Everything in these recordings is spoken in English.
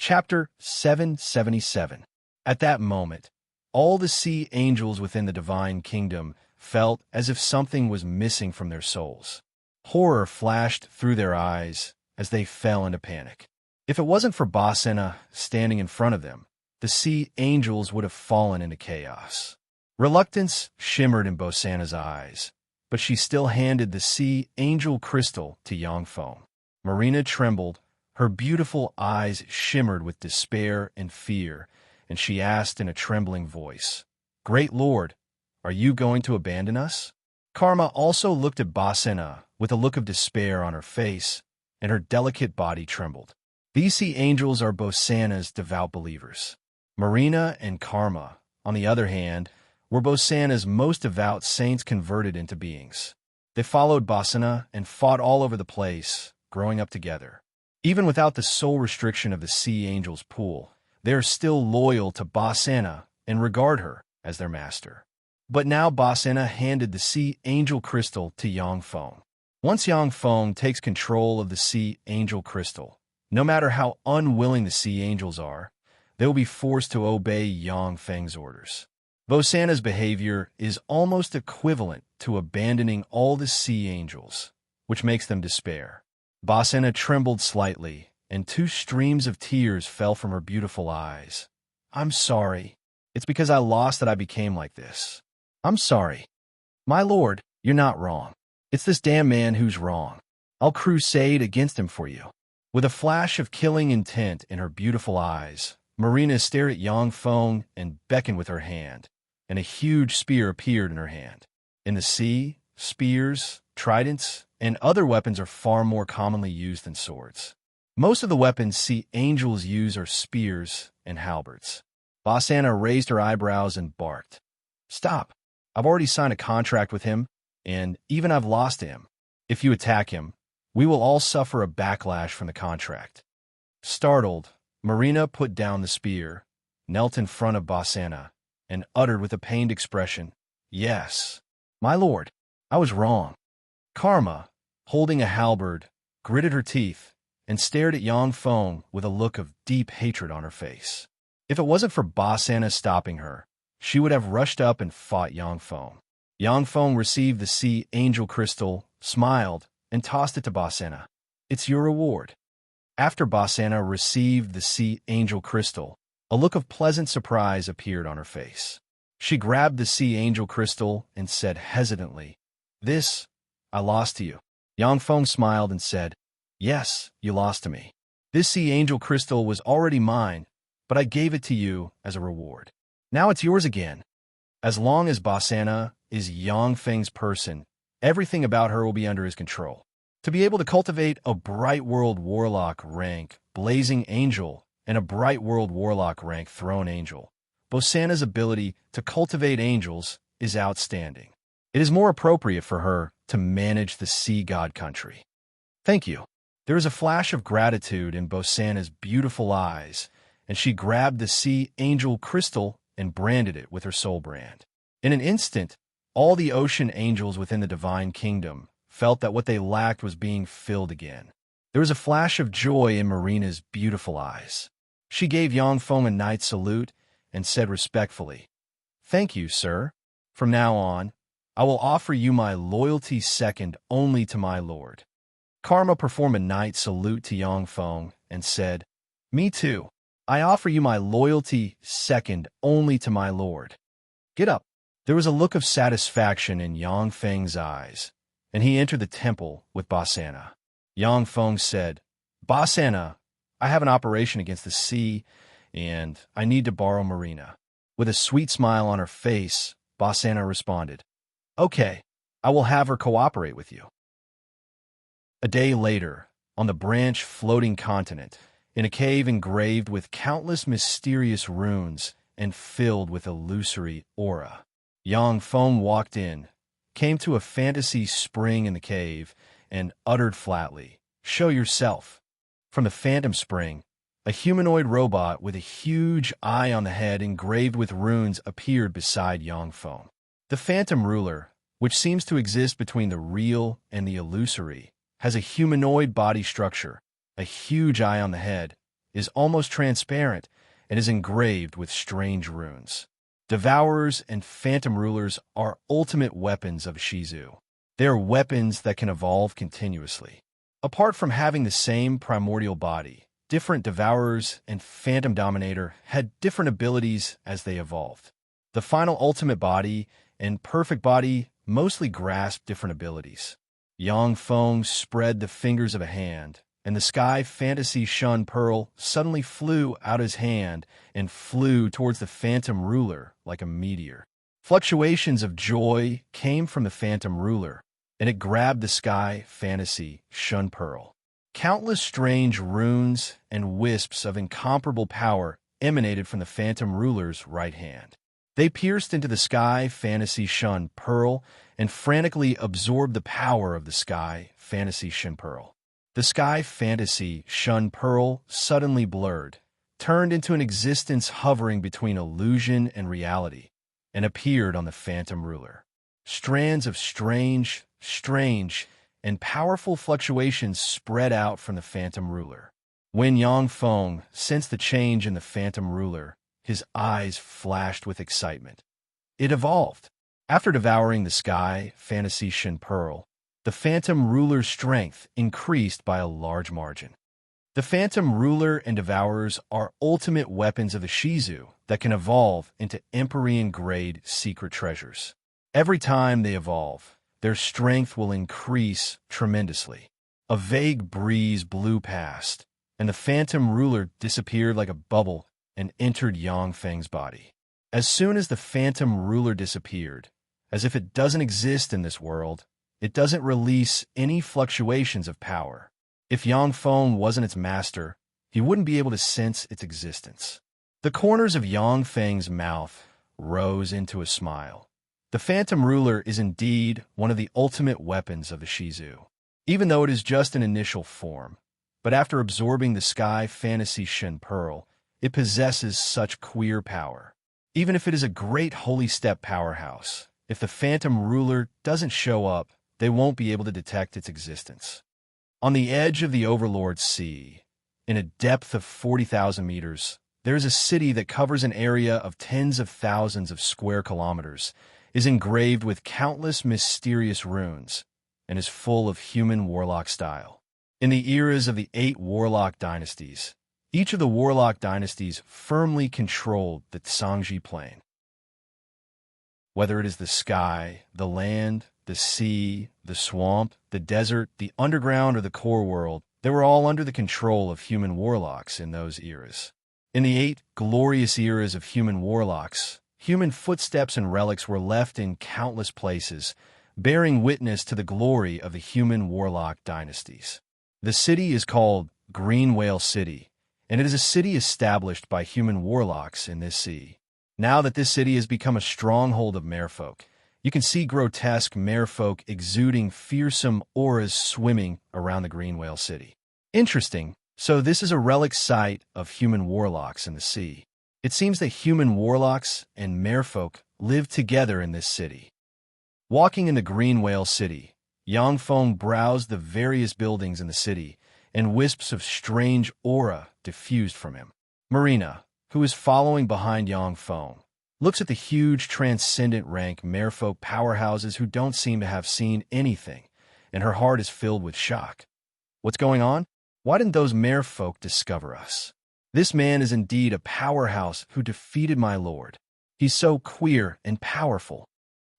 Chapter 777. At that moment, all the sea angels within the divine kingdom felt as if something was missing from their souls. Horror flashed through their eyes as they fell into panic. If it wasn't for Bacena standing in front of them, the sea angels would have fallen into chaos. Reluctance shimmered in Bacena's eyes, but she still handed the sea angel crystal to Yangfeng. Marina trembled. Her beautiful eyes shimmered with despair and fear, and she asked in a trembling voice, "Great Lord, are you going to abandon us?" Karma also looked at Bacena with a look of despair on her face, and her delicate body trembled. These sea angels are Bacena's devout believers. Marina and Karma, on the other hand, were Bacena's most devout saints converted into beings. They followed Bacena and fought all over the place, growing up together. Even without the sole restriction of the sea angels' pool, they are still loyal to Bacena and regard her as their master. But now Bacena handed the sea angel crystal to Yangfeng. Once Yangfeng takes control of the sea angel crystal, no matter how unwilling the sea angels are, they will be forced to obey Yangfeng's orders. Bacena's behavior is almost equivalent to abandoning all the sea angels, which makes them despair. Bacena trembled slightly, and 2 streams of tears fell from her beautiful eyes. "I'm sorry. It's because I lost that I became like this. I'm sorry. My lord, you're not wrong. It's this damn man who's wrong. I'll crusade against him for you." With a flash of killing intent in her beautiful eyes, Marina stared at Yangfeng and beckoned with her hand, and a huge spear appeared in her hand. In the sea, spears, tridents, and other weapons are far more commonly used than swords. Most of the weapons sea angels use are spears and halberds. Bacena raised her eyebrows and barked, "Stop. I've already signed a contract with him, and even I've lost to him. If you attack him, we will all suffer a backlash from the contract." Startled, Marina put down the spear, knelt in front of Bacena, and uttered with a pained expression, "Yes, my lord, I was wrong." Karma, holding a halberd, gritted her teeth and stared at Yangfeng with a look of deep hatred on her face. If it wasn't for Bacena stopping her, she would have rushed up and fought Yangfeng. Yangfeng received the sea angel crystal, smiled, and tossed it to Bacena. "It's your reward." After Bacena received the sea angel crystal, a look of pleasant surprise appeared on her face. She grabbed the sea angel crystal and said hesitantly, "This I lost to you." Yangfeng smiled and said, "Yes, you lost to me. This sea angel crystal was already mine, but I gave it to you as a reward. Now it's yours again." As long as Bacena is Yangfeng's person, everything about her will be under his control. To be able to cultivate a Bright World Warlock rank Blazing Angel and a Bright World Warlock rank Throne Angel, Bacena's ability to cultivate angels is outstanding. It is more appropriate for her to manage the sea god country. "Thank you." There is a flash of gratitude in Bacena's beautiful eyes, and she grabbed the sea angel crystal and branded it with her soul brand. In an instant, all the ocean angels within the divine kingdom felt that what they lacked was being filled again. There was a flash of joy in Marina's beautiful eyes. She gave Yangfeng a knight's salute and said respectfully, "Thank you, sir. From now on, I will offer you my loyalty second only to my lord." Karma performed a knight's salute to Yangfeng and said, "Me too. I offer you my loyalty second only to my lord. Get up." There was a look of satisfaction in Yangfeng's eyes, and he entered the temple with Bacena. Yangfeng said, "Bacena, I have an operation against the sea, and I need to borrow Marina." With a sweet smile on her face, Bacena responded, "Okay, I will have her cooperate with you." A day later, on the branch floating continent, in a cave engraved with countless mysterious runes and filled with illusory aura, Yangfeng walked in, came to a fantasy spring in the cave, and uttered flatly, "Show yourself." From the phantom spring, a humanoid robot with a huge eye on the head engraved with runes appeared beside Yangfeng. The phantom ruler, which seems to exist between the real and the illusory, has a humanoid body structure, a huge eye on the head, is almost transparent and is engraved with strange runes. Devourers and phantom rulers are ultimate weapons of Shizu. They are weapons that can evolve continuously. Apart from having the same primordial body, different Devourers and Phantom Dominator had different abilities as they evolved. The final ultimate body and perfect body mostly grasped different abilities. Yang Feng spread the fingers of a hand, and the Sky Fantasy Shun Pearl suddenly flew out his hand and flew towards the Phantom Ruler like a meteor. Fluctuations of joy came from the Phantom Ruler, and it grabbed the Sky Fantasy Shun Pearl. Countless strange runes and wisps of incomparable power emanated from the Phantom Ruler's right hand. They pierced into the Sky Fantasy Shun Pearl and frantically absorbed the power of the Sky Fantasy Shun Pearl. The Sky Fantasy Shun Pearl suddenly blurred, turned into an existence hovering between illusion and reality, and appeared on the Phantom Ruler. Strands of strange, and powerful fluctuations spread out from the Phantom Ruler. When Yang Feng sensed the change in the Phantom Ruler, his eyes flashed with excitement. It evolved. After devouring the Sky Fantasy Shun Pearl, the Phantom Ruler's strength increased by a large margin. The Phantom Ruler and Devourers are ultimate weapons of the Shizu that can evolve into Empyrean-grade secret treasures. Every time they evolve, their strength will increase tremendously. A vague breeze blew past, and the Phantom Ruler disappeared like a bubble and entered Yang Feng's body. As soon as the Phantom Ruler disappeared, as if it doesn't exist in this world, it doesn't release any fluctuations of power. If Yang Feng wasn't its master, he wouldn't be able to sense its existence. The corners of Yang Feng's mouth rose into a smile. The Phantom Ruler is indeed one of the ultimate weapons of the Shizu, even though it is just an initial form. But after absorbing the Sky Fantasy Shun Pearl, it possesses such queer power. Even if it is a great holy step powerhouse, if the Phantom Ruler doesn't show up, they won't be able to detect its existence. On the edge of the Overlord Sea, in a depth of 40,000 meters, there is a city that covers an area of tens of thousands of square kilometers, is engraved with countless mysterious runes, and is full of human warlock style. In the eras of the 8 warlock dynasties, each of the warlock dynasties firmly controlled the Tsangji Plain. Whether it is the sky, the land, the sea, the swamp, the desert, the underground, or the core world, they were all under the control of human warlocks in those eras. In the 8 glorious eras of human warlocks, human footsteps and relics were left in countless places, bearing witness to the glory of the human warlock dynasties. The city is called Green Whale City, and it is a city established by human warlocks in this sea. Now that this city has become a stronghold of merfolk, you can see grotesque merfolk exuding fearsome auras swimming around the Green Whale City. Interesting, so this is a relic site of human warlocks in the sea. It seems that human warlocks and merfolk live together in this city. Walking in the Green Whale City, Yang Feng browsed the various buildings in the city, and wisps of strange aura diffused from him. Marina, who is following behind Yang Feng, looks at the huge transcendent rank merfolk powerhouses who don't seem to have seen anything, and her heart is filled with shock. What's going on? Why didn't those merfolk discover us? This man is indeed a powerhouse who defeated my lord. He's so queer and powerful.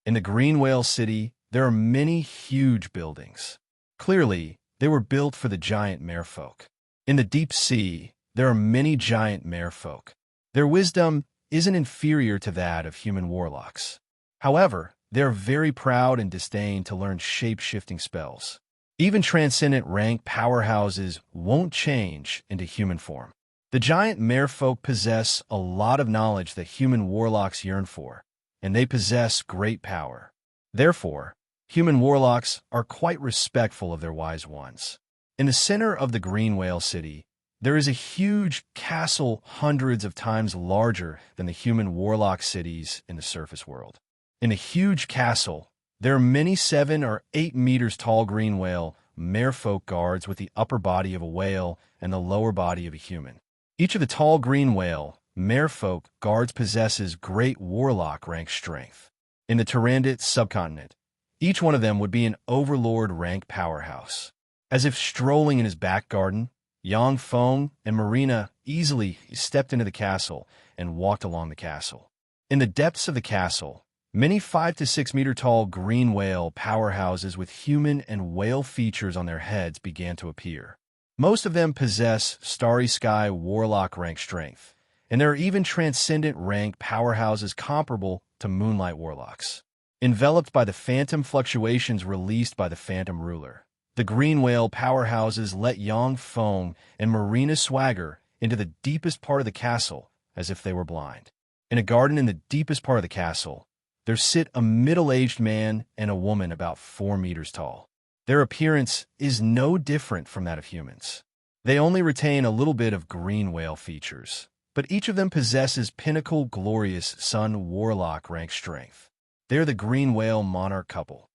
In the Green Whale City, there are many huge buildings. Clearly, they were built for the giant merfolk. In the deep sea, there are many giant merfolk. Their wisdom isn't inferior to that of human warlocks. However, they are very proud and disdain to learn shape-shifting spells. Even transcendent rank powerhouses won't change into human form. The giant merfolk possess a lot of knowledge that human warlocks yearn for, and they possess great power. Therefore, human warlocks are quite respectful of their wise ones. In the center of the Green Whale City, there is a huge castle hundreds of times larger than the human warlock cities in the surface world. In the huge castle, there are many 7 or 8 meters tall green whale merfolk guards with the upper body of a whale and the lower body of a human. Each of the tall green whale, merfolk guards possesses great warlock rank strength. In the Tyrannid subcontinent, each one of them would be an overlord rank powerhouse. As if strolling in his back garden, Yang Feng and Marina easily stepped into the castle and walked along the castle. In the depths of the castle, many 5 to 6 meter tall green whale powerhouses with human and whale features on their heads began to appear. Most of them possess Starry Sky Warlock rank strength, and there are even transcendent rank powerhouses comparable to Moonlight Warlocks. Enveloped by the phantom fluctuations released by the Phantom Ruler, the green whale powerhouses let Yang Feng and Marina swagger into the deepest part of the castle as if they were blind. In a garden in the deepest part of the castle, there sit a middle-aged man and a woman about 4 meters tall. Their appearance is no different from that of humans. They only retain a little bit of green whale features, but each of them possesses pinnacle glorious sun warlock rank strength. They're the green whale monarch couple.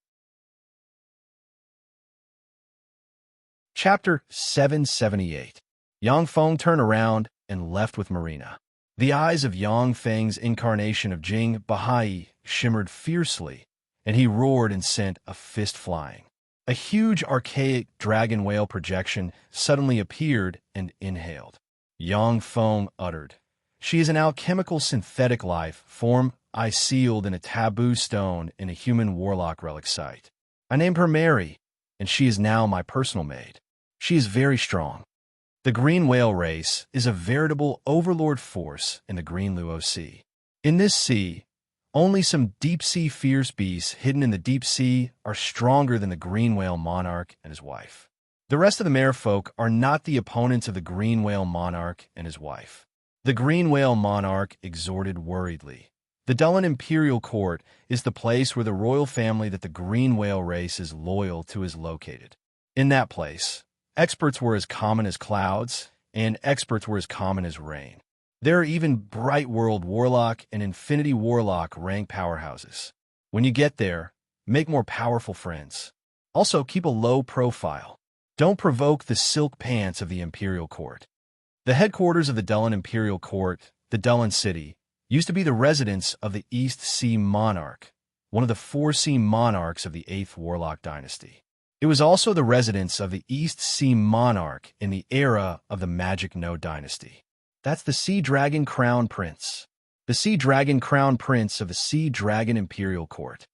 Chapter 778. Yang Feng turned around and left with Marina. The eyes of Yang Feng's incarnation of Jing Bahai shimmered fiercely, and he roared and sent a fist flying. A huge archaic dragon whale projection suddenly appeared and inhaled. Yang Feng uttered, "She is an alchemical synthetic life form I sealed in a taboo stone in a human warlock relic site. I named her Mary, and she is now my personal maid. She is very strong." The green whale race is a veritable overlord force in the Green Luo Sea. In this sea, only some deep-sea fierce beasts hidden in the deep sea are stronger than the green whale monarch and his wife. The rest of the merfolk are not the opponents of the green whale monarch and his wife. The green whale monarch exhorted worriedly. The Dullan Imperial Court is the place where the royal family that the green whale race is loyal to is located. In that place, experts were as common as clouds, and experts were as common as rain. There are even Bright World Warlock and Infinity Warlock rank powerhouses. When you get there, make more powerful friends. Also, keep a low profile. Don't provoke the silk pants of the Imperial Court. The headquarters of the Dullan Imperial Court, the Dullan City, used to be the residence of the East Sea Monarch, one of the 4 sea monarchs of the 8th Warlock dynasty. It was also the residence of the East Sea Monarch in the era of the Magic Node dynasty. That's the Sea Dragon Crown Prince. The Sea Dragon Crown Prince of the Sea Dragon Imperial Court.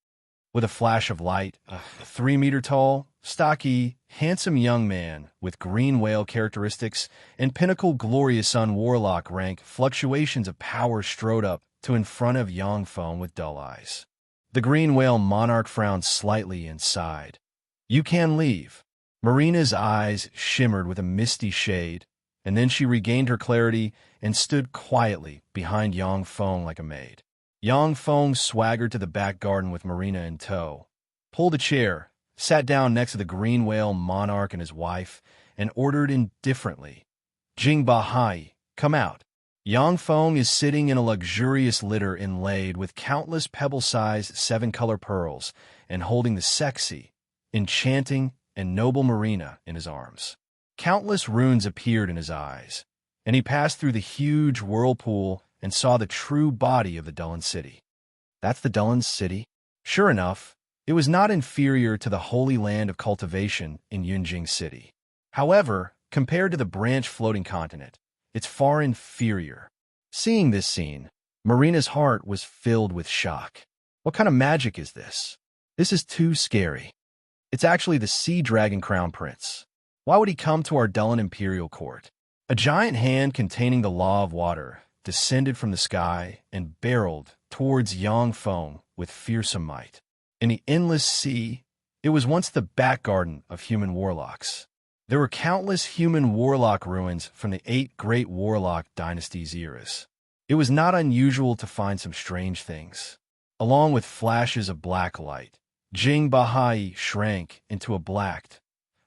With a flash of light, a 3 meter tall, stocky, handsome young man with green whale characteristics and pinnacle glorious sun warlock rank fluctuations of power strode up to in front of Yang Feng with dull eyes. The green whale monarch frowned slightly and sighed. "You can leave." Marina's eyes shimmered with a misty shade, and then she regained her clarity and stood quietly behind Yang Feng like a maid. Yang Feng swaggered to the back garden with Marina in tow, pulled a chair, sat down next to the green whale monarch and his wife, and ordered indifferently, "Jing Bahai, come out." Yang Feng is sitting in a luxurious litter inlaid with countless pebble-sized 7-color pearls and holding the sexy, enchanting, and noble Marina in his arms. Countless runes appeared in his eyes, and he passed through the huge whirlpool and saw the true body of the Dullan City. That's the Dullan City? Sure enough, it was not inferior to the holy land of cultivation in Yunjing City. However, compared to the branch floating continent, it's far inferior. Seeing this scene, Marina's heart was filled with shock. What kind of magic is this? This is too scary. It's actually the Sea Dragon Crown Prince. Why would he come to our Dullan Imperial Court? A giant hand containing the law of water descended from the sky and barreled towards Yang Feng with fearsome might. In the endless sea, it was once the back garden of human warlocks. There were countless human warlock ruins from the 8 great warlock dynasties' eras. It was not unusual to find some strange things. Along with flashes of black light, Jing Bahai shrank into a blacked,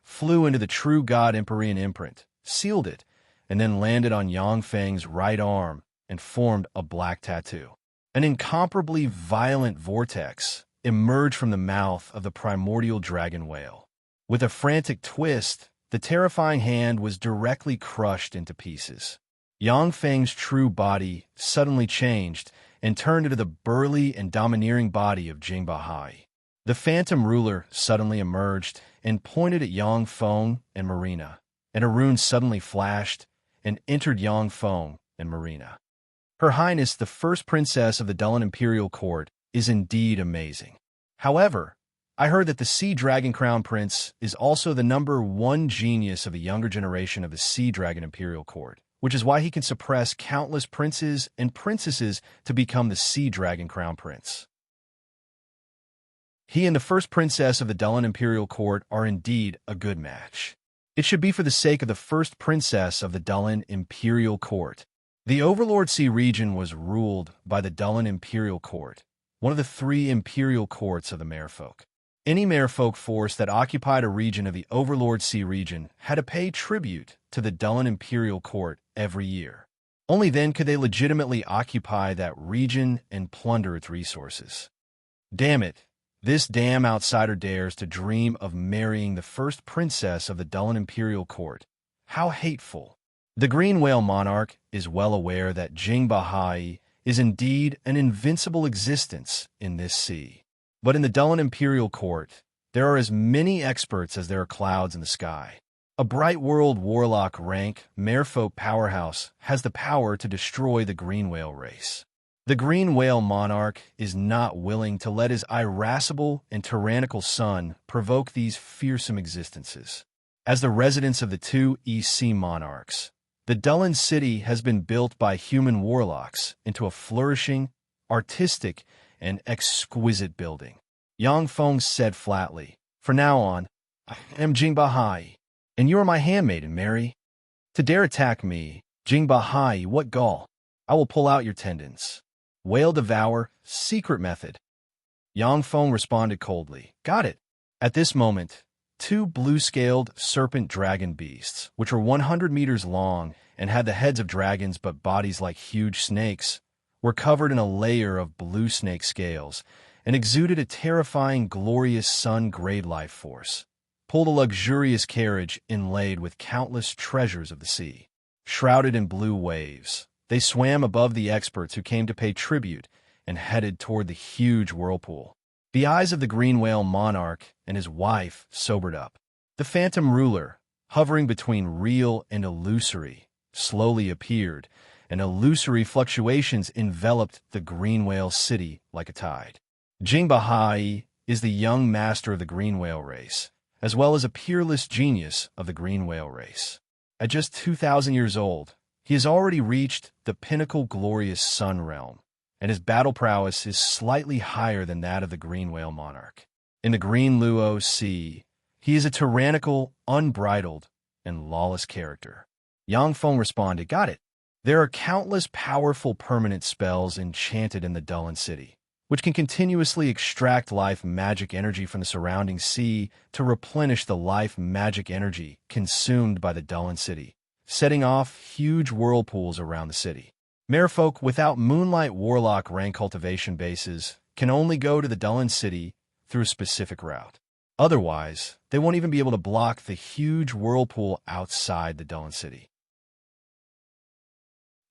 flew into the true God Empyrean imprint, sealed it, and then landed on Yang Feng's right arm and formed a black tattoo. An incomparably violent vortex emerged from the mouth of the primordial dragon whale. With a frantic twist, the terrifying hand was directly crushed into pieces. Yang Feng's true body suddenly changed and turned into the burly and domineering body of Jing Bahai. The phantom ruler suddenly emerged and pointed at Yang Feng and Marina, and a rune suddenly flashed and entered Yang Feng and Marina. Her Highness, the first princess of the Dulin Imperial Court, is indeed amazing. However, I heard that the Sea Dragon Crown Prince is also the #1 genius of the younger generation of the Sea Dragon Imperial Court, which is why he can suppress countless princes and princesses to become the Sea Dragon Crown Prince. He and the first princess of the Dulin Imperial Court are indeed a good match. It should be for the sake of the first princess of the Dulin Imperial Court. The Overlord Sea region was ruled by the Dulin Imperial Court, one of the 3 imperial courts of the Merfolk. Any Merfolk force that occupied a region of the Overlord Sea region had to pay tribute to the Dulin Imperial Court every year. Only then could they legitimately occupy that region and plunder its resources. Damn it, this damn outsider dares to dream of marrying the first princess of the Dulin Imperial Court. How hateful. The Green Whale Monarch is well aware that Jing Bahai is indeed an invincible existence in this sea. But in the Dulin Imperial Court, there are as many experts as there are clouds in the sky. A Bright World Warlock rank Merfolk powerhouse has the power to destroy the Green Whale race. The Green Whale Monarch is not willing to let his irascible and tyrannical son provoke these fearsome existences. As the residence of the 2 East Sea Monarchs, the Dulin City has been built by human warlocks into a flourishing, artistic, and exquisite building. Yang Feng said flatly, "From now on, I am Jing Bahai, and you are my handmaiden, Mary. To dare attack me, Jing Bahai, what gall! I will pull out your tendons." Whale Devour, secret method. Yang Feng responded coldly, "Got it." At this moment, 2 blue-scaled serpent dragon beasts, which were 100 meters long and had the heads of dragons but bodies like huge snakes, were covered in a layer of blue snake scales and exuded a terrifying, glorious sun-grade life force, pulled a luxurious carriage inlaid with countless treasures of the sea. Shrouded in blue waves, they swam above the experts who came to pay tribute and headed toward the huge whirlpool. The eyes of the Green Whale Monarch and his wife sobered up. The phantom ruler, hovering between real and illusory, slowly appeared, and illusory fluctuations enveloped the Green Whale City like a tide. Jing Bahai is the young master of the Green Whale race, as well as a peerless genius of the Green Whale race. At just 2,000 years old, he has already reached the pinnacle glorious sun realm, and his battle prowess is slightly higher than that of the Green Whale Monarch. In the Green Luo Sea, he is a tyrannical, unbridled, and lawless character. Yang Feng responded, "Got it." There are countless powerful permanent spells enchanted in the Dulin City, which can continuously extract life magic energy from the surrounding sea to replenish the life magic energy consumed by the Dulin City, setting off huge whirlpools around the city. Merfolk without Moonlight Warlock rank cultivation bases can only go to the Dulin City through a specific route. Otherwise, they won't even be able to block the huge whirlpool outside the Dulin City.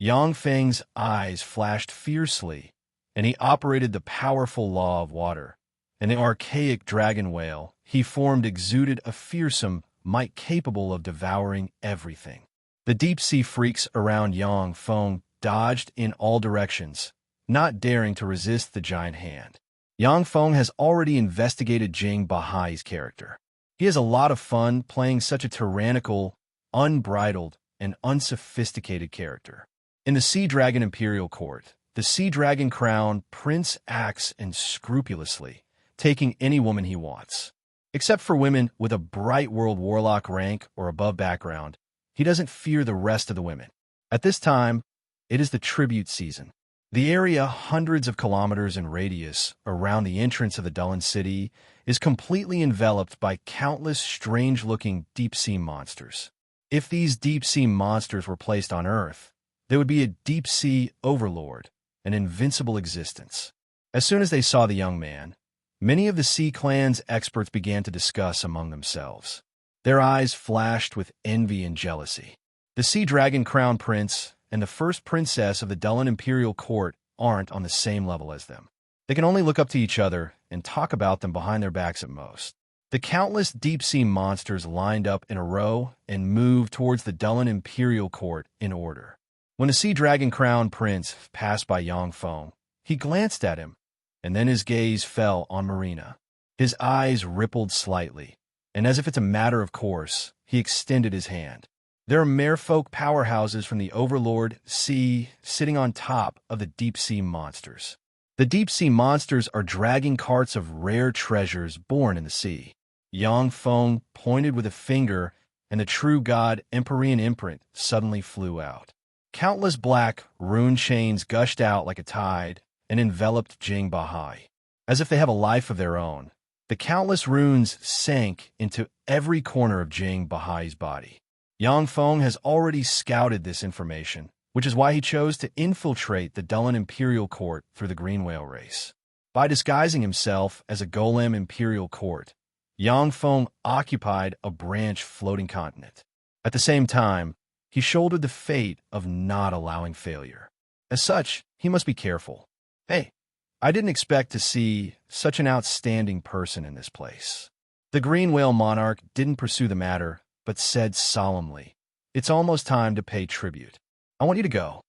Yang Feng's eyes flashed fiercely, and he operated the powerful law of water. And the archaic dragon whale he formed exuded a fearsome might capable of devouring everything. The deep-sea freaks around Yang Feng dodged in all directions, not daring to resist the giant hand. Yang Feng has already investigated Jing Bahai's character. He has a lot of fun playing such a tyrannical, unbridled, and unsophisticated character. In the Sea Dragon Imperial Court, the Sea Dragon Crown Prince acts unscrupulously, taking any woman he wants. Except for women with a Bright World Warlock rank or above background, he doesn't fear the rest of the women. At this time, it is the tribute season. The area hundreds of kilometers in radius around the entrance of the Dulin City is completely enveloped by countless strange-looking deep-sea monsters. If these deep-sea monsters were placed on Earth, there would be a deep-sea overlord, an invincible existence. As soon as they saw the young man, many of the Sea Clan's experts began to discuss among themselves. Their eyes flashed with envy and jealousy. The Sea Dragon Crown Prince and the first princess of the Dullan imperial court aren't on the same level as them. They can only look up to each other and talk about them behind their backs at most. The countless deep-sea monsters lined up in a row and moved towards the Dullan imperial court in order. When the sea dragon crown prince passed by Yangfeng, he glanced at him, and then his gaze fell on Marina. His eyes rippled slightly, and as if it's a matter of course, he extended his hand. There are merfolk powerhouses from the Overlord Sea sitting on top of the deep-sea monsters. The deep-sea monsters are dragging carts of rare treasures born in the sea. Yangfeng pointed with a finger, and the true god Empyrean imprint suddenly flew out. Countless black rune chains gushed out like a tide and enveloped Jing Bahai. As if they have a life of their own, the countless runes sank into every corner of Jing Bahai's body. Yangfeng has already scouted this information, which is why he chose to infiltrate the Dullan imperial court through the green whale race. By disguising himself as a golem imperial court, Yangfeng occupied a branch floating continent. At the same time, he shouldered the fate of not allowing failure. As such, he must be careful. Hey, I didn't expect to see such an outstanding person in this place. The green whale monarch didn't pursue the matter, but said solemnly, "It's almost time to pay tribute. I want you to go."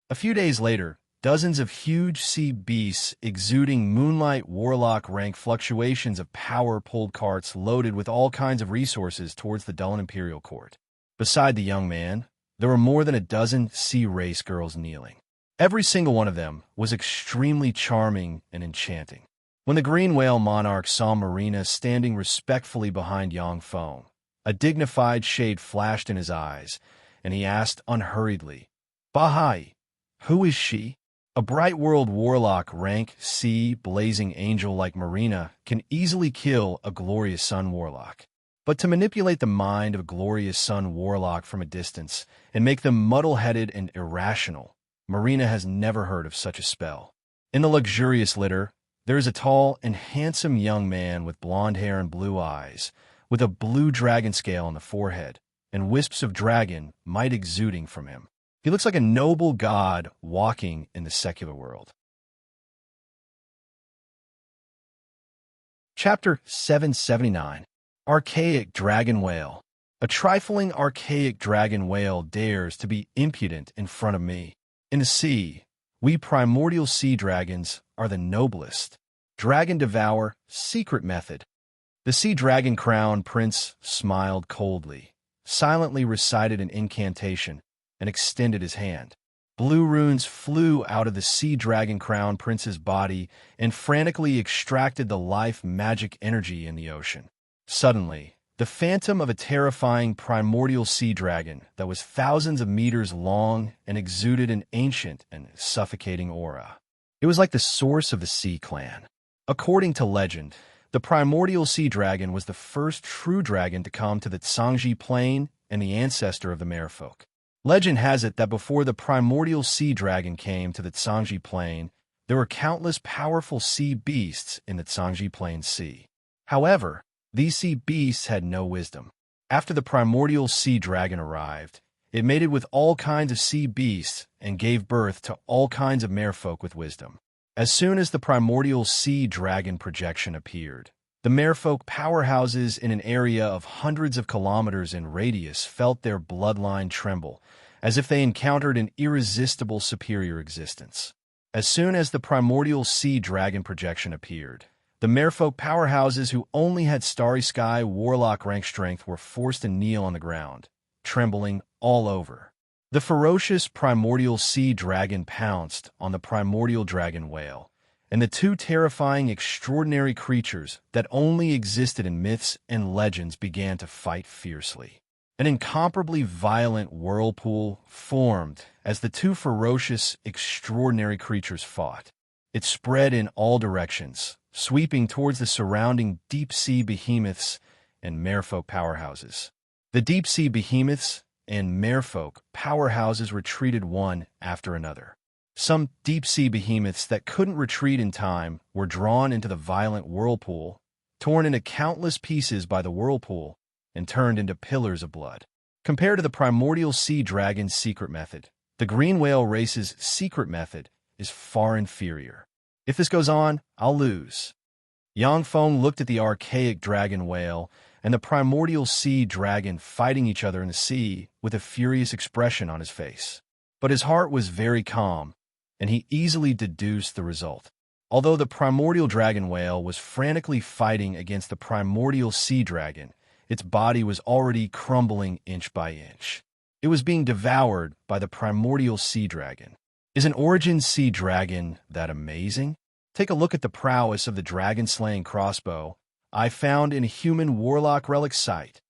A few days later, dozens of huge sea beasts exuding moonlight warlock rank fluctuations of power pulled carts loaded with all kinds of resources towards the Dullan imperial court. Beside the young man, there were more than a dozen sea race girls kneeling. Every single one of them was extremely charming and enchanting. When the green whale monarch saw Marina standing respectfully behind Yangfeng, a dignified shade flashed in his eyes, and he asked unhurriedly, "Bahai, who is she?" A bright world warlock rank sea blazing angel like Marina can easily kill a glorious sun warlock. But to manipulate the mind of a glorious sun warlock from a distance and make them muddle-headed and irrational, Marina has never heard of such a spell. In the luxurious litter, there is a tall and handsome young man with blonde hair and blue eyes, with a blue dragon scale on the forehead, and wisps of dragon might exuding from him. He looks like a noble god walking in the secular world. Chapter 779. Archaic Dragon Whale. A trifling archaic dragon whale dares to be impudent in front of me. In the sea, we primordial sea dragons are the noblest. Dragon Devour, secret method. The sea dragon crown prince smiled coldly, silently recited an incantation, and extended his hand. Blue runes flew out of the sea dragon crown prince's body and frantically extracted the life magic energy in the ocean. Suddenly, the phantom of a terrifying primordial sea dragon that was thousands of meters long and exuded an ancient and suffocating aura. It was like the source of the Sea Clan. According to legend, the primordial sea dragon was the first true dragon to come to the Tsangji Plain and the ancestor of the merfolk. Legend has it that before the primordial sea dragon came to the Tsangji Plain, there were countless powerful sea beasts in the Tsangji Plain Sea. However, these sea beasts had no wisdom. After the primordial sea dragon arrived, it mated with all kinds of sea beasts and gave birth to all kinds of merfolk with wisdom. As soon as the primordial sea dragon projection appeared, the merfolk powerhouses in an area of hundreds of kilometers in radius felt their bloodline tremble, as if they encountered an irresistible superior existence. As soon as the primordial sea dragon projection appeared, the merfolk powerhouses who only had starry sky warlock rank strength were forced to kneel on the ground, trembling all over. The ferocious primordial sea dragon pounced on the primordial dragon whale, and the two terrifying extraordinary creatures that only existed in myths and legends began to fight fiercely. An incomparably violent whirlpool formed as the two ferocious, extraordinary creatures fought. It spread in all directions, sweeping towards the surrounding deep-sea behemoths and merfolk powerhouses. The deep-sea behemoths and merfolk powerhouses retreated one after another. Some deep-sea behemoths that couldn't retreat in time were drawn into the violent whirlpool, torn into countless pieces by the whirlpool, and turned into pillars of blood. Compared to the primordial sea dragon's secret method, The green whale race's secret method is far inferior. If this goes on, I'll lose. Yang Feng looked at the archaic dragon whale and the primordial sea dragon fighting each other in the sea with a furious expression on his face. But his heart was very calm, and he easily deduced the result. Although the primordial dragon whale was frantically fighting against the primordial sea dragon, its body was already crumbling inch by inch. It was being devoured by the primordial sea dragon. Is an origin sea dragon that amazing? Take a look at the prowess of the dragon-slaying crossbow I found in a human warlock relic site.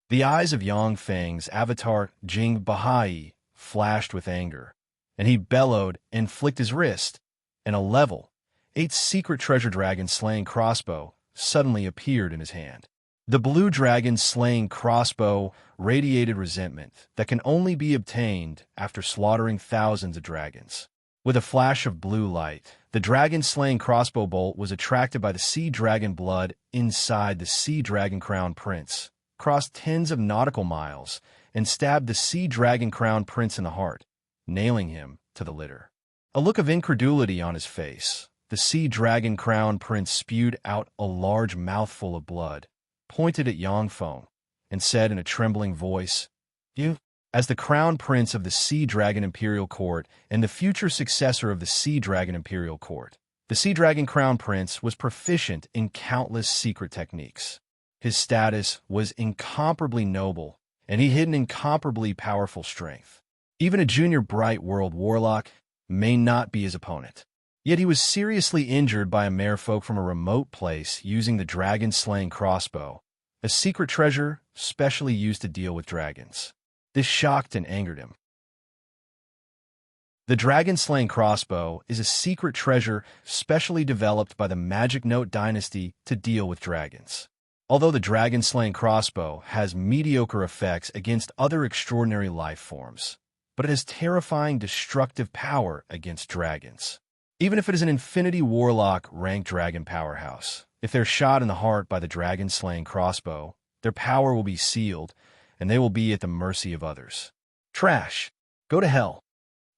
The eyes of Yang Feng's avatar Jing Bahai flashed with anger, and he bellowed and flicked his wrist, and a level 8 secret treasure dragon-slaying crossbow suddenly appeared in his hand. The blue dragon-slaying crossbow radiated resentment that can only be obtained after slaughtering thousands of dragons. With a flash of blue light, the dragon-slaying crossbow bolt was attracted by the sea dragon blood inside the sea dragon crown prince, crossed tens of nautical miles, and stabbed the sea dragon crown prince in the heart, nailing him to the litter. A look of incredulity on his face, the sea dragon crown prince spewed out a large mouthful of blood, pointed at Yang Feng, and said in a trembling voice, "You?" As the crown prince of the Sea Dragon Imperial Court and the future successor of the Sea Dragon Imperial Court, the Sea Dragon Crown Prince was proficient in countless secret techniques. His status was incomparably noble, and he hid an incomparably powerful strength. Even a junior Bright World Warlock may not be his opponent. Yet he was seriously injured by a merfolk from a remote place using the dragon-slaying crossbow, a secret treasure specially used to deal with dragons. This shocked and angered him. The dragon-slaying crossbow is a secret treasure specially developed by the Magic Note dynasty to deal with dragons. Although the dragon-slaying crossbow has mediocre effects against other extraordinary life forms, but it has terrifying destructive power against dragons. Even if it is an Infinity Warlock ranked dragon powerhouse, if they're shot in the heart by the dragon-slaying crossbow, their power will be sealed, and they will be at the mercy of others. Trash! Go to hell!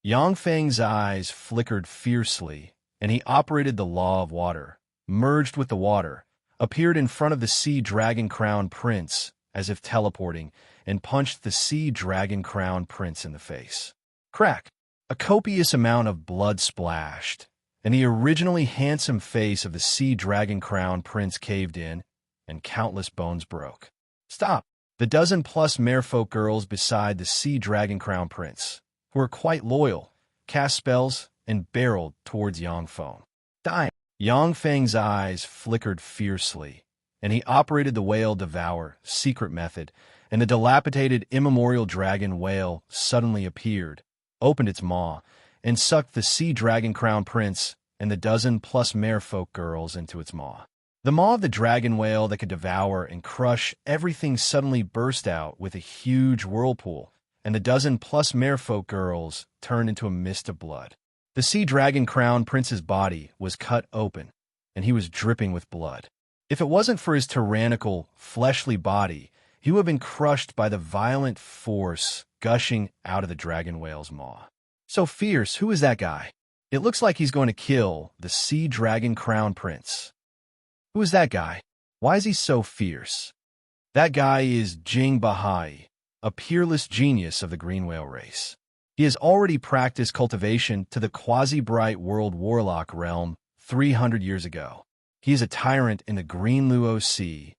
Yang Feng's eyes flickered fiercely, and he operated the law of water, merged with the water, appeared in front of the Sea Dragon Crown Prince, as if teleporting, and punched the Sea Dragon Crown Prince in the face. Crack! A copious amount of blood splashed, and the originally handsome face of the Sea Dragon Crown Prince caved in, and countless bones broke. Stop! The dozen-plus merfolk girls beside the Sea Dragon Crown Prince, who were quite loyal, cast spells and barreled towards Yang Feng. Die! Yang Feng's eyes flickered fiercely, and he operated the whale devour secret method, and the dilapidated immemorial dragon whale suddenly appeared, opened its maw, and sucked the Sea Dragon Crown Prince and the dozen-plus merfolk girls into its maw. The maw of the dragon whale that could devour and crush everything suddenly burst out with a huge whirlpool, and the dozen-plus merfolk girls turned into a mist of blood. The Sea Dragon Crown Prince's body was cut open, and he was dripping with blood. If it wasn't for his tyrannical, fleshly body, he would have been crushed by the violent force gushing out of the dragon whale's maw. So fierce, who is that guy? It looks like he's going to kill the Sea Dragon Crown Prince. Who is that guy? Why is he so fierce? That guy is Jing Bahai, a peerless genius of the green whale race. He has already practiced cultivation to the quasi-bright world warlock realm 300 years ago. He is a tyrant in the Green Luo Sea,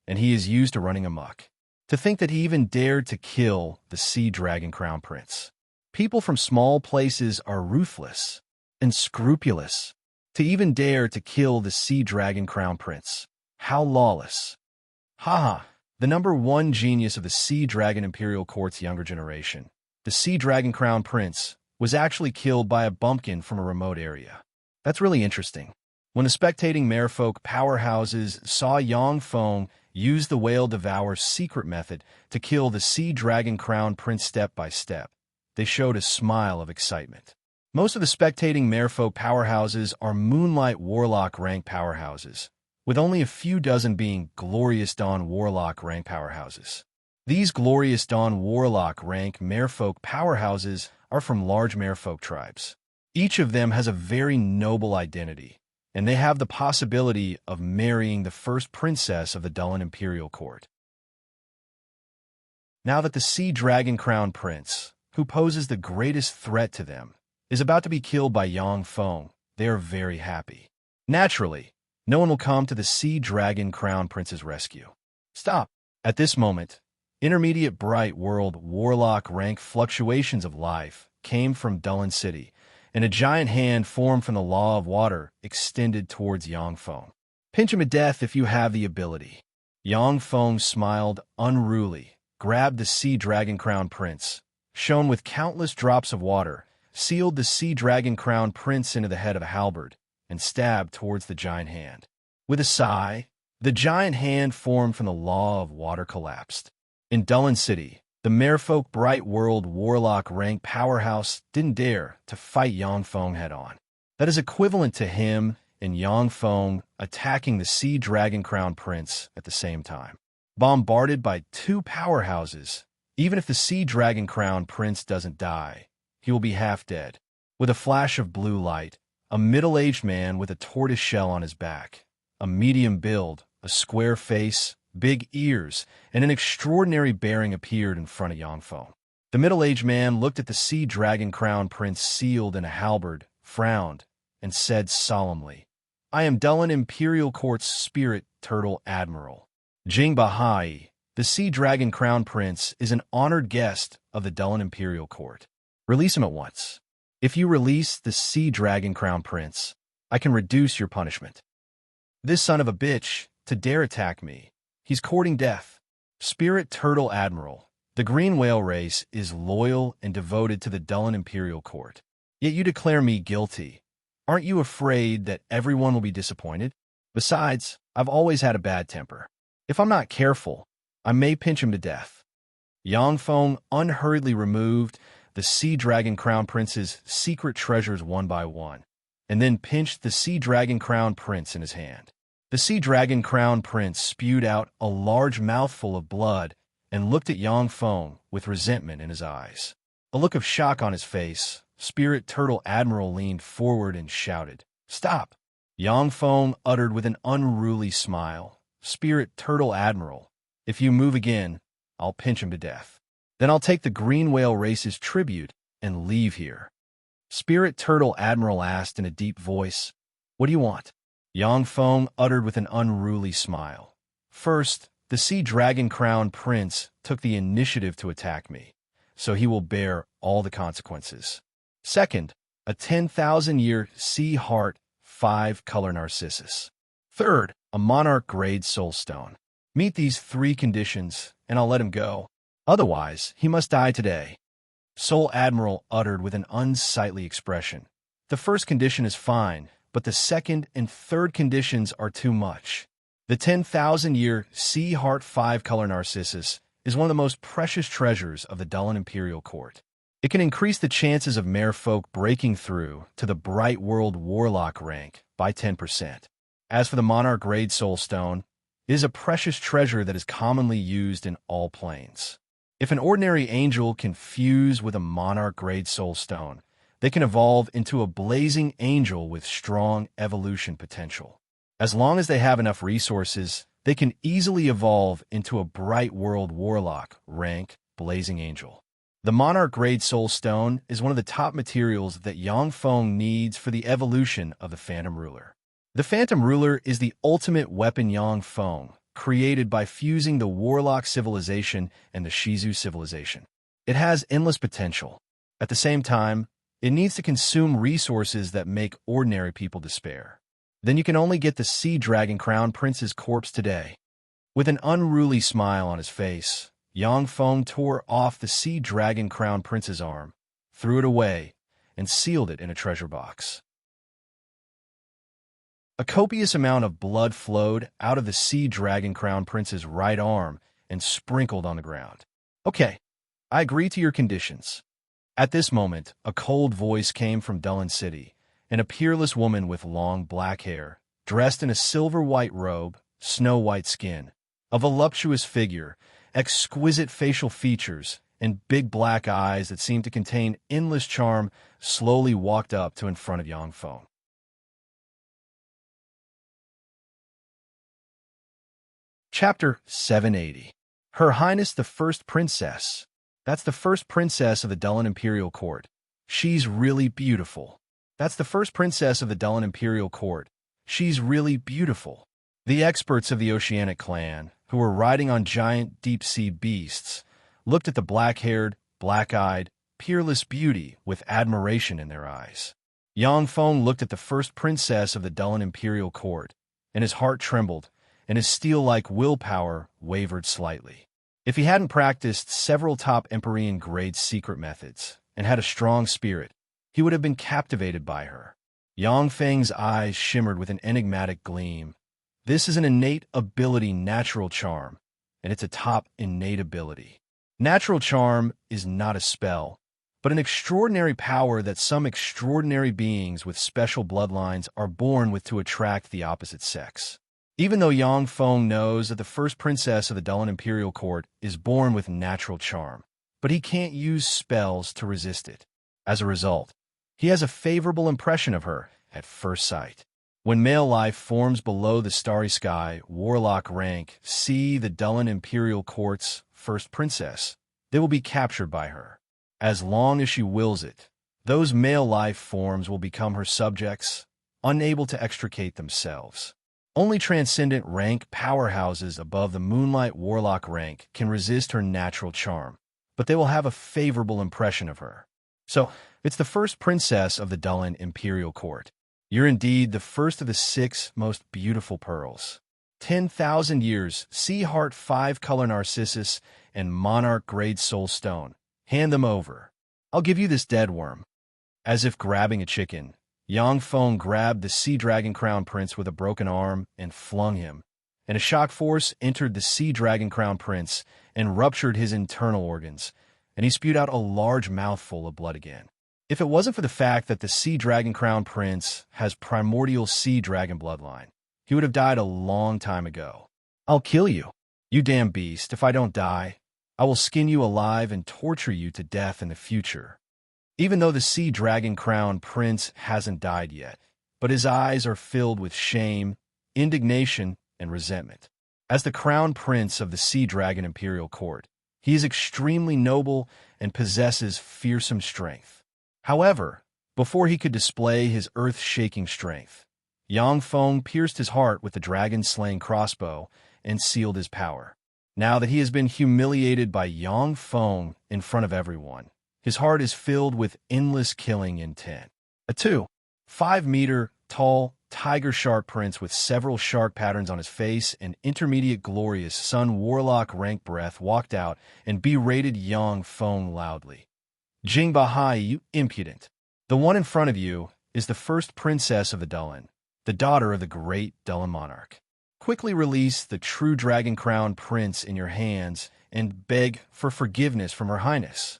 and he is used to running amok. To think that he even dared to kill the Sea Dragon Crown Prince. People from small places are ruthless and scrupulous. To even dare to kill the Sea Dragon Crown Prince. How lawless. Haha, the #1 genius of the Sea Dragon Imperial Court's younger generation, the Sea Dragon Crown Prince, was actually killed by a bumpkin from a remote area. That's really interesting. When the spectating merfolk powerhouses saw Yang Feng use the whale devour secret method to kill the Sea Dragon Crown Prince step by step, they showed a smile of excitement. Most of the spectating merfolk powerhouses are Moonlight Warlock rank powerhouses, with only a few dozen being Glorious Dawn Warlock rank powerhouses. These Glorious Dawn Warlock rank merfolk powerhouses are from large merfolk tribes. Each of them has a very noble identity, and they have the possibility of marrying the first princess of the Dullan imperial court. Now that the Sea Dragon Crown Prince, who poses the greatest threat to them, is about to be killed by Yang Feng, they are very happy. Naturally, no one will come to the Sea Dragon Crown Prince's rescue. Stop. At this moment, intermediate bright world warlock rank fluctuations of life came from Dullan City, and a giant hand formed from the Law of Water extended towards Yang Feng. Pinch him to death if you have the ability. Yang Feng smiled unruly, grabbed the Sea Dragon Crown Prince, shone with countless drops of water, sealed the Sea Dragon Crown Prince into the head of a halberd, and stabbed towards the giant hand. With a sigh, the giant hand formed from the Law of Water collapsed. In Dullan City, the merfolk bright world warlock rank powerhouse didn't dare to fight Yang Feng head-on. That is equivalent to him and Yang Feng attacking the Sea Dragon Crown Prince at the same time. Bombarded by two powerhouses, even if the Sea Dragon Crown Prince doesn't die, he will be half dead. With a flash of blue light, a middle-aged man with a tortoise shell on his back, a medium build, a square face, big ears, and an extraordinary bearing appeared in front of Yang Feng. The middle-aged man looked at the Sea Dragon Crown Prince sealed in a halberd, frowned, and said solemnly, "I am Dullan Imperial Court's Spirit Turtle Admiral. Jing Bahai, the Sea Dragon Crown Prince, is an honored guest of the Dullan Imperial Court. Release him at once. If you release the Sea Dragon Crown Prince, I can reduce your punishment. This son of a bitch, to dare attack me. He's courting death. Spirit Turtle Admiral, the green whale race is loyal and devoted to the Dullan Imperial Court. Yet you declare me guilty. Aren't you afraid that everyone will be disappointed? Besides, I've always had a bad temper. If I'm not careful, I may pinch him to death." Yang Feng unhurriedly removed the Sea Dragon Crown Prince's secret treasures one by one, and then pinched the Sea Dragon Crown Prince in his hand. The Sea Dragon Crown Prince spewed out a large mouthful of blood and looked at Yang Feng with resentment in his eyes. A look of shock on his face, Spirit Turtle Admiral leaned forward and shouted, "Stop!" Yang Feng uttered with an unruly smile, "Spirit Turtle Admiral, if you move again, I'll pinch him to death. Then I'll take the green whale race's tribute and leave here." Spirit Turtle Admiral asked in a deep voice, "What do you want?" Yang Feng uttered with an unruly smile, "First, the Sea Dragon Crown Prince took the initiative to attack me, so he will bear all the consequences. Second, a 10,000-year Sea Heart 5-color Narcissus. Third, a Monarch-grade Soulstone. Meet these 3 conditions, and I'll let him go. Otherwise, he must die today." Soul Admiral uttered with an unsightly expression, "The first condition is fine, but the second and third conditions are too much. The 10,000-year Sea Heart 5-color Narcissus is one of the most precious treasures of the Dullan Imperial Court. It can increase the chances of merfolk breaking through to the Bright World Warlock rank by 10%. As for the Monarch-grade Soulstone, it is a precious treasure that is commonly used in all planes. If an ordinary angel can fuse with a Monarch-grade Soulstone, they can evolve into a blazing angel with strong evolution potential. As long as they have enough resources, they can easily evolve into a Bright World Warlock rank blazing angel. The Monarch-grade Soulstone is one of the top materials that Yang Feng needs for the evolution of the Phantom Ruler. The Phantom Ruler is the ultimate weapon Yang Feng created by fusing the Warlock civilization and the Shizu civilization. It has endless potential. At the same time, it needs to consume resources that make ordinary people despair. Then you can only get the Sea Dragon Crown Prince's corpse today. With an unruly smile on his face, Yang Feng tore off the Sea Dragon Crown Prince's arm, threw it away, and sealed it in a treasure box. A copious amount of blood flowed out of the Sea Dragon Crown Prince's right arm and sprinkled on the ground. "Okay, I agree to your conditions." At this moment, a cold voice came from Dullan City, and a peerless woman with long black hair, dressed in a silver-white robe, snow-white skin, a voluptuous figure, exquisite facial features, and big black eyes that seemed to contain endless charm, slowly walked up to in front of Yang Feng. Chapter 780. Her Highness the First Princess. That's the first princess of the Dulin Imperial Court. She's really beautiful. That's the first princess of the Dulin Imperial Court. She's really beautiful. The experts of the Oceanic clan, who were riding on giant deep-sea beasts, looked at the black-haired, black-eyed, peerless beauty with admiration in their eyes. Yang Feng looked at the first princess of the Dulin Imperial Court, and his heart trembled, and his steel-like willpower wavered slightly. If he hadn't practiced several top Empyrean-grade secret methods and had a strong spirit, he would have been captivated by her. Yang Feng's eyes shimmered with an enigmatic gleam. This is an innate ability, natural charm, and it's a top innate ability. Natural charm is not a spell, but an extraordinary power that some extraordinary beings with special bloodlines are born with to attract the opposite sex. Even though Yang Feng knows that the first princess of the Dulin Imperial Court is born with natural charm, but he can't use spells to resist it. As a result, he has a favorable impression of her at first sight. When male life forms below the starry sky, warlock rank, see the Dulin Imperial Court's first princess, they will be captured by her. As long as she wills it, those male life forms will become her subjects, unable to extricate themselves. Only transcendent rank powerhouses above the Moonlight Warlock rank can resist her natural charm, but they will have a favorable impression of her. So, it's the first princess of the Dulin Imperial Court. You're indeed the first of the 6 most beautiful pearls. 10,000 years, Sea Heart 5-color Narcissus, and Monarch-grade Soul Stone. Hand them over. I'll give you this dead worm. As if grabbing a chicken, Yang Feng grabbed the Sea Dragon Crown Prince with a broken arm and flung him, and a shock force entered the Sea Dragon Crown Prince and ruptured his internal organs, and he spewed out a large mouthful of blood again. If it wasn't for the fact that the Sea Dragon Crown Prince has primordial sea dragon bloodline, he would have died a long time ago. I'll kill you, you damn beast. If I don't die, I will skin you alive and torture you to death in the future. Even though the Sea Dragon Crown Prince hasn't died yet, but his eyes are filled with shame, indignation, and resentment. As the Crown Prince of the Sea Dragon Imperial Court, he is extremely noble and possesses fearsome strength. However, before he could display his earth-shaking strength, Yang Feng pierced his heart with the dragon-slaying crossbow and sealed his power. Now that he has been humiliated by Yang Feng in front of everyone, his heart is filled with endless killing intent. A 2.5-meter tall tiger shark prince with several shark patterns on his face and intermediate glorious sun warlock rank breath walked out and berated Yang Feng loudly. Jing Bahai, you impudent. The one in front of you is the first princess of the Dulin, the daughter of the great Dulin monarch. Quickly release the true dragon crown prince in your hands and beg for forgiveness from her highness.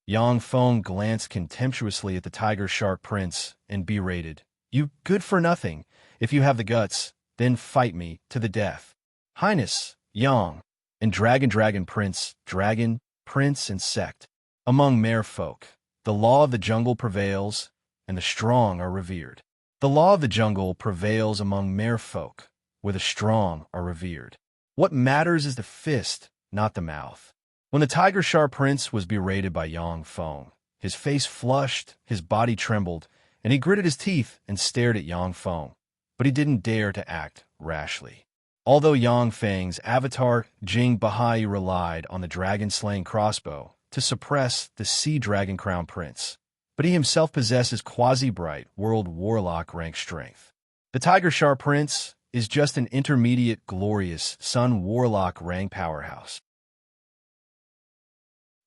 Yang Feng glanced contemptuously at the tiger shark prince and berated, You good-for-nothing. If you have the guts, then fight me to the death. Highness, Yang, and dragon prince, dragon, prince, and sect. Among merfolk, the law of the jungle prevails, and the strong are revered. The law of the jungle prevails among merfolk, where the strong are revered. What matters is the fist, not the mouth. When the tiger shark prince was berated by Yang Feng, his face flushed, his body trembled, and he gritted his teeth and stared at Yang Feng, but he didn't dare to act rashly. Although Yang Feng's avatar Jing Bahai relied on the dragon-slaying crossbow to suppress the Sea Dragon Crown Prince, but he himself possesses quasi-bright world warlock rank strength. The Tiger Shark Prince is just an intermediate glorious sun warlock rank powerhouse.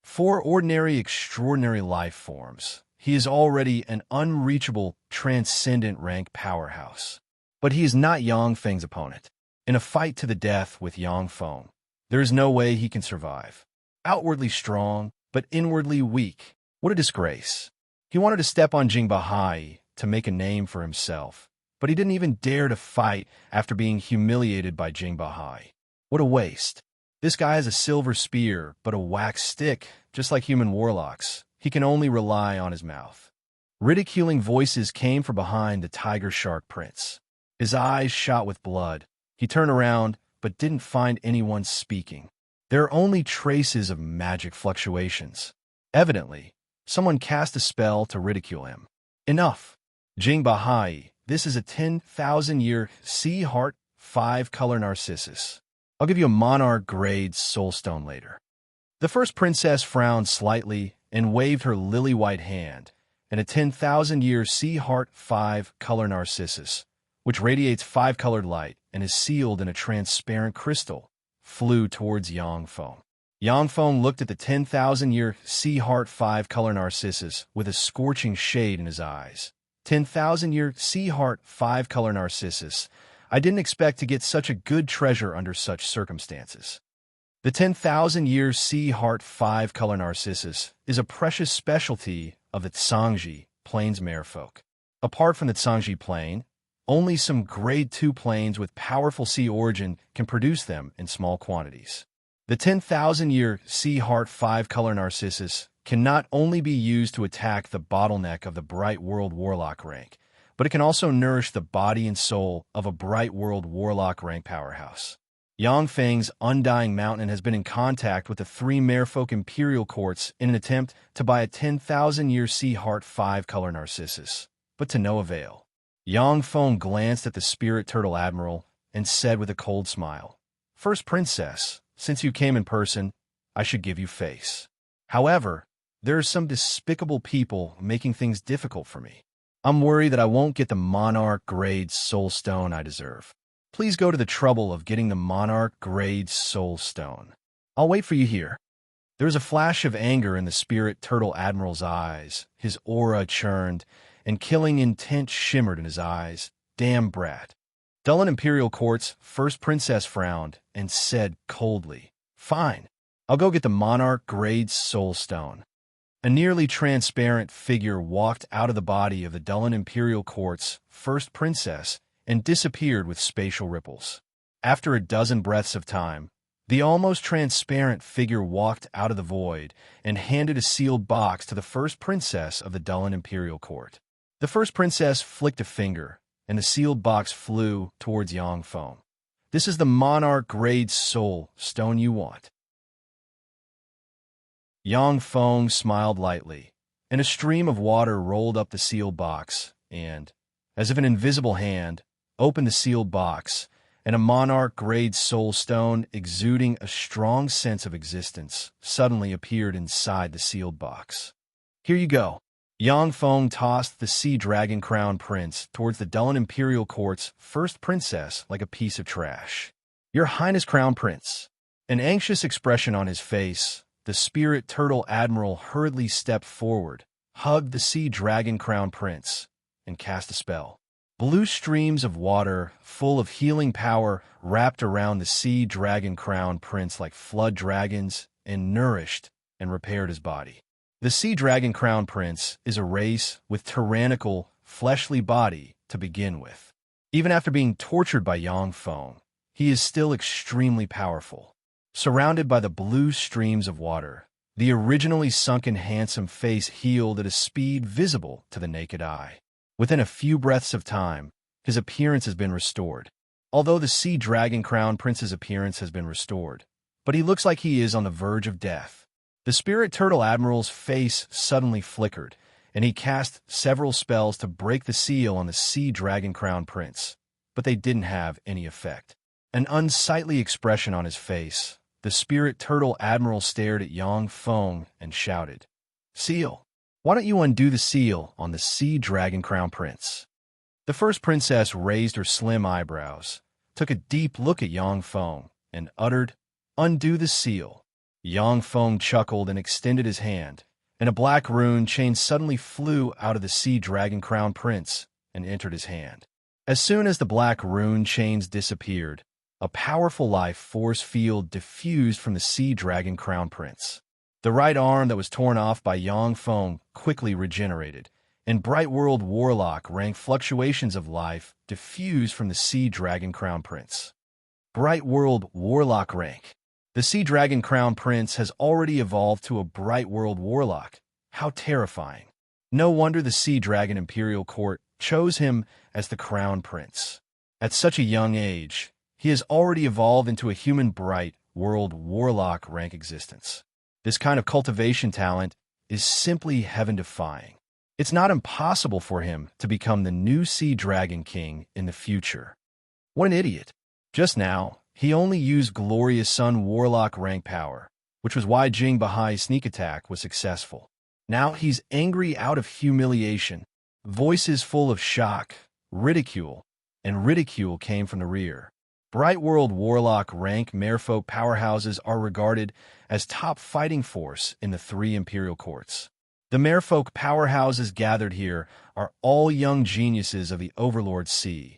For ordinary extraordinary life forms, he is already an unreachable transcendent rank powerhouse. But he is not Yang Feng's opponent. In a fight to the death with Yang Feng, there is no way he can survive. Outwardly strong, but inwardly weak. What a disgrace. He wanted to step on Jing Bahai to make a name for himself, but he didn't even dare to fight after being humiliated by Jing Bahai. What a waste. This guy has a silver spear, but a wax stick just like human warlocks, he can only rely on his mouth. Ridiculing voices came from behind the tiger shark prince. His eyes shot with blood. He turned around, but didn't find anyone speaking. There are only traces of magic fluctuations. Evidently, someone cast a spell to ridicule him. Enough. Jing Bahai, this is a 10,000-year sea heart, 5-color narcissus. I'll give you a monarch-grade soulstone later. The first princess frowned slightly and waved her lily-white hand, and a 10,000-year sea heart, 5-color narcissus, which radiates 5-colored light and is sealed in a transparent crystal, flew towards Yang Feng. Yang Feng looked at the 10,000-year sea heart, 5-color narcissus with a scorching shade in his eyes. 10,000-year sea heart, 5-color narcissus. I didn't expect to get such a good treasure under such circumstances. The 10,000-year sea heart, 5-color narcissus is a precious specialty of the Tsangji Plains merfolk. Apart from the Tsangji Plain, only some grade 2 plains with powerful sea origin can produce them in small quantities. The 10,000-year sea heart, 5-color narcissus can not only be used to attack the bottleneck of the Bright World Warlock rank, but it can also nourish the body and soul of a Bright World Warlock rank powerhouse. Yang Feng's Undying Mountain has been in contact with the 3 merfolk imperial courts in an attempt to buy a 10,000-year sea heart, 5-color narcissus, but to no avail. Yang Feng glanced at the spirit turtle admiral and said with a cold smile, "First princess, since you came in person, I should give you face. However, there are some despicable people making things difficult for me. I'm worried that I won't get the monarch-grade soul stone I deserve. Please go to the trouble of getting the monarch-grade soul stone. I'll wait for you here." There was a flash of anger in the spirit turtle admiral's eyes. His aura churned, and killing intent shimmered in his eyes. "Damn brat." Dullen Imperial Court's first princess frowned and said coldly, "Fine, I'll go get the monarch-grade soul stone." A nearly transparent figure walked out of the body of the Dullen Imperial Court's first princess and disappeared with spatial ripples. After a dozen breaths of time, the almost transparent figure walked out of the void and handed a sealed box to the first princess of the Dullen Imperial Court. The first princess flicked a finger, and the sealed box flew towards Yang Feng. "This is the monarch-grade soul stone you want." Yang Feng smiled lightly, and a stream of water rolled up the sealed box and, as if an invisible hand, opened the sealed box, and a monarch-grade soul stone exuding a strong sense of existence suddenly appeared inside the sealed box. "Here you go." Yang Feng tossed the sea dragon crown prince towards the Dullen Imperial Court's first princess like a piece of trash. "Your Highness Crown Prince." An anxious expression on his face, the spirit turtle admiral hurriedly stepped forward, hugged the sea dragon crown prince, and cast a spell. Blue streams of water, full of healing power, wrapped around the sea dragon crown prince like flood dragons and nourished and repaired his body. The sea dragon crown prince is a race with tyrannical, fleshly body to begin with. Even after being tortured by Yang Feng, he is still extremely powerful. Surrounded by the blue streams of water, the originally sunken handsome face healed at a speed visible to the naked eye. Within a few breaths of time, his appearance has been restored. Although the sea dragon crown prince's appearance has been restored, but he looks like he is on the verge of death. The spirit turtle admiral's face suddenly flickered, and he cast several spells to break the seal on the sea dragon crown prince, but they didn't have any effect. An unsightly expression on his face, the spirit turtle admiral stared at Yang Feng and shouted, "Seal, why don't you undo the seal on the sea dragon crown prince?" The first princess raised her slim eyebrows, took a deep look at Yang Feng, and uttered, "Undo the seal." Yang Feng chuckled and extended his hand, and a black rune chain suddenly flew out of the sea dragon crown prince and entered his hand. As soon as the black rune chains disappeared, a powerful life force field diffused from the sea dragon crown prince. The right arm that was torn off by Yang Feng quickly regenerated, and Bright World Warlock rank fluctuations of life diffused from the sea dragon crown prince. Bright World Warlock rank. The Sea Dragon Crown Prince has already evolved to a Bright World Warlock. How terrifying. No wonder the Sea Dragon Imperial Court chose him as the Crown Prince. At such a young age, he has already evolved into a human Bright World Warlock rank existence. This kind of cultivation talent is simply heaven-defying. It's not impossible for him to become the new Sea Dragon King in the future. What an idiot. Just now, he only used Glorious Sun Warlock rank power, which was why Jing Bahai's sneak attack was successful. Now he's angry out of humiliation. Voices full of shock, ridicule, and ridicule came from the rear. Bright World Warlock rank merfolk powerhouses are regarded as top fighting force in the 3 Imperial Courts. The merfolk powerhouses gathered here are all young geniuses of the Overlord Sea,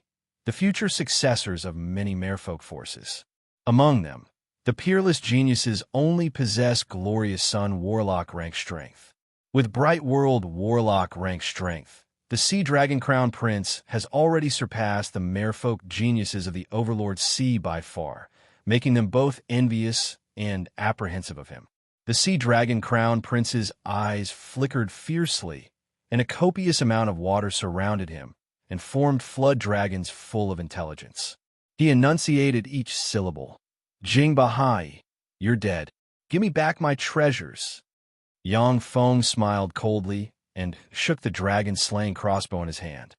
the future successors of many merfolk forces. Among them, the peerless geniuses only possess Glorious Sun Warlock rank strength. With Bright World Warlock rank strength, the Sea Dragon Crown Prince has already surpassed the merfolk geniuses of the Overlord Sea by far, making them both envious and apprehensive of him. The Sea Dragon Crown Prince's eyes flickered fiercely, and a copious amount of water surrounded him and formed flood dragons full of intelligence. He enunciated each syllable. Jing Bahai, you're dead. Give me back my treasures. Yang Feng smiled coldly and shook the dragon-slaying crossbow in his hand.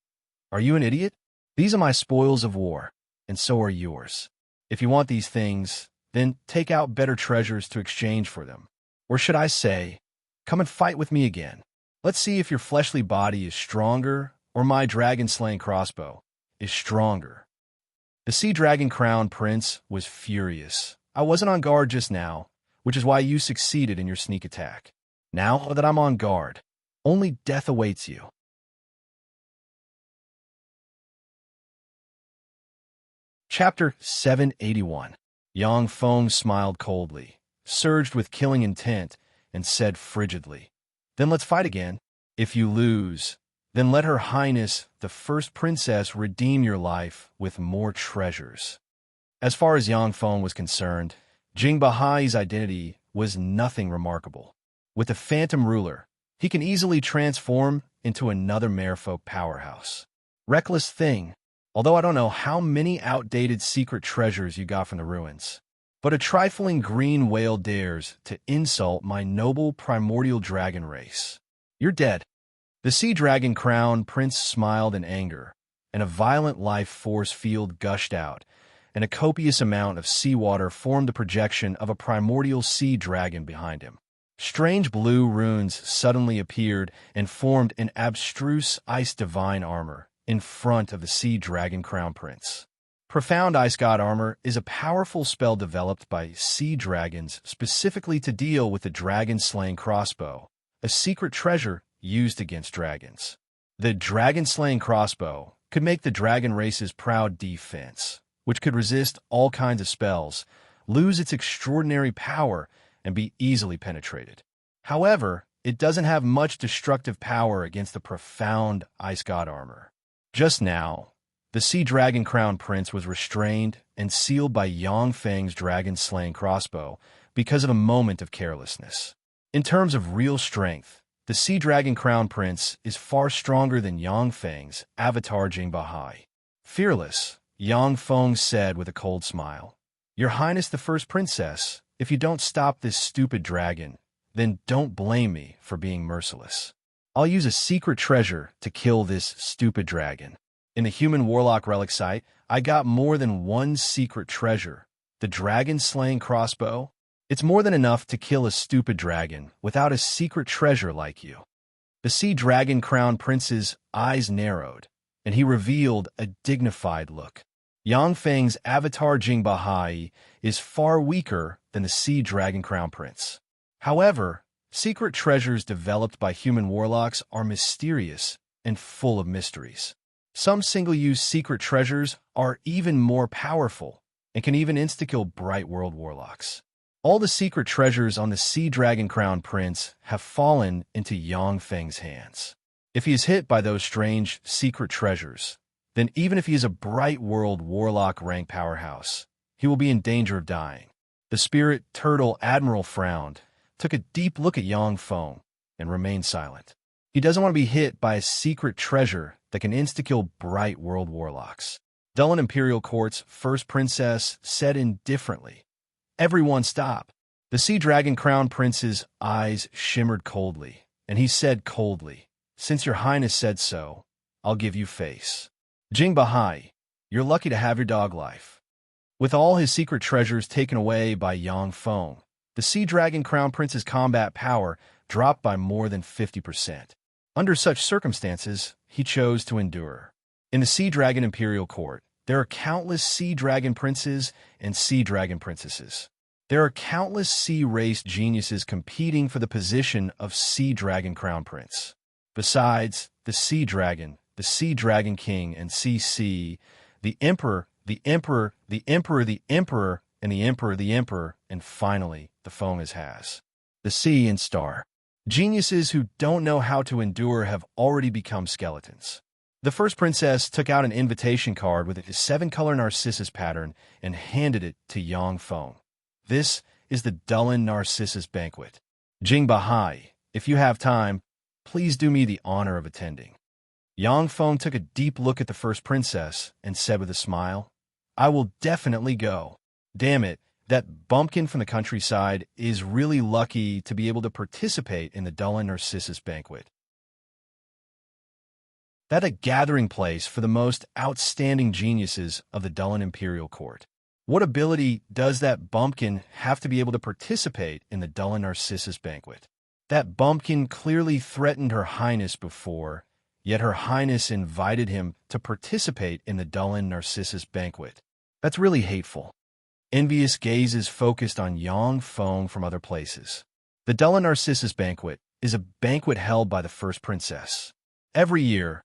Are you an idiot? These are my spoils of war, and so are yours. If you want these things, then take out better treasures to exchange for them. Or should I say, come and fight with me again. Let's see if your fleshly body is stronger or my dragon-slaying crossbow is stronger. The Sea Dragon Crown Prince was furious. I wasn't on guard just now, which is why you succeeded in your sneak attack. Now that I'm on guard, only death awaits you. Chapter 781. Yang Feng smiled coldly, surged with killing intent, and said frigidly, Then let's fight again. If you lose, then let Her Highness, the First Princess, redeem your life with more treasures. As far as Yang Feng was concerned, Jing Bahai's identity was nothing remarkable. With the Phantom Ruler, he can easily transform into another merfolk powerhouse. Reckless thing, although I don't know how many outdated secret treasures you got from the ruins. But a trifling green whale dares to insult my noble primordial dragon race. You're dead. The Sea Dragon Crown Prince smiled in anger, and a violent life force field gushed out, and a copious amount of seawater formed the projection of a primordial sea dragon behind him. Strange blue runes suddenly appeared and formed an abstruse ice divine armor in front of the Sea Dragon Crown Prince. Profound Ice God Armor is a powerful spell developed by sea dragons specifically to deal with the dragon-slaying crossbow, a secret treasure used against dragons. The dragon-slaying crossbow could make the dragon race's proud defense, which could resist all kinds of spells, lose its extraordinary power, and be easily penetrated. However, it doesn't have much destructive power against the profound Ice God Armor. Just now, the Sea Dragon Crown Prince was restrained and sealed by Yang Feng's dragon-slaying crossbow because of a moment of carelessness. In terms of real strength, the Sea Dragon Crown Prince is far stronger than Yang Feng's avatar Jing Bahai. Fearless, Yang Feng said with a cold smile, Your Highness the First Princess, if you don't stop this stupid dragon, then don't blame me for being merciless. I'll use a secret treasure to kill this stupid dragon. In the human warlock relic site, I got more than one secret treasure. The dragon-slaying crossbow? It's more than enough to kill a stupid dragon without a secret treasure like you. The Sea Dragon Crown Prince's eyes narrowed, and he revealed a dignified look. Yang Feng's avatar Jing Bahai is far weaker than the Sea Dragon Crown Prince. However, secret treasures developed by human warlocks are mysterious and full of mysteries. Some single-use secret treasures are even more powerful and can even insta-kill Bright World warlocks. All the secret treasures on the Sea Dragon Crown Prince have fallen into Yang Feng's hands. If he is hit by those strange secret treasures, then even if he is a Bright World warlock rank powerhouse, he will be in danger of dying. The spirit turtle admiral frowned, took a deep look at Yang Feng, and remained silent. He doesn't want to be hit by a secret treasure that can insta-kill bright world warlocks. Dullen Imperial Court's first princess said indifferently, "Everyone stop." The Sea Dragon Crown Prince's eyes shimmered coldly, and he said coldly, "Since your highness said so, I'll give you face. Jing Bahai, you're lucky to have your dog life." With all his secret treasures taken away by Yang Feng, the Sea Dragon Crown Prince's combat power dropped by more than 50%. Under such circumstances, he chose to endure. In the Sea Dragon Imperial Court, there are countless Sea Dragon Princes and Sea Dragon Princesses. There are countless sea-race geniuses competing for the position of Sea Dragon Crown Prince. Besides the Sea Dragon King, and CC, the Emperor, the Emperor, the Emperor, the Emperor, and the Emperor, the Emperor, and finally, the Feng has. The Sea and Star. Geniuses who don't know how to endure have already become skeletons. The first princess took out an invitation card with a 7-color narcissus pattern and handed it to Yang Feng. "This is the Dullen Narcissus Banquet. Jing Bahai, if you have time, please do me the honor of attending." Yang Feng took a deep look at the first princess and said with a smile, "I will definitely go. Damn it, that bumpkin from the countryside is really lucky to be able to participate in the Dullen Narcissus Banquet. That's a gathering place for the most outstanding geniuses of the Dullen Imperial Court. What ability does that bumpkin have to be able to participate in the Dullen Narcissus Banquet? That bumpkin clearly threatened Her Highness before, yet Her Highness invited him to participate in the Dullen Narcissus Banquet. That's really hateful." Envious gazes focused on Yang Feng from other places. The Dullen Narcissus Banquet is a banquet held by the first princess. Every year,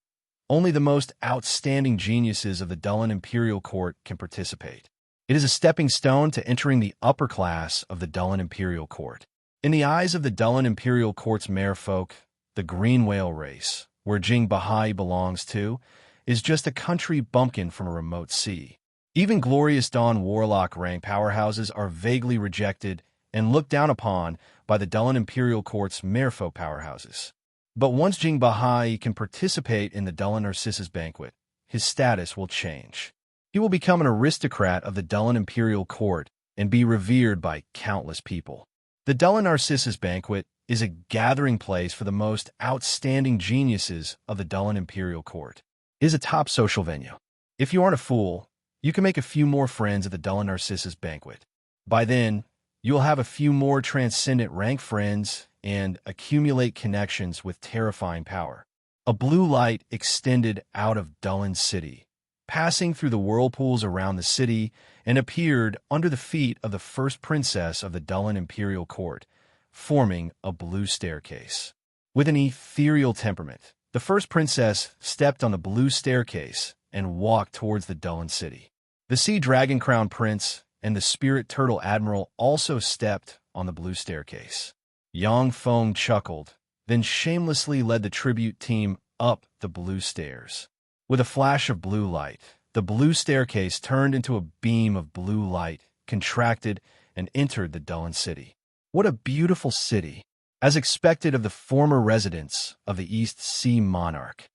only the most outstanding geniuses of the Dullen Imperial Court can participate. It is a stepping stone to entering the upper class of the Dullen Imperial Court. In the eyes of the Dullen Imperial Court's merfolk, the green whale race, where Jing Bahai belongs to, is just a country bumpkin from a remote sea. Even Glorious Dawn warlock rank powerhouses are vaguely rejected and looked down upon by the Dullen Imperial Court's merfolk powerhouses. But once Jing Bahai can participate in the Dullen Narcissus Banquet, his status will change. He will become an aristocrat of the Dullen Imperial Court and be revered by countless people. The Dullen Narcissus Banquet is a gathering place for the most outstanding geniuses of the Dullen Imperial Court. It is a top social venue. If you aren't a fool, you can make a few more friends at the Dullen Narcissus Banquet. By then, you will have a few more transcendent rank friends and accumulate connections with terrifying power. A blue light extended out of Dullen City, passing through the whirlpools around the city, and appeared under the feet of the first princess of the Dullen Imperial Court, forming a blue staircase. With an ethereal temperament, the first princess stepped on the blue staircase and walked towards the Dullen City. The Sea Dragon Crown Prince and the Spirit Turtle Admiral also stepped on the blue staircase. Yang Feng chuckled, then shamelessly led the tribute team up the blue stairs. With a flash of blue light, the blue staircase turned into a beam of blue light, contracted, and entered the Dullen City. What a beautiful city, as expected of the former residents of the East Sea Monarch.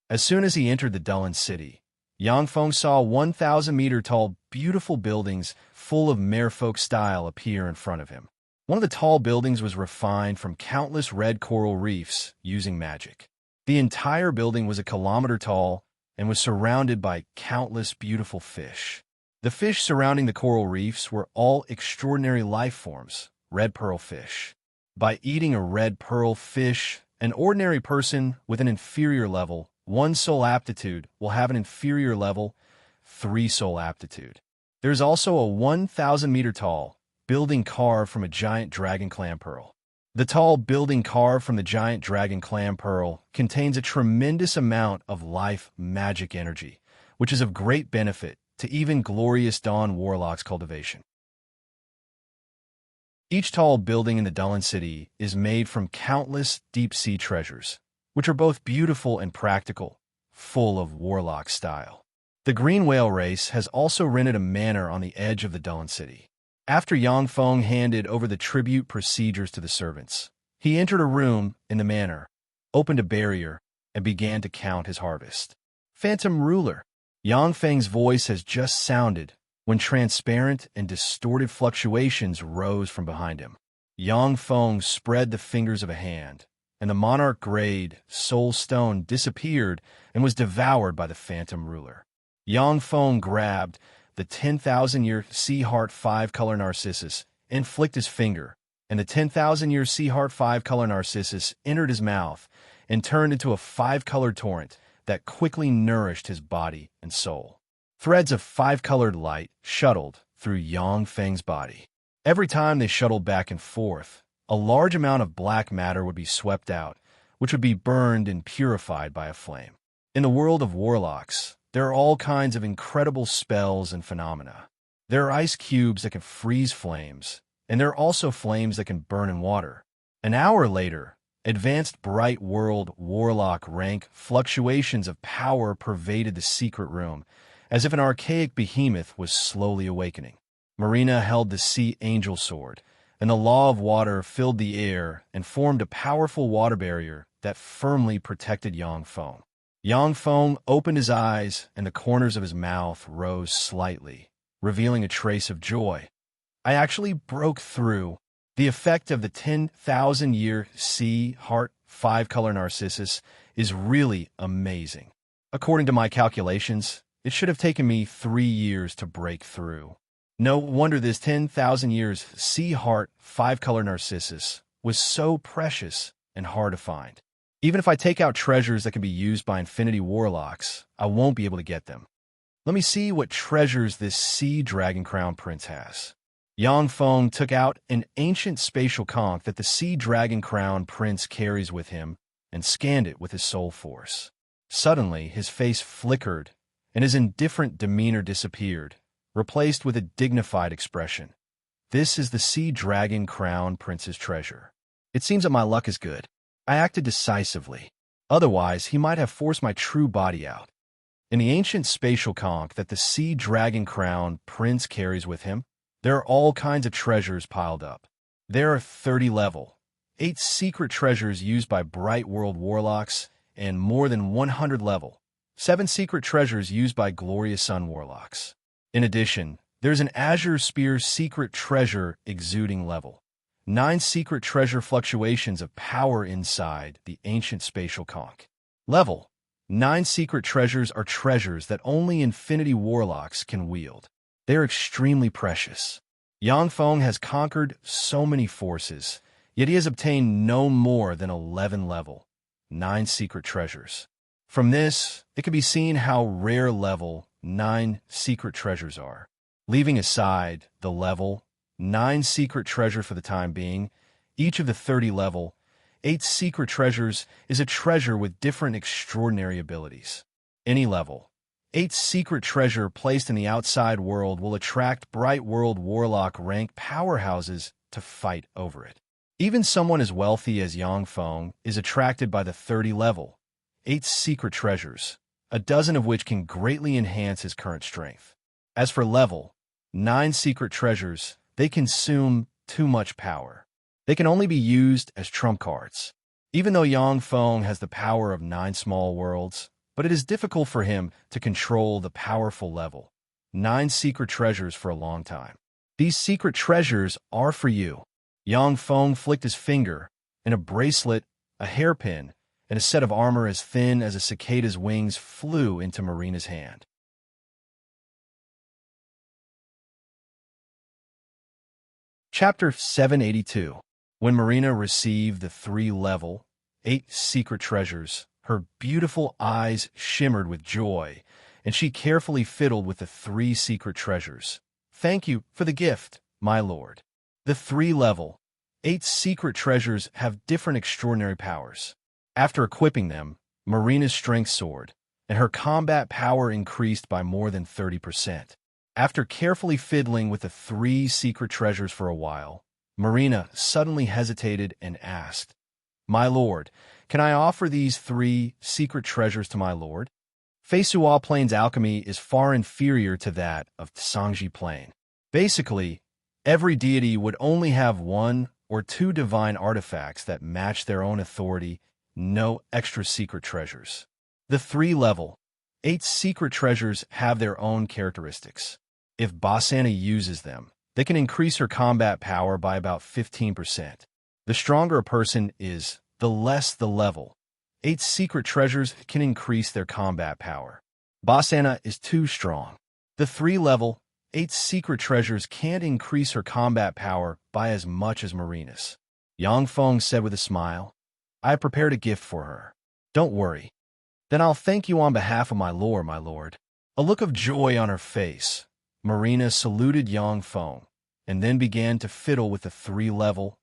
As soon as he entered the Dullen City, Yang Feng saw 1,000-meter-tall beautiful buildings full of merfolk style appear in front of him. One of the tall buildings was refined from countless red coral reefs using magic. The entire building was a kilometer tall and was surrounded by countless beautiful fish. The fish surrounding the coral reefs were all extraordinary life forms, red pearl fish. By eating a red pearl fish, an ordinary person with an inferior level, 1 soul aptitude, will have an inferior level, 3 soul aptitude. There is also a 1,000-meter-tall building carved from a giant dragon clam pearl. The tall building carved from the giant dragon clam pearl contains a tremendous amount of life magic energy, which is of great benefit to even Glorious Dawn Warlock's cultivation. Each tall building in the Dullen City is made from countless deep-sea treasures, which are both beautiful and practical, full of warlock style. The green whale race has also rented a manor on the edge of the Dullen City. After Yang Feng handed over the tribute procedures to the servants, he entered a room in the manor, opened a barrier, and began to count his harvest. Phantom Ruler. Yang Feng's voice has just sounded when transparent and distorted fluctuations rose from behind him. Yang Feng spread the fingers of a hand, and the monarch-grade soul stone disappeared and was devoured by the Phantom Ruler. Yang Feng grabbed the 10,000-year Sea Heart 5-color Narcissus and flicked his finger, and the 10,000-year Sea Heart 5-color Narcissus entered his mouth and turned into a 5-colored torrent that quickly nourished his body and soul. Threads of 5-colored light shuttled through Yang Feng's body. Every time they shuttled back and forth, a large amount of black matter would be swept out, which would be burned and purified by a flame. In the world of warlocks, there are all kinds of incredible spells and phenomena. There are ice cubes that can freeze flames, and there are also flames that can burn in water. An hour later, advanced bright world warlock rank fluctuations of power pervaded the secret room, as if an archaic behemoth was slowly awakening. Marina held the sea angel sword, and the law of water filled the air and formed a powerful water barrier that firmly protected Yang Feng. Yang Feng opened his eyes, and the corners of his mouth rose slightly, revealing a trace of joy. I actually broke through. The effect of the 10,000-year Sea Heart 5-color Narcissus is really amazing. According to my calculations, it should have taken me 3 years to break through. No wonder this 10,000 years Sea Heart 5-color Narcissus was so precious and hard to find. Even if I take out treasures that can be used by Infinity Warlocks, I won't be able to get them. Let me see what treasures this Sea Dragon Crown Prince has. Yang Feng took out an ancient spatial conch that the Sea Dragon Crown Prince carries with him and scanned it with his soul force. Suddenly, his face flickered, and his indifferent demeanor disappeared, replaced with a dignified expression. This is the Sea Dragon Crown Prince's treasure. It seems that my luck is good. I acted decisively. Otherwise, he might have forced my true body out. In the ancient spatial conch that the Sea Dragon Crown Prince carries with him, there are all kinds of treasures piled up. There are 30 level, 8 secret treasures used by Bright World Warlocks, and more than 100 level, 7 secret treasures used by Glorious Sun Warlocks. In addition, there's an Azure Spear secret treasure exuding level, 9 secret treasure fluctuations of power inside the ancient spatial conch. Level, 9 secret treasures are treasures that only Infinity Warlocks can wield. They are extremely precious. Yang Feng has conquered so many forces, yet he has obtained no more than 11 level, 9 secret treasures. From this, it can be seen how rare level 9 secret treasures are. Leaving aside the level 9 secret treasure for the time being, each of the 30 level 8 secret treasures is a treasure with different extraordinary abilities. Any level 8 secret treasure placed in the outside world will attract Bright World Warlock rank powerhouses to fight over it. Even someone as wealthy as Yang Feng is attracted by the 30 level 8 secret treasures, a dozen of which can greatly enhance his current strength. As for level 9 secret treasures, they consume too much power. They can only be used as trump cards. Even though Yang Feng has the power of 9 small worlds, but it is difficult for him to control the powerful level 9 secret treasures for a long time. These secret treasures are for you. Yang Feng flicked his finger, and a bracelet, a hairpin, and a set of armor as thin as a cicada's wings flew into Marina's hand. Chapter 782. When Marina received the 3 level 8 secret treasures, her beautiful eyes shimmered with joy, and she carefully fiddled with the 3 secret treasures. Thank you for the gift, my lord. The 3 level 8 secret treasures have different extraordinary powers. After equipping them, Marina's strength soared, and her combat power increased by more than 30%. After carefully fiddling with the 3 secret treasures for a while, Marina suddenly hesitated and asked, "My lord, can I offer these 3 secret treasures to my lord?" Feisua Plain's alchemy is far inferior to that of Tsangji Plain. Basically, Every deity would only have one or two divine artifacts that match their own authority, no extra secret treasures. The 3-level, 8 secret treasures have their own characteristics. If Basana uses them, they can increase her combat power by about 15%. The stronger a person is, the less the level. 8 secret treasures can increase their combat power. Basana is too strong. The 3-level, 8 secret treasures can't increase her combat power by as much as Marina's. Yang Feng said with a smile, "I have prepared a gift for her. Don't worry. Then I'll thank you on behalf of my lord. A look of joy on her face, Marina saluted Yang Feng, and then began to fiddle with the 3-level,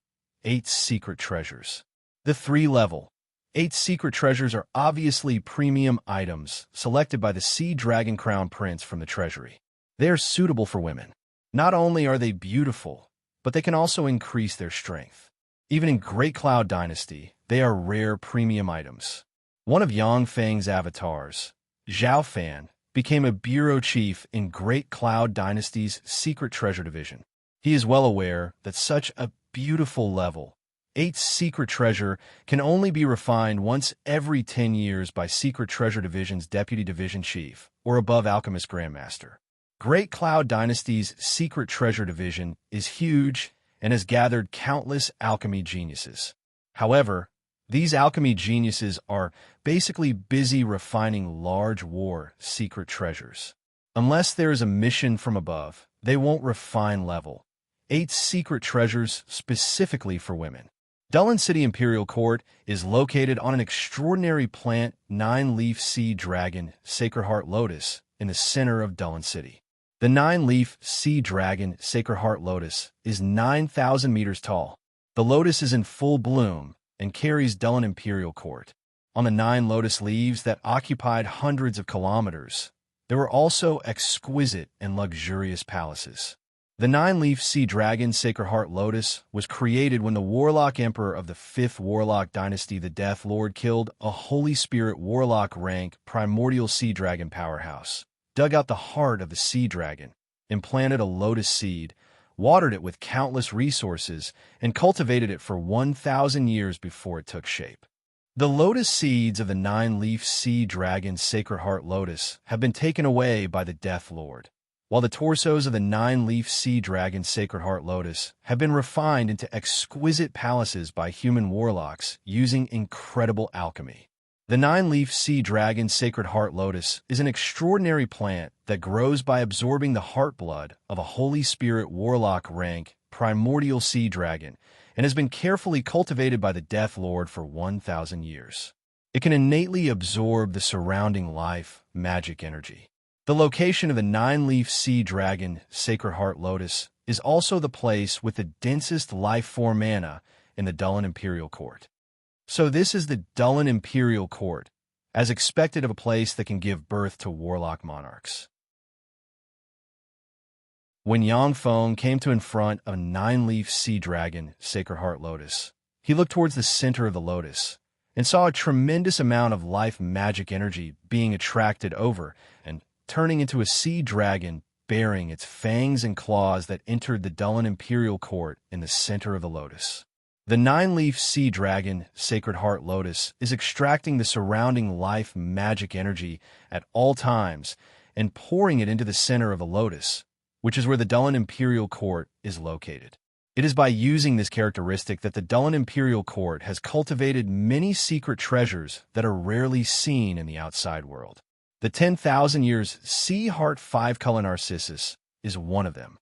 8 secret treasures. The 3-level, 8 secret treasures are obviously premium items selected by the Sea Dragon Crown Prince from the treasury. They are suitable for women. Not only are they beautiful, but they can also increase their strength. Even in Great Cloud Dynasty, they are rare premium items. One of Yang Feng's avatars, Zhao Fan, became a bureau chief in Great Cloud Dynasty's Secret Treasure Division. He is well aware that such a beautiful level, 8 secret treasure, can only be refined once every 10 years by Secret Treasure Division's Deputy Division Chief, or above Alchemist Grandmaster. Great Cloud Dynasty's Secret Treasure Division is huge and has gathered countless alchemy geniuses. However, these alchemy geniuses are basically busy refining large war secret treasures. Unless there is a mission from above, they won't refine level 8 secret treasures specifically for women. Dulin City Imperial Court is located on an extraordinary plant 9-leaf sea dragon Sacred Heart Lotus in the center of Dulin City. The 9-leaf sea dragon Sacred Heart Lotus is 9,000 meters tall. The lotus is in full bloom and carries Dulin Imperial Court. On the 9 lotus leaves that occupied hundreds of kilometers, there were also exquisite and luxurious palaces. The 9-leaf sea dragon Sacred Heart Lotus was created when the Warlock Emperor of the 5th Warlock Dynasty, the Death Lord, killed a Holy Spirit Warlock rank primordial sea dragon powerhouse, dug out the heart of the sea dragon, implanted a lotus seed, watered it with countless resources, and cultivated it for 1,000 years before it took shape. The lotus seeds of the 9-leaf sea dragon Sacred Heart Lotus have been taken away by the Death Lord, while the torsos of the 9-leaf sea dragon Sacred Heart Lotus have been refined into exquisite palaces by human warlocks using incredible alchemy. The 9-leaf sea dragon Sacred Heart Lotus is an extraordinary plant that grows by absorbing the heart blood of a Holy Spirit Warlock rank primordial sea dragon and has been carefully cultivated by the Death Lord for 1,000 years. It can innately absorb the surrounding life magic energy. The location of the 9-leaf sea dragon Sacred Heart Lotus is also the place with the densest life form mana in the Dulin Imperial Court. So this is the Dulin Imperial Court, as expected of a place that can give birth to warlock monarchs. When Yang Feng came to in front of a 9-leaf sea dragon Sacred Heart Lotus, he looked towards the center of the lotus and saw a tremendous amount of life magic energy being attracted over and turning into a sea dragon bearing its fangs and claws that entered the Dulin Imperial Court in the center of the lotus. The 9-leaf sea dragon Sacred Heart Lotus is extracting the surrounding life magic energy at all times and pouring it into the center of the lotus, which is where the Dulin Imperial Court is located. It is by using this characteristic that the Dulin Imperial Court has cultivated many secret treasures that are rarely seen in the outside world. The 10,000 years Sea Heart 5-color Narcissus is one of them.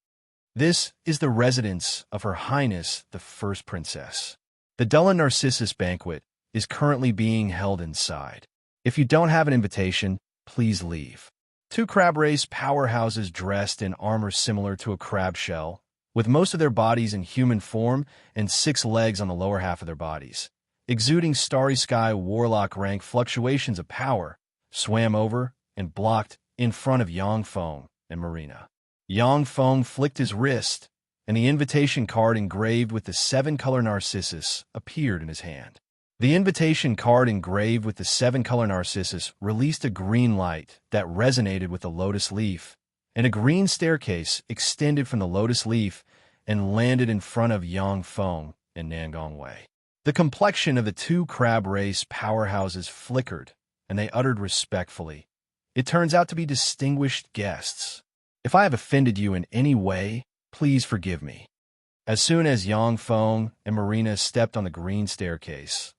This is the residence of Her Highness the First Princess. The Dulin Narcissus banquet is currently being held inside. If you don't have an invitation, please leave. 2 crab race powerhouses dressed in armor similar to a crab shell, with most of their bodies in human form and 6 legs on the lower half of their bodies, exuding starry sky warlock rank fluctuations of power, swam over and blocked in front of Yang Feng and Marina. Yang Feng flicked his wrist, and the invitation card engraved with the 7-color Narcissus appeared in his hand. The invitation card engraved with the 7-color Narcissus released a green light that resonated with the lotus leaf, and a green staircase extended from the lotus leaf and landed in front of Yang Feng and Nangong Wei. The complexion of the two crab race powerhouses flickered, and they uttered respectfully, "It turns out to be distinguished guests. If I have offended you in any way, please forgive me." As soon as Yang Feng and Marina stepped on the green staircase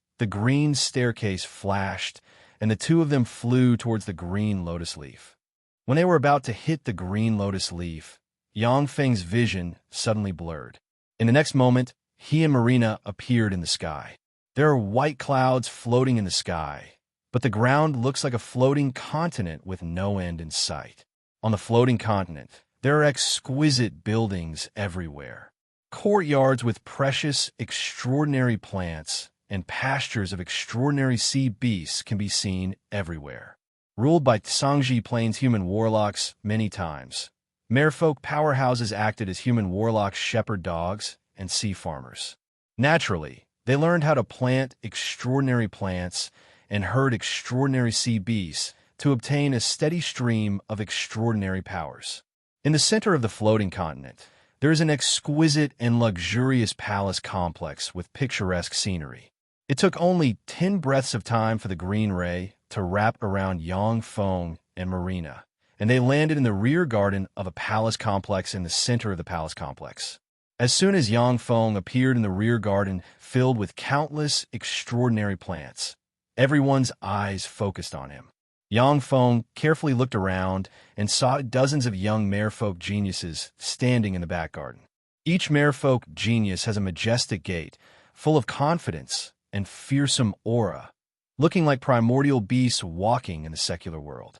flashed, and the two of them flew towards the green lotus leaf. When they were about to hit the green lotus leaf, Yang Feng's vision suddenly blurred. In the next moment, he and Marina appeared in the sky. There are white clouds floating in the sky, but the ground looks like a floating continent with no end in sight. On the floating continent, there are exquisite buildings everywhere. Courtyards with precious, extraordinary plants and pastures of extraordinary sea beasts can be seen everywhere. Ruled by Tsangji Plains human warlocks many times, merfolk powerhouses acted as human warlocks, shepherd dogs, and sea farmers. Naturally, they learned how to plant extraordinary plants and herd extraordinary sea beasts to obtain a steady stream of extraordinary powers. In the center of the floating continent, there is an exquisite and luxurious palace complex with picturesque scenery. It took only 10 breaths of time for the green ray to wrap around Yang Feng and Marina, and they landed in the rear garden of a palace complex in the center of the palace complex. As soon as Yang Feng appeared in the rear garden filled with countless extraordinary plants, everyone's eyes focused on him. Yang Feng carefully looked around and saw dozens of young merfolk geniuses standing in the back garden. Each merfolk genius has a majestic gait, full of confidence and fearsome aura, looking like primordial beasts walking in the secular world.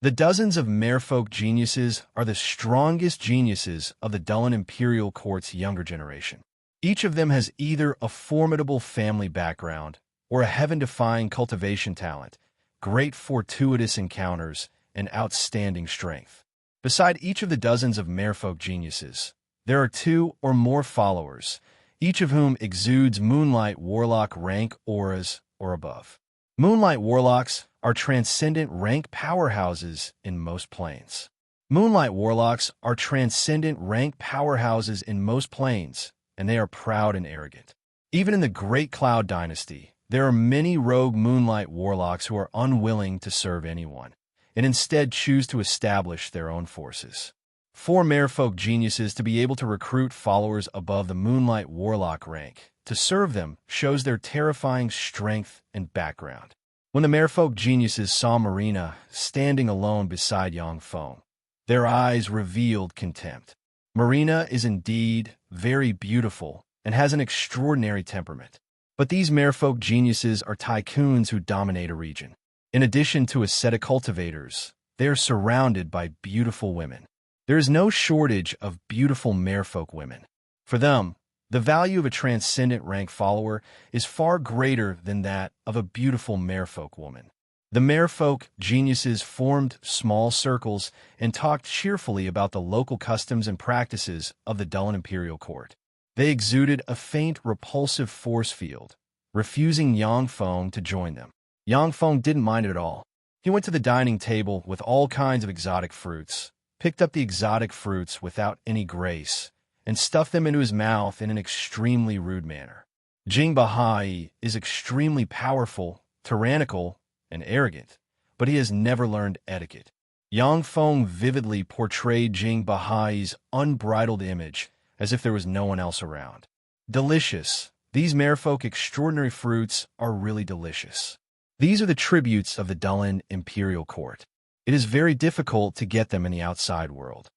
The dozens of merfolk geniuses are the strongest geniuses of the Dulin Imperial Court's younger generation. Each of them has either a formidable family background or a heaven-defying cultivation talent, great fortuitous encounters, and outstanding strength. Beside each of the dozens of merfolk geniuses, there are 2 or more followers, each of whom exudes Moonlight Warlock rank auras or above. Moonlight Warlocks are transcendent rank powerhouses in most planes. Moonlight Warlocks are transcendent rank powerhouses in most planes, and they are proud and arrogant. Even in the Great Cloud Dynasty, there are many rogue Moonlight Warlocks who are unwilling to serve anyone, and instead choose to establish their own forces. For merfolk geniuses to be able to recruit followers above the Moonlight Warlock rank to serve them shows their terrifying strength and background. When the merfolk geniuses saw Marina standing alone beside Yang Feng, their eyes revealed contempt. Marina is indeed very beautiful and has an extraordinary temperament. But these merfolk geniuses are tycoons who dominate a region. In addition to ascetic cultivators, they are surrounded by beautiful women. There is no shortage of beautiful merfolk women. For them, the value of a transcendent rank follower is far greater than that of a beautiful merfolk woman. The merfolk geniuses formed small circles and talked cheerfully about the local customs and practices of the Dulin Imperial Court. They exuded a faint, repulsive force field, refusing Yang Feng to join them. Yang Feng didn't mind it at all. He went to the dining table with all kinds of exotic fruits, picked up the exotic fruits without any grace, and stuffed them into his mouth in an extremely rude manner. Jing Bahai is extremely powerful, tyrannical, and arrogant, but he has never learned etiquette. Yang Feng vividly portrayed Jing Bahai's unbridled image as if there was no one else around. Delicious. These merfolk extraordinary fruits are really delicious. These are the tributes of the Dulin Imperial Court. It is very difficult to get them in the outside world.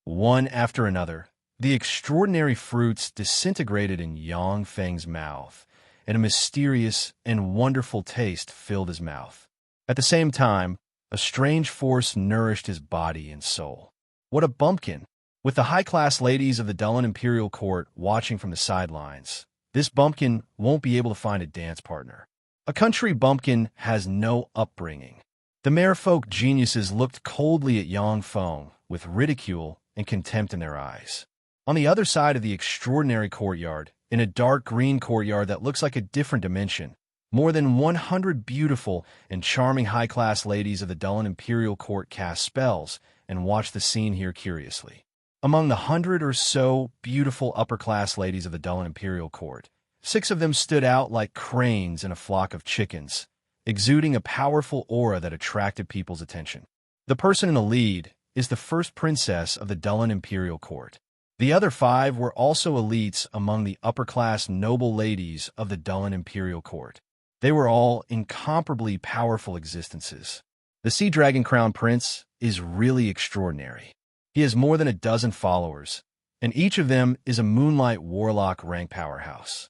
One after another, the extraordinary fruits disintegrated in Yang Feng's mouth, and a mysterious and wonderful taste filled his mouth. At the same time, a strange force nourished his body and soul. What a bumpkin! With the high-class ladies of the Dulin Imperial Court watching from the sidelines, this bumpkin won't be able to find a dance partner. A country bumpkin has no upbringing. The merfolk geniuses looked coldly at Yang Feng with ridicule and contempt in their eyes. On the other side of the extraordinary courtyard, in a dark green courtyard that looks like a different dimension, more than 100 beautiful and charming high-class ladies of the Dulin Imperial Court cast spells and watched the scene here curiously. Among the 100 or so beautiful upper-class ladies of the Dullen imperial court, 6 of them stood out like cranes in a flock of chickens, exuding a powerful aura that attracted people's attention. The person in the lead is the first princess of the Dullen imperial court. The other 5 were also elites among the upper-class noble ladies of the Dullen imperial court. They were all incomparably powerful existences. The Sea Dragon Crown Prince is really extraordinary. He has more than a dozen followers, and each of them is a Moonlight Warlock rank powerhouse.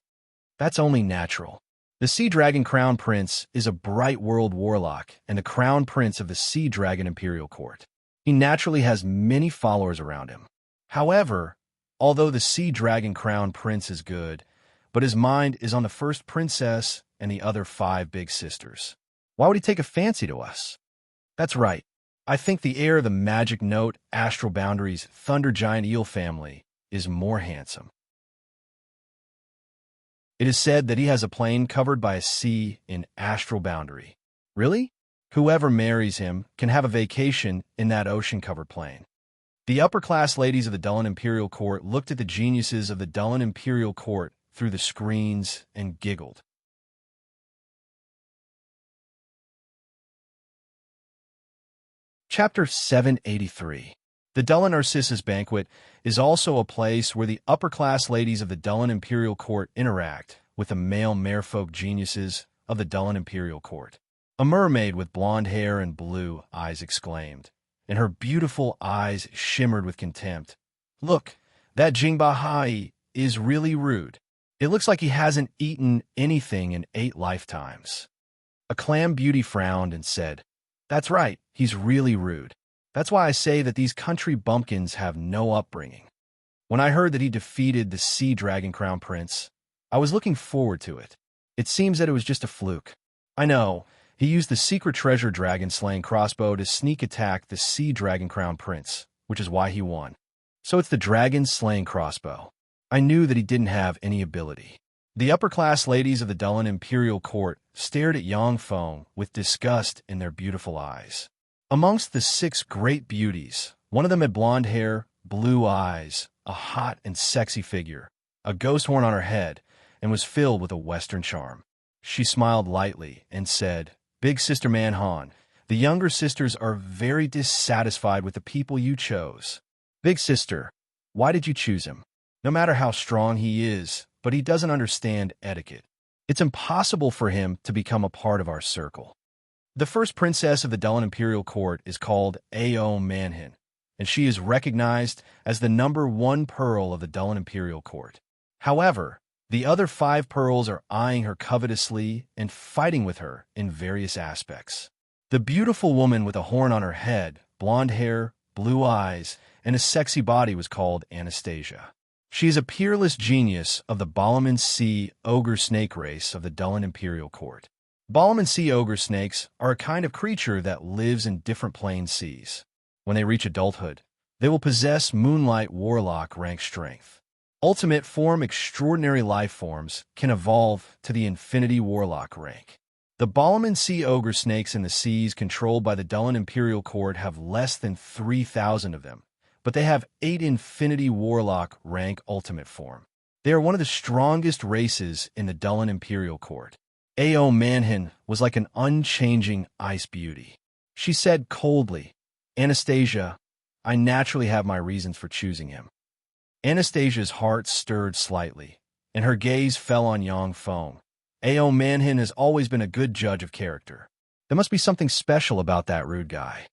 That's only natural. The Sea Dragon Crown Prince is a Bright World Warlock and the Crown Prince of the Sea Dragon Imperial Court. He naturally has many followers around him. However, although the Sea Dragon Crown Prince is good, but his mind is on the first princess and the other 5 big sisters. Why would he take a fancy to us? That's right. I think the heir of the Magic Note Astral Boundaries Thunder Giant Eel family is more handsome. It is said that he has a plane covered by a sea in Astral Boundary. Really? Whoever marries him can have a vacation in that ocean-covered plane. The upper-class ladies of the Dullen Imperial Court looked at the geniuses of the Dullen Imperial Court through the screens and giggled. Chapter 783. The Dullen Narcissus Banquet is also a place where the upper-class ladies of the Dullen Imperial Court interact with the male merfolk geniuses of the Dullen Imperial Court. A mermaid with blonde hair and blue eyes exclaimed, and her beautiful eyes shimmered with contempt. "Look, that Jingbahai is really rude. It looks like he hasn't eaten anything in 8 lifetimes." A clam beauty frowned and said, "That's right, he's really rude. That's why I say that these country bumpkins have no upbringing." When I heard that he defeated the Sea Dragon Crown Prince, I was looking forward to it. It seems that it was just a fluke. I know, he used the secret treasure dragon-slaying crossbow to sneak attack the Sea Dragon Crown Prince, which is why he won. So it's the dragon-slaying crossbow. I knew that he didn't have any ability. The upper-class ladies of the Dullen Imperial Court stared at Yang Feng with disgust in their beautiful eyes. Amongst the 6 great beauties, one of them had blonde hair, blue eyes, a hot and sexy figure, a ghost horn on her head, and was filled with a Western charm. She smiled lightly and said, "Big Sister Manhan, the younger sisters are very dissatisfied with the people you chose. Big Sister, why did you choose him? No matter how strong he is, but he doesn't understand etiquette. It's impossible for him to become a part of our circle." The first princess of the Dullen Imperial Court is called Ao Manhin, and she is recognized as the #1 pearl of the Dullen Imperial Court. However, the other 5 pearls are eyeing her covetously and fighting with her in various aspects. The beautiful woman with a horn on her head, blonde hair, blue eyes, and a sexy body was called Anastasia. She is a peerless genius of the Balaman Sea Ogre Snake race of the Dullen Imperial Court. Balaman Sea Ogre Snakes are a kind of creature that lives in different plane seas. When they reach adulthood, they will possess Moonlight Warlock rank strength. Ultimate form extraordinary life forms can evolve to the Infinity Warlock rank. The Balaman Sea Ogre Snakes in the seas controlled by the Dullen Imperial Court have less than 3,000 of them, but they have 8 Infinity Warlock rank ultimate form. They are one of the strongest races in the Dullen Imperial Court. Ao Manhin was like an unchanging ice beauty. She said coldly, "Anastasia, I naturally have my reasons for choosing him." Anastasia's heart stirred slightly, and her gaze fell on Yang Feng. Ao Manhin has always been a good judge of character. There must be something special about that rude guy.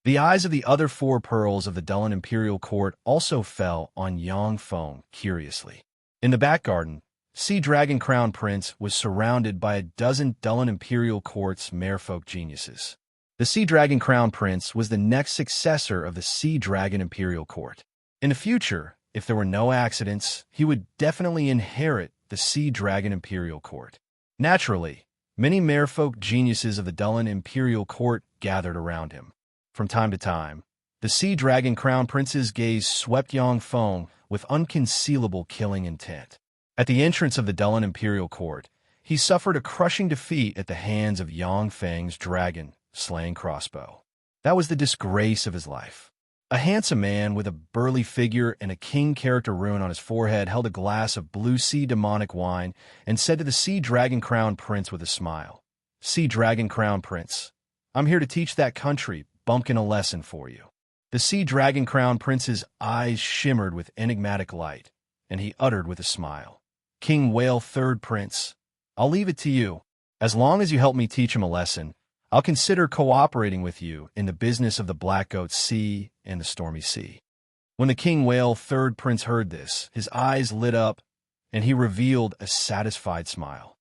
The eyes of the other 4 pearls of the Dullen Imperial Court also fell on Yang Feng curiously. In the back garden, Sea Dragon Crown Prince was surrounded by a dozen Dullen Imperial Court's merfolk geniuses. The Sea Dragon Crown Prince was the next successor of the Sea Dragon Imperial Court. In the future, if there were no accidents, he would definitely inherit the Sea Dragon Imperial Court. Naturally, many merfolk geniuses of the Dullen Imperial Court gathered around him. From time to time, the Sea Dragon Crown Prince's gaze swept Yang Feng with unconcealable killing intent. At the entrance of the Dullen Imperial Court, he suffered a crushing defeat at the hands of Yang Feng's dragon-slaying crossbow. That was the disgrace of his life. A handsome man with a burly figure and a king character rune on his forehead held a glass of blue sea demonic wine and said to the Sea Dragon Crown Prince with a smile, "Sea Dragon Crown Prince, I'm here to teach that country bumpkin a lesson for you." The Sea Dragon Crown Prince's eyes shimmered with enigmatic light, and he uttered with a smile, "King Whale Third Prince, I'll leave it to you. As long as you help me teach him a lesson, I'll consider cooperating with you in the business of the Black Goat Sea and the Stormy Sea." When the King Whale Third Prince heard this, his eyes lit up, and he revealed a satisfied smile.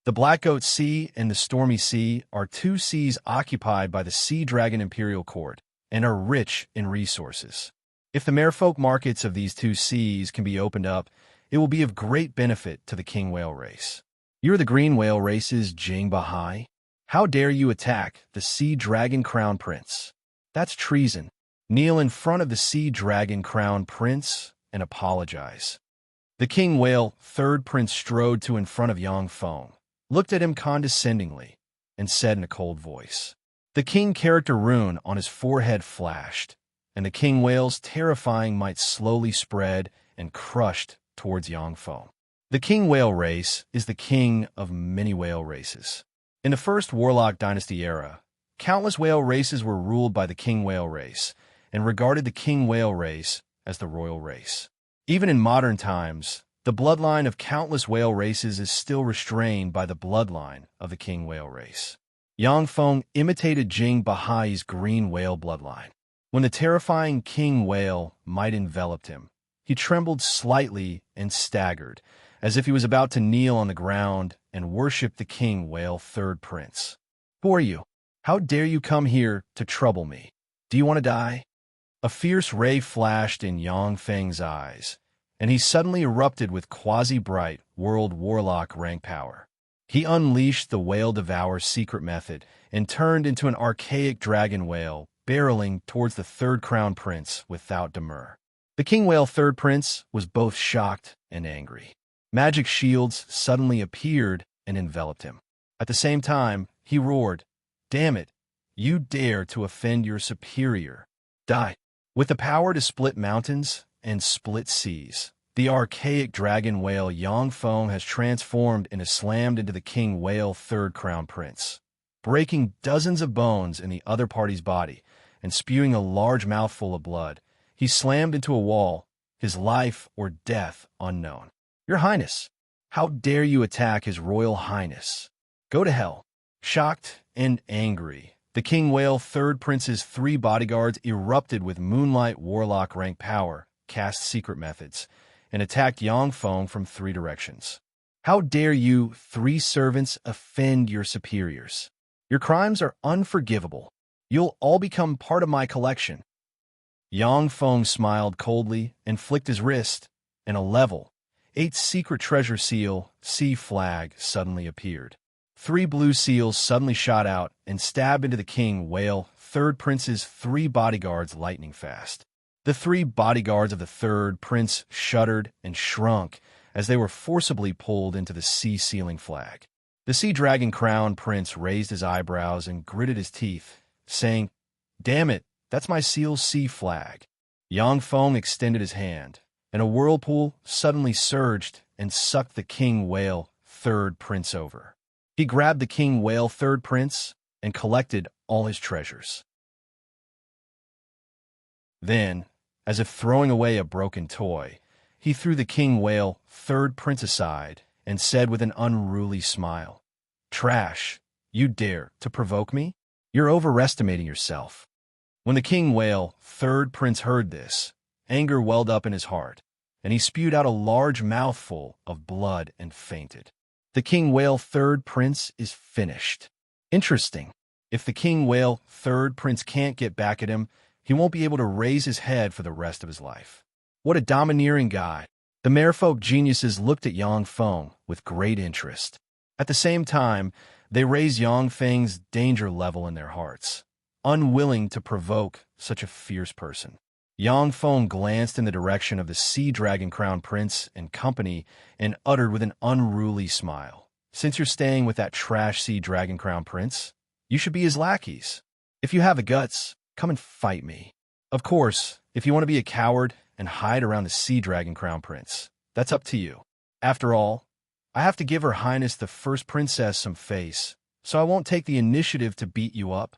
The Black Goat Sea and the Stormy Sea are two seas occupied by the Sea Dragon Imperial Court and are rich in resources. If the merfolk markets of these two seas can be opened up, it will be of great benefit to the king whale race. You're the green whale race's Jing Bahai. How dare you attack the Sea Dragon Crown Prince? That's treason. Kneel in front of the Sea Dragon Crown Prince and apologize. The king whale Third Prince strode to in front of Yang Feng, looked at him condescendingly, and said in a cold voice. The king character rune on his forehead flashed, and the king whale's terrifying might slowly spread and crushed towards Yang Feng. The king whale race is the king of many whale races. In the first Warlock Dynasty era, countless whale races were ruled by the king whale race and regarded the king whale race as the royal race. Even in modern times, the bloodline of countless whale races is still restrained by the bloodline of the king whale race. Yang Feng imitated Jing Bahai's green whale bloodline. When the terrifying king whale might enveloped him, he trembled slightly and staggered, as if he was about to kneel on the ground and worship the king whale Third Prince. "Who are you? How dare you come here to trouble me? Do you want to die?" A fierce ray flashed in Yang Feng's eyes, and he suddenly erupted with quasi-bright World Warlock rank power. He unleashed the Whale Devour secret method and turned into an archaic dragon whale, barreling towards the Third Crown Prince without demur. The king whale Third Prince was both shocked and angry. Magic shields suddenly appeared and enveloped him. At the same time, he roared, "Damn it! You dare to offend your superior! Die!" With the power to split mountains and split seas, the archaic dragon whale Yang Feng has transformed and is slammed into the king whale Third Crown Prince, breaking dozens of bones in the other party's body and spewing a large mouthful of blood. He slammed into a wall, his life or death unknown. "Your Highness, how dare you attack His Royal Highness? Go to hell." Shocked and angry, the king whale Third Prince's 3 bodyguards erupted with Moonlight Warlock rank power, cast secret methods, and attacked Yang Feng from 3 directions. "How dare you, 3 servants, offend your superiors? Your crimes are unforgivable. You'll all become part of my collection." Yang Feng smiled coldly and flicked his wrist, and a level 8 secret treasure seal, sea flag, suddenly appeared. 3 blue seals suddenly shot out and stabbed into the king whale Third Prince's 3 bodyguards lightning fast. The 3 bodyguards of the Third Prince shuddered and shrunk as they were forcibly pulled into the sea-sealing flag. The Sea Dragon Crown Prince raised his eyebrows and gritted his teeth, saying, "Damn it, that's my seal's sea flag." Yang Feng extended his hand, and a whirlpool suddenly surged and sucked the king whale Third Prince over. He grabbed the king whale Third Prince and collected all his treasures. Then, as if throwing away a broken toy, he threw the king whale Third Prince aside and said with an unruly smile, "Trash, you dare to provoke me? You're overestimating yourself." When the king whale Third Prince heard this, anger welled up in his heart, and he spewed out a large mouthful of blood and fainted. The king whale Third Prince is finished. Interesting. If the king whale Third Prince can't get back at him, he won't be able to raise his head for the rest of his life. What a domineering guy. The merfolk geniuses looked at Yang Feng with great interest. At the same time, they raised Yang Feng's danger level in their hearts, unwilling to provoke such a fierce person. Yang Feng glanced in the direction of the Sea Dragon Crown Prince and company and uttered with an unruly smile, "Since you're staying with that trash Sea Dragon Crown Prince, you should be his lackeys. If you have the guts, Come and fight me. Of course, if you want to be a coward and hide around the Sea Dragon Crown Prince, that's up to you. After all, I have to give Her Highness the First Princess some face, so I won't take the initiative to beat you up.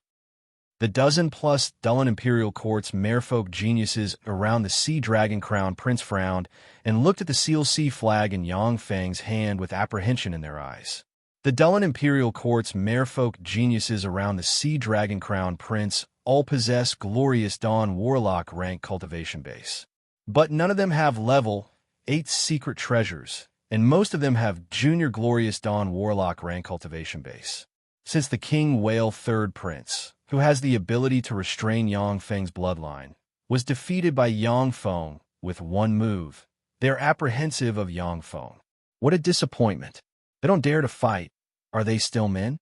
The dozen-plus Dullen Imperial Court's merfolk geniuses around the Sea Dragon Crown Prince frowned and looked at the Seal Sea flag in Yang Feng's hand with apprehension in their eyes. The Dullen Imperial Court's merfolk geniuses around the Sea Dragon Crown Prince all possess glorious Dawn Warlock rank cultivation base. But none of them have level 8 secret treasures, and most of them have junior glorious Dawn Warlock rank cultivation base. Since the King Whale Third Prince, who has the ability to restrain Yang Feng's bloodline, was defeated by Yang Feng with one move, they are apprehensive of Yang Feng. What a disappointment. They don't dare to fight. Are they still men?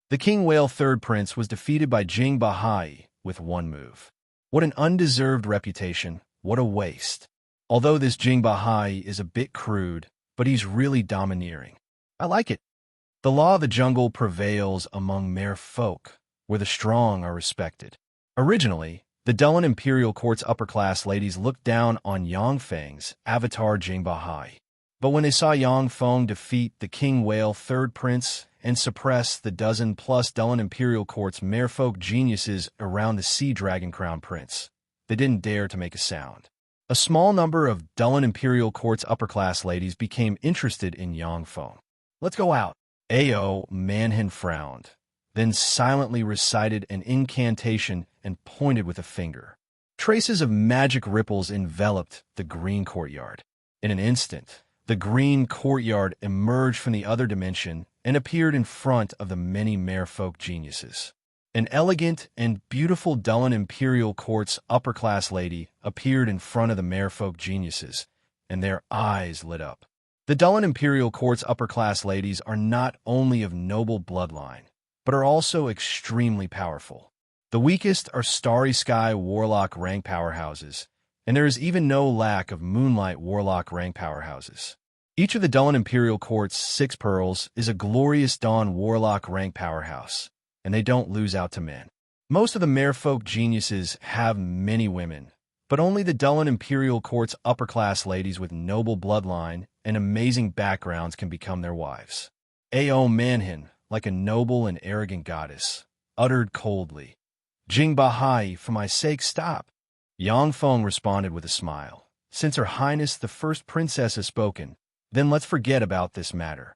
The King Whale Third Prince was defeated by Jing Bahai with one move. What an undeserved reputation. What a waste. Although this Jing Bahai is a bit crude, but he's really domineering. I like it. The law of the jungle prevails among mere folk, where the strong are respected. Originally, the Dullen Imperial Court's upper-class ladies looked down on Yang Feng's avatar Jing Bahai. But when they saw Yang Feng defeat the King Whale Third Prince and suppress the dozen-plus Dullen Imperial Court's merfolk geniuses around the Sea Dragon Crown Prince, they didn't dare to make a sound. A small number of Dullen Imperial Court's upper-class ladies became interested in Yang Feng. Let's go out. Ao Manhin frowned, then silently recited an incantation and pointed with a finger. Traces of magic ripples enveloped the green courtyard. In an instant, the green courtyard emerged from the other dimension and appeared in front of the many merfolk geniuses. An elegant and beautiful Dullen Imperial Court's upper-class lady appeared in front of the merfolk geniuses, and their eyes lit up. The Dullen Imperial Court's upper-class ladies are not only of noble bloodline, but are also extremely powerful. The weakest are Starry Sky Warlock rank powerhouses, and there is even no lack of Moonlight Warlock rank powerhouses. Each of the Dullen Imperial Court's 6 pearls is a glorious Dawn Warlock rank powerhouse, and they don't lose out to men. Most of the merfolk geniuses have many women, but only the Dullen Imperial Court's upper-class ladies with noble bloodline and amazing backgrounds can become their wives. Ao Manhin, like a noble and arrogant goddess, uttered coldly, "Jing Bahai, for my sake, stop." Yang Feng responded with a smile. "Since Her Highness the First Princess has spoken, then let's forget about this matter."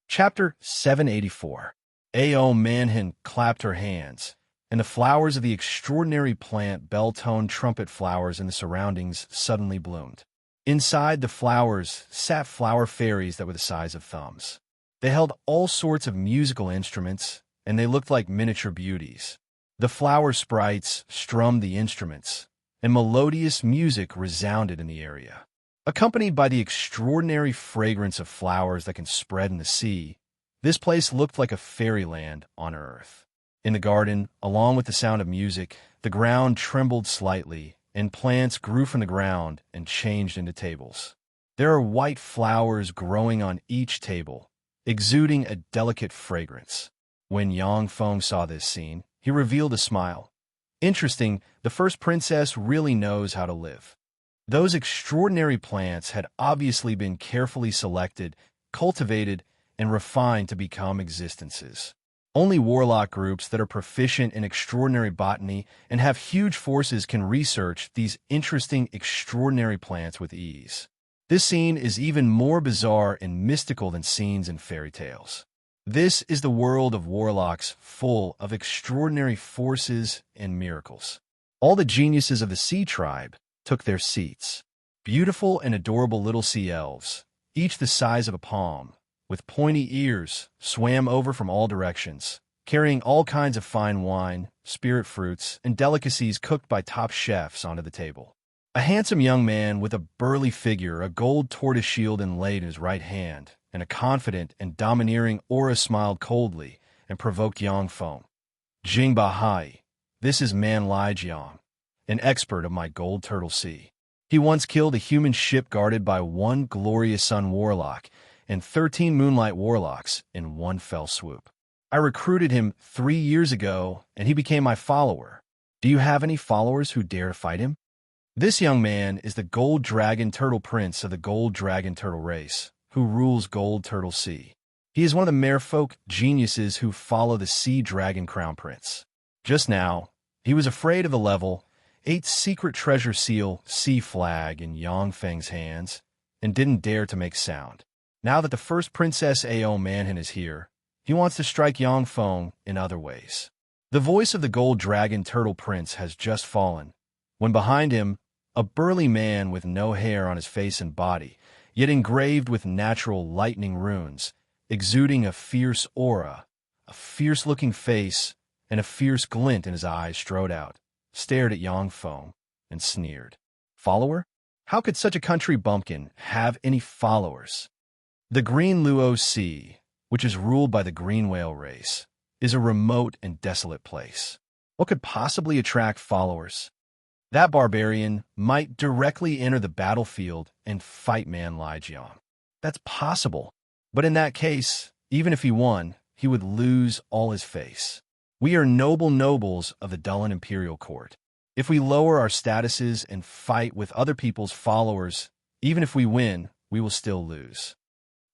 Chapter 784. Ao Manhin clapped her hands, and the flowers of the extraordinary plant bell-toned trumpet flowers in the surroundings suddenly bloomed. Inside the flowers sat flower fairies that were the size of thumbs. They held all sorts of musical instruments, and they looked like miniature beauties. The flower sprites strummed the instruments, and melodious music resounded in the area. Accompanied by the extraordinary fragrance of flowers that can spread in the sea, this place looked like a fairyland on earth. In the garden, along with the sound of music, the ground trembled slightly, and plants grew from the ground and changed into tables. There are white flowers growing on each table, exuding a delicate fragrance. When Yang Feng saw this scene, he revealed a smile. Interesting, the first princess really knows how to live. Those extraordinary plants had obviously been carefully selected, cultivated, and refined to become existences. Only warlock groups that are proficient in extraordinary botany and have huge forces can research these interesting, extraordinary plants with ease. This scene is even more bizarre and mystical than scenes in fairy tales. This is the world of warlocks, full of extraordinary forces and miracles. All the geniuses of the sea tribe took their seats. Beautiful and adorable little sea elves, each the size of a palm, with pointy ears, swam over from all directions, carrying all kinds of fine wine, spirit fruits, and delicacies cooked by top chefs onto the table. A handsome young man with a burly figure, a gold tortoise shield inlaid in his right hand, and a confident and domineering aura smiled coldly and provoked Yang Feng. "Jing Bahai, this is Man Lai Jiang, an expert of my gold turtle sea. He once killed a human ship guarded by one glorious sun warlock, and 13 Moonlight Warlocks in one fell swoop. I recruited him 3 years ago, and he became my follower. Do you have any followers who dare to fight him? This young man is the Gold Dragon Turtle Prince of the Gold Dragon Turtle race, who rules Gold Turtle Sea. He is one of the merfolk geniuses who follow the Sea Dragon Crown Prince. Just now, he was afraid of the level 8 secret treasure seal sea flag in Yangfeng's hands, and didn't dare to make sound. Now that the first Princess Ao Manhin is here, he wants to strike Yangfeng in other ways. The voice of the Gold Dragon Turtle Prince has just fallen, when behind him, a burly man with no hair on his face and body, yet engraved with natural lightning runes, exuding a fierce aura, a fierce-looking face, and a fierce glint in his eyes strode out, stared at Yangfeng, and sneered. Follower? How could such a country bumpkin have any followers? The Green Luo Sea, which is ruled by the Green Whale race, is a remote and desolate place. What could possibly attract followers? That barbarian might directly enter the battlefield and fight Man Lai Jiang. That's possible, but in that case, even if he won, he would lose all his face. We are nobles of the Dulin Imperial Court. If we lower our statuses and fight with other people's followers, even if we win, we will still lose.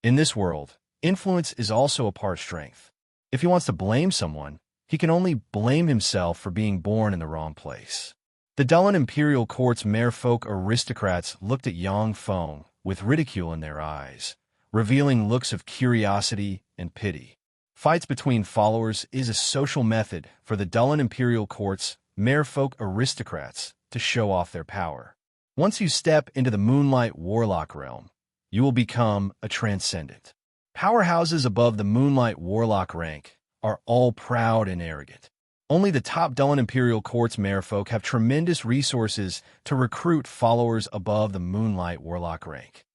In this world, influence is also a part of strength. If he wants to blame someone, he can only blame himself for being born in the wrong place. The Dulin Imperial Court's merfolk aristocrats looked at Yangfeng with ridicule in their eyes, revealing looks of curiosity and pity. Fights between followers is a social method for the Dulin Imperial Court's merfolk aristocrats to show off their power. Once you step into the Moonlight Warlock realm, you will become a transcendent. Powerhouses above the Moonlight Warlock rank are all proud and arrogant. Only the top Dulin Imperial Court's merfolk have tremendous resources to recruit followers above the Moonlight Warlock rank.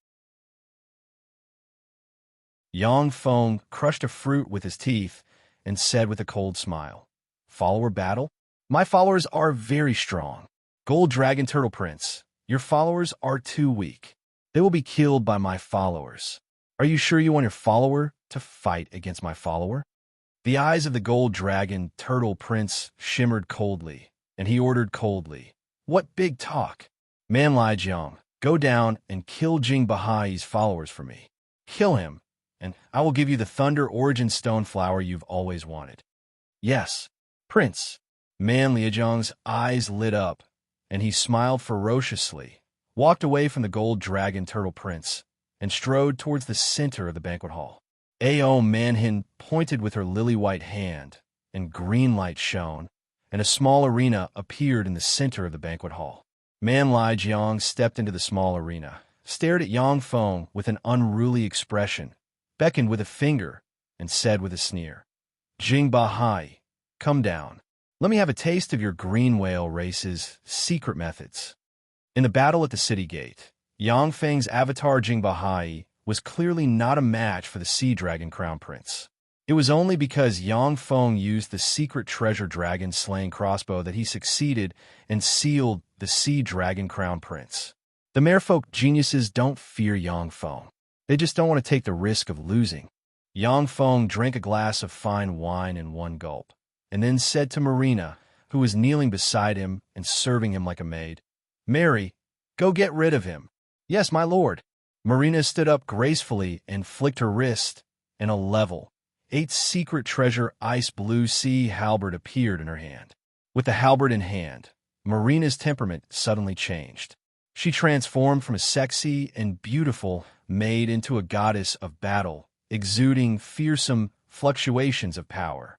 Yangfeng crushed a fruit with his teeth and said with a cold smile, "Follower battle? My followers are very strong. Gold Dragon Turtle Prince, your followers are too weak. They will be killed by my followers. Are you sure you want your follower to fight against my follower?" The eyes of the Gold Dragon Turtle Prince shimmered coldly, and he ordered coldly, "What big talk? Man Lai Jiang, go down and kill Jing Bahai's followers for me. Kill him, and I will give you the Thunder Origin Stone Flower you've always wanted." "Yes, Prince." Man Liajiang's eyes lit up, and he smiled ferociously, walked away from the Gold Dragon Turtle Prince, and strode towards the center of the banquet hall. Ao Manhin pointed with her lily-white hand, and green light shone, and a small arena appeared in the center of the banquet hall. Man Lai Jiang stepped into the small arena, stared at Yangfeng with an unruly expression, beckoned with a finger, and said with a sneer, "Jing Bahai, come down. Let me have a taste of your Green Whale race's secret methods." In the battle at the city gate, Yangfeng's avatar Jing Bahai was clearly not a match for the Sea Dragon Crown Prince. It was only because Yangfeng used the secret treasure dragon slaying crossbow that he succeeded and sealed the Sea Dragon Crown Prince. The merfolk geniuses don't fear Yangfeng. They just don't want to take the risk of losing. Yangfeng drank a glass of fine wine in one gulp, and then said to Marina, who was kneeling beside him and serving him like a maid, "Mary, go get rid of him." "Yes, my lord." Marina stood up gracefully and flicked her wrist, and a level 8 secret treasure ice blue sea halberd appeared in her hand. With the halberd in hand, Marina's temperament suddenly changed. She transformed from a sexy and beautiful maid into a goddess of battle, exuding fearsome fluctuations of power.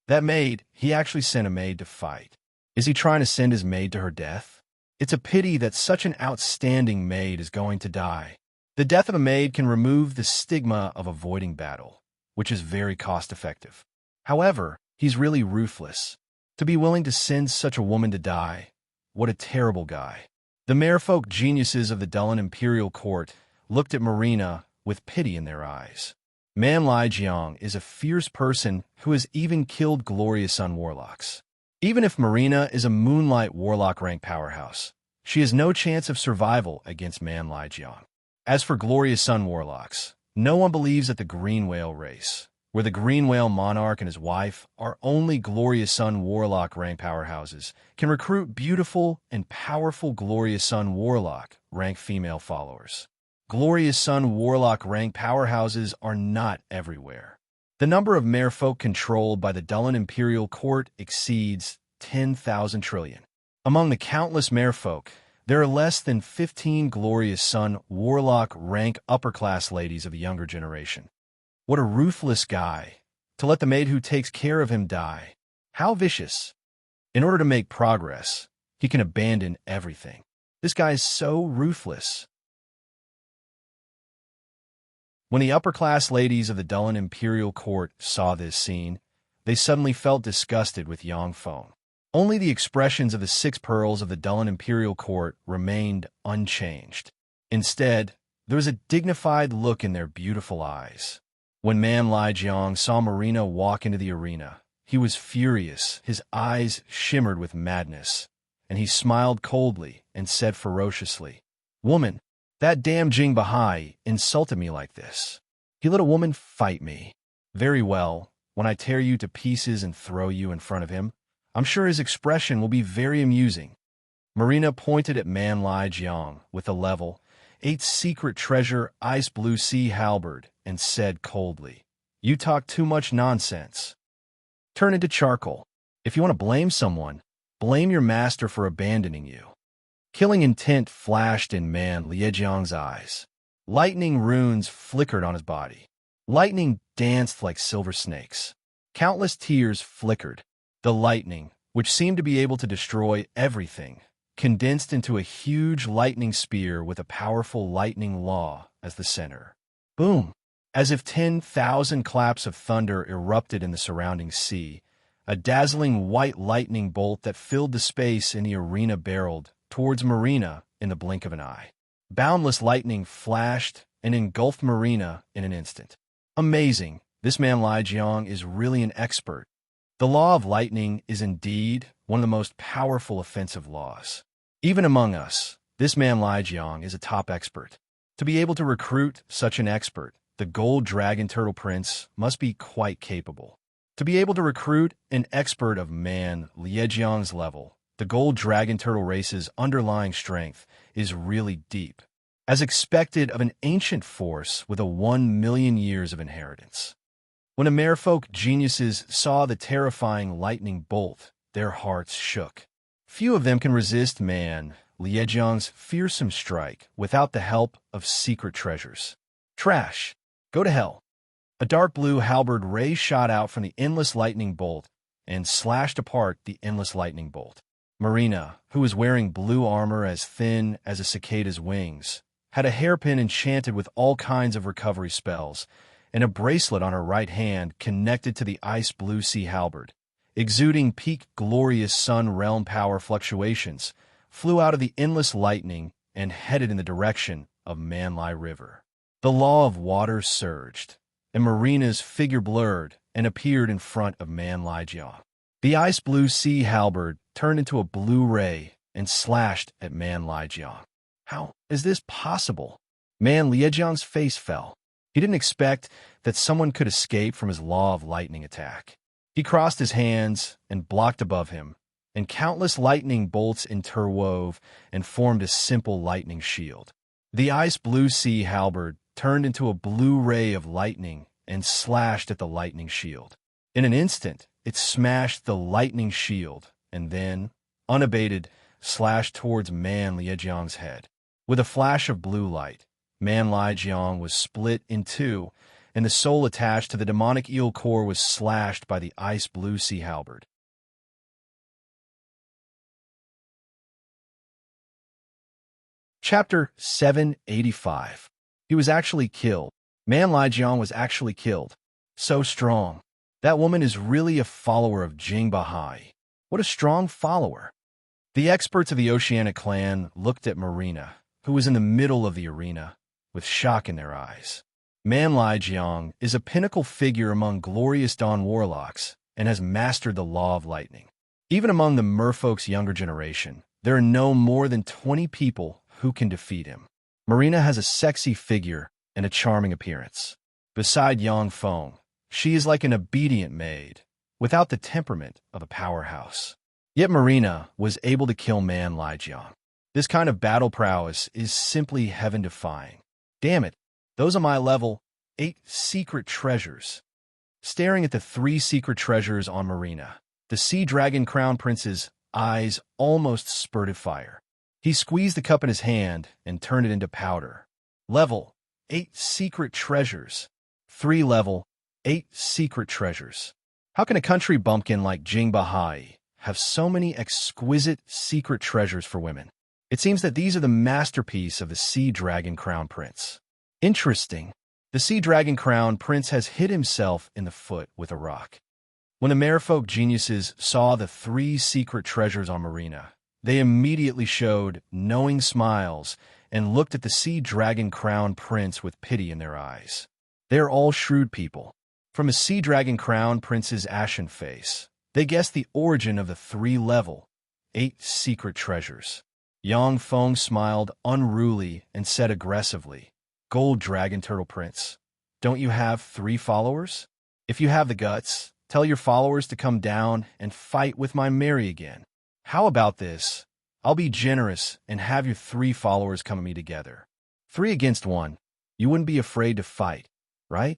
That maid, he actually sent a maid to fight. Is he trying to send his maid to her death? It's a pity that such an outstanding maid is going to die. The death of a maid can remove the stigma of avoiding battle, which is very cost-effective. However, he's really ruthless. To be willing to send such a woman to die, what a terrible guy. The merfolk geniuses of the Dulin Imperial Court looked at Marina with pity in their eyes. Man Lai Jiang is a fierce person who has even killed Glorious Sun Warlocks. Even if Marina is a Moonlight Warlock rank powerhouse, she has no chance of survival against Man Lai Jiang. As for Glorious Sun Warlocks, No one believes that the green whale race, where the green whale monarch and his wife are only Glorious Sun Warlock rank powerhouses, can recruit beautiful and powerful Glorious Sun Warlock rank female followers. Glorious Sun Warlock rank powerhouses are not everywhere. The number of merfolk controlled by the Dullan Imperial Court exceeds 10,000 trillion. Among the countless merfolk, there are less than 15 Glorious Sun Warlock rank upper-class ladies of the younger generation. What a ruthless guy, to let the maid who takes care of him die. How vicious. In order to make progress, he can abandon everything. This guy is so ruthless. When the upper-class ladies of the Dullan Imperial Court saw this scene, they suddenly felt disgusted with Yongfeng. Only the expressions of the 6 pearls of the Dullan Imperial Court remained unchanged. Instead, there was a dignified look in their beautiful eyes. When Man Lai Jiang saw Marina walk into the arena, he was furious, his eyes shimmered with madness, and he smiled coldly and said ferociously, "Woman, that damn Jing Bahai insulted me like this. He let a woman fight me. Very well, when I tear you to pieces and throw you in front of him, I'm sure his expression will be very amusing." Marina pointed at Man Lai Jiang with a level, 8 secret treasure ice blue sea halberd and said coldly, "You talk too much nonsense. Turn into charcoal. If you want to blame someone, blame your master for abandoning you." Killing intent flashed in Man Liejiang's eyes. Lightning runes flickered on his body. Lightning danced like silver snakes. Countless tears flickered. The lightning, which seemed to be able to destroy everything, condensed into a huge lightning spear with a powerful lightning law as the center. Boom! As if 10,000 claps of thunder erupted in the surrounding sea, a dazzling white lightning bolt that filled the space in the arena barreled towards Marina in the blink of an eye. Boundless lightning flashed and engulfed Marina in an instant. Amazing! This man Lai Jiang is really an expert. The law of lightning is indeed one of the most powerful offensive laws. Even among us, this man Lai Jiang is a top expert. To be able to recruit such an expert, the Gold Dragon Turtle Prince must be quite capable. To be able to recruit an expert of Man Liejiang's level, the Gold Dragon Turtle race's underlying strength is really deep, as expected of an ancient force with a 1,000,000 years of inheritance. When the merfolk geniuses saw the terrifying lightning bolt, their hearts shook. Few of them can resist Man Liejiang's fearsome strike without the help of secret treasures. Trash! Go to hell! A dark blue halberd ray shot out from the endless lightning bolt and slashed apart the endless lightning bolt. Marina, who was wearing blue armor as thin as a cicada's wings, had a hairpin enchanted with all kinds of recovery spells, and a bracelet on her right hand connected to the ice blue sea halberd, exuding peak glorious sun realm power fluctuations, flew out of the endless lightning and headed in the direction of Man Lai River. The law of water surged, and Marina's figure blurred and appeared in front of Man Lai Jiang. The ice blue sea halberd turned into a blue ray and slashed at Man Lai Jiang. How is this possible? Man Liejiang's face fell. He didn't expect that someone could escape from his law of lightning attack. He crossed his hands and blocked above him, and countless lightning bolts interwove and formed a simple lightning shield. The ice blue sea halberd turned into a blue ray of lightning and slashed at the lightning shield. In an instant, it smashed the lightning shield and then, unabated, slashed towards Man Liejiang's head. With a flash of blue light, Man Lai Jiang was split in two, and the soul attached to the demonic eel core was slashed by the ice blue sea halberd. Chapter 785. He was actually killed. Man Lai Jiang was actually killed. So strong. That woman is really a follower of Jing Bahai. What a strong follower. The experts of the Oceanic clan looked at Marina, who was in the middle of the arena, with shock in their eyes. Man Lai Jiang is a pinnacle figure among glorious Dawn warlocks and has mastered the law of lightning. Even among the merfolk's younger generation, there are no more than 20 people who can defeat him. Marina has a sexy figure and a charming appearance. Beside Yang Feng, she is like an obedient maid, without the temperament of a powerhouse. Yet Marina was able to kill Man Lai Jiang. This kind of battle prowess is simply heaven-defying. Damn it, those are my level 8 secret treasures. Staring at the 3 secret treasures on Marina, the Sea Dragon Crown Prince's eyes almost spurted fire. He squeezed the cup in his hand and turned it into powder. Level 8 secret treasures. 3 level 8 secret treasures. How can a country bumpkin like Jing Bahai have so many exquisite secret treasures for women? It seems that these are the masterpiece of the Sea Dragon Crown Prince. Interesting. The Sea Dragon Crown Prince has hit himself in the foot with a rock. When the merfolk geniuses saw the 3 secret treasures on Marina, they immediately showed knowing smiles and looked at the Sea Dragon Crown Prince with pity in their eyes. They are all shrewd people. From a Sea Dragon Crown Prince's ashen face, they guessed the origin of the 3 level 8 secret treasures. Yang Feng smiled unruly and said aggressively, "Gold Dragon Turtle Prince, don't you have 3 followers? If you have the guts, tell your followers to come down and fight with my Mary again. How about this? I'll be generous and have your 3 followers come at me together. 3 against 1. You wouldn't be afraid to fight, right?"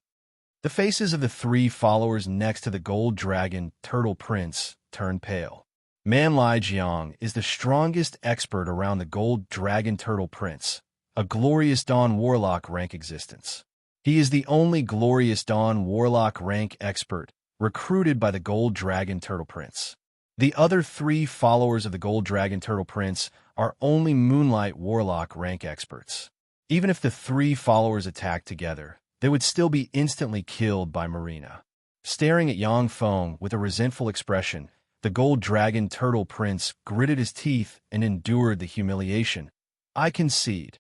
The faces of the 3 followers next to the Gold Dragon Turtle Prince turned pale. Man Lai Jiang is the strongest expert around the Gold Dragon Turtle Prince, a Glorious Dawn Warlock rank existence. He is the only Glorious Dawn Warlock rank expert recruited by the Gold Dragon Turtle Prince. The other 3 followers of the Gold Dragon Turtle Prince are only Moonlight Warlock rank experts. Even if the 3 followers attacked together, they would still be instantly killed by Marina. Staring at Yang Feng with a resentful expression, the Gold Dragon Turtle Prince gritted his teeth and endured the humiliation. I concede.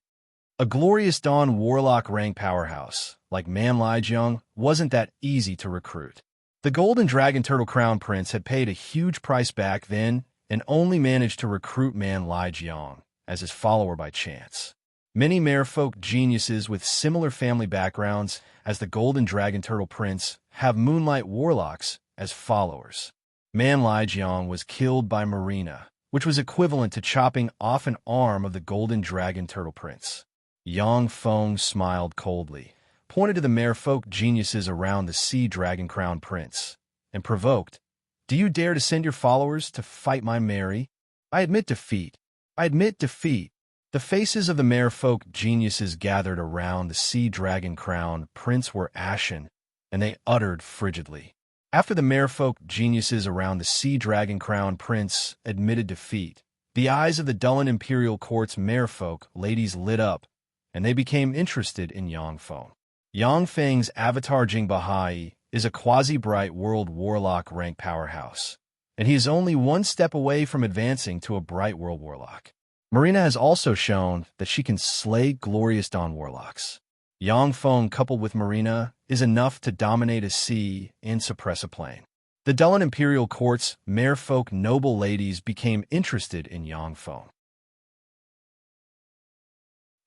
A Glorious Dawn Warlock rank powerhouse, like Man Lai Jiang, wasn't that easy to recruit. The Golden Dragon Turtle Crown Prince had paid a huge price back then and only managed to recruit Man Lai Jiang as his follower by chance. Many merfolk geniuses with similar family backgrounds as the Golden Dragon Turtle Prince have Moonlight Warlocks as followers. Man Lai Jiang was killed by Marina, which was equivalent to chopping off an arm of the Golden Dragon Turtle Prince. Yang Feng smiled coldly, pointed to the merfolk geniuses around the Sea Dragon Crown Prince, and provoked, "Do you dare to send your followers to fight my Mary? I admit defeat. I admit defeat." The faces of the merfolk geniuses gathered around the Sea Dragon Crown Prince were ashen, and they uttered frigidly. After the merfolk geniuses around the Sea Dragon Crown Prince admitted defeat, the eyes of the Dullen Imperial Court's merfolk ladies lit up, and they became interested in Yang Feng. Yang Feng's avatar Jing Bahai is a quasi-bright world warlock rank powerhouse, and he is only 1 step away from advancing to a bright world warlock. Marina has also shown that she can slay Glorious Dawn warlocks. Yang Feng coupled with Marina is enough to dominate a sea and suppress a plane. The Dullen Imperial Court's merfolk noble ladies became interested in Yang Feng.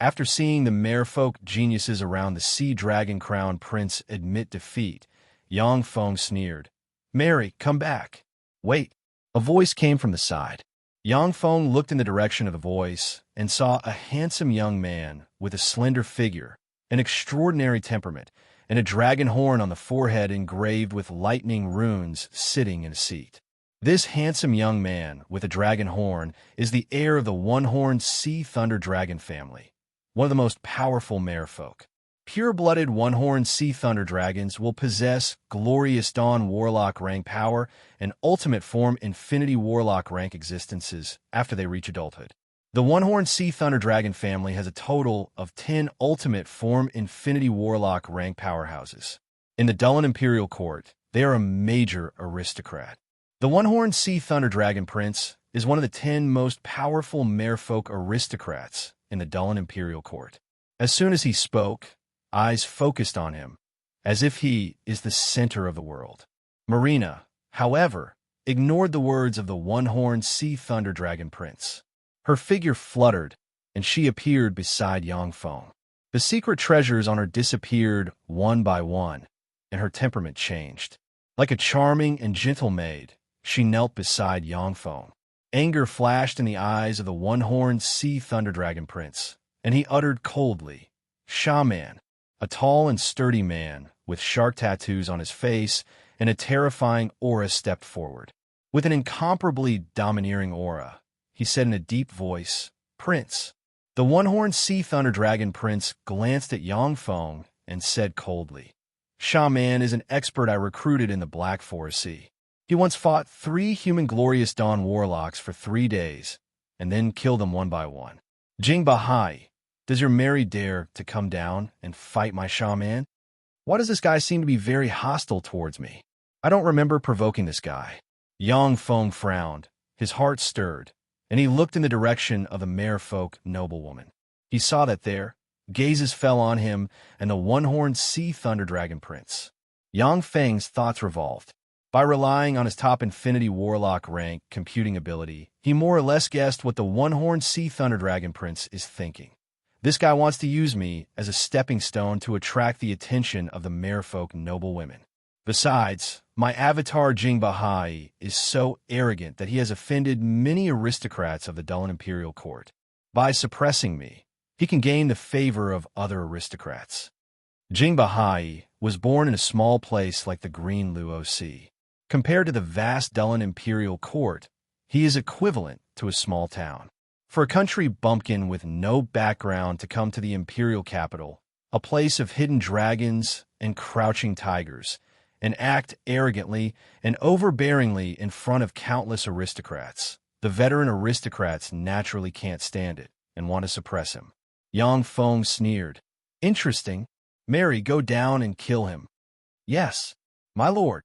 After seeing the merfolk geniuses around the Sea Dragon Crown Prince admit defeat, Yang Feng sneered, "Mary, come back." "Wait." A voice came from the side. Yang Feng looked in the direction of the voice and saw a handsome young man with a slender figure, an extraordinary temperament, and a dragon horn on the forehead engraved with lightning runes sitting in a seat. This handsome young man with a dragon horn is the heir of the one-horned Sea Thunder Dragon family, one of the most powerful merfolk. Pure-blooded one-horned Sea Thunder Dragons will possess Glorious Dawn Warlock rank power and Ultimate Form Infinity Warlock rank existences after they reach adulthood. The one-horned Sea Thunder Dragon family has a total of 10 Ultimate Form Infinity Warlock rank powerhouses. In the Dullen Imperial Court, they are a major aristocrat. The one-horned Sea Thunder Dragon Prince is one of the 10 most powerful merfolk aristocrats in the Dullen Imperial Court. As soon as he spoke, eyes focused on him, as if he is the center of the world. Marina, however, ignored the words of the one-horned Sea Thunder Dragon Prince. Her figure fluttered, and she appeared beside Yang Feng. The secret treasures on her disappeared one by one, and her temperament changed. Like a charming and gentle maid, she knelt beside Yangfeng. Anger flashed in the eyes of the one-horned sea thunder dragon prince, and he uttered coldly, "Shaman." A tall and sturdy man, with shark tattoos on his face and a terrifying aura, stepped forward. With an incomparably domineering aura, he said in a deep voice, "Prince." The one-horned sea thunder dragon prince glanced at Yangfeng and said coldly, "Shaman is an expert I recruited in the Black Forest Sea. He once fought 3 human Glorious Dawn warlocks for 3 days, and then killed them one by one. Jing Bahai, does your Mary dare to come down and fight my shaman? Why does this guy seem to be very hostile towards me? I don't remember provoking this guy." Yangfeng frowned, his heart stirred, and he looked in the direction of the merfolk noblewoman. He saw that their gazes fell on him and the one-horned sea thunder dragon prince. Yang Feng's thoughts revolved. By relying on his top infinity warlock rank computing ability, he more or less guessed what the one-horned sea thunder dragon prince is thinking. This guy wants to use me as a stepping stone to attract the attention of the merfolk noblewomen. Besides, my avatar Jing Bahai is so arrogant that he has offended many aristocrats of the Dullen Imperial Court. By suppressing me, he can gain the favor of other aristocrats. Jing Bahai was born in a small place like the Green Luo Sea. Compared to the vast Dullen Imperial Court, he is equivalent to a small town. For a country bumpkin with no background to come to the imperial capital, a place of hidden dragons and crouching tigers, and act arrogantly and overbearingly in front of countless aristocrats, the veteran aristocrats naturally can't stand it and want to suppress him. Yangfeng sneered. "Interesting. Mary, go down and kill him." "Yes, my lord."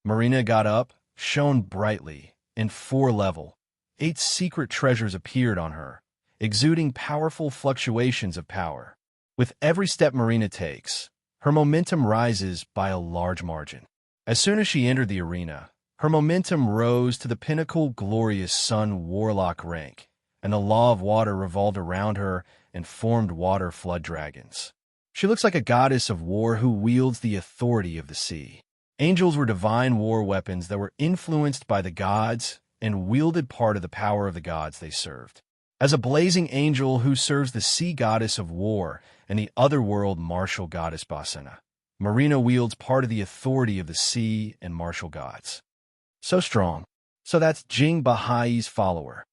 Marina got up, shone brightly, and 4 level, 8 secret treasures appeared on her, exuding powerful fluctuations of power. With every step Marina takes, her momentum rises by a large margin. As soon as she entered the arena, her momentum rose to the pinnacle glorious sun warlock rank, and the law of water revolved around her and formed water flood dragons. She looks like a goddess of war who wields the authority of the sea. Angels were divine war weapons that were influenced by the gods and wielded part of the power of the gods they served. As a blazing angel who serves the sea goddess of war and the otherworld martial goddess Basena, Marina wields part of the authority of the sea and martial gods. So strong. So that's Jing Bahai's follower.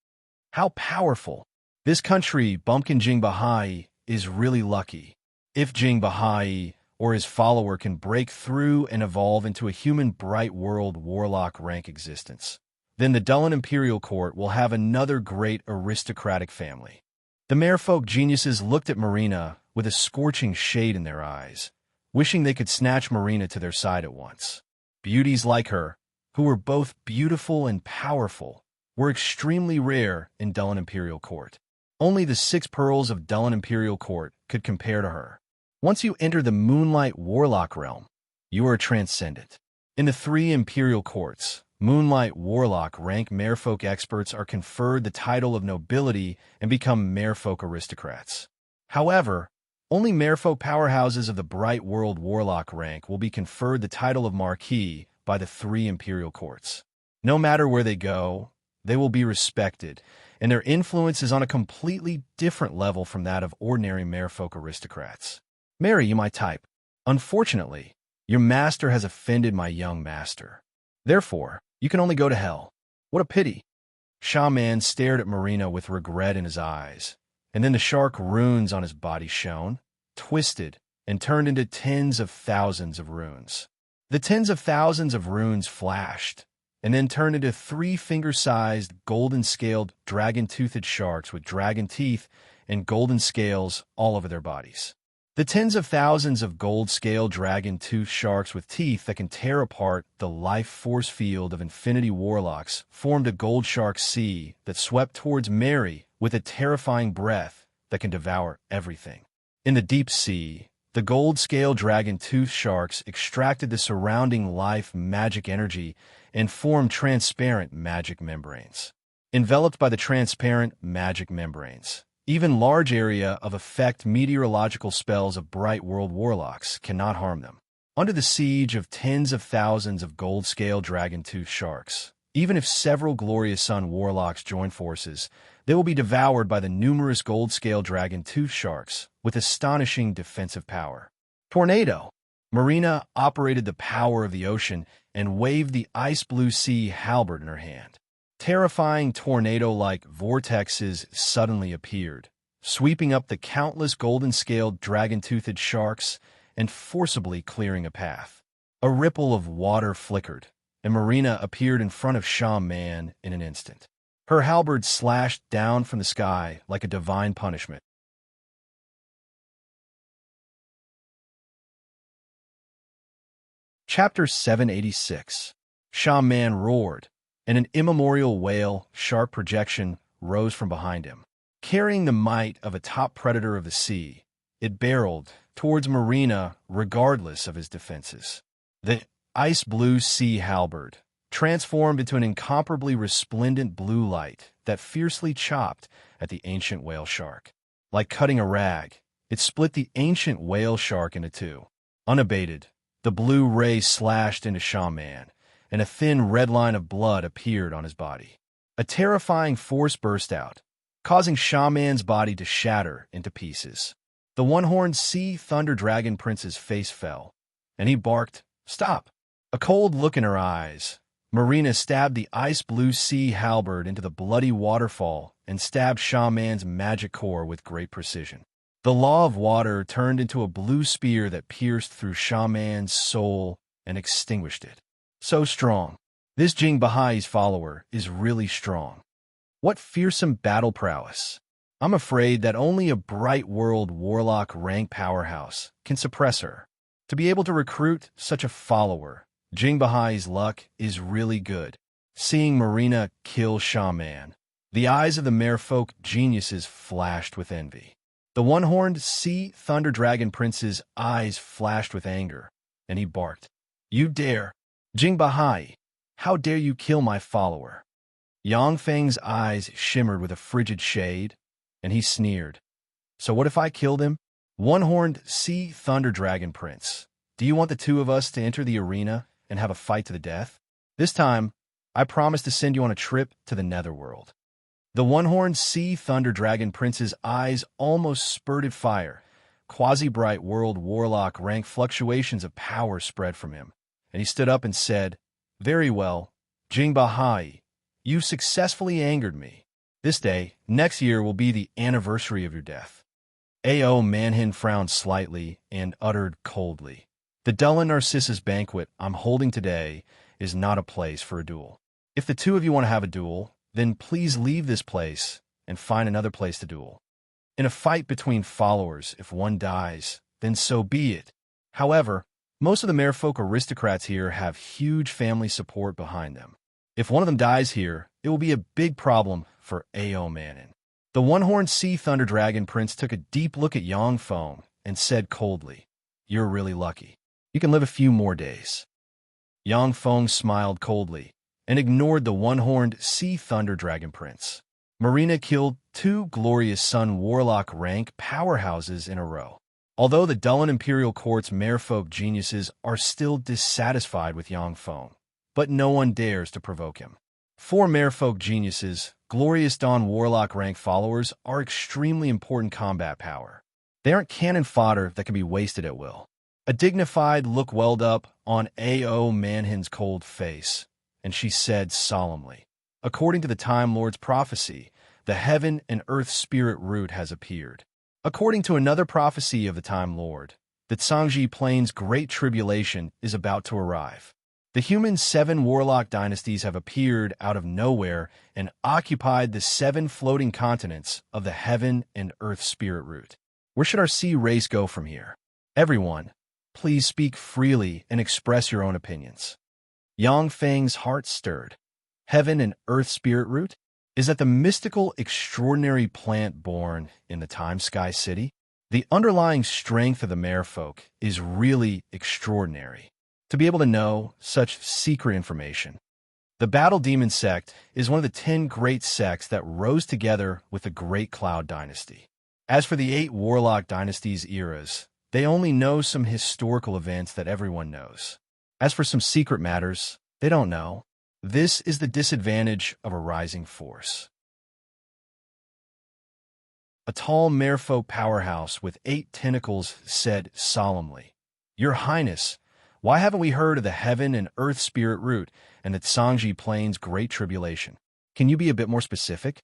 How powerful. This country, Bumpkin Jing Bahai, is really lucky. If Jing Bahai or his follower can break through and evolve into a human bright world warlock rank existence, then the Dullen Imperial Court will have another great aristocratic family. The merfolk geniuses looked at Marina with a scorching shade in their eyes, wishing they could snatch Marina to their side at once. Beauties like her, who were both beautiful and powerful, were extremely rare in Dullen Imperial Court. Only the 6 pearls of Dullen Imperial Court could compare to her. Once you enter the Moonlight Warlock realm, you are transcendent. In the 3 Imperial Courts, Moonlight Warlock rank merfolk experts are conferred the title of nobility and become merfolk aristocrats. However, only merfolk powerhouses of the Bright World Warlock rank will be conferred the title of Marquis by the 3 Imperial Courts. No matter where they go, they will be respected, and their influence is on a completely different level from that of ordinary merfolk aristocrats. Marry you my type. Unfortunately, your master has offended my young master. Therefore, you can only go to hell. What a pity. Shaman stared at Marina with regret in his eyes, and then the shark runes on his body shone, twisted, and turned into tens of thousands of runes. The tens of thousands of runes flashed, and then turned into 3-finger-sized, golden-scaled, dragon-toothed sharks with dragon teeth and golden scales all over their bodies. The tens of thousands of gold-scale dragon-toothed sharks with teeth that can tear apart the life force field of infinity warlocks formed a gold shark sea that swept towards Mary with a terrifying breath that can devour everything. In the deep sea, the gold-scale dragon-toothed sharks extracted the surrounding life magic energy and formed transparent magic membranes. Enveloped by the transparent magic membranes, Even large area of effect meteorological spells of bright world warlocks cannot harm them. Under the siege of tens of thousands of gold-scale dragon-tooth sharks, even if several glorious sun warlocks join forces, they will be devoured by the numerous gold-scale dragon-tooth sharks with astonishing defensive power. Tornado. Marina operated the power of the ocean and waved the ice blue sea halberd in her hand. Terrifying tornado-like vortexes suddenly appeared, sweeping up the countless golden-scaled dragon-toothed sharks and forcibly clearing a path. A ripple of water flickered, and Marina appeared in front of Shaman in an instant. Her halberd slashed down from the sky like a divine punishment. Chapter 786. Shaman roared, and an immemorial whale, sharp projection, rose from behind him. Carrying the might of a top predator of the sea, it barreled towards Marina regardless of his defenses. The ice-blue sea halberd transformed into an incomparably resplendent blue light that fiercely chopped at the ancient whale shark. Like cutting a rag, it split the ancient whale shark into two. Unabated, the blue ray slashed into Shaman, and a thin red line of blood appeared on his body. A terrifying force burst out, causing Shaman's body to shatter into pieces. The one-horned sea thunder dragon prince's face fell, and he barked, "Stop!" A cold look in her eyes, Marina stabbed the ice-blue sea halberd into the bloody waterfall and stabbed Shaman's magic core with great precision. The law of water turned into a blue spear that pierced through Shaman's soul and extinguished it. So strong. This Jing Bahai's follower is really strong. What fearsome battle prowess. I'm afraid that only a bright world warlock rank powerhouse can suppress her. To be able to recruit such a follower, Jing Bahai's luck is really good. Seeing Marina kill Shaman, the eyes of the merfolk geniuses flashed with envy. The one-horned sea thunder dragon prince's eyes flashed with anger, and he barked, "You dare! Jing Bahai, how dare you kill my follower?" Yang Feng's eyes shimmered with a frigid shade, and he sneered, "So what if I killed him? One-horned sea thunder dragon prince, do you want the two of us to enter the arena and have a fight to the death? This time, I promise to send you on a trip to the netherworld." The one-horned sea thunder dragon prince's eyes almost spurted fire. Quasi-bright world warlock rank fluctuations of power spread from him, and he stood up and said, "Very well, Jing Bahai, you successfully angered me. This day, next year, will be the anniversary of your death." A.O. Manhin frowned slightly and uttered coldly, "The Della Narcissus banquet I'm holding today is not a place for a duel. If the two of you want to have a duel, then please leave this place and find another place to duel. In a fight between followers, if one dies, then so be it. However, most of the merfolk aristocrats here have huge family support behind them. If one of them dies here, it will be a big problem for A.O. Manin." The one-horned sea thunder dragon prince took a deep look at Yang Feng and said coldly, "You're really lucky. You can live a few more days." Yang Feng smiled coldly and ignored the one-horned sea thunder dragon prince. Marina killed two glorious sun warlock rank powerhouses in a row. Although the Dullen Imperial Court's merfolk geniuses are still dissatisfied with Yang Feng, but no one dares to provoke him. For merfolk geniuses, glorious Dawn warlock rank followers are extremely important combat power. They aren't cannon fodder that can be wasted at will. A dignified look welled up on A.O. Manhin's cold face, and she said solemnly, "According to the Time Lord's prophecy, the heaven and earth spirit root has appeared. According to another prophecy of the Time Lord, the Tsangji Plains Great Tribulation is about to arrive. The human 7 warlock dynasties have appeared out of nowhere and occupied the 7 floating continents of the heaven and earth spirit root. Where should our sea race go from here? Everyone, please speak freely and express your own opinions." Yang Feng's heart stirred. Heaven and earth spirit root? Is that the mystical, extraordinary plant born in the Time Sky City? The underlying strength of the merfolk is really extraordinary. To be able to know such secret information. The Battle Demon sect is one of the 10 great sects that rose together with the Great Cloud Dynasty. As for the 8 Warlock Dynasties eras, they only know some historical events that everyone knows. As for some secret matters, they don't know. This is the disadvantage of a rising force. A tall merfolk powerhouse with 8 tentacles said solemnly, "Your Highness, why haven't we heard of the Heaven and Earth Spirit Root and the Tsangji Plains Great Tribulation? Can you be a bit more specific?"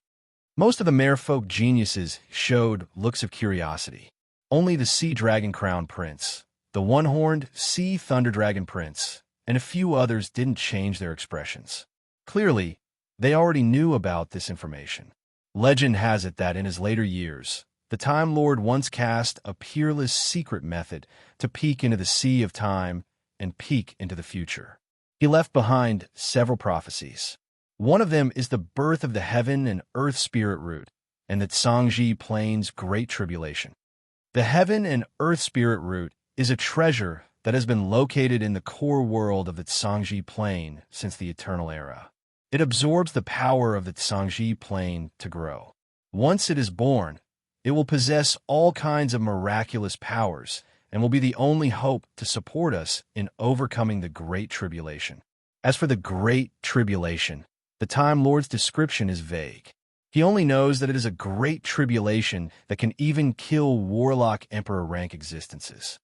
Most of the merfolk geniuses showed looks of curiosity. Only the Sea Dragon Crown Prince, the one-horned Sea Thunder Dragon Prince, and a few others didn't change their expressions. Clearly, they already knew about this information. Legend has it that in his later years, the Time Lord once cast a peerless secret method to peek into the sea of time and peek into the future. He left behind several prophecies. One of them is the birth of the Heaven and Earth Spirit Root and the Tsangji Plains Great Tribulation. The Heaven and Earth Spirit Root is a treasure that has been located in the core world of the Tsangji Plain since the Eternal Era. It absorbs the power of the Tsangji Plain to grow. Once it is born, it will possess all kinds of miraculous powers and will be the only hope to support us in overcoming the Great Tribulation. As for the Great Tribulation, the Time Lord's description is vague. He only knows that it is a great tribulation that can even kill Warlock Emperor rank existences.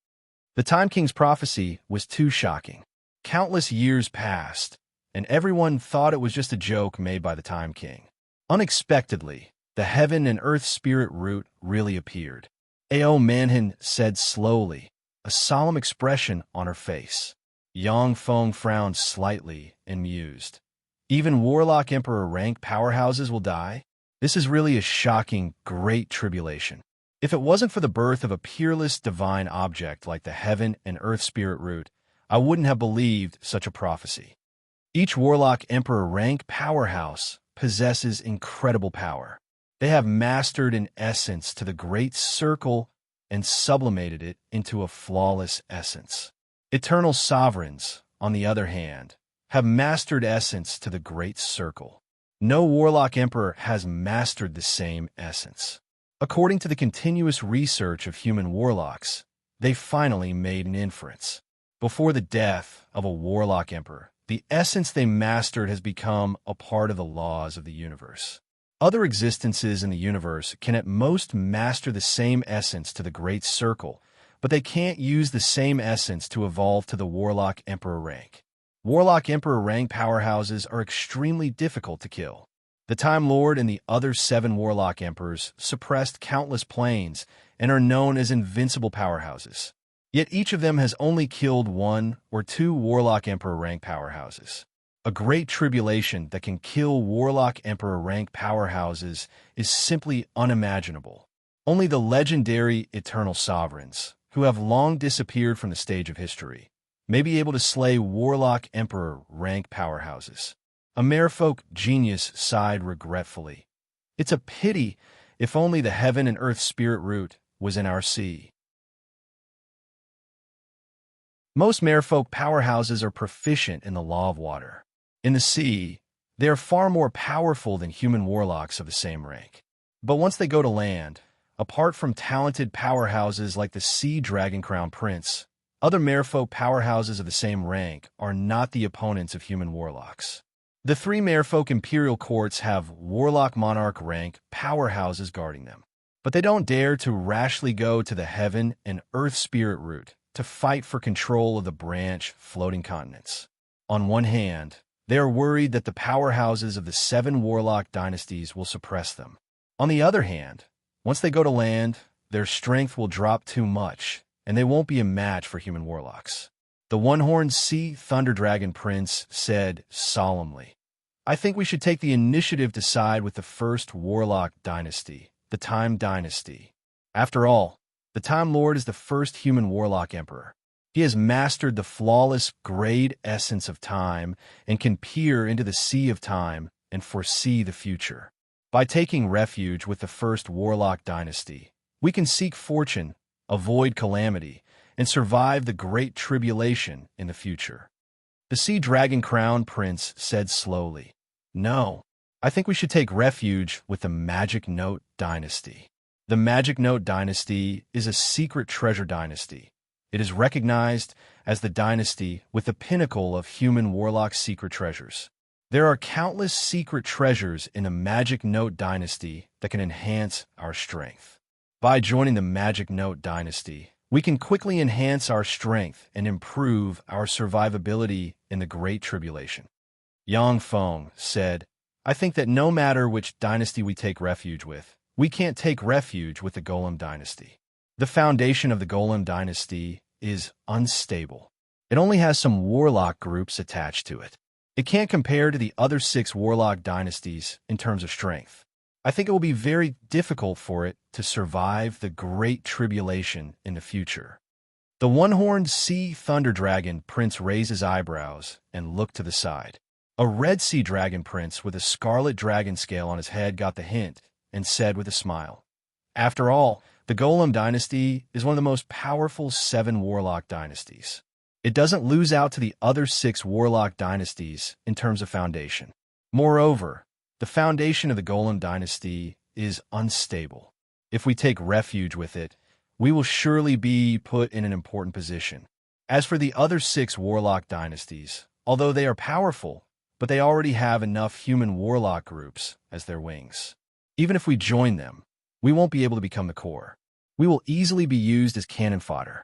The Time King's prophecy was too shocking. Countless years passed, and everyone thought it was just a joke made by the Time King. Unexpectedly, the Heaven and Earth Spirit Root really appeared. Ao Manhin said slowly, a solemn expression on her face. Yang Feng frowned slightly and mused. Even Warlock Emperor rank powerhouses will die? This is really a shocking, great tribulation. If it wasn't for the birth of a peerless divine object like the Heaven and Earth Spirit Root, I wouldn't have believed such a prophecy. Each Warlock Emperor rank powerhouse possesses incredible power. They have mastered an essence to the Great Circle and sublimated it into a flawless essence. Eternal Sovereigns, on the other hand, have mastered essence to the Great Circle. No Warlock Emperor has mastered the same essence. According to the continuous research of human warlocks, they finally made an inference. Before the death of a Warlock Emperor, the essence they mastered has become a part of the laws of the universe. Other existences in the universe can at most master the same essence to the Great Circle, but they can't use the same essence to evolve to the Warlock Emperor rank. Warlock Emperor rank powerhouses are extremely difficult to kill. The Time Lord and the other 7 Warlock Emperors suppressed countless planes and are known as invincible powerhouses. Yet each of them has only killed 1 or 2 Warlock Emperor rank powerhouses. A great tribulation that can kill Warlock Emperor rank powerhouses is simply unimaginable. Only the legendary Eternal Sovereigns, who have long disappeared from the stage of history, may be able to slay Warlock Emperor rank powerhouses. A merfolk genius sighed regretfully. It's a pity if only the Heaven and Earth Spirit Root was in our sea. Most merfolk powerhouses are proficient in the law of water. In the sea, they are far more powerful than human warlocks of the same rank. But once they go to land, apart from talented powerhouses like the Sea Dragon Crown Prince, other merfolk powerhouses of the same rank are not the opponents of human warlocks. The 3 merfolk imperial courts have Warlock Monarch rank powerhouses guarding them, but they don't dare to rashly go to the Heaven and Earth Spirit Root to fight for control of the branch floating continents. On one hand, they are worried that the powerhouses of the 7 Warlock dynasties will suppress them. On the other hand, once they go to land, their strength will drop too much, and they won't be a match for human warlocks. The one-horned Sea Thunder Dragon Prince said solemnly, "I think we should take the initiative to side with the first Warlock dynasty, the Time Dynasty. After all, the Time Lord is the first human Warlock Emperor. He has mastered the flawless grade essence of time and can peer into the sea of time and foresee the future. By taking refuge with the first Warlock dynasty, we can seek fortune, avoid calamity, and survive the Great Tribulation in the future." The Sea Dragon Crown Prince said slowly, "No, I think we should take refuge with the Magic Note Dynasty." The Magic Note Dynasty is a secret treasure dynasty. It is recognized as the dynasty with the pinnacle of human warlock secret treasures. There are countless secret treasures in the Magic Note Dynasty that can enhance our strength. By joining the Magic Note Dynasty, we can quickly enhance our strength and improve our survivability in the Great Tribulation. Yang Feng said, "I think that no matter which dynasty we take refuge with, we can't take refuge with the Golem Dynasty. The foundation of the Golem Dynasty is unstable. It only has some warlock groups attached to it. It can't compare to the other 6 warlock dynasties in terms of strength. I think it will be very difficult for it to survive the Great Tribulation in the future." The one-horned Sea Thunder Dragon Prince raised his eyebrows and looked to the side. A red Sea Dragon Prince with a scarlet dragon scale on his head got the hint and said with a smile, "After all, the Golem Dynasty is one of the most powerful 7 warlock dynasties. It doesn't lose out to the other 6 warlock dynasties in terms of foundation. Moreover, the foundation of the Golem Dynasty is unstable. If we take refuge with it, we will surely be put in an important position. As for the other 6 warlock dynasties, although they are powerful, but they already have enough human warlock groups as their wings. Even if we join them, we won't be able to become the core. We will easily be used as cannon fodder."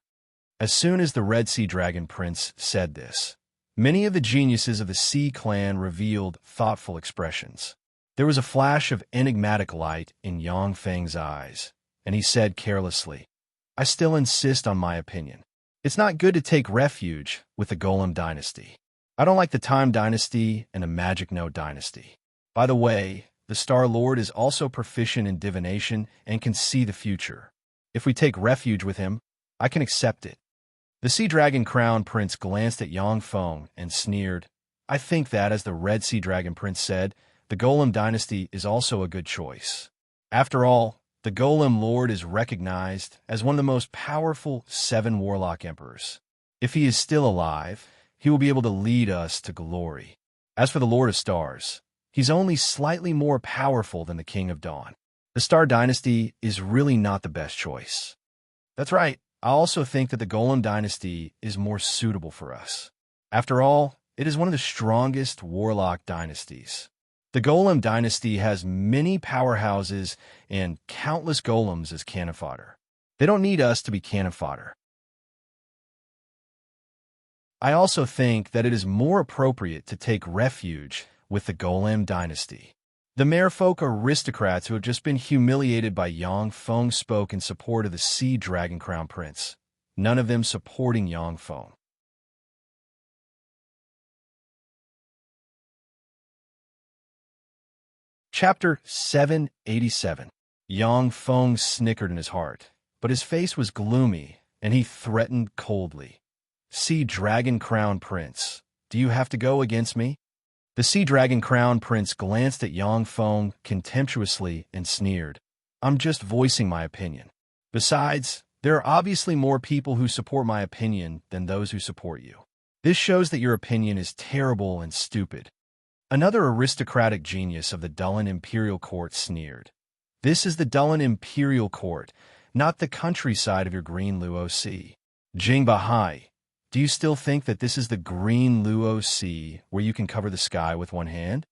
As soon as the Red Sea Dragon Prince said this, many of the geniuses of the Sea Clan revealed thoughtful expressions. There was a flash of enigmatic light in Yang Feng's eyes, and he said carelessly, "I still insist on my opinion. It's not good to take refuge with the Golem Dynasty. I don't like the Time Dynasty and the Magic Note Dynasty. By the way, the Star-Lord is also proficient in divination and can see the future. If we take refuge with him, I can accept it." The Sea Dragon Crown Prince glanced at Yang Feng and sneered, "I think that, as the Red Sea Dragon Prince said, the Golem Dynasty is also a good choice. After all, the Golem Lord is recognized as one of the most powerful 7 warlock emperors. If he is still alive, he will be able to lead us to glory. As for the Lord of Stars, he's only slightly more powerful than the King of Dawn. The Star Dynasty is really not the best choice." "That's right. I also think that the Golem Dynasty is more suitable for us. After all, it is one of the strongest warlock dynasties. The Golem Dynasty has many powerhouses and countless golems as cannon fodder. They don't need us to be cannon fodder. I also think that it is more appropriate to take refuge with the Golem Dynasty." The merfolk aristocrats who have just been humiliated by Yang Feng spoke in support of the Sea Dragon Crown Prince, none of them supporting Yang Feng. Chapter 787. Yang Feng snickered in his heart, but his face was gloomy, and he threatened coldly, "Sea Dragon Crown Prince, do you have to go against me?" The Sea Dragon Crown Prince glanced at Yang Feng contemptuously and sneered, "I'm just voicing my opinion. Besides, there are obviously more people who support my opinion than those who support you. This shows that your opinion is terrible and stupid." Another aristocratic genius of the Dullan Imperial Court sneered, "This is the Dullan Imperial Court, not the countryside of your Green Luo Sea. Jing Bahai, do you still think that this is the Green Luo Sea where you can cover the sky with one hand?"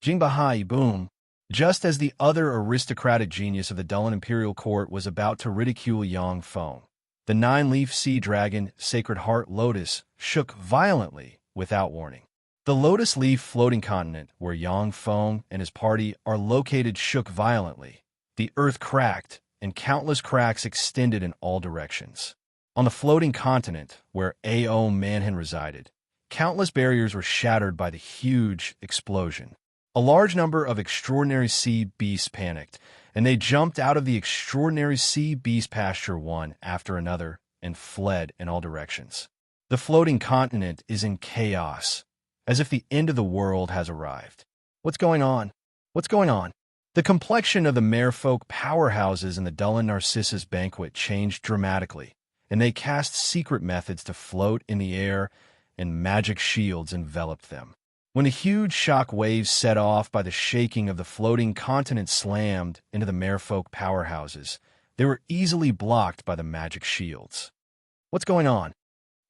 Jing Bahai, boom. Just as the other aristocratic genius of the Dullan Imperial Court was about to ridicule Yang Feng, the 9-leaf sea dragon, Sacred Heart Lotus, shook violently without warning. The lotus leaf floating continent where Yang Feng and his party are located shook violently. The earth cracked, and countless cracks extended in all directions. On the floating continent, where A.O. Manhan resided, countless barriers were shattered by the huge explosion. A large number of extraordinary sea beasts panicked, and they jumped out of the extraordinary sea beast pasture one after another and fled in all directions. The floating continent is in chaos, as if the end of the world has arrived. What's going on? What's going on? The complexion of the merfolk powerhouses in the Dullan Narcissus banquet changed dramatically, and they cast secret methods to float in the air and magic shields enveloped them. When the huge shock waves set off by the shaking of the floating continent slammed into the merfolk powerhouses, they were easily blocked by the magic shields. What's going on?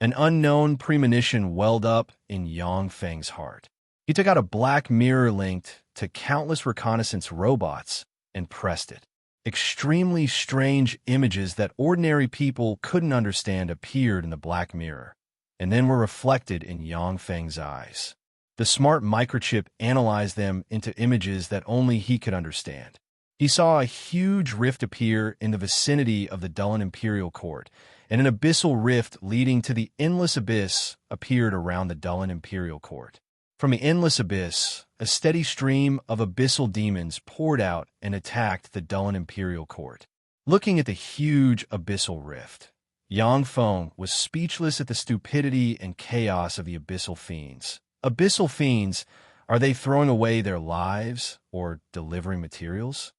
An unknown premonition welled up in Yang Feng's heart. He took out a black mirror linked to countless reconnaissance robots and pressed it. Extremely strange images that ordinary people couldn't understand appeared in the black mirror, and then were reflected in Yang Feng's eyes. The smart microchip analyzed them into images that only he could understand. He saw a huge rift appear in the vicinity of the Dullen Imperial Court, and an abyssal rift leading to the Endless Abyss appeared around the Dullen Imperial Court. From the Endless Abyss, a steady stream of abyssal demons poured out and attacked the Dullen Imperial Court. Looking at the huge abyssal rift, Yang Feng was speechless at the stupidity and chaos of the abyssal fiends. Abyssal fiends, are they throwing away their lives or delivering materials?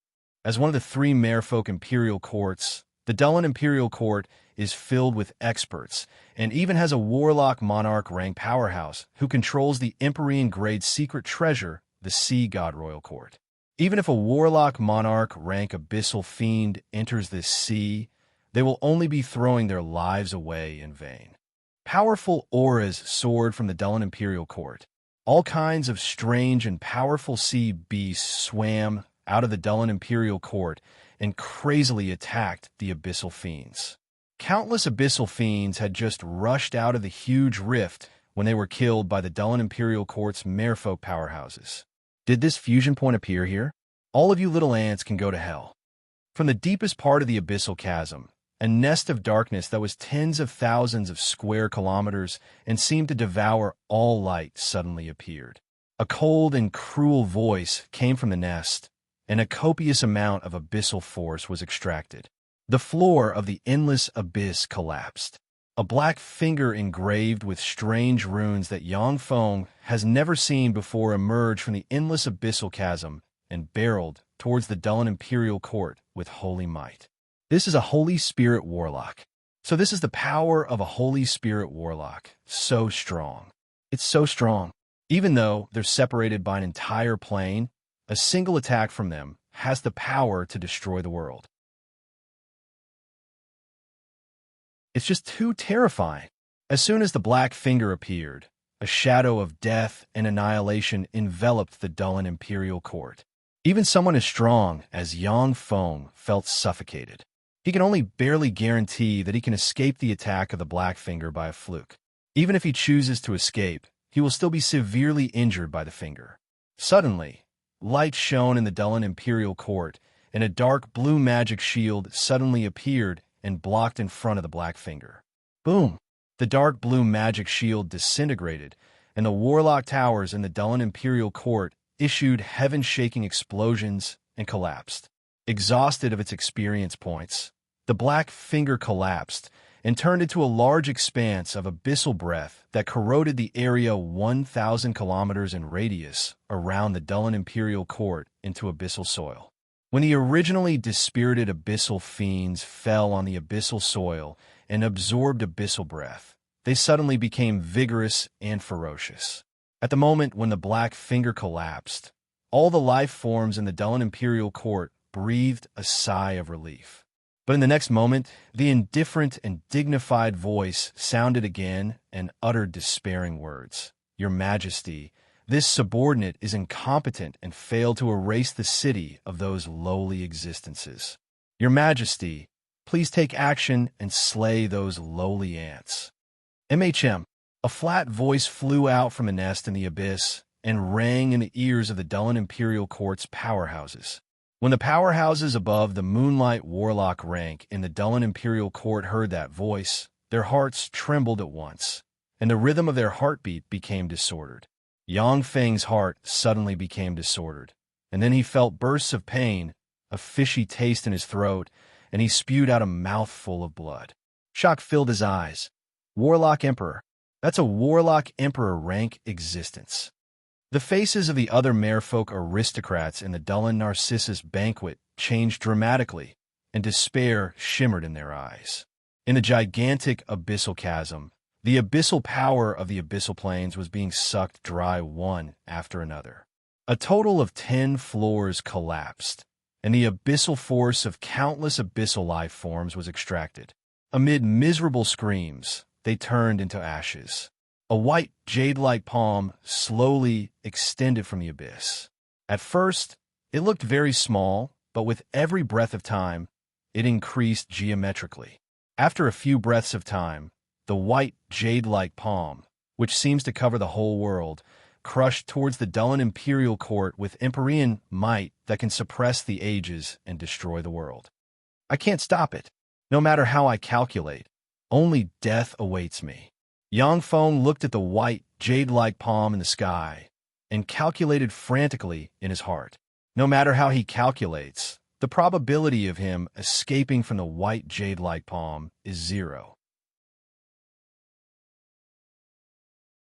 As one of the three merfolk imperial courts, the Dullen Imperial Court is filled with experts and even has a warlock monarch rank powerhouse who controls the Empyrean-grade secret treasure, the Sea God Royal Court. Even if a warlock monarch rank abyssal fiend enters this sea, they will only be throwing their lives away in vain. Powerful auras soared from the Dullen Imperial Court. All kinds of strange and powerful sea beasts swam out of the Dullen Imperial Court and crazily attacked the abyssal fiends. Countless abyssal fiends had just rushed out of the huge rift when they were killed by the Dullen Imperial Court's merfolk powerhouses. Did this fusion point appear here? All of you little ants can go to hell. From the deepest part of the abyssal chasm, a nest of darkness that was tens of thousands of square kilometers and seemed to devour all light suddenly appeared. A cold and cruel voice came from the nest, and a copious amount of abyssal force was extracted. The floor of the endless abyss collapsed. A black finger engraved with strange runes that Yang Feng has never seen before emerged from the endless abyssal chasm and barreled towards the Dullen Imperial Court with holy might. This is a Holy Spirit warlock. So this is the power of a Holy Spirit warlock. So strong. It's so strong. Even though they're separated by an entire plane, a single attack from them has the power to destroy the world. It's just too terrifying. As soon as the black finger appeared, a shadow of death and annihilation enveloped the Dullen Imperial Court. Even someone as strong as Yang Feng felt suffocated. He can only barely guarantee that he can escape the attack of the black finger by a fluke. Even if he chooses to escape, he will still be severely injured by the finger. Suddenly, light shone in the Dullen Imperial Court, and a dark blue magic shield suddenly appeared and blocked in front of the black finger. Boom! The dark blue magic shield disintegrated, and the warlock towers in the Dullen Imperial Court issued heaven-shaking explosions and collapsed. Exhausted of its experience points, the black finger collapsed and turned into a large expanse of abyssal breath that corroded the area 1,000 kilometers in radius around the Dullen Imperial Court into abyssal soil. When the originally dispirited abyssal fiends fell on the abyssal soil and absorbed abyssal breath, they suddenly became vigorous and ferocious. At the moment when the black finger collapsed, all the life forms in the Dullen Imperial Court breathed a sigh of relief. But in the next moment, the indifferent and dignified voice sounded again and uttered despairing words. Your Majesty, this subordinate is incompetent and failed to erase the city of those lowly existences. Your Majesty, please take action and slay those lowly ants. MHM, a flat voice flew out from a nest in the abyss and rang in the ears of the Dullen Imperial Court's powerhouses. When the powerhouses above the Moonlight Warlock rank in the Dullen Imperial Court heard that voice, their hearts trembled at once, and the rhythm of their heartbeat became disordered. Yang Feng's heart suddenly became disordered, and then he felt bursts of pain, a fishy taste in his throat, and he spewed out a mouthful of blood. Shock filled his eyes. Warlock Emperor. That's a Warlock Emperor rank existence. The faces of the other merfolk aristocrats in the Dullen Narcissus banquet changed dramatically, and despair shimmered in their eyes. In the gigantic abyssal chasm, The abyssal power of the abyssal planes was being sucked dry one after another. A total of 10 floors collapsed, and the abyssal force of countless abyssal life forms was extracted. Amid miserable screams, they turned into ashes. A white, jade-like palm slowly extended from the abyss. At first, it looked very small, but with every breath of time, it increased geometrically. After a few breaths of time, the white, jade-like palm, which seems to cover the whole world, crushed towards the Dullen imperial court with Empyrean might that can suppress the ages and destroy the world. I can't stop it. No matter how I calculate, only death awaits me. Yang Feng looked at the white, jade-like palm in the sky and calculated frantically in his heart. No matter how he calculates, the probability of him escaping from the white, jade-like palm is 0.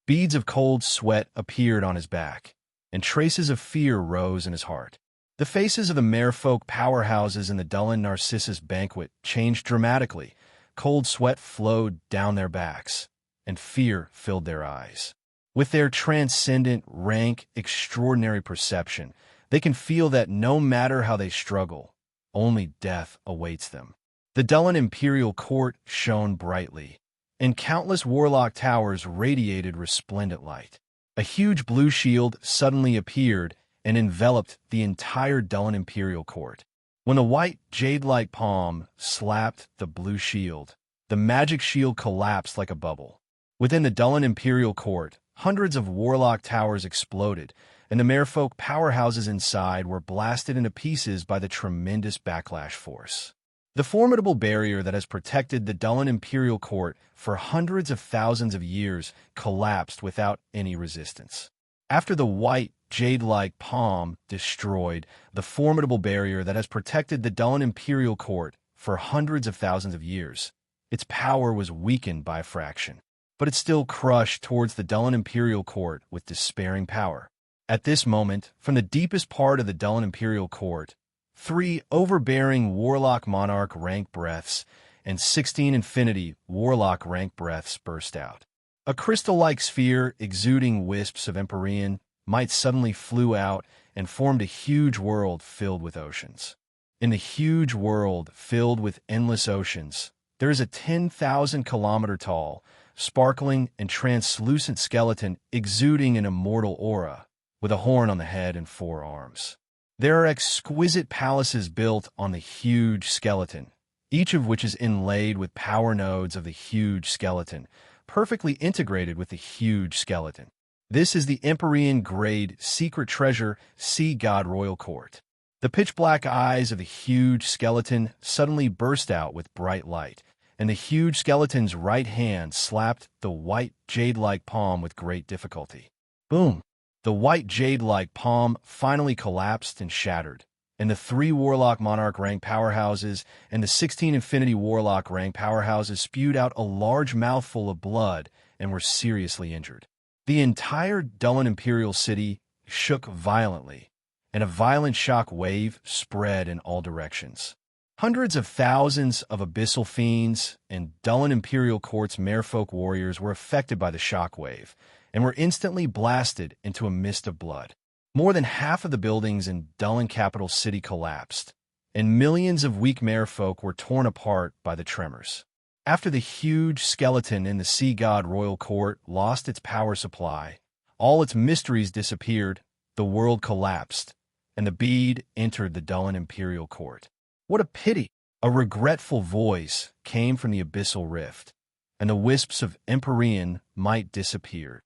Beads of cold sweat appeared on his back, and traces of fear rose in his heart. The faces of the merfolk powerhouses in the Dullen Narcissus banquet changed dramatically. Cold sweat flowed down their backs, and fear filled their eyes. With their transcendent, rank, extraordinary perception, they can feel that no matter how they struggle, only death awaits them. The Dullen imperial court shone brightly, and countless warlock towers radiated resplendent light. A huge blue shield suddenly appeared and enveloped the entire Dullen imperial court. When the white, jade-like palm slapped the blue shield, the magic shield collapsed like a bubble. Within the Dullen imperial court, hundreds of warlock towers exploded, and the merfolk powerhouses inside were blasted into pieces by the tremendous backlash force. The formidable barrier that has protected the Dullen imperial court for hundreds of thousands of years collapsed without any resistance. After the white, jade-like palm destroyed the formidable barrier that has protected the Dullen imperial court for hundreds of thousands of years, its power was weakened by a fraction. But it still crushed towards the Dullen imperial court with despairing power. At this moment, from the deepest part of the Dullen imperial court, 3 overbearing warlock monarch rank breaths and 16 infinity warlock rank breaths burst out. A crystal-like sphere exuding wisps of Empyrean might suddenly flew out and formed a huge world filled with oceans. In the huge world filled with endless oceans, there is a 10,000-kilometer tall, sparkling and translucent skeleton exuding an immortal aura, with a horn on the head and 4 arms. There are exquisite palaces built on the huge skeleton, each of which is inlaid with power nodes of the huge skeleton, perfectly integrated with the huge skeleton. This is the Empyrean grade secret treasure Sea God Royal Court. The pitch-black eyes of the huge skeleton suddenly burst out with bright light, and the huge skeleton's right hand slapped the white jade-like palm with great difficulty. Boom! The white jade-like palm finally collapsed and shattered, and the 3 warlock monarch rank powerhouses and the 16 infinity warlock rank powerhouses spewed out a large mouthful of blood and were seriously injured. The entire Dullen imperial city shook violently, and a violent shock wave spread in all directions. Hundreds of thousands of abyssal fiends and Dullen imperial court's merfolk warriors were affected by the shock wave and were instantly blasted into a mist of blood. More than half of the buildings in Dullen capital city collapsed, and millions of weak merfolk were torn apart by the tremors. After the huge skeleton in the Sea God Royal Court lost its power supply, all its mysteries disappeared, the world collapsed, and the bead entered the Dullen imperial court. What a pity! A regretful voice came from the abyssal rift, and the wisps of Empyrean might disappeared.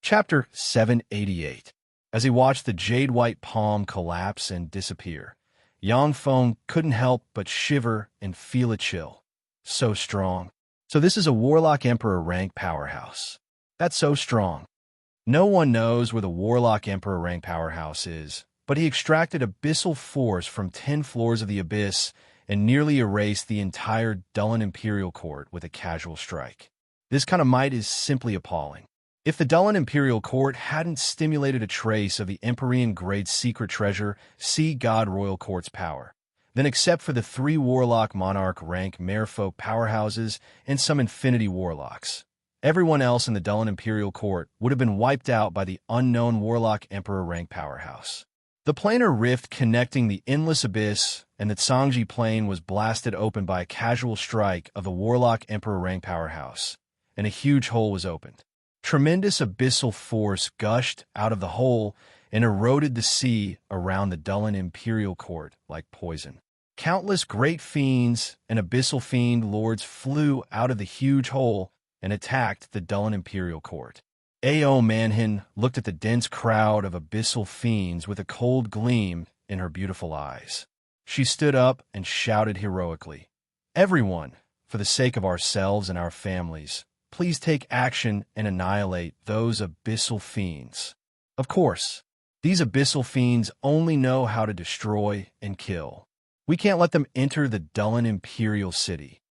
Chapter 788. As he watched the jade-white palm collapse and disappear, Yang Feng couldn't help but shiver and feel a chill. So strong. So this is a Warlock Emperor rank powerhouse. That's so strong. No one knows where the Warlock Emperor rank powerhouse is, but he extracted abyssal force from 10 floors of the abyss and nearly erased the entire Dullen Imperial Court with a casual strike. This kind of might is simply appalling. If the Dullen Imperial Court hadn't stimulated a trace of the Empyrean grade secret treasure Sea God Royal Court's power, Then except for the 3 Warlock Monarch rank Merfolk powerhouses and some Infinity Warlocks, everyone else in the Dullan Imperial Court would have been wiped out by the unknown Warlock Emperor rank powerhouse. The planar rift connecting the Endless Abyss and the Tsangji Plain was blasted open by a casual strike of the Warlock Emperor rank powerhouse, and a huge hole was opened. Tremendous abyssal force gushed out of the hole and eroded the sea around the Dullan Imperial Court like poison. Countless great fiends and abyssal fiend lords flew out of the huge hole and attacked the Dullan Imperial Court. Ao Manhin looked at the dense crowd of abyssal fiends with a cold gleam in her beautiful eyes. She stood up and shouted heroically, "Everyone, for the sake of ourselves and our families, please take action and annihilate those abyssal fiends." Of course, these abyssal fiends only know how to destroy and kill. We can't let them enter the Dullan Imperial City.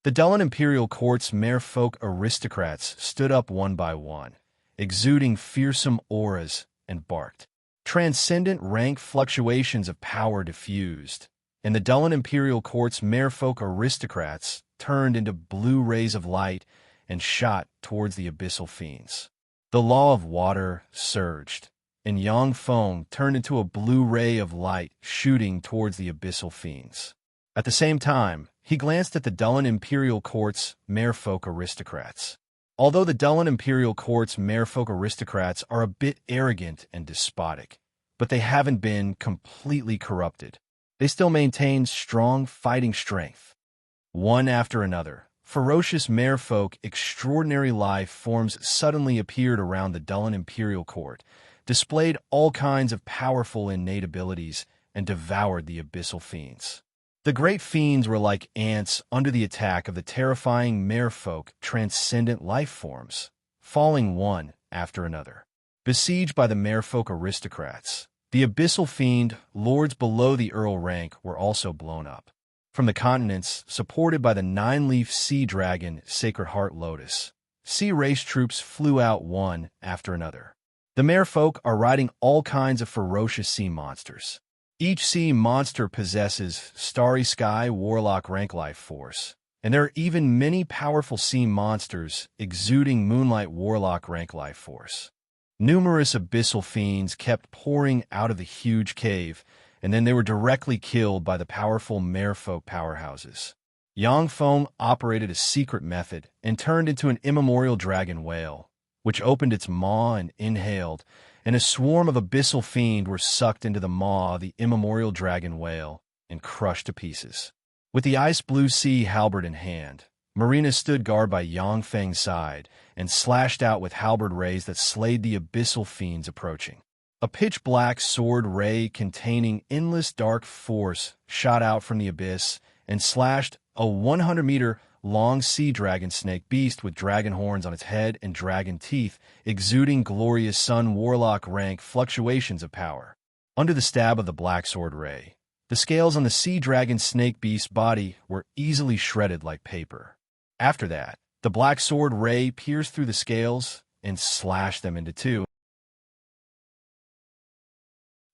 The Dullan Imperial Court's merfolk aristocrats stood up one by one, exuding fearsome auras, and barked. Transcendent rank fluctuations of power diffused, and the Dullan Imperial Court's merfolk aristocrats turned into blue rays of light and shot towards the abyssal fiends. The law of water surged, and Yang Feng turned into a blue ray of light shooting towards the abyssal fiends. At the same time, he glanced at the Dullan Imperial Court's merfolk aristocrats. Although the Dullan Imperial Court's merfolk aristocrats are a bit arrogant and despotic, but they haven't been completely corrupted. They still maintain strong fighting strength. One after another, ferocious merfolk extraordinary life forms suddenly appeared around the Dullan Imperial Court, displayed all kinds of powerful innate abilities, and devoured the abyssal fiends. The great fiends were like ants under the attack of the terrifying merfolk transcendent life forms, falling one after another. Besieged by the merfolk aristocrats, the abyssal fiend lords below the Earl rank were also blown up. From the continents, supported by the 9-leaf sea dragon Sacred Heart Lotus, sea race troops flew out one after another. The merfolk are riding all kinds of ferocious sea monsters. Each sea monster possesses Starry Sky Warlock rank life force, and there are even many powerful sea monsters exuding Moonlight Warlock rank life force. Numerous abyssal fiends kept pouring out of the huge cave, and then they were directly killed by the powerful merfolk powerhouses. Yang Feng operated a secret method and turned into an immemorial dragon whale, which opened its maw and inhaled, and a swarm of abyssal fiend were sucked into the maw of the immemorial dragon whale and crushed to pieces. With the ice blue sea halberd in hand, Marina stood guard by Yang Feng's side and slashed out with halberd rays that slayed the abyssal fiends approaching. A pitch-black sword ray containing endless dark force shot out from the abyss and slashed a 100-meter long sea dragon snake beast with dragon horns on its head and dragon teeth, exuding glorious sun warlock rank fluctuations of power. Under the stab of the black sword ray, the scales on the sea dragon snake beast's body were easily shredded like paper. After that, the black sword ray pierced through the scales and slashed them into two.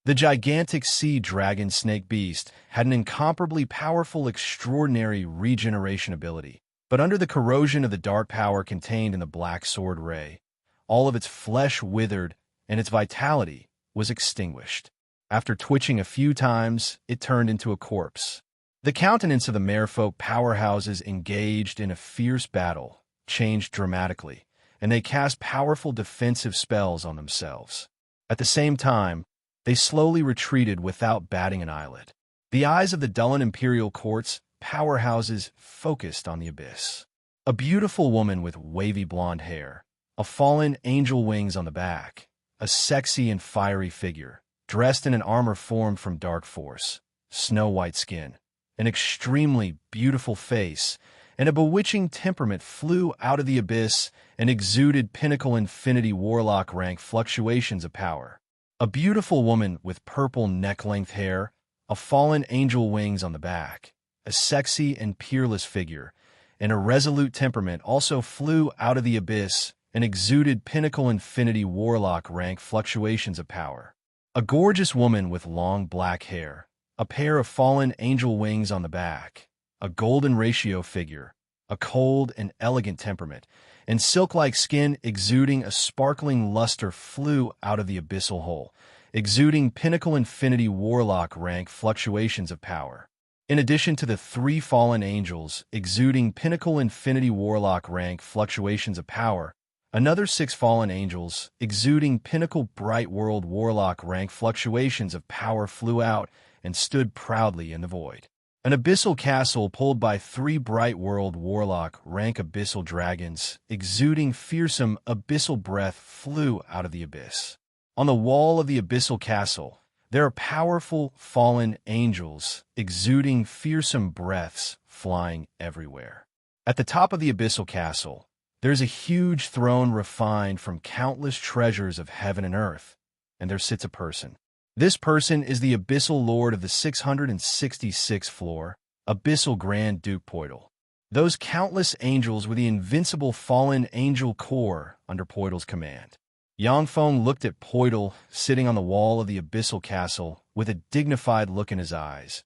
The gigantic sea dragon snake beast had an incomparably powerful, extraordinary regeneration ability, but under the corrosion of the dark power contained in the black sword ray, all of its flesh withered and its vitality was extinguished. After twitching a few times, it turned into a corpse. The countenance of the merfolk powerhouses engaged in a fierce battle changed dramatically, and they cast powerful defensive spells on themselves. At the same time, they slowly retreated without batting an eyelid. The eyes of the Dullan Imperial Court's powerhouses focused on the abyss. A beautiful woman with wavy blonde hair, a fallen angel wings on the back, a sexy and fiery figure, dressed in an armor formed from dark force, snow-white skin, an extremely beautiful face, and a bewitching temperament flew out of the abyss and exuded pinnacle infinity warlock rank fluctuations of power. A beautiful woman with purple neck-length hair, a fallen angel wings on the back, a sexy and peerless figure, and a resolute temperament also flew out of the abyss and exuded pinnacle infinity warlock rank fluctuations of power. A gorgeous woman with long black hair, a pair of fallen angel wings on the back, a golden ratio figure, a cold and elegant temperament, and silk-like skin exuding a sparkling luster flew out of the abyssal hole, exuding pinnacle infinity warlock rank fluctuations of power. In addition to the 3 fallen angels exuding pinnacle infinity warlock rank fluctuations of power, another 6 fallen angels exuding pinnacle bright world warlock rank fluctuations of power flew out and stood proudly in the void. An abyssal castle pulled by 3 bright world warlock rank abyssal dragons exuding fearsome abyssal breath flew out of the abyss. On the wall of the abyssal castle, there are powerful fallen angels exuding fearsome breaths flying everywhere. At the top of the abyssal castle, there's a huge throne refined from countless treasures of heaven and earth, and there sits a person. This person is the abyssal lord of the 666th floor, abyssal Grand Duke Poidal. Those countless angels were the invincible fallen angel corps under Poidal's command. Yangfeng looked at Poidal sitting on the wall of the abyssal castle with a dignified look in his eyes.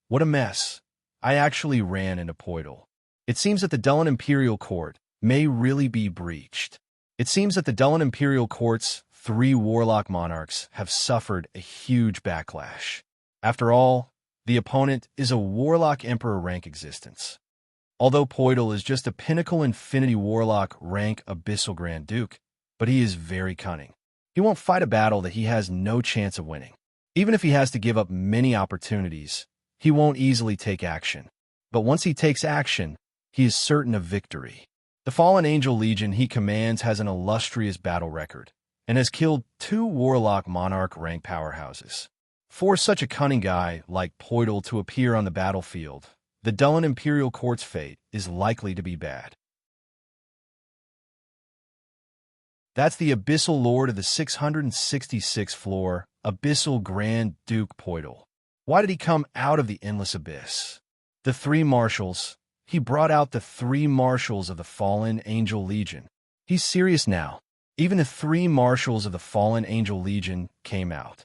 What a mess. I actually ran into Poidal. It seems that the Dullan Imperial Court may really be breached. It seems that the Dullan Imperial Court's 3 warlock monarchs have suffered a huge backlash. After all, the opponent is a warlock emperor rank existence. Although Poidal is just a pinnacle infinity warlock rank abyssal Grand Duke, but he is very cunning. He won't fight a battle that he has no chance of winning. Even if he has to give up many opportunities, he won't easily take action. But once he takes action, he is certain of victory. The Fallen Angel Legion he commands has an illustrious battle record, and has killed 2 warlock monarch rank powerhouses. For such a cunning guy like Poidal to appear on the battlefield, the Dullan Imperial Court's fate is likely to be bad. That's the abyssal lord of the 666th floor, abyssal Grand Duke Poidal. Why did he come out of the endless abyss? The 3 marshals. He brought out the 3 marshals of the Fallen Angel Legion. He's serious now. Even the 3 marshals of the Fallen Angel Legion came out.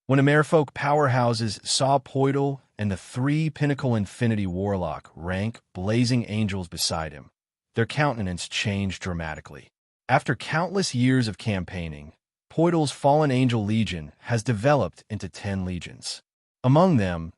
When Merfolk powerhouses saw Poidal and the 3 Pinnacle Infinity Warlock rank blazing angels beside him, their countenance changed dramatically. After countless years of campaigning, Poidal's Fallen Angel Legion has developed into 10 legions. Among them,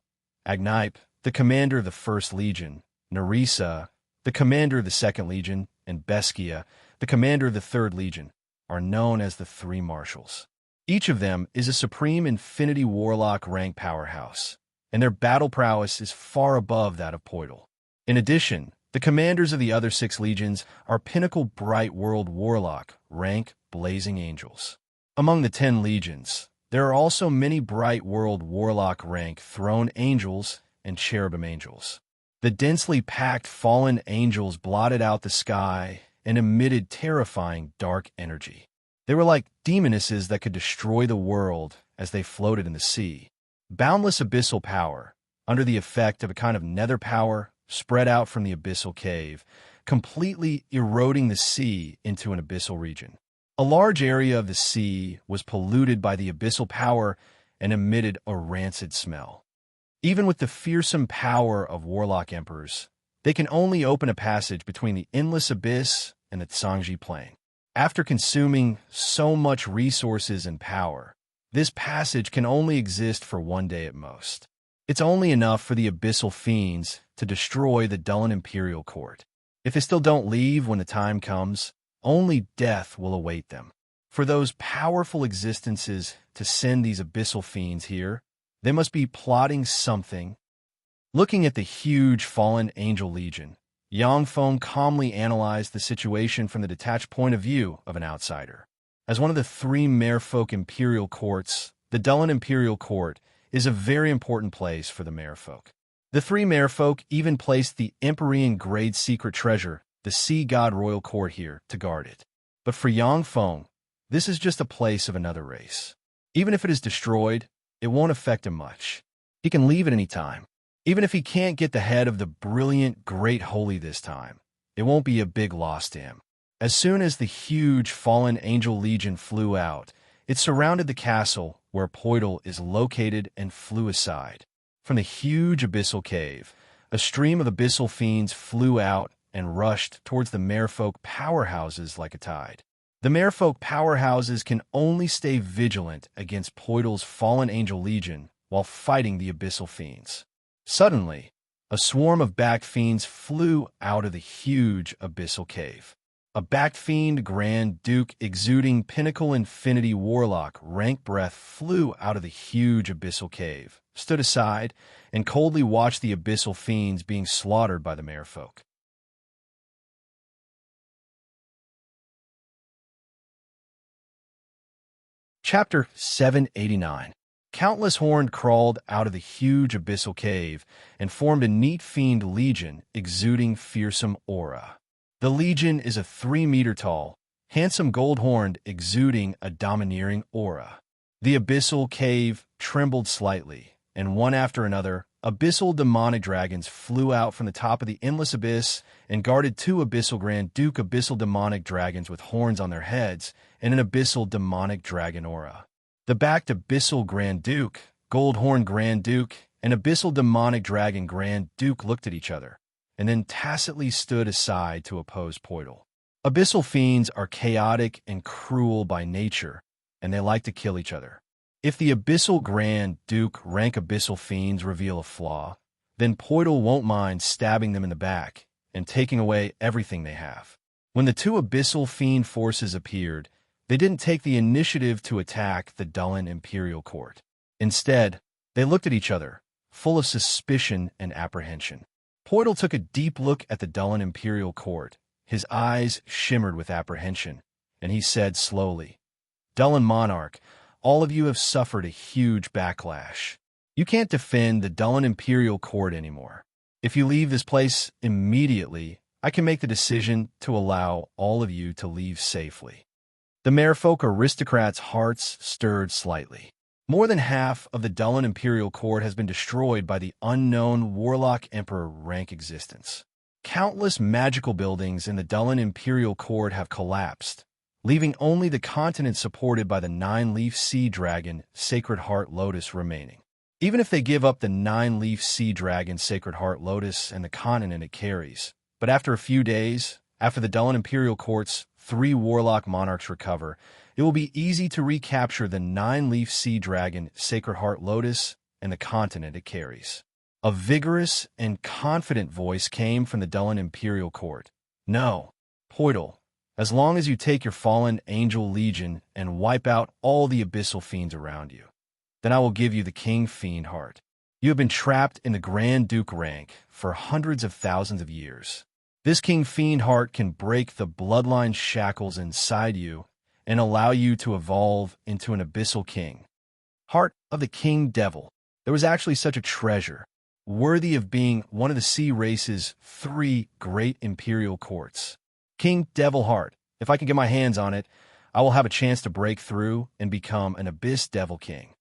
Agnipe, the commander of the 1st Legion, Nerissa, the commander of the 2nd Legion, and Beskia, the commander of the 3rd Legion, are known as the 3 Marshals. Each of them is a supreme Infinity Warlock rank powerhouse, and their battle prowess is far above that of Poidal. In addition, the commanders of the other 6 legions are Pinnacle Bright World Warlock rank blazing angels. Among the 10 legions, there are also many Bright World Warlock rank throne angels and cherubim angels. The densely packed fallen angels blotted out the sky and emitted terrifying dark energy. They were like demonesses that could destroy the world as they floated in the sea. Boundless abyssal power, under the effect of a kind of nether power, spread out from the abyssal cave, completely eroding the sea into an abyssal region. A large area of the sea was polluted by the abyssal power and emitted a rancid smell. Even with the fearsome power of warlock emperors, they can only open a passage between the endless abyss and the Tsangji Plain. After consuming so much resources and power, this passage can only exist for 1 day at most. It's only enough for the abyssal fiends to destroy the Dullan Imperial Court. If they still don't leave when the time comes, only death will await them. For those powerful existences to send these abyssal fiends here, they must be plotting something. Looking at the huge fallen angel legion, Yangfeng calmly analyzed the situation from the detached point of view of an outsider. As one of the 3 Merfolk imperial courts, the Dullan Imperial Court is a very important place for the Merfolk. The 3 Merfolk even placed the Empyrean grade secret treasure, the Sea God Royal Court here, to guard it. But for Yangfeng, this is just a place of another race. Even if it is destroyed, it won't affect him much. He can leave at any time. Even if he can't get the head of the brilliant Great Holy this time, it won't be a big loss to him. As soon as the huge fallen angel legion flew out, it surrounded the castle where Poidal is located and flew aside. From the huge abyssal cave, a stream of abyssal fiends flew out and rushed towards the merfolk powerhouses like a tide. The merfolk powerhouses can only stay vigilant against Poidal's fallen angel legion while fighting the abyssal fiends. Suddenly, a swarm of backed fiends flew out of the huge abyssal cave. A backed fiend Grand Duke exuding pinnacle infinity warlock rank breath flew out of the huge abyssal cave, stood aside, and coldly watched the abyssal fiends being slaughtered by the merfolk. Chapter 789. Countless Horned crawled out of the huge abyssal cave and formed a neat fiend legion exuding fearsome aura. The legion is a 3-meter tall, handsome gold horned exuding a domineering aura. The abyssal cave trembled slightly, and one after another, abyssal demonic dragons flew out from the top of the endless abyss and guarded 2 abyssal Grand Duke abyssal demonic dragons with horns on their heads and an abyssal demonic dragon aura. The backed abyssal Grand Duke, gold horn Grand Duke, and abyssal demonic dragon Grand Duke looked at each other, and then tacitly stood aside to oppose Poidal. Abyssal fiends are chaotic and cruel by nature, and they like to kill each other. If the abyssal Grand Duke rank abyssal fiends reveal a flaw, then Poidal won't mind stabbing them in the back and taking away everything they have. When the 2 abyssal fiend forces appeared, they didn't take the initiative to attack the Dullen Imperial Court. Instead, they looked at each other, full of suspicion and apprehension. Poidal took a deep look at the Dullen Imperial Court. His eyes shimmered with apprehension, and he said slowly, "Dullen Monarch, all of you have suffered a huge backlash. You can't defend the Dullen Imperial Court anymore. If you leave this place immediately, I can make the decision to allow all of you to leave safely." The merfolk aristocrats' hearts stirred slightly. More than half of the Dullen Imperial Court has been destroyed by the unknown Warlock Emperor rank existence. Countless magical buildings in the Dullen Imperial Court have collapsed, leaving only the continent supported by the 9-leaf sea dragon Sacred Heart Lotus remaining. Even if they give up the 9-leaf sea dragon Sacred Heart Lotus and the continent it carries, but after a few days, after the Dullen Imperial Court's 3 warlock monarchs recover, it will be easy to recapture the 9-leaf sea dragon Sacred Heart Lotus and the continent it carries. A vigorous and confident voice came from the Dullen Imperial Court. "No, Poidal, as long as you take your fallen angel legion and wipe out all the abyssal fiends around you, then I will give you the King Fiend Heart. You have been trapped in the Grand Duke rank for hundreds of thousands of years. This King Fiend Heart can break the bloodline shackles inside you and allow you to evolve into an abyssal king. Heart of the King Devil. There was actually such a treasure, worthy of being one of the sea race's 3 great imperial courts. King Devil Heart. If I can get my hands on it, I will have a chance to break through and become an Abyss Devil King."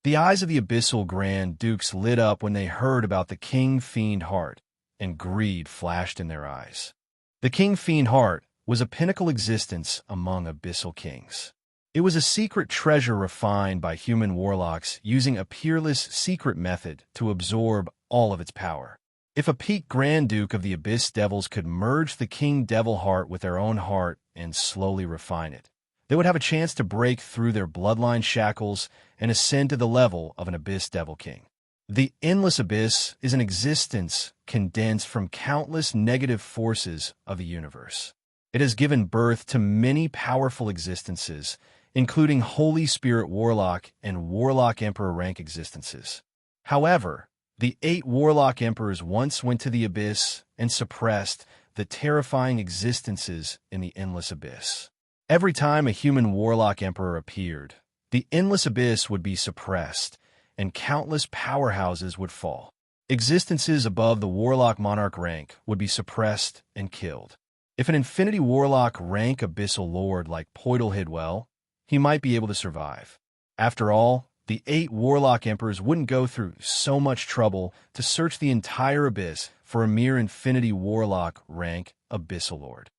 The eyes of the abyssal Grand Dukes lit up when they heard about the King Fiend Heart, and greed flashed in their eyes. The King Fiend Heart was a pinnacle existence among abyssal kings. It was a secret treasure refined by human warlocks using a peerless secret method to absorb all of its power. If a peak Grand Duke of the Abyss Devils could merge the King Devil Heart with their own heart and slowly refine it, they would have a chance to break through their bloodline shackles and ascend to the level of an Abyss Devil King. The endless abyss is an existence condensed from countless negative forces of the universe. It has given birth to many powerful existences, including Holy Spirit Warlock and Warlock Emperor rank existences. However, the 8 Warlock Emperors once went to the abyss and suppressed the terrifying existences in the endless abyss. Every time a human Warlock Emperor appeared, the endless abyss would be suppressed, and countless powerhouses would fall. Existences above the Warlock Monarch rank would be suppressed and killed. If an Infinity Warlock rank Abyssal Lord like Poidal hid well, he might be able to survive. After all, the 8 Warlock Emperors wouldn't go through so much trouble to search the entire abyss for a mere Infinity Warlock rank Abyssal Lord.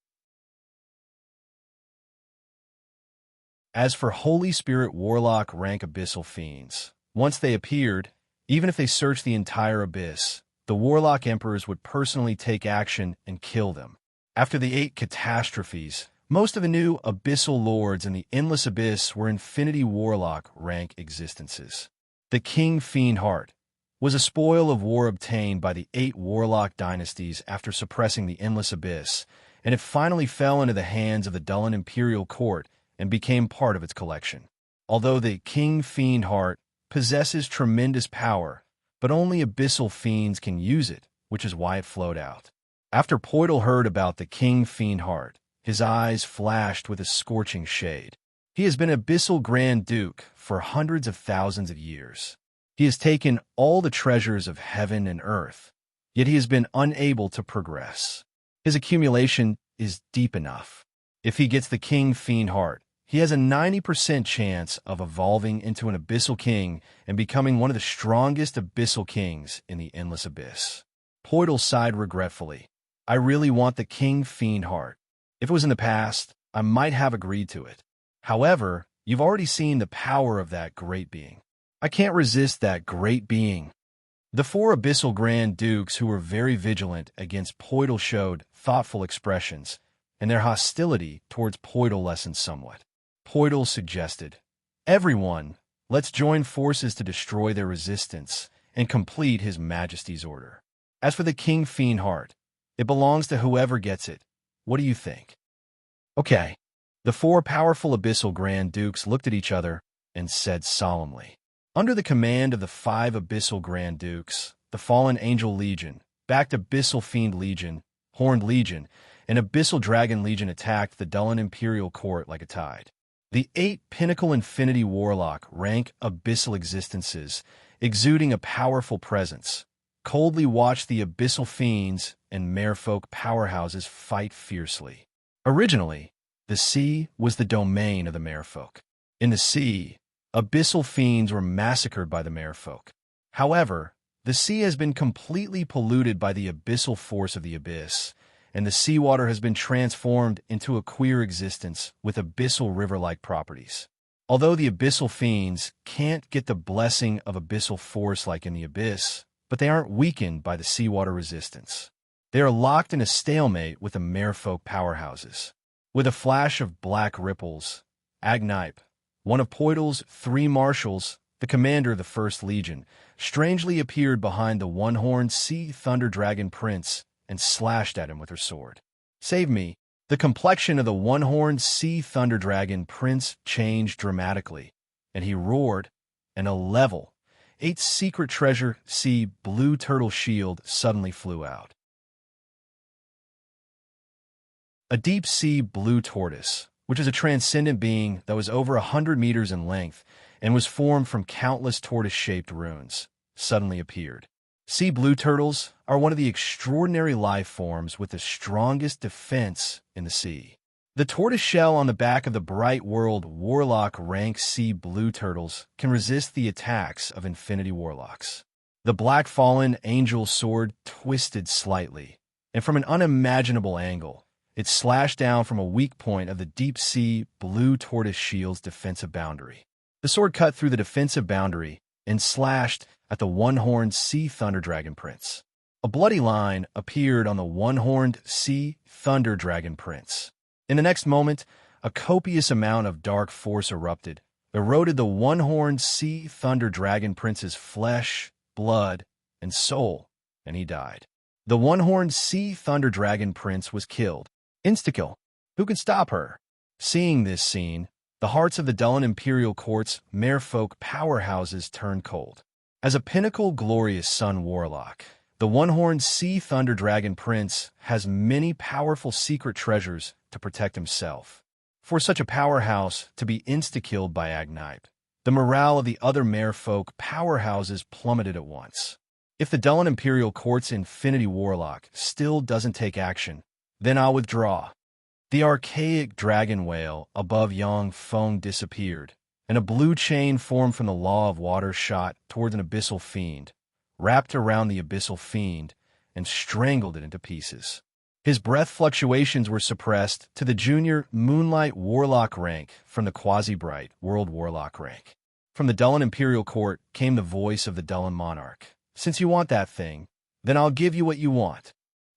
As for Holy Spirit Warlock rank Abyssal Fiends, once they appeared, Even if they searched the entire abyss, the warlock emperors would personally take action and kill them. After the 8 catastrophes, most of the new abyssal lords in the endless abyss were infinity warlock rank existences. The King Fiend Heart was a spoil of war obtained by the 8 warlock dynasties after suppressing the endless abyss, and it finally fell into the hands of the Dullan imperial court and became part of its collection. Although the King Fiend Heart possesses tremendous power, but only abyssal fiends can use it, which is why it flowed out. After Poidal heard about the King Fiend Heart, his eyes flashed with a scorching shade. He has been Abyssal Grand Duke for hundreds of thousands of years. He has taken all the treasures of heaven and earth, yet he has been unable to progress. His accumulation is deep enough. If he gets the King Fiend Heart, he has a 90% chance of evolving into an Abyssal King and becoming one of the strongest Abyssal Kings in the Endless Abyss. Poidal sighed regretfully. I really want the King Fiend Heart. If it was in the past, I might have agreed to it. However, you've already seen the power of that great being. I can't resist that great being. The 4 Abyssal Grand Dukes who were very vigilant against Poidal showed thoughtful expressions, and their hostility towards Poidal lessened somewhat. Poidal suggested, "Everyone, let's join forces to destroy their resistance and complete His Majesty's order. As for the King Fiend Heart, it belongs to whoever gets it. What do you think?" Okay. The 4 powerful Abyssal Grand Dukes looked at each other and said solemnly, under the command of the 5 Abyssal Grand Dukes, the Fallen Angel Legion, backed Abyssal Fiend Legion, Horned Legion, and Abyssal Dragon Legion attacked the Dullan Imperial Court like a tide. The 8 Pinnacle Infinity Warlock rank Abyssal existences, exuding a powerful presence, coldly watched the Abyssal Fiends and Merfolk powerhouses fight fiercely. Originally, the sea was the domain of the Merfolk. In the sea, Abyssal Fiends were massacred by the Merfolk. However, the sea has been completely polluted by the abyssal force of the abyss, and the seawater has been transformed into a queer existence with abyssal river-like properties. Although the Abyssal Fiends can't get the blessing of abyssal force like in the abyss, but they aren't weakened by the seawater resistance. They are locked in a stalemate with the Merfolk powerhouses. With a flash of black ripples, Agnipe, one of Poidal's 3 marshals, the commander of the First Legion, strangely appeared behind the one-horned Sea Thunder Dragon Prince and slashed at him with her sword. Save me. The complexion of the one-horned Sea Thunder Dragon Prince changed dramatically, and he roared, and a level 8 secret treasure sea blue turtle shield suddenly flew out. A deep-sea blue tortoise, which is a transcendent being that was over 100 meters in length and was formed from countless tortoise-shaped runes, suddenly appeared. Sea blue turtles are one of the extraordinary life forms with the strongest defense in the sea. The tortoise shell on the back of the Bright World Warlock rank sea blue turtles can resist the attacks of Infinity Warlocks. The Black Fallen Angel sword twisted slightly, and from an unimaginable angle, it slashed down from a weak point of the deep-sea blue tortoise shield's defensive boundary. The sword cut through the defensive boundary and slashed at the one-horned Sea Thunder Dragon Prince. A bloody line appeared on the one-horned Sea Thunder Dragon Prince. In the next moment, a copious amount of dark force erupted, eroded the one-horned Sea Thunder Dragon Prince's flesh, blood, and soul, and he died. The one-horned Sea Thunder Dragon Prince was killed. Insta-kill. Who could stop her? Seeing this scene, the hearts of the Dullan Imperial Court's Merfolk powerhouses turned cold. As a pinnacle glorious Sun Warlock, the one-horned Sea Thunder Dragon Prince has many powerful secret treasures to protect himself. For such a powerhouse to be insta-killed by Agnipe, the morale of the other Merfolk powerhouses plummeted at once. If the Dullan Imperial Court's Infinity Warlock still doesn't take action, then I'll withdraw. The archaic dragon whale above Yang Feng disappeared, and a blue chain formed from the Law of Water shot toward an abyssal fiend, wrapped around the abyssal fiend, and strangled it into pieces. His breath fluctuations were suppressed to the junior Moonlight Warlock rank from the Quasi-Bright World Warlock rank. From the Dullan imperial court came the voice of the Dullan monarch. "Since you want that thing, then I'll give you what you want."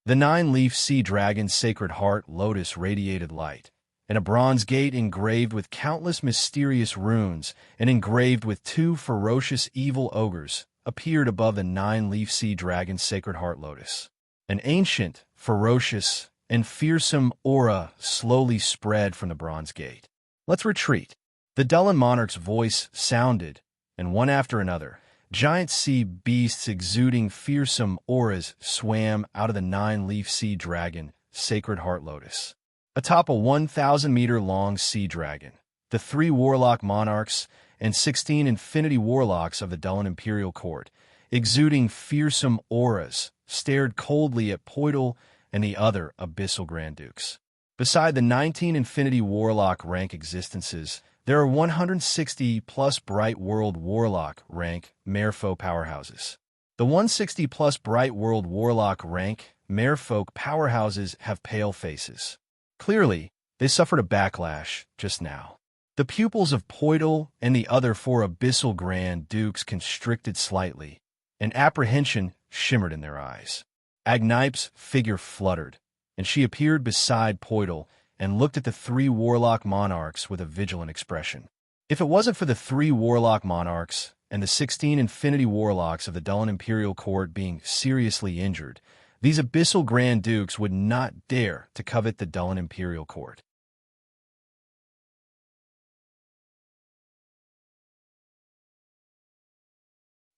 The nine-leaf sea dragon's sacred heart lotus radiated light, and a bronze gate engraved with countless mysterious runes and engraved with two ferocious evil ogres appeared above the nine-leaf sea dragon's sacred heart lotus. An ancient, ferocious, and fearsome aura slowly spread from the bronze gate. "Let's retreat." The Dullan monarch's voice sounded, and one after another, giant sea beasts exuding fearsome auras swam out of the nine-leaf sea dragon sacred heart lotus. Atop a 1,000-meter-long sea dragon, the 3 warlock monarchs and 16 infinity warlocks of the Dullan imperial court, exuding fearsome auras, stared coldly at Poidal and the other abyssal Grand Dukes. Beside the 19 infinity warlock rank existences, there are 160-plus Bright World Warlock rank Merfolk powerhouses. The 160-plus Bright World Warlock rank Merfolk powerhouses have pale faces. Clearly, they suffered a backlash just now. The pupils of Poidal and the other 4 abyssal Grand Dukes constricted slightly, and apprehension shimmered in their eyes. Agnipe's figure fluttered, and she appeared beside Poidal and looked at the 3 warlock monarchs with a vigilant expression. If it wasn't for the 3 warlock monarchs and the 16 infinity warlocks of the Dullan imperial court being seriously injured, these abyssal Grand Dukes would not dare to covet the Dullan imperial court.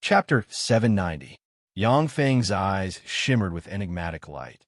Chapter 790. Yangfeng's eyes shimmered with enigmatic light.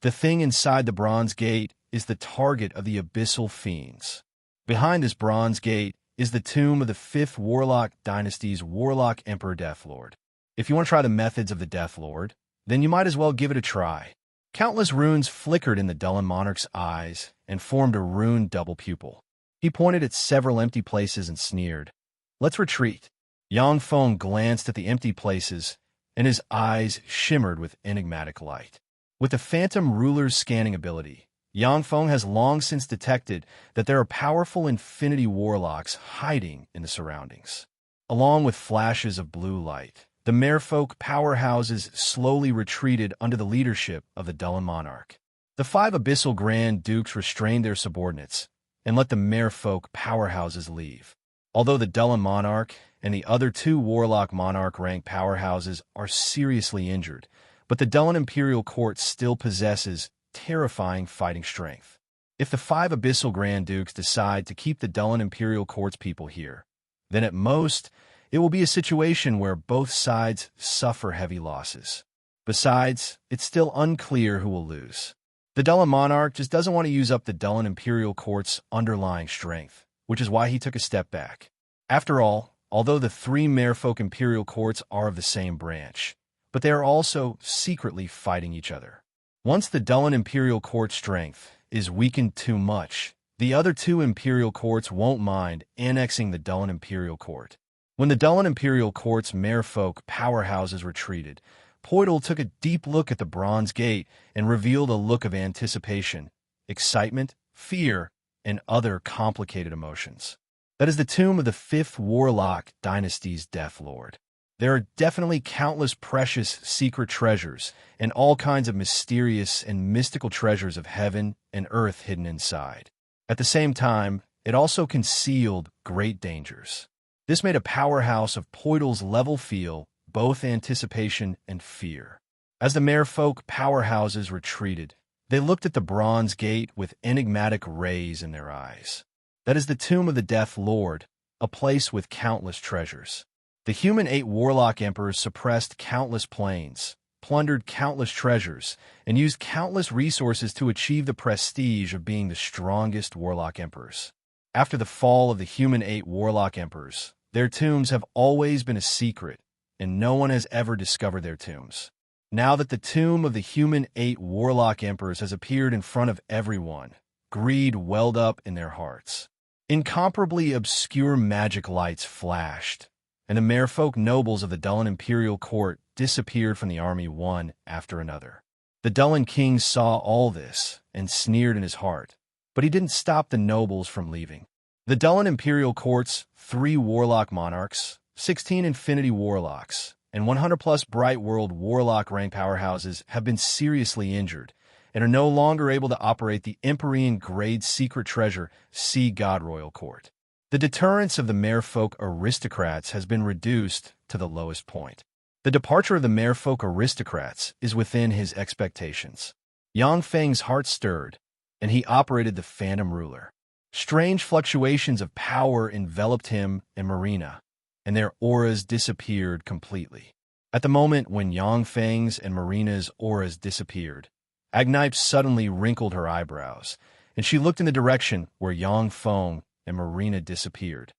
The thing inside the bronze gate is the target of the abyssal fiends. Behind this bronze gate is the tomb of the 5th Warlock Dynasty's Warlock Emperor Deathlord. If you want to try the methods of the Deathlord, then you might as well give it a try. Countless runes flickered in the Dullan monarch's eyes and formed a rune double pupil. He pointed at several empty places and sneered. "Let's retreat." Yangfeng glanced at the empty places, and his eyes shimmered with enigmatic light. With the Phantom Ruler's scanning ability, Yangfeng has long since detected that there are powerful infinity warlocks hiding in the surroundings. Along with flashes of blue light, the Merfolk powerhouses slowly retreated under the leadership of the Dullan monarch. The 5 abyssal Grand Dukes restrained their subordinates and let the Merfolk powerhouses leave. Although the Dullan monarch and the other 2 warlock monarch rank powerhouses are seriously injured, but the Dullan imperial court still possesses terrifying fighting strength. If the 5 abyssal Grand Dukes decide to keep the Dullan imperial court's people here, then at most, it will be a situation where both sides suffer heavy losses. Besides, it's still unclear who will lose. The Dullan monarch just doesn't want to use up the Dullan imperial court's underlying strength, which is why he took a step back. After all, although the 3 Merfolk imperial courts are of the same branch, but they are also secretly fighting each other. Once the Dullan imperial court's strength is weakened too much, the other 2 imperial courts won't mind annexing the Dullan imperial court. When the Dullan imperial court's Merfolk powerhouses retreated, Poidal took a deep look at the bronze gate and revealed a look of anticipation, excitement, fear, and other complicated emotions. That is the tomb of the 5th Warlock Dynasty's Deathlord. There are definitely countless precious secret treasures and all kinds of mysterious and mystical treasures of heaven and earth hidden inside. At the same time, it also concealed great dangers. This made a powerhouse of Poidal's level feel both anticipation and fear. As the Merfolk powerhouses retreated, they looked at the bronze gate with enigmatic rays in their eyes. That is the tomb of the Death Lord, a place with countless treasures. The human 8 warlock emperors suppressed countless planes, plundered countless treasures, and used countless resources to achieve the prestige of being the strongest warlock emperors. After the fall of the human 8 warlock emperors, their tombs have always been a secret, and no one has ever discovered their tombs. Now that the tomb of the human 8 warlock emperors has appeared in front of everyone, greed welled up in their hearts. Incomparably obscure magic lights flashed, and the Merfolk nobles of the Dullan imperial court disappeared from the army one after another. The Dullan king saw all this and sneered in his heart, but he didn't stop the nobles from leaving. The Dullan Imperial Court's 3 Warlock Monarchs, 16 Infinity Warlocks, and 100-plus Bright World Warlock rank powerhouses have been seriously injured and are no longer able to operate the Empyrean Grade Secret Treasure Sea God Royal Court. The deterrence of the Merfolk aristocrats has been reduced to the lowest point. The departure of the Merfolk aristocrats is within his expectations. Yang Feng's heart stirred, and he operated the Phantom Ruler. Strange fluctuations of power enveloped him and Marina, and their auras disappeared completely. At the moment when Yang Feng's and Marina's auras disappeared, Agnipe suddenly wrinkled her eyebrows, and she looked in the direction where Yang Feng and Marina disappeared.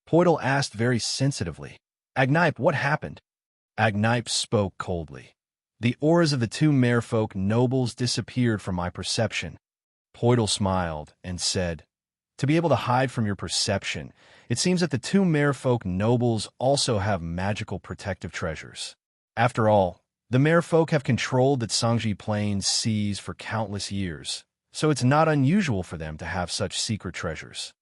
Poidal asked very sensitively, "Agnipe, what happened?" Agnipe spoke coldly. "The auras of the 2 Merfolk nobles disappeared from my perception." Poidal smiled and said, "To be able to hide from your perception, it seems that the 2 Merfolk nobles also have magical protective treasures. After all, the Merfolk have controlled the Sangji Plains seas for countless years, so it's not unusual for them to have such secret treasures."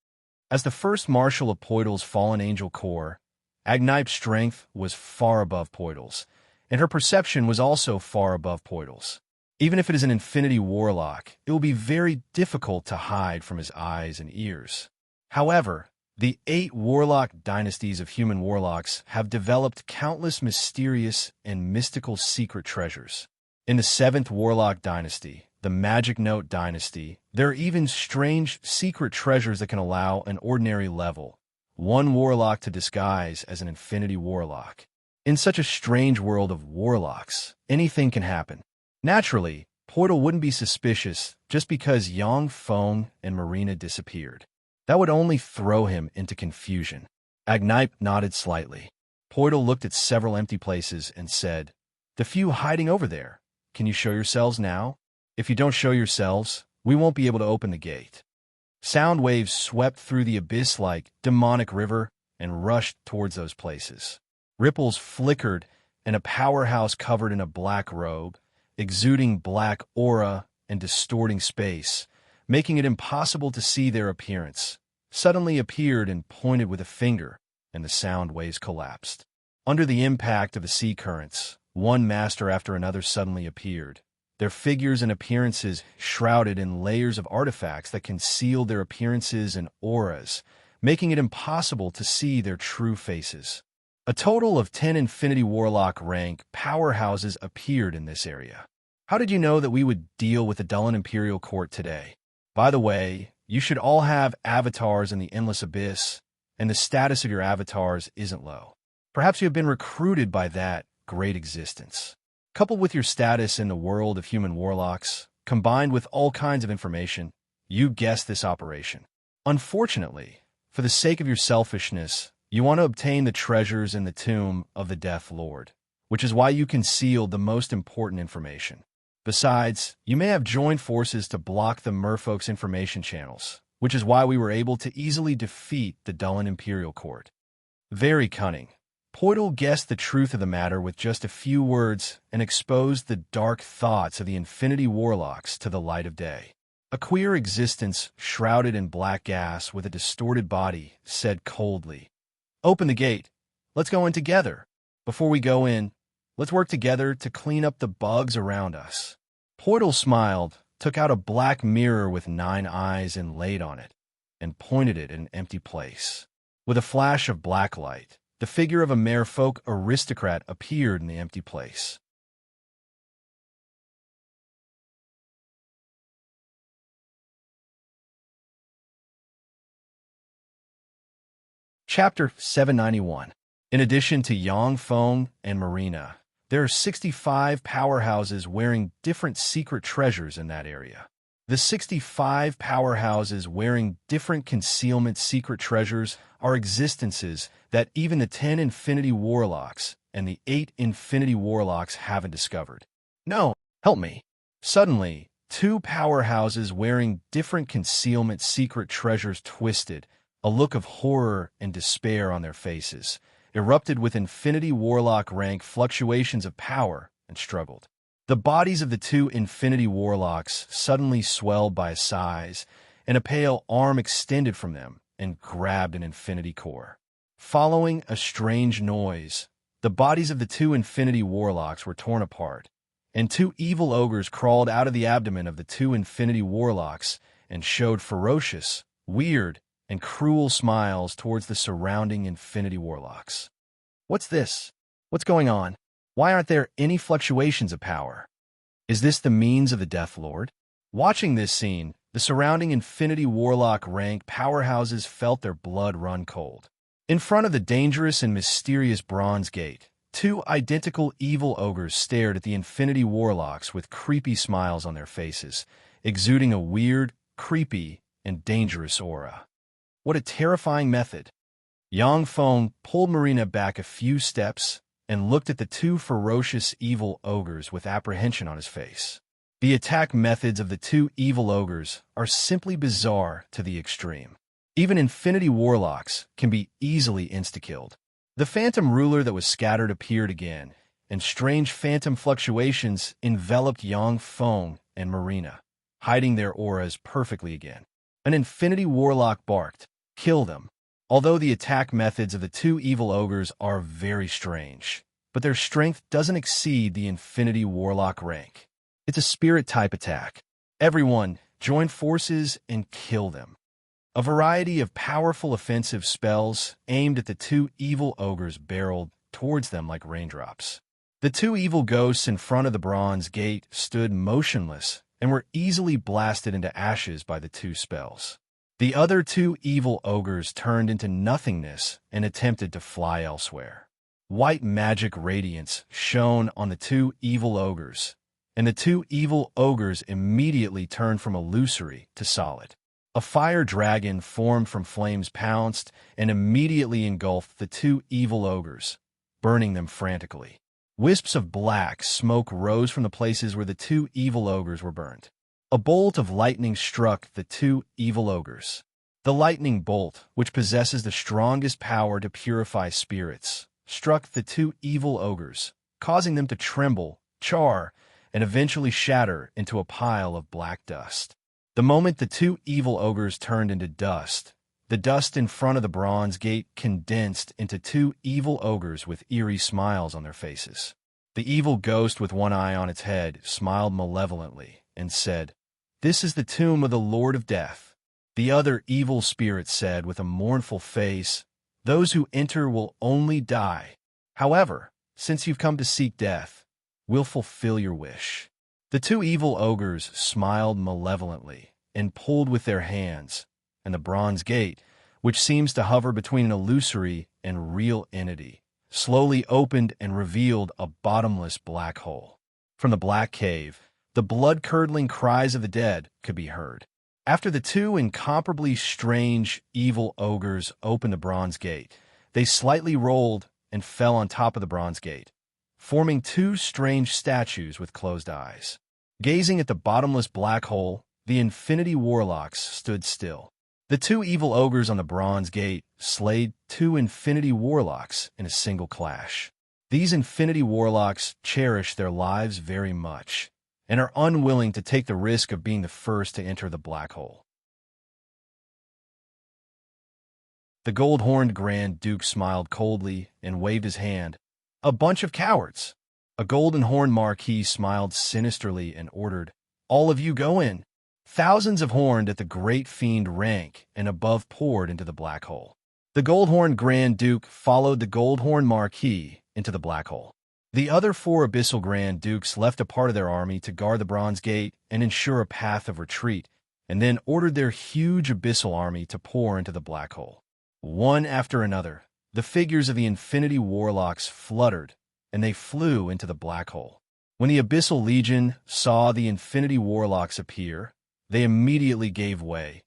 As the first marshal of Poidal's Fallen Angel Corps, Agnipe's strength was far above Poidal's, and her perception was also far above Poidal's. Even if it is an Infinity Warlock, it will be very difficult to hide from his eyes and ears. However, the 8 Warlock dynasties of human warlocks have developed countless mysterious and mystical secret treasures. In the 7th Warlock dynasty, the Magic Note dynasty, there are even strange secret treasures that can allow an ordinary level 1 warlock to disguise as an Infinity Warlock. In such a strange world of warlocks, anything can happen. Naturally, Poidal wouldn't be suspicious just because Yang Feng and Marina disappeared. That would only throw him into confusion. Agnipe nodded slightly. Poidal looked at several empty places and said, "The few hiding over there, can you show yourselves now? If you don't show yourselves, we won't be able to open the gate." Sound waves swept through the abyss like demonic river and rushed towards those places. Ripples flickered, and a powerhouse covered in a black robe, exuding black aura and distorting space, making it impossible to see their appearance, suddenly appeared and pointed with a finger, and the sound waves collapsed. Under the impact of the sea currents, one master after another suddenly appeared, their figures and appearances shrouded in layers of artifacts that concealed their appearances and auras, making it impossible to see their true faces. A total of 10 Infinity Warlock rank powerhouses appeared in this area. How did you know that we would deal with the Dullan Imperial Court today? By the way, you should all have avatars in the Endless Abyss, and the status of your avatars isn't low. Perhaps you have been recruited by that great existence. Coupled with your status in the world of human warlocks, combined with all kinds of information, you guessed this operation. Unfortunately, for the sake of your selfishness, you want to obtain the treasures in the tomb of the Death Lord, which is why you concealed the most important information. Besides, you may have joined forces to block the Merfolk's information channels, which is why we were able to easily defeat the Dullan Imperial Court. Very cunning. Poidal guessed the truth of the matter with just a few words and exposed the dark thoughts of the Infinity Warlocks to the light of day. A queer existence shrouded in black gas with a distorted body said coldly, "Open the gate. Let's go in together. Before we go in, let's work together to clean up the bugs around us." Poidal smiled, took out a black mirror with 9 eyes and laid on it, and pointed it at an empty place. With a flash of black light, the figure of a Merfolk aristocrat appeared in the empty place. Chapter 791. In addition to Yang Feng and Marina, there are 65 powerhouses wearing different secret treasures in that area. The 65 powerhouses wearing different concealment secret treasures are existences that even the 10 Infinity Warlocks and the 8 Infinity Warlocks haven't discovered. No, help me. Suddenly, 2 powerhouses wearing different concealment secret treasures twisted, a look of horror and despair on their faces, erupted with Infinity Warlock rank fluctuations of power, and struggled. The bodies of the two Infinity Warlocks suddenly swelled by size, and a pale arm extended from them and grabbed an Infinity Core. Following a strange noise, the bodies of the two Infinity Warlocks were torn apart, and two evil ogres crawled out of the abdomen of the two Infinity Warlocks and showed ferocious, weird, and cruel smiles towards the surrounding Infinity Warlocks. What's this? What's going on? Why aren't there any fluctuations of power? Is this the means of the Death Lord? Watching this scene, the surrounding Infinity Warlock rank powerhouses felt their blood run cold. In front of the dangerous and mysterious Bronze Gate, two identical evil ogres stared at the Infinity Warlocks with creepy smiles on their faces, exuding a weird, creepy, and dangerous aura. What a terrifying method! Yang Feng pulled Marina back a few steps and looked at the two ferocious evil ogres with apprehension on his face. The attack methods of the two evil ogres are simply bizarre to the extreme. Even Infinity Warlocks can be easily insta-killed. The phantom ruler that was scattered appeared again, and strange phantom fluctuations enveloped Yang Feng and Marina, hiding their auras perfectly again. An Infinity Warlock barked, "Kill them." Although the attack methods of the two evil ogres are very strange, but their strength doesn't exceed the Infinity Warlock rank. It's a spirit-type attack. Everyone, join forces and kill them. A variety of powerful offensive spells aimed at the two evil ogres barreled towards them like raindrops. The two evil ghosts in front of the Bronze Gate stood motionless and were easily blasted into ashes by the two spells. The other two evil ogres turned into nothingness and attempted to fly elsewhere. White magic radiance shone on the two evil ogres, and the two evil ogres immediately turned from illusory to solid. A fire dragon formed from flames pounced and immediately engulfed the two evil ogres, burning them frantically. Wisps of black smoke rose from the places where the two evil ogres were burned. A bolt of lightning struck the two evil ogres. The lightning bolt, which possesses the strongest power to purify spirits, struck the two evil ogres, causing them to tremble, char, and eventually shatter into a pile of black dust. The moment the two evil ogres turned into dust, the dust in front of the Bronze Gate condensed into two evil ogres with eerie smiles on their faces. The evil ghost with one eye on its head smiled malevolently and said, "This is the tomb of the Lord of Death." The other evil spirit said with a mournful face, "Those who enter will only die. However, since you've come to seek death, we'll fulfill your wish." The two evil ogres smiled malevolently and pulled with their hands, and the Bronze Gate, which seems to hover between an illusory and real entity, slowly opened and revealed a bottomless black hole. From the black cave, the blood-curdling cries of the dead could be heard. After the two incomparably strange, evil ogres opened the Bronze Gate, they slightly rolled and fell on top of the Bronze Gate, forming two strange statues with closed eyes. Gazing at the bottomless black hole, the Infinity Warlocks stood still. The two evil ogres on the Bronze Gate slayed two Infinity Warlocks in a single clash. These Infinity Warlocks cherish their lives very much, and are unwilling to take the risk of being the first to enter the black hole. The gold-horned Grand Duke smiled coldly and waved his hand. "A bunch of cowards!" A golden-horned Marquis smiled sinisterly and ordered, "All of you go in." Thousands of horned at the Great Fiend rank and above poured into the black hole. The gold-horned Grand Duke followed the gold-horned Marquis into the black hole. The other four Abyssal Grand Dukes left a part of their army to guard the Bronze Gate and ensure a path of retreat, and then ordered their huge Abyssal army to pour into the black hole. One after another, the figures of the Infinity Warlocks fluttered, and they flew into the black hole. When the Abyssal Legion saw the Infinity Warlocks appear, they immediately gave way,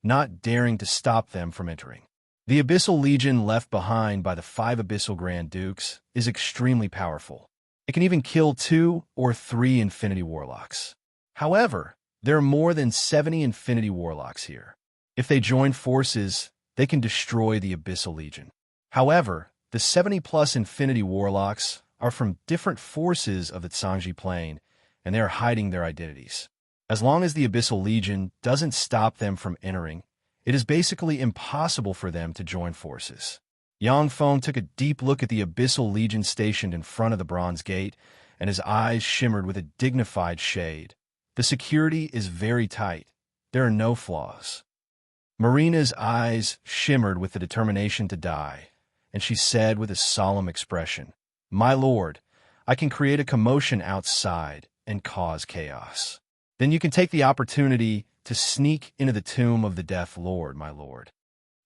not daring to stop them from entering. The Abyssal Legion left behind by the 5 Abyssal Grand Dukes is extremely powerful. It can even kill 2 or 3 Infinity Warlocks. However, there are more than 70 Infinity Warlocks here. If they join forces, they can destroy the Abyssal Legion. However, the 70-plus Infinity Warlocks are from different forces of the Tsangji Plane and they are hiding their identities. As long as the Abyssal Legion doesn't stop them from entering, it is basically impossible for them to join forces. Yang Feng took a deep look at the Abyssal Legion stationed in front of the Bronze Gate, and his eyes shimmered with a dignified shade. The security is very tight. There are no flaws. Marina's eyes shimmered with the determination to die, and she said with a solemn expression, "My lord, I can create a commotion outside and cause chaos. Then you can take the opportunity to sneak into the tomb of the Death Lord, my lord."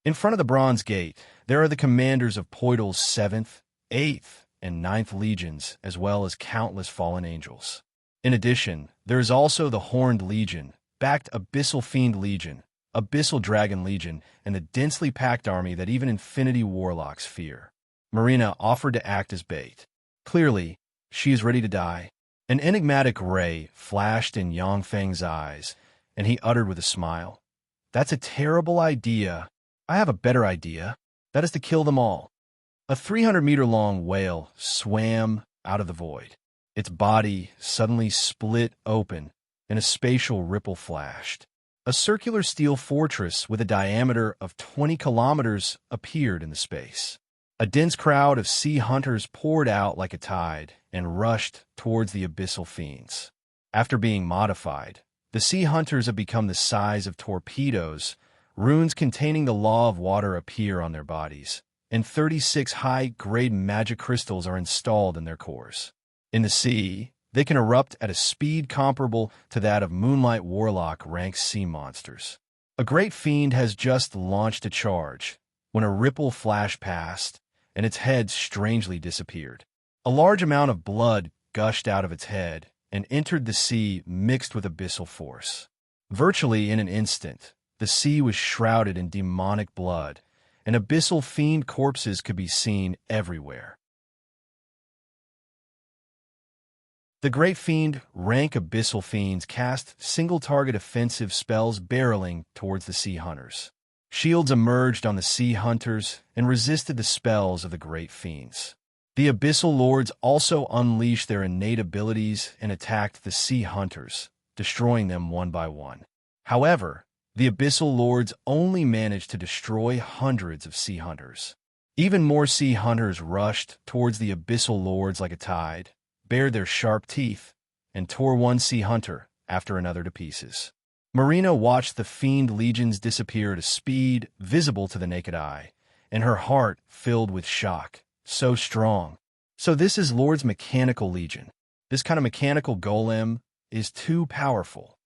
In front of the Bronze Gate, there are the commanders of Poitl's 7th, 8th, and 9th legions, as well as countless fallen angels. In addition, there is also the Horned Legion, backed Abyssal Fiend Legion, Abyssal Dragon Legion, and the densely packed army that even Infinity Warlocks fear. Marina offered to act as bait. Clearly, she is ready to die. An enigmatic ray flashed in Yang Feng's eyes, and he uttered with a smile, "That's a terrible idea. I have a better idea. That is to kill them all." A 300-meter-long whale swam out of the void. Its body suddenly split open, and a spatial ripple flashed. A circular steel fortress with a diameter of 20 kilometers appeared in the space. A dense crowd of sea hunters poured out like a tide and rushed towards the abyssal fiends. After being modified, the sea hunters have become the size of torpedoes. Runes containing the law of water appear on their bodies, and 36 high-grade magic crystals are installed in their cores. In the sea, they can erupt at a speed comparable to that of Moonlight Warlock rank sea monsters. A great fiend has just launched a charge when a ripple flashed past, and its head strangely disappeared. A large amount of blood gushed out of its head and entered the sea mixed with abyssal force. Virtually in an instant, the sea was shrouded in demonic blood, and abyssal fiend corpses could be seen everywhere. The Great Fiend rank abyssal fiends cast single-target offensive spells barreling towards the sea hunters. Shields emerged on the sea hunters and resisted the spells of the Great Fiends. The abyssal lords also unleashed their innate abilities and attacked the sea hunters, destroying them one by one. However, the abyssal lords only managed to destroy hundreds of sea hunters. Even more sea hunters rushed towards the abyssal lords like a tide, bared their sharp teeth, and tore one sea hunter after another to pieces. Marina watched the fiend legions disappear at a speed visible to the naked eye, and her heart filled with shock. So strong. So this is Lord's Mechanical Legion. This kind of mechanical golem is too powerful.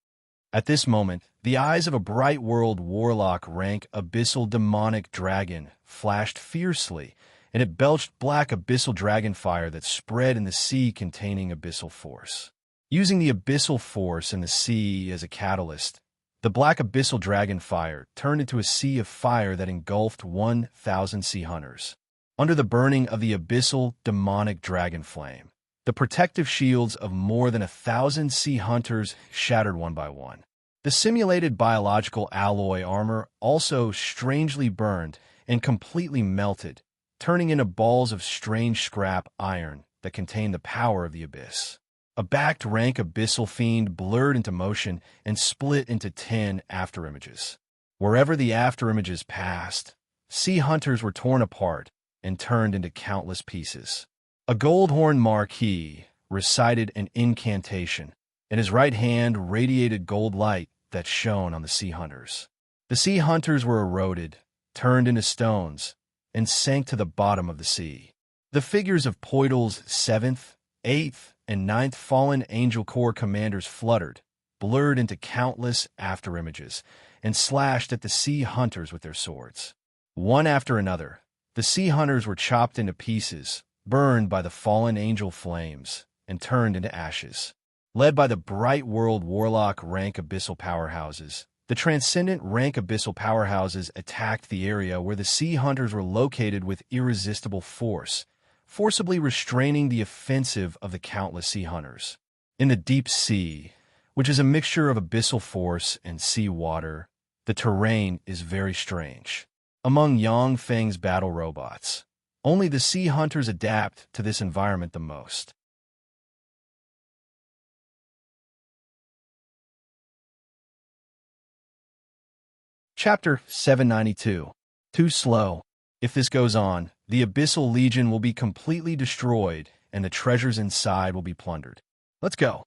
At this moment, the eyes of a Bright World Warlock rank abyssal demonic dragon flashed fiercely, and it belched black abyssal dragon fire that spread in the sea containing abyssal force. Using the abyssal force in the sea as a catalyst, the black abyssal dragon fire turned into a sea of fire that engulfed 1,000 sea hunters. Under the burning of the abyssal demonic dragon flame, the protective shields of more than 1,000 sea hunters shattered one by one. The simulated biological alloy armor also strangely burned and completely melted, turning into balls of strange scrap iron that contained the power of the abyss. A backed rank abyssal fiend blurred into motion and split into 10 afterimages. Wherever the afterimages passed, sea hunters were torn apart and turned into countless pieces. A gold-horned marquis recited an incantation, and his right hand radiated gold light that shone on the sea hunters. The sea hunters were eroded, turned into stones, and sank to the bottom of the sea. The figures of Poitl's 7th, 8th, and 9th fallen angel corps commanders fluttered, blurred into countless afterimages, and slashed at the sea hunters with their swords. One after another, the sea hunters were chopped into pieces, burned by the fallen angel flames, and turned into ashes. Led by the Bright World Warlock rank abyssal powerhouses, the Transcendent rank abyssal powerhouses attacked the area where the sea hunters were located with irresistible force, forcibly restraining the offensive of the countless sea hunters. In the deep sea, which is a mixture of abyssal force and sea water, the terrain is very strange. Among Yang Feng's battle robots, only the sea hunters adapt to this environment the most. Chapter 792. Too slow. If this goes on, the Abyssal Legion will be completely destroyed, and the treasures inside will be plundered. Let's go.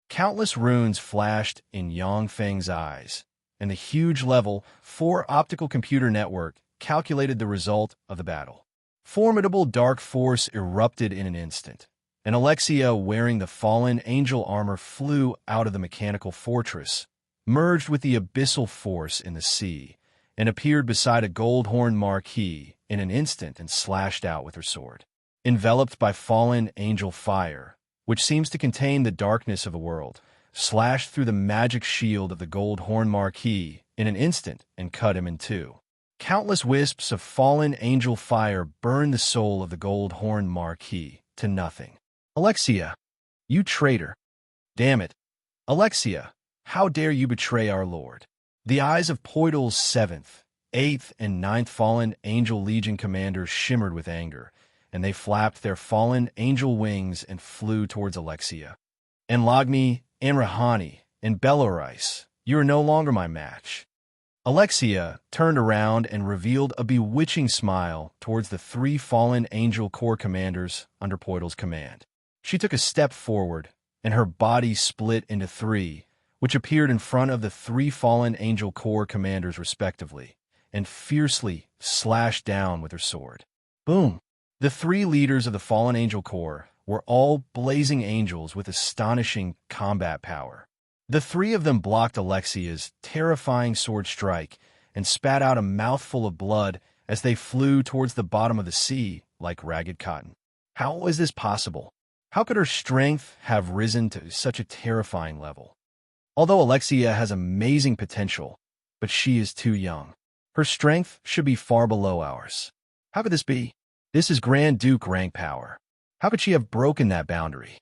Countless runes flashed in Yang Feng's eyes, and the huge level 4 optical computer network calculated the result of the battle. Formidable dark force erupted in an instant, and Alexia, wearing the fallen angel armor, flew out of the mechanical fortress, merged with the abyssal force in the sea, and appeared beside a gold-horned marquis in an instant and slashed out with her sword. Enveloped by fallen angel fire, which seems to contain the darkness of the world, slashed through the magic shield of the gold-horned marquis in an instant and cut him in two. Countless wisps of fallen angel fire burned the soul of the gold-horned marquis to nothing. Alexia, you traitor! Damn it! Alexia, how dare you betray our lord? The eyes of Poitl's 7th, 8th, and 9th Fallen Angel Legion commanders shimmered with anger, and they flapped their fallen angel wings and flew towards Alexia. Enlogni, Anrahani, and Beloris, you are no longer my match. Alexia turned around and revealed a bewitching smile towards the 3 fallen angel corps commanders under Poitl's command. She took a step forward, and her body split into 3, which appeared in front of the 3 fallen angel corps commanders respectively, and fiercely slashed down with her sword. Boom! The 3 leaders of the fallen angel corps were all blazing angels with astonishing combat power. The 3 of them blocked Alexia's terrifying sword strike and spat out a mouthful of blood as they flew towards the bottom of the sea like ragged cotton. How was this possible? How could her strength have risen to such a terrifying level? Although Alexia has amazing potential, but she is too young. Her strength should be far below ours. How could this be? This is Grand Duke rank power. How could she have broken that boundary?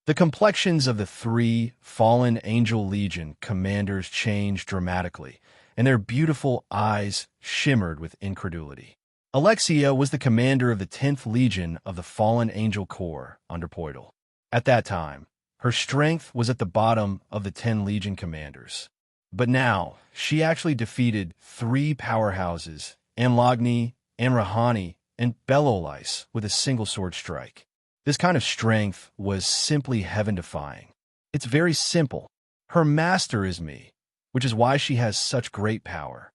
The complexions of the 3 fallen angel legion commanders changed dramatically, and their beautiful eyes shimmered with incredulity. Alexia was the commander of the 10th Legion of the Fallen Angel Corps under Poitl. At that time, her strength was at the bottom of the 10 Legion commanders. But now, she actually defeated 3 powerhouses, Anlogni, Anrahani, and Beloris, with a single sword strike. This kind of strength was simply heaven-defying. It's very simple. Her master is me, which is why she has such great power.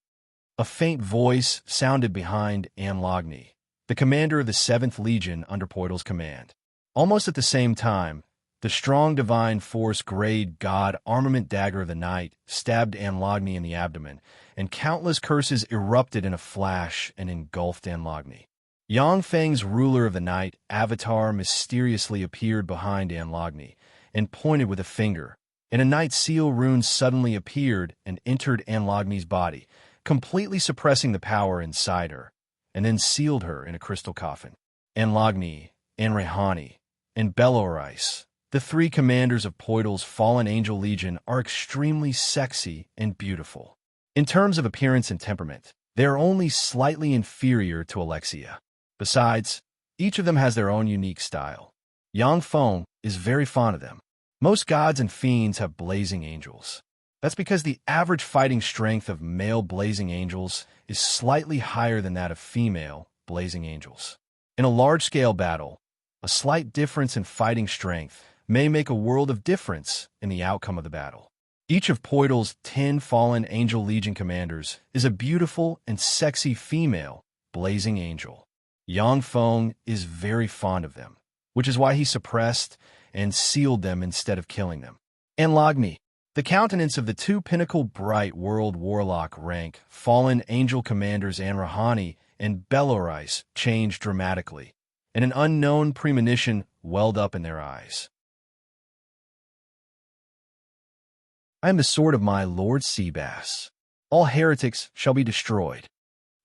A faint voice sounded behind Anlogni, the commander of the 7th Legion under Poitl's command. Almost at the same time, the strong divine force grade god armament dagger of the night stabbed Anlogni in the abdomen, and countless curses erupted in a flash and engulfed Anlogni. Yang Feng's ruler of the night avatar mysteriously appeared behind Anlogni and pointed with a finger, and a night seal rune suddenly appeared and entered Anlogni's body, completely suppressing the power inside her, and then sealed her in a crystal coffin. Anlogni, Anrahani, and Beloris, the 3 commanders of Poitl's Fallen Angel Legion, are extremely sexy and beautiful. In terms of appearance and temperament, they are only slightly inferior to Alexia. Besides, each of them has their own unique style. Yang Feng is very fond of them. Most gods and fiends have blazing angels. That's because the average fighting strength of male blazing angels is slightly higher than that of female blazing angels. In a large-scale battle, a slight difference in fighting strength may make a world of difference in the outcome of the battle. Each of Poitl's 10 Fallen Angel Legion commanders is a beautiful and sexy female blazing angel. Yang Feng is very fond of them, which is why he suppressed and sealed them instead of killing them. Anlogni, the countenance of the 2 pinnacle bright world warlock rank fallen angel commanders Anrahani and Beloris changed dramatically, and an unknown premonition welled up in their eyes. I am the sword of my Lord Seabass. All heretics shall be destroyed.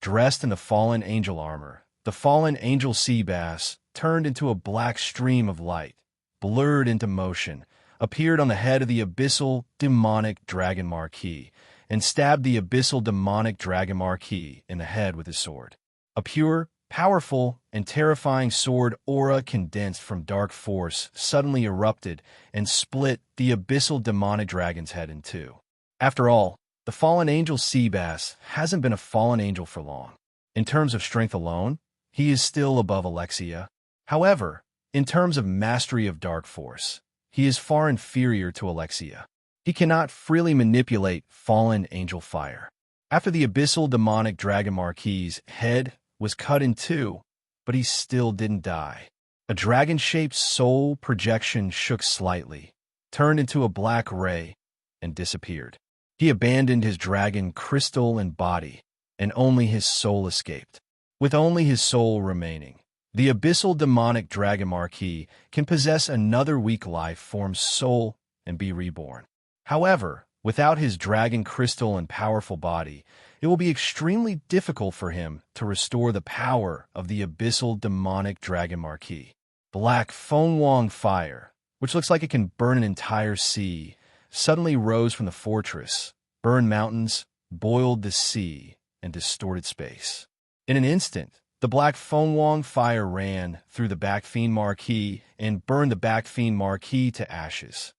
Dressed in the fallen angel armor, the fallen angel Seabass turned into a black stream of light, blurred into motion, appeared on the head of the abyssal demonic dragon marquis, and stabbed the abyssal demonic dragon marquis in the head with his sword. A pure, powerful, and terrifying sword aura condensed from dark force suddenly erupted and split the abyssal demonic dragon's head in 2. After all, The fallen angel sea bass hasn't been a fallen angel for long. In terms of strength alone, he is still above Alexia. However, in terms of mastery of dark force, he is far inferior to Alexia. He cannot freely manipulate fallen angel fire. After the abyssal demonic dragon Marquis's head was cut in two, but he still didn't die. A dragon-shaped soul projection shook slightly, turned into a black ray, and disappeared. He abandoned his dragon crystal and body, and only his soul escaped. With only his soul remaining, the abyssal demonic dragon Marquis can possess another weak life form's soul and be reborn. However, without his dragon crystal and powerful body, it will be extremely difficult for him to restore the power of the abyssal demonic dragon Marquis. Black Feng Wang fire, which looks like it can burn an entire sea, suddenly rose from the fortress, burned mountains, boiled the sea, and distorted space. In an instant, the Black Feng Wang fire ran through the Backfiend Marquis and burned the Backfiend Marquis to ashes.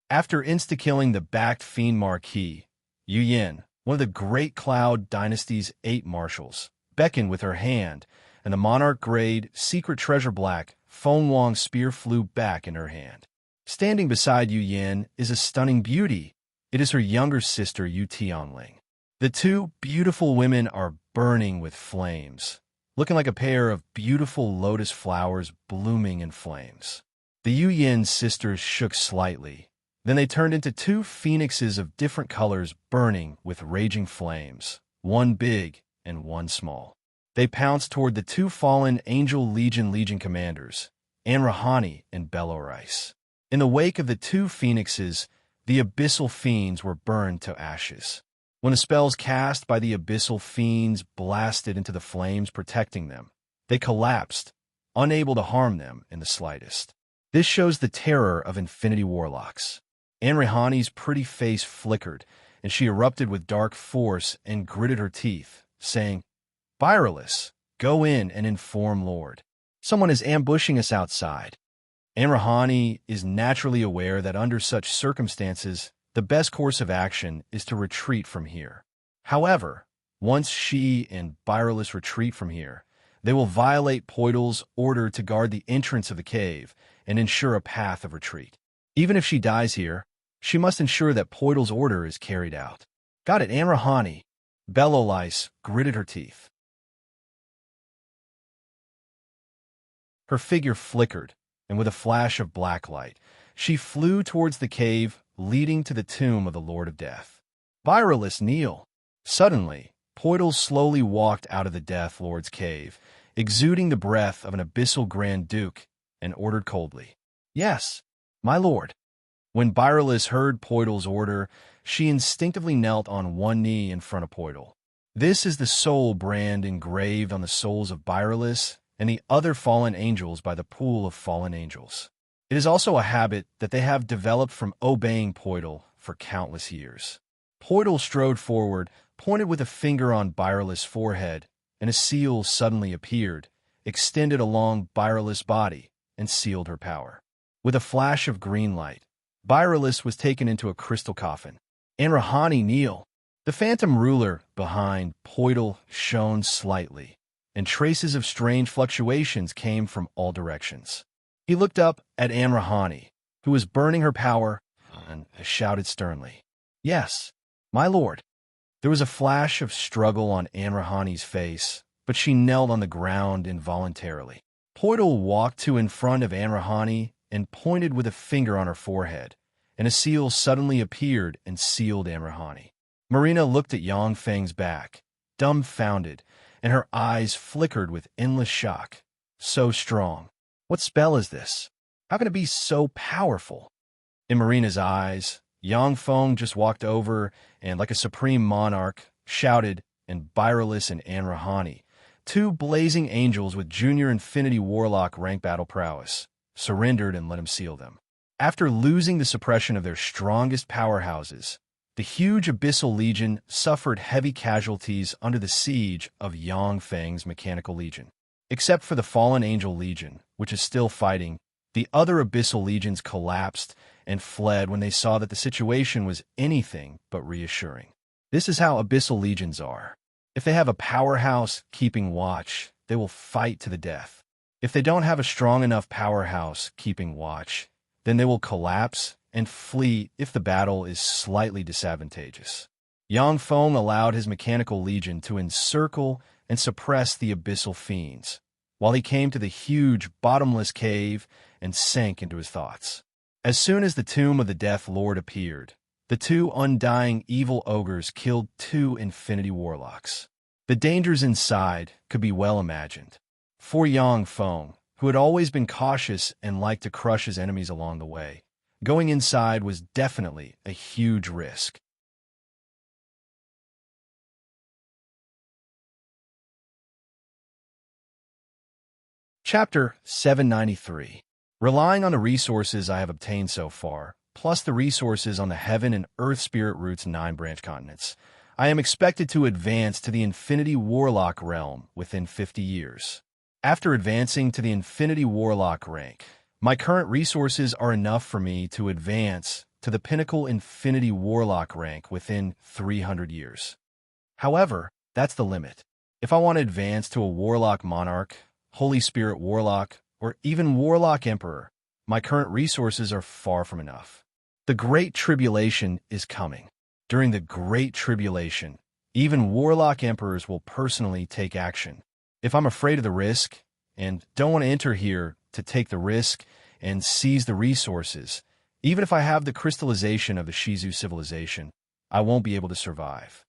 After insta-killing the Backfiend Marquis, Yu Yin, one of the Great Cloud Dynasty's 8 marshals, beckoned with her hand, and the monarch-grade, secret treasure Black Feng Wang spear flew back in her hand. Standing beside Yu Yin is a stunning beauty. It is her younger sister, Yu Tianling. The two beautiful women are burning with flames, looking like a pair of beautiful lotus flowers blooming in flames. The Yu Yin sisters shook slightly. Then they turned into two phoenixes of different colors burning with raging flames, one big and one small. They pounced toward the two fallen Angel Legion commanders, Anrahani and Beloris. In the wake of the two phoenixes, the abyssal fiends were burned to ashes. When the spells cast by the abyssal fiends blasted into the flames protecting them, they collapsed, unable to harm them in the slightest. This shows the terror of Infinity Warlocks. Anrahani's pretty face flickered, and she erupted with dark force and gritted her teeth, saying, "Byreless, go in and inform Lord. Someone is ambushing us outside." Anrahani is naturally aware that under such circumstances, the best course of action is to retreat from here. However, once she and Byreless retreat from here, they will violate Poidal's order to guard the entrance of the cave and ensure a path of retreat. Even if she dies here, she must ensure that Poidal's order is carried out. Got it, Anrahani. Beloris gritted her teeth. Her figure flickered, and with a flash of black light, she flew towards the cave leading to the tomb of the Lord of Death. Byreless, kneel. Suddenly, Poidal slowly walked out of the Death Lord's cave, exuding the breath of an abyssal Grand Duke, and ordered coldly, "Yes, my lord." When Byreless heard Poidal's order, she instinctively knelt on one knee in front of Poidal. This is the soul brand engraved on the souls of Byreless and the other fallen angels by the pool of fallen angels. It is also a habit that they have developed from obeying Poidal for countless years. Poidal strode forward, pointed with a finger on Byreless' forehead, and a seal suddenly appeared, extended along Byreless' body, and sealed her power. With a flash of green light, Byreless was taken into a crystal coffin. Anrahani, kneel. The phantom ruler behind Poidal shone slightly, and traces of strange fluctuations came from all directions. He looked up at Anrahani, who was burning her power, and shouted sternly, "Yes, my lord." There was a flash of struggle on Anrahani's face, but she knelt on the ground involuntarily. Poidal walked to in front of Anrahani and pointed with a finger on her forehead, and a seal suddenly appeared and sealed Anrahani. Marina looked at Yongfeng's back, dumbfounded, and her eyes flickered with endless shock. So strong. What spell is this? How can it be so powerful? In Marina's eyes, Yongfeng just walked over and, like a supreme monarch, shouted, and Byreless and Anrahani, two blazing angels with junior Infinity Warlock rank battle prowess, surrendered and let him seal them. After losing the suppression of their strongest powerhouses, the huge Abyssal Legion suffered heavy casualties under the siege of Yongfeng's Mechanical Legion. Except for the Fallen Angel Legion, which is still fighting, the other Abyssal Legions collapsed and fled when they saw that the situation was anything but reassuring. This is how abyssal legions are. If they have a powerhouse keeping watch, they will fight to the death. If they don't have a strong enough powerhouse keeping watch, then they will collapse and flee if the battle is slightly disadvantageous. Yang Feng allowed his mechanical legion to encircle and suppress the abyssal fiends, while he came to the huge, bottomless cave and sank into his thoughts. As soon as the tomb of the Death Lord appeared, the two undying evil ogres killed two infinity warlocks. The dangers inside could be well imagined. For Yang Feng, who had always been cautious and liked to crush his enemies along the way, going inside was definitely a huge risk. Chapter 793. Relying on the resources I have obtained so far, plus the resources on the Heaven and Earth Spirit Root's 9 branch continents, I am expected to advance to the Infinity Warlock realm within 50 years. After advancing to the Infinity Warlock rank, my current resources are enough for me to advance to the Pinnacle Infinity Warlock rank within 300 years. However, that's the limit. If I want to advance to a Warlock Monarch, Holy Spirit Warlock, or even Warlock Emperor, my current resources are far from enough. The Great Tribulation is coming. During the Great Tribulation, even Warlock Emperors will personally take action. If I'm afraid of the risk, and don't want to enter here to take the risk and seize the resources, even if I have the crystallization of the Shizu civilization, I won't be able to survive.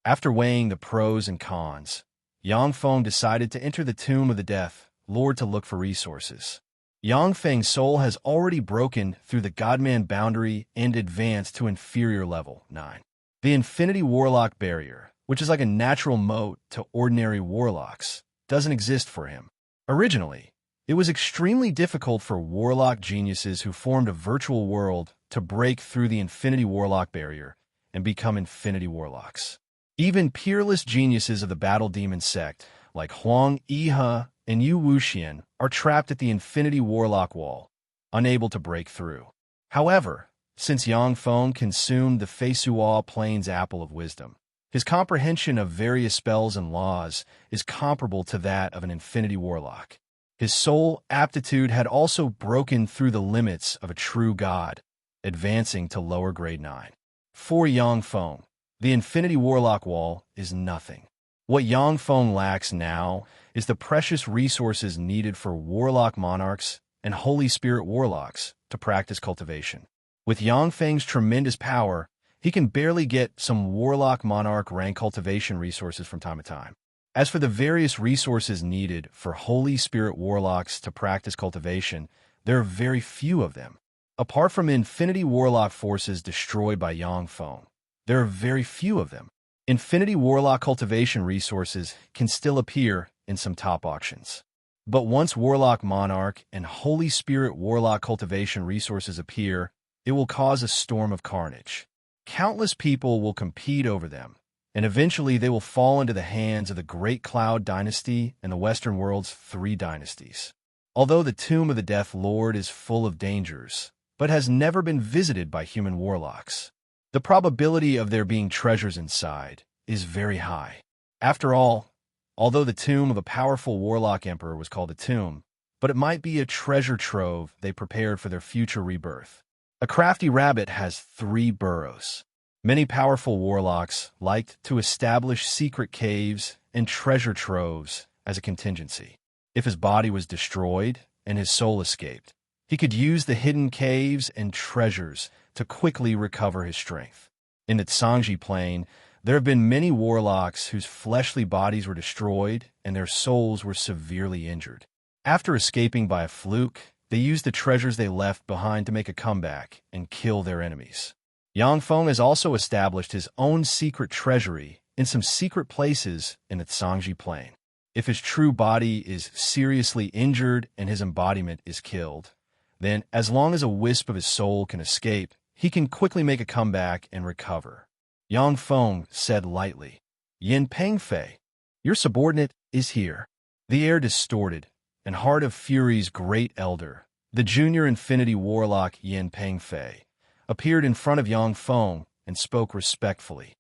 After weighing the pros and cons, Yang Feng decided to enter the Tomb of the Death Lord to look for resources. Yang Feng's soul has already broken through the Godman boundary and advanced to inferior level 9. The Infinity Warlock barrier, which is like a natural moat to ordinary warlocks, doesn't exist for him. Originally, it was extremely difficult for warlock geniuses who formed a virtual world to break through the Infinity Warlock barrier and become Infinity Warlocks. Even peerless geniuses of the Battle Demon sect, like Huang Yihe and Yu Wuxian, are trapped at the Infinity Warlock wall, unable to break through. However, since Yang Feng consumed the Feisua Plains Apple of Wisdom, his comprehension of various spells and laws is comparable to that of an Infinity Warlock. His soul aptitude had also broken through the limits of a true god, advancing to lower grade 9. For Yang Feng, the Infinity Warlock wall is nothing. What Yang Feng lacks now is the precious resources needed for Warlock Monarchs and Holy Spirit Warlocks to practice cultivation. With Yang Feng's tremendous power, he can barely get some Warlock Monarch rank cultivation resources from time to time. As for the various resources needed for Holy Spirit Warlocks to practice cultivation, there are very few of them. Apart from Infinity Warlock forces destroyed by Yang Feng, there are very few of them. Infinity Warlock cultivation resources can still appear in some top auctions. But once Warlock Monarch and Holy Spirit Warlock cultivation resources appear, it will cause a storm of carnage. Countless people will compete over them, and eventually they will fall into the hands of the Great Cloud Dynasty and the Western world's 3 dynasties. Although the Tomb of the Death Lord is full of dangers, but has never been visited by human warlocks, the probability of there being treasures inside is very high. After all, although the tomb of a powerful warlock emperor was called a tomb, but it might be a treasure trove they prepared for their future rebirth. A crafty rabbit has 3 burrows. Many powerful warlocks liked to establish secret caves and treasure troves as a contingency. If his body was destroyed and his soul escaped, he could use the hidden caves and treasures to quickly recover his strength. In the Tsangji Plain, there have been many warlocks whose fleshly bodies were destroyed and their souls were severely injured. After escaping by a fluke, they used the treasures they left behind to make a comeback and kill their enemies. Yang Feng has also established his own secret treasury in some secret places in the Tsangji Plain. If his true body is seriously injured and his embodiment is killed, then as long as a wisp of his soul can escape, he can quickly make a comeback and recover. Yang Feng said lightly, "Yin Pengfei, your subordinate is here." The air distorted, and Heart of Fury's great elder, the junior Infinity Warlock Yin Pengfei, appeared in front of Yang Feng and spoke respectfully.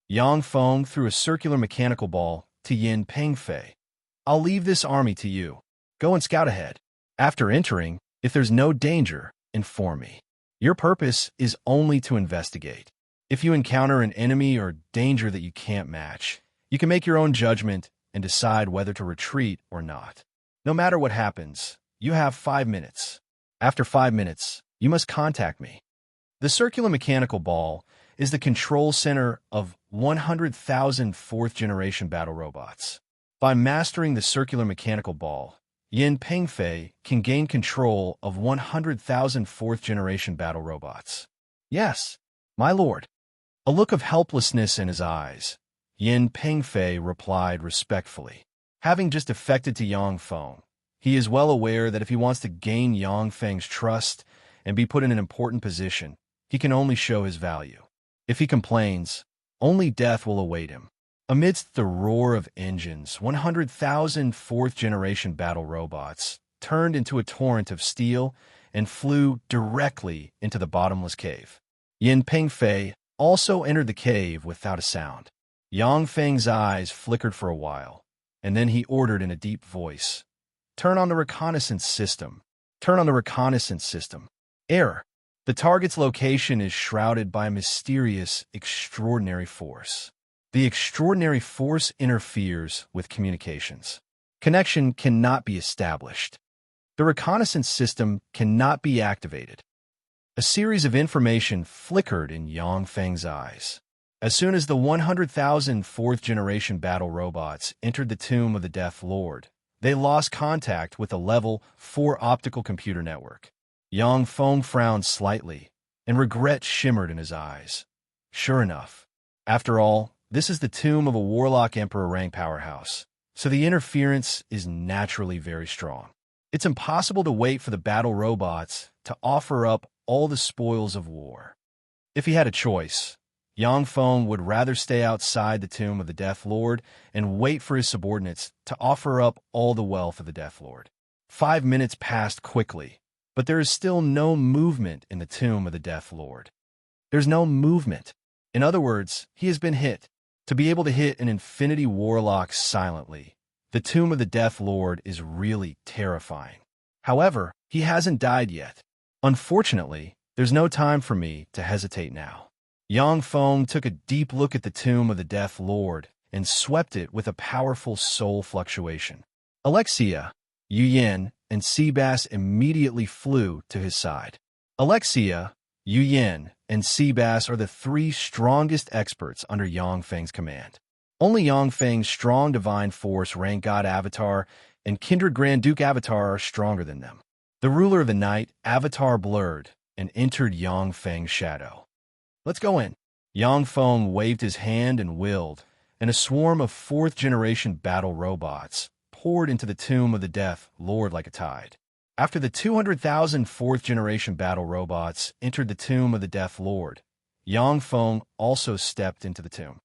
Yang Feng threw a circular mechanical ball to Yin Pengfei. I'll leave this army to you. Go and scout ahead. After entering, if there's no danger, inform me. Your purpose is only to investigate. If you encounter an enemy or danger that you can't match, you can make your own judgment and decide whether to retreat or not. No matter what happens, you have 5 minutes. After 5 minutes, you must contact me. The circular mechanical ball is the control center of 100,000 fourth-generation battle robots. By mastering the circular mechanical ball, Yin Pengfei can gain control of 100,000 fourth-generation battle robots. Yes, my lord. A look of helplessness in his eyes, Yin Pengfei replied respectfully. Having just defected to Yang Feng, he is well aware that if he wants to gain Yang Feng's trust and be put in an important position, he can only show his value. If he complains, only death will await him. Amidst the roar of engines, 100,000 fourth-generation battle robots turned into a torrent of steel and flew directly into the bottomless cave. Yin Pengfei also entered the cave without a sound. Yang Feng's eyes flickered for a while, and then he ordered in a deep voice, "Turn on the reconnaissance system. Turn on the reconnaissance system." Error. The target's location is shrouded by a mysterious, extraordinary force. The extraordinary force interferes with communications. Connection cannot be established. The reconnaissance system cannot be activated. A series of information flickered in Yang Feng's eyes. As soon as the 100,000 fourth-generation battle robots entered the tomb of the Death Lord, they lost contact with a Level 4 optical computer network. Yang Feng frowned slightly, and regret shimmered in his eyes. Sure enough, after all, this is the tomb of a warlock emperor rank powerhouse, so the interference is naturally very strong. It's impossible to wait for the battle robots to offer up all the spoils of war. If he had a choice, Yang Feng would rather stay outside the tomb of the Death Lord and wait for his subordinates to offer up all the wealth of the Death Lord. 5 minutes passed quickly, but there is still no movement in the tomb of the Death Lord. There's no movement. In other words, he has been hit. To be able to hit an infinity warlock silently, the tomb of the Death Lord is really terrifying. However, he hasn't died yet. Unfortunately, there's no time for me to hesitate now. Yang Feng took a deep look at the tomb of the Death Lord and swept it with a powerful soul fluctuation. Alexia, Yu Yin, and Seabass immediately flew to his side. Alexia, Yu Yin, and Seabass are the 3 strongest experts under Yang Feng's command. Only Yang Feng's strong divine force rank God Avatar and Kindred Grand Duke Avatar are stronger than them. The ruler of the night, Avatar, blurred and entered Yang Feng's shadow. Let's go in. Yang Feng waved his hand and willed, and a swarm of 4th-generation battle robots poured into the tomb of the Death Lord like a tide. After the 200,000 4th-generation battle robots entered the tomb of the Death Lord, Yang Feng also stepped into the tomb.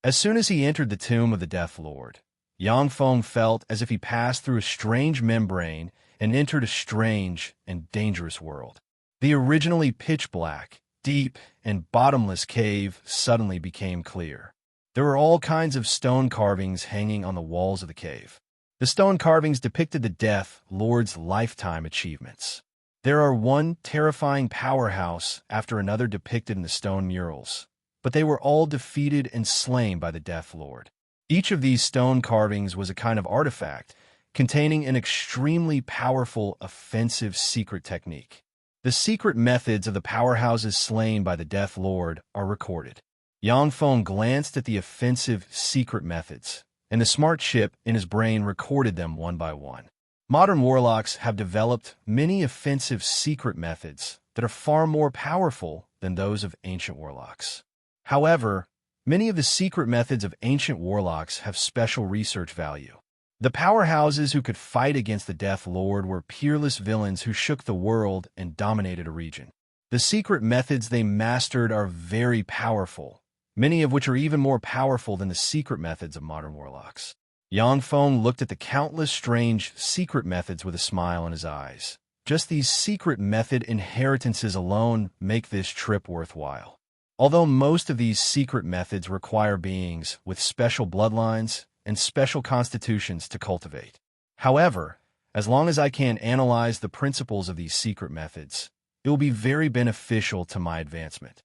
As soon as he entered the tomb of the Death Lord, Yang Feng felt as if he passed through a strange membrane and entered a strange and dangerous world. The originally pitch-black, deep, and bottomless cave suddenly became clear. There were all kinds of stone carvings hanging on the walls of the cave. The stone carvings depicted the Death Lord's lifetime achievements. There are one terrifying powerhouse after another depicted in the stone murals, but they were all defeated and slain by the Death Lord. Each of these stone carvings was a kind of artifact containing an extremely powerful offensive secret technique. The secret methods of the powerhouses slain by the Death Lord are recorded. Yang Feng glanced at the offensive secret methods, and the smart chip in his brain recorded them one by one. Modern warlocks have developed many offensive secret methods that are far more powerful than those of ancient warlocks. However, many of the secret methods of ancient warlocks have special research value. The powerhouses who could fight against the Death Lord were peerless villains who shook the world and dominated a region. The secret methods they mastered are very powerful, many of which are even more powerful than the secret methods of modern warlocks. Yang Feng looked at the countless strange secret methods with a smile in his eyes, Just these secret method inheritances alone make this trip worthwhile. Although most of these secret methods require beings with special bloodlines and special constitutions to cultivate. However, as long as I can analyze the principles of these secret methods, it will be very beneficial to my advancement.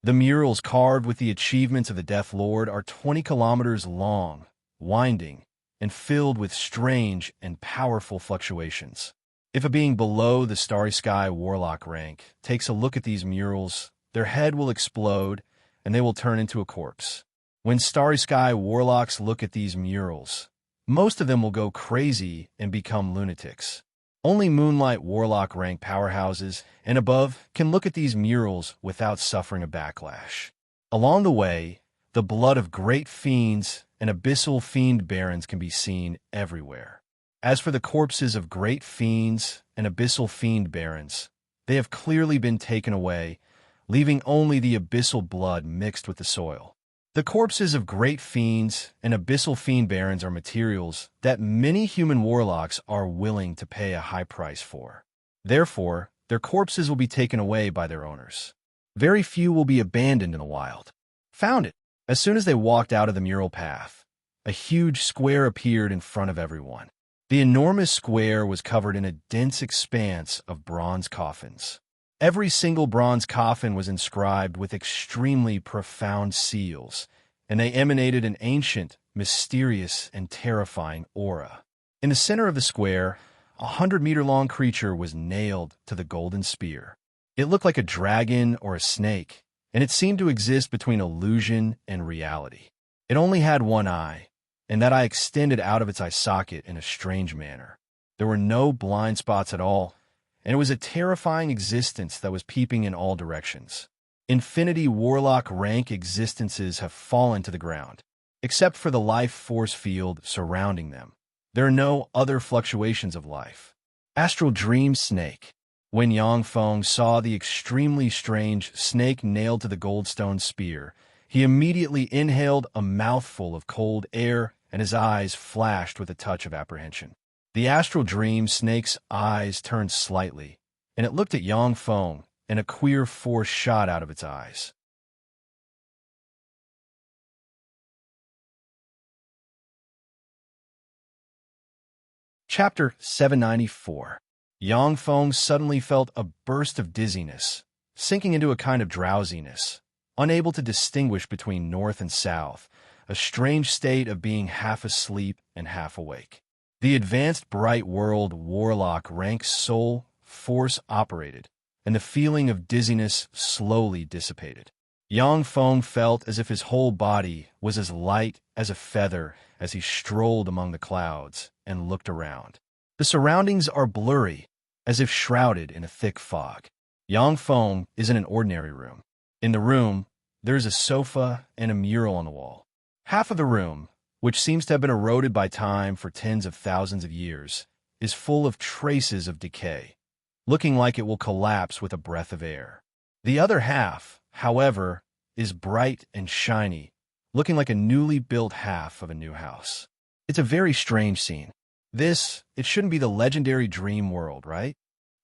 The murals carved with the achievements of the Death Lord are 20 kilometers long, winding, and filled with strange and powerful fluctuations. If a being below the Starry Sky Warlock rank takes a look at these murals, their head will explode and they will turn into a corpse. When Starry Sky Warlocks look at these murals, most of them will go crazy and become lunatics. Only Moonlight Warlock rank powerhouses and above can look at these murals without suffering a backlash. Along the way, the blood of great fiends and abyssal fiend barons can be seen everywhere. As for the corpses of great fiends and abyssal fiend barons, they have clearly been taken away, leaving only the abyssal blood mixed with the soil. The corpses of great fiends and abyssal fiend barons are materials that many human warlocks are willing to pay a high price for. Therefore, their corpses will be taken away by their owners. Very few will be abandoned in the wild. Found it. As soon as they walked out of the mural path, a huge square appeared in front of everyone. The enormous square was covered in a dense expanse of bronze coffins. Every single bronze coffin was inscribed with extremely profound seals, and they emanated an ancient, mysterious, and terrifying aura. In the center of the square, a 100-meter-long creature was nailed to the golden spear. It looked like a dragon or a snake, and it seemed to exist between illusion and reality. It only had one eye, and that eye extended out of its eye socket in a strange manner. There were no blind spots at all, and it was a terrifying existence that was peeping in all directions. Infinity Warlock rank existences have fallen to the ground, except for the life force field surrounding them. There are no other fluctuations of life. Astral Dream Snake. When Yang Feng saw the extremely strange snake nailed to the goldstone spear, he immediately inhaled a mouthful of cold air, and his eyes flashed with a touch of apprehension. The astral dream snake's eyes turned slightly, and it looked at Yang Feng, and a queer force shot out of its eyes. Chapter 794. Yang Feng suddenly felt a burst of dizziness, sinking into a kind of drowsiness, unable to distinguish between north and south, a strange state of being half asleep and half awake. The advanced Bright World Warlock rank soul force operated, and the feeling of dizziness slowly dissipated. Yang Feng felt as if his whole body was as light as a feather as he strolled among the clouds and looked around. The surroundings are blurry, as if shrouded in a thick fog. Yang Feng is in an ordinary room. In the room, there is a sofa and a mural on the wall. Half of the room, which seems to have been eroded by time for tens of thousands of years, is full of traces of decay, looking like it will collapse with a breath of air. The other half, however, is bright and shiny, looking like a newly built half of a new house. It's a very strange scene. It shouldn't be the legendary dream world, right?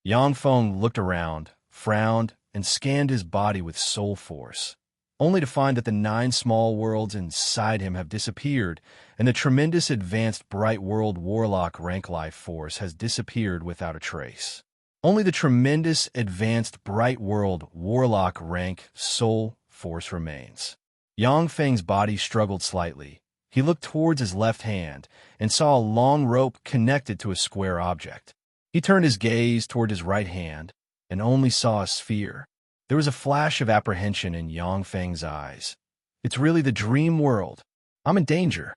Yang Feng looked around, frowned, and scanned his body with soul force, only to find that the 9 small worlds inside him have disappeared, and the tremendous advanced Bright World Warlock rank life force has disappeared without a trace. Only the tremendous advanced Bright World Warlock rank soul force remains. Yang Feng's body struggled slightly. He looked towards his left hand and saw a long rope connected to a square object. He turned his gaze toward his right hand and only saw a sphere. There was a flash of apprehension in Yang Feng's eyes. It's really the dream world. I'm in danger.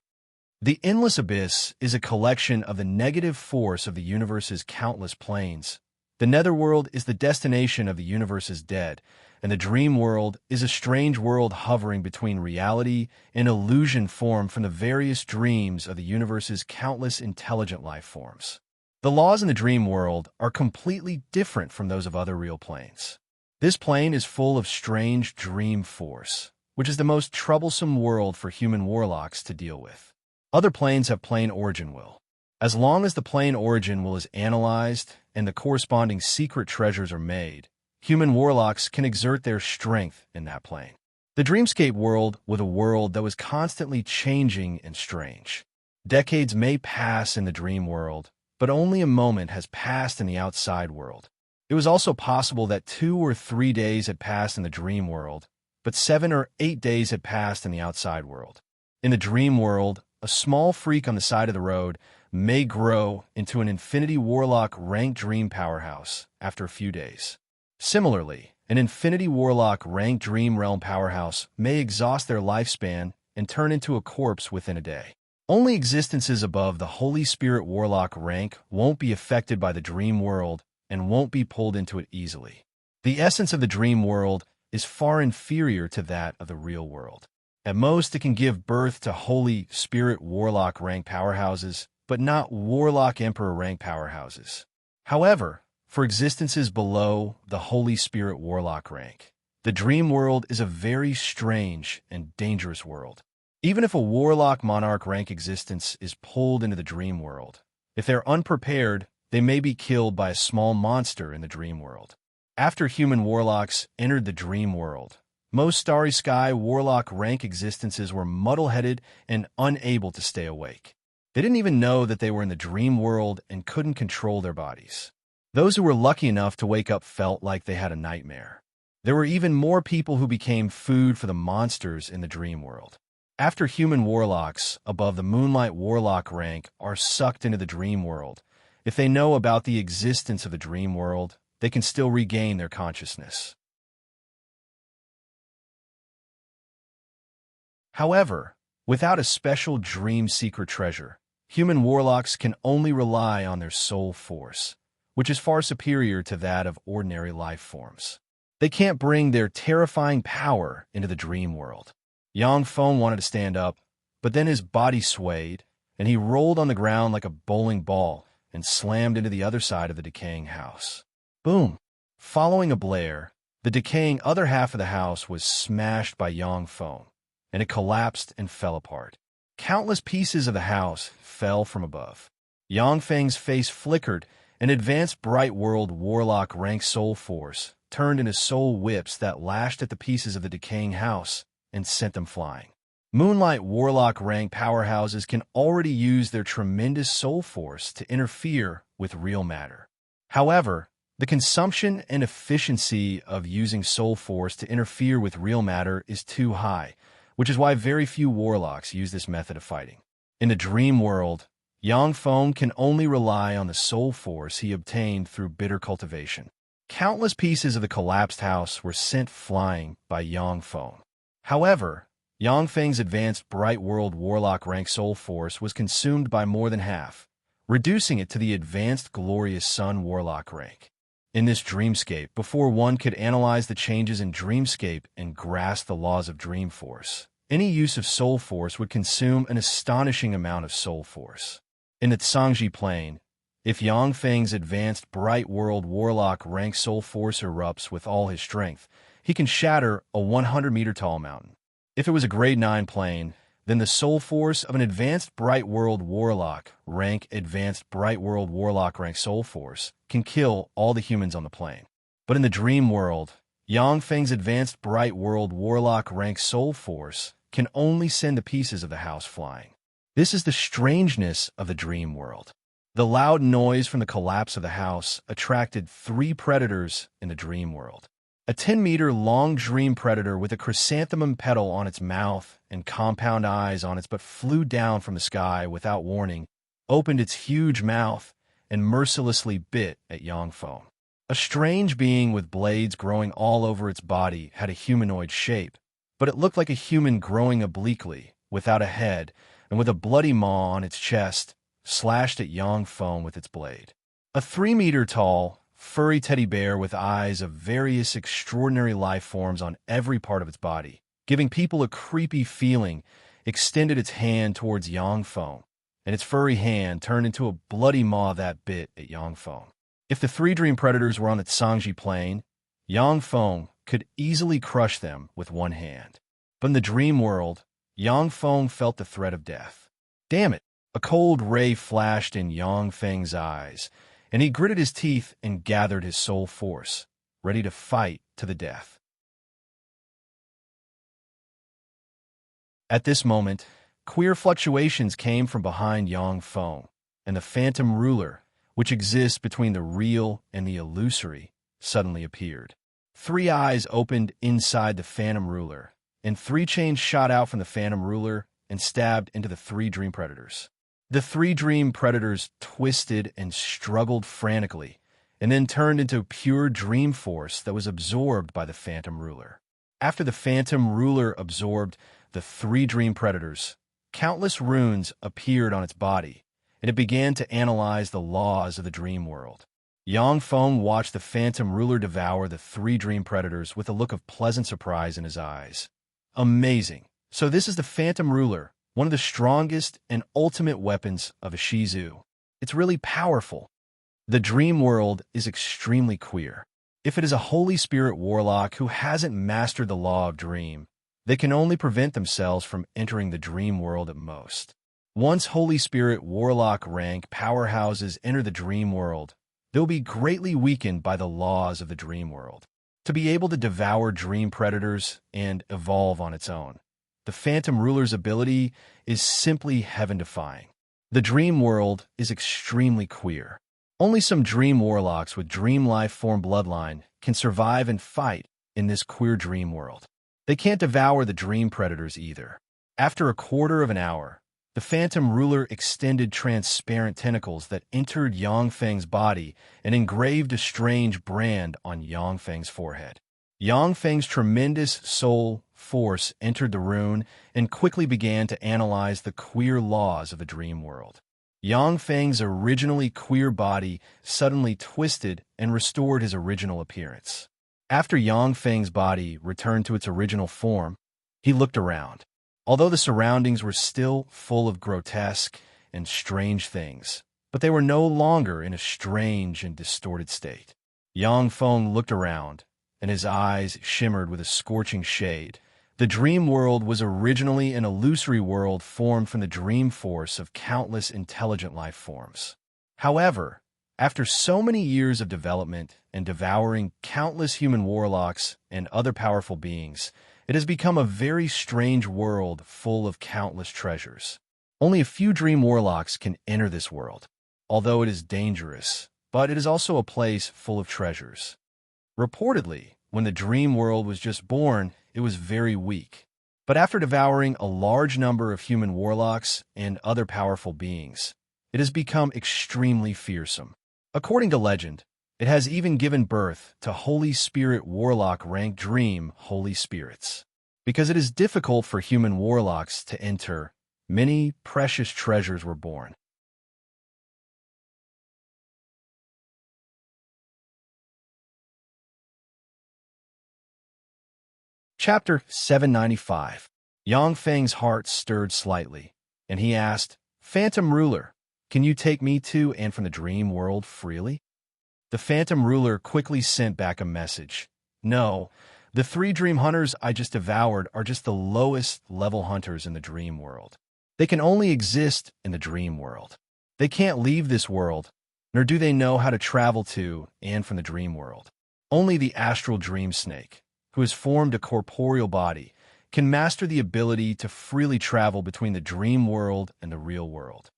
The endless abyss is a collection of the negative force of the universe's countless planes. The netherworld is the destination of the universe's dead, and the dream world is a strange world hovering between reality and illusion formed from the various dreams of the universe's countless intelligent life forms. The laws in the dream world are completely different from those of other real planes. This plane is full of strange dream force, which is the most troublesome world for human warlocks to deal with. Other planes have plain origin will. As long as the plane origin is analyzed and the corresponding secret treasures are made, human warlocks can exert their strength in that plane. The dreamscape world was a world that was constantly changing and strange. Decades may pass in the dream world, but only a moment has passed in the outside world. It was also possible that 2 or 3 days had passed in the dream world, but 7 or 8 days had passed in the outside world. In the dream world, a small freak on the side of the road may grow into an Infinity Warlock ranked dream powerhouse after a few days. Similarly, an Infinity Warlock ranked Dream Realm powerhouse may exhaust their lifespan and turn into a corpse within a day. Only existences above the Holy Spirit Warlock rank won't be affected by the dream world and won't be pulled into it easily. The essence of the dream world is far inferior to that of the real world. At most, it can give birth to Holy Spirit Warlock rank powerhouses, but not Warlock Emperor rank powerhouses. However, for existences below the Holy Spirit Warlock rank, the dream world is a very strange and dangerous world. Even if a Warlock Monarch rank existence is pulled into the dream world, if they're unprepared, they may be killed by a small monster in the dream world. After human warlocks entered the dream world, most Starry Sky Warlock rank existences were muddle-headed and unable to stay awake. They didn't even know that they were in the dream world and couldn't control their bodies. Those who were lucky enough to wake up felt like they had a nightmare. There were even more people who became food for the monsters in the dream world. After human warlocks above the Moonlight Warlock rank are sucked into the dream world, if they know about the existence of the dream world, they can still regain their consciousness. However, without a special dream secret treasure, human warlocks can only rely on their soul force, which is far superior to that of ordinary life forms. They can't bring their terrifying power into the dream world. Yang Feng wanted to stand up, but then his body swayed, and he rolled on the ground like a bowling ball and slammed into the other side of the decaying house. Boom! Following a blare, the decaying other half of the house was smashed by Yang Feng, and it collapsed and fell apart. Countless pieces of the house fell from above. Yang Feng's face flickered, and advanced Bright World Warlock rank soul force turned into soul whips that lashed at the pieces of the decaying house and sent them flying. Moonlight Warlock rank powerhouses can already use their tremendous soul force to interfere with real matter. However, the consumption and efficiency of using soul force to interfere with real matter is too high, which is why very few warlocks use this method of fighting. In the dream world, Yang Feng can only rely on the soul force he obtained through bitter cultivation. Countless pieces of the collapsed house were sent flying by Yang Feng. However, Yang Feng's advanced Bright World Warlock rank soul force was consumed by more than half, reducing it to the advanced Glorious Sun Warlock rank. In this dreamscape, before one could analyze the changes in dreamscape and grasp the laws of dream force, any use of soul force would consume an astonishing amount of soul force. In the Tsangji plane, if Yang Feng's advanced Bright World Warlock rank soul force erupts with all his strength, he can shatter a 100-meter-tall mountain. If it was a grade 9 plane, then the soul force of an advanced Bright World Warlock rank soul force can kill all the humans on the plane. But in the dream world, Yang Feng's advanced Bright World Warlock rank soul force can only send the pieces of the house flying. This is the strangeness of the dream world. The loud noise from the collapse of the house attracted 3 predators in the dream world. A 10-meter-long dream predator with a chrysanthemum petal on its mouth and compound eyes on its butt flew down from the sky without warning, opened its huge mouth, and mercilessly bit at Yang Feng. A strange being with blades growing all over its body had a humanoid shape, but it looked like a human growing obliquely, without a head, and with a bloody maw on its chest, slashed at Yang Feng with its blade. A 3-meter-tall, furry teddy bear with eyes of various extraordinary life forms on every part of its body, giving people a creepy feeling, extended its hand towards Yang Feng, and its furry hand turned into a bloody maw that bit at Yang Feng. If the 3 dream predators were on the Tsangji plane, Yang Feng could easily crush them with one hand. But in the dream world, Yang Feng felt the threat of death. Damn it! A cold ray flashed in Yang Feng's eyes, and he gritted his teeth and gathered his soul force, ready to fight to the death. At this moment, queer fluctuations came from behind Yang Feng, and the phantom ruler, which exists between the real and the illusory, suddenly appeared. 3 eyes opened inside the phantom ruler, and 3 chains shot out from the phantom ruler and stabbed into the 3 dream predators. The 3 dream predators twisted and struggled frantically, and then turned into pure dream force that was absorbed by the phantom ruler. After the phantom ruler absorbed the 3 dream predators, countless runes appeared on its body, and it began to analyze the laws of the dream world. Yang Feng watched the phantom ruler devour the 3 dream predators with a look of pleasant surprise in his eyes. Amazing! So this is the phantom ruler, one of the strongest and ultimate weapons of a Shizu. It's really powerful. The dream world is extremely queer. If it is a Holy Spirit warlock who hasn't mastered the law of dream, they can only prevent themselves from entering the dream world at most. Once Holy Spirit warlock rank powerhouses enter the dream world, they'll be greatly weakened by the laws of the dream world. To be able to devour dream predators and evolve on its own, the phantom ruler's ability is simply heaven-defying. The dream world is extremely queer. Only some dream warlocks with dream life form bloodline can survive and fight in this queer dream world. They can't devour the dream predators either. After a quarter of an hour, the phantom ruler extended transparent tentacles that entered Yang Feng's body and engraved a strange brand on Yang Feng's forehead. Yang Feng's tremendous soul force entered the rune and quickly began to analyze the queer laws of the dream world. Yang Feng's originally queer body suddenly twisted and restored his original appearance. After Yang Feng's body returned to its original form, he looked around. Although the surroundings were still full of grotesque and strange things, but they were no longer in a strange and distorted state. Yang Feng looked around, and his eyes shimmered with a scorching shade. The dream world was originally an illusory world formed from the dream force of countless intelligent life forms. However, after so many years of development and devouring countless human warlocks and other powerful beings, it has become a very strange world full of countless treasures. Only a few dream warlocks can enter this world, although it is dangerous, but it is also a place full of treasures. Reportedly, when the dream world was just born, it was very weak. But after devouring a large number of human warlocks and other powerful beings, it has become extremely fearsome. According to legend, it has even given birth to Holy Spirit warlock rank dream Holy Spirits. Because it is difficult for human warlocks to enter, many precious treasures were born. Chapter 795. Yang Feng's heart stirred slightly, and he asked, "Phantom Ruler, can you take me to and from the dream world freely?" The Phantom Ruler quickly sent back a message. "No, the 3 dream hunters I just devoured are just the lowest level hunters in the dream world. They can only exist in the dream world. They can't leave this world, nor do they know how to travel to and from the dream world. Only the astral dream snake, who has formed a corporeal body, can master the ability to freely travel between the dream world and the real world."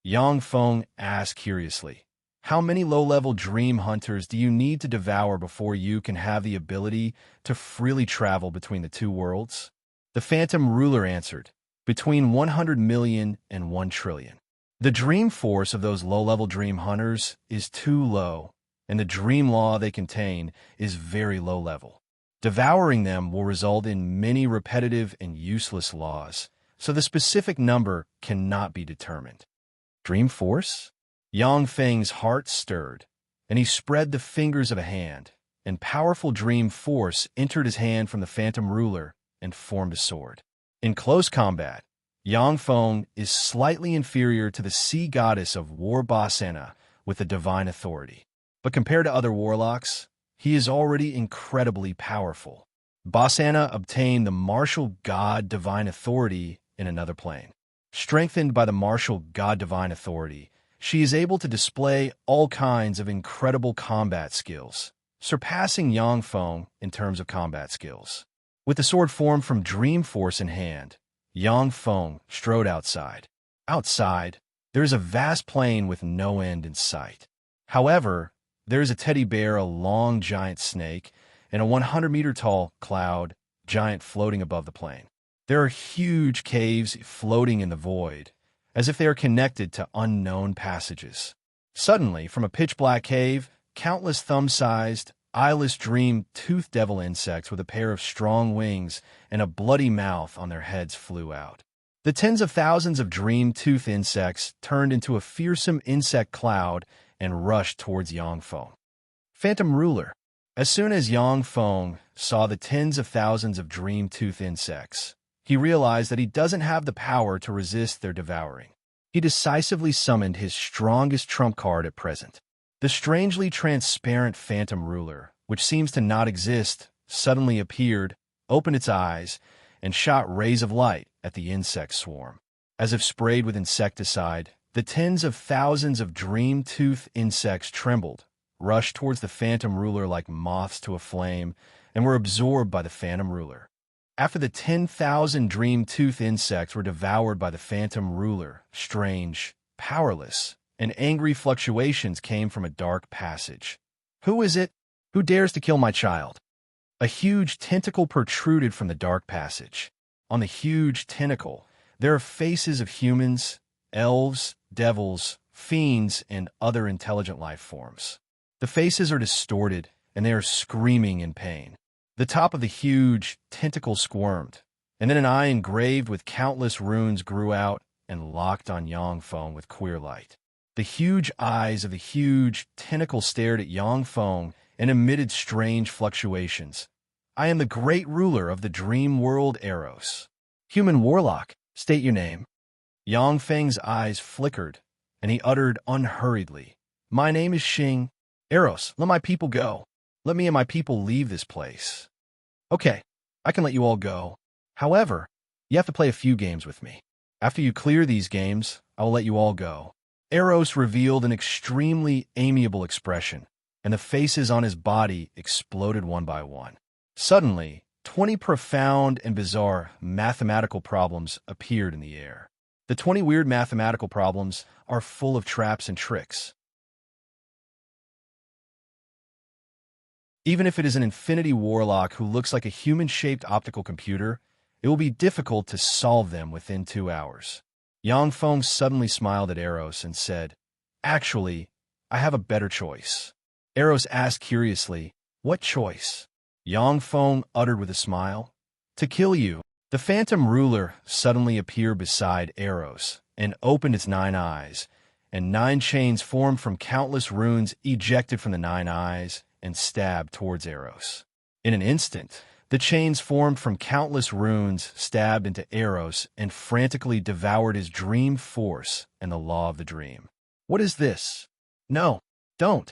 Yang Feng asked curiously, "How many low-level dream hunters do you need to devour before you can have the ability to freely travel between the 2 worlds?" The Phantom Ruler answered, "Between 100 million and 1 trillion. The dream force of those low-level dream hunters is too low, and the dream law they contain is very low level. Devouring them will result in many repetitive and useless laws, so the specific number cannot be determined." Dream force? Yang Feng's heart stirred, and he spread the fingers of a hand, and powerful dream force entered his hand from the Phantom Ruler and formed a sword. In close combat, Yang Feng is slightly inferior to the sea goddess of war Basena with the divine authority. But compared to other warlocks, he is already incredibly powerful. Basena obtained the martial god divine authority in another plane. Strengthened by the martial god divine authority, she is able to display all kinds of incredible combat skills, surpassing Yangfeng in terms of combat skills. With the sword formed from Dream Force in hand, Yangfeng strode outside. Outside, there is a vast plain with no end in sight. However, there is a teddy bear, a long giant snake, and a 100-meter-tall cloud giant floating above the plain. There are huge caves floating in the void, as if they are connected to unknown passages. Suddenly, from a pitch-black cave, countless thumb-sized, eyeless dream-toothed devil insects with a pair of strong wings and a bloody mouth on their heads flew out. The tens of thousands of dream-tooth insects turned into a fearsome insect cloud and rushed towards Yangfeng. Phantom Ruler. As soon as Yangfeng saw the tens of thousands of dream-tooth insects, he realized that he doesn't have the power to resist their devouring. He decisively summoned his strongest trump card at present. The strangely transparent Phantom Ruler, which seems to not exist, suddenly appeared, opened its eyes, and shot rays of light at the insect swarm. As if sprayed with insecticide, the tens of thousands of dream-tooth insects trembled, rushed towards the Phantom Ruler like moths to a flame, and were absorbed by the Phantom Ruler. After the 10,000 dream-tooth insects were devoured by the Phantom Ruler, strange, powerless, and angry fluctuations came from a dark passage. Who is it? Who dares to kill my child? A huge tentacle protruded from the dark passage. On the huge tentacle, there are faces of humans, elves, devils, fiends, and other intelligent life forms. The faces are distorted, and they are screaming in pain. The top of the huge tentacle squirmed, and then an eye engraved with countless runes grew out and locked on Yangfeng with queer light. The huge eyes of the huge tentacle stared at Yangfeng and emitted strange fluctuations. I am the great ruler of the dream world Eros. Human warlock, state your name. Yangfeng's eyes flickered, and he uttered unhurriedly, My name is Xing. Eros, let my people go. Let me and my people leave this place. Okay, I can let you all go. However, you have to play a few games with me. After you clear these games, I will let you all go. Eros revealed an extremely amiable expression, and the faces on his body exploded one by one. Suddenly, 20 profound and bizarre mathematical problems appeared in the air. The 20 weird mathematical problems are full of traps and tricks. Even if it is an infinity warlock who looks like a human-shaped optical computer, it will be difficult to solve them within 2 hours. Yangfeng suddenly smiled at Eros and said, Actually, I have a better choice. Eros asked curiously, What choice? Yangfeng uttered with a smile, To kill you. The Phantom Ruler suddenly appeared beside Eros and opened its 9 eyes, and 9 chains formed from countless runes ejected from the 9 eyes and stabbed towards Eros. In an instant, the chains formed from countless runes stabbed into Eros and frantically devoured his dream force and the law of the dream. What is this? No, don't.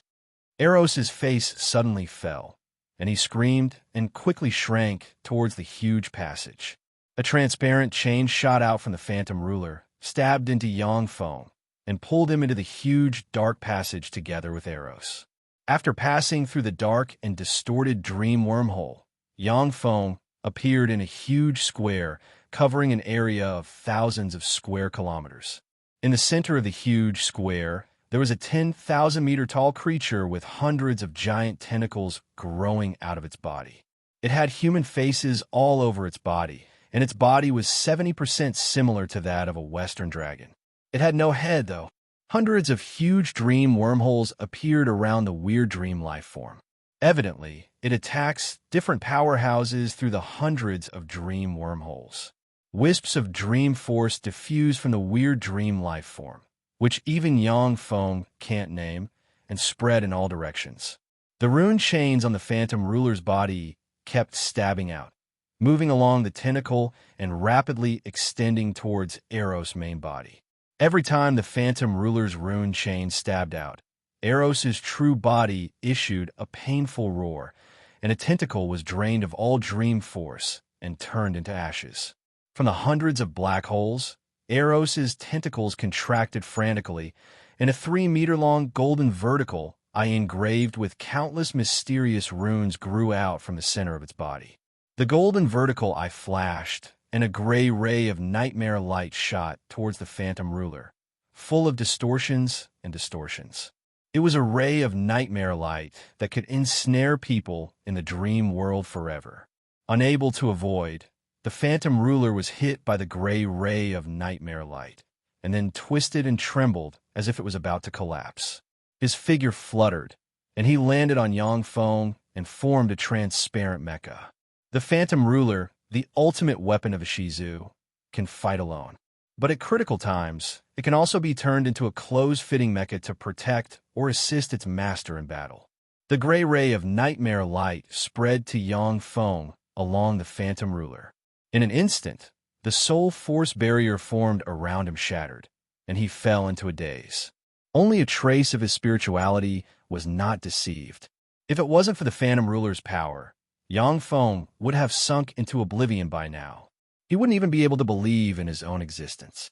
Eros's face suddenly fell, and he screamed and quickly shrank towards the huge passage. A transparent chain shot out from the Phantom Ruler, stabbed into Yangfeng, and pulled him into the huge dark passage together with Eros. After passing through the dark and distorted dream wormhole, Yangfeng appeared in a huge square covering an area of thousands of square kilometers. In the center of the huge square, there was a 10,000-meter-tall creature with hundreds of giant tentacles growing out of its body. It had human faces all over its body, and its body was 70% similar to that of a Western dragon. It had no head, though. Hundreds of huge dream wormholes appeared around the weird dream life form. Evidently, it attacks different powerhouses through the hundreds of dream wormholes. Wisps of dream force diffuse from the weird dream life form, which even Yangfeng can't name, and spread in all directions. The rune chains on the Phantom Ruler's body kept stabbing out, moving along the tentacle and rapidly extending towards Eros' main body. Every time the Phantom Ruler's rune chain stabbed out, Eros' true body issued a painful roar, and a tentacle was drained of all dream force and turned into ashes. From the hundreds of black holes, Eros's tentacles contracted frantically, and a 3-meter-long golden vertical eye engraved with countless mysterious runes grew out from the center of its body. The golden vertical eye flashed, and a gray ray of nightmare light shot towards the phantom ruler, full of distortions and distortions. It was a ray of nightmare light that could ensnare people in the dream world forever. Unable to avoid, the phantom ruler was hit by the gray ray of nightmare light, and then twisted and trembled as if it was about to collapse. His figure fluttered, and he landed on Yangfeng and formed a transparent mecha. The phantom ruler, the ultimate weapon of a Shizu, can fight alone. But at critical times, it can also be turned into a close-fitting mecha to protect or assist its master in battle. The gray ray of nightmare light spread to Yangfeng along the phantom ruler. In an instant, the soul force barrier formed around him shattered, and he fell into a daze. Only a trace of his spirituality was not deceived. If it wasn't for the phantom ruler's power, Yangfeng would have sunk into oblivion by now. He wouldn't even be able to believe in his own existence.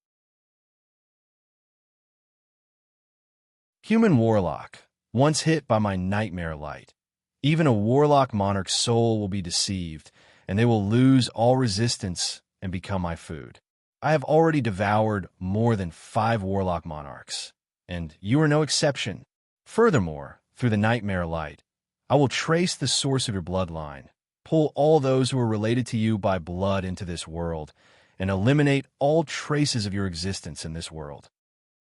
Human warlock, once hit by my nightmare light. Even a warlock monarch's soul will be deceived, and they will lose all resistance and become my food. I have already devoured more than 5 warlock monarchs, and you are no exception. Furthermore, through the nightmare light, I will trace the source of your bloodline, pull all those who are related to you by blood into this world, and eliminate all traces of your existence in this world.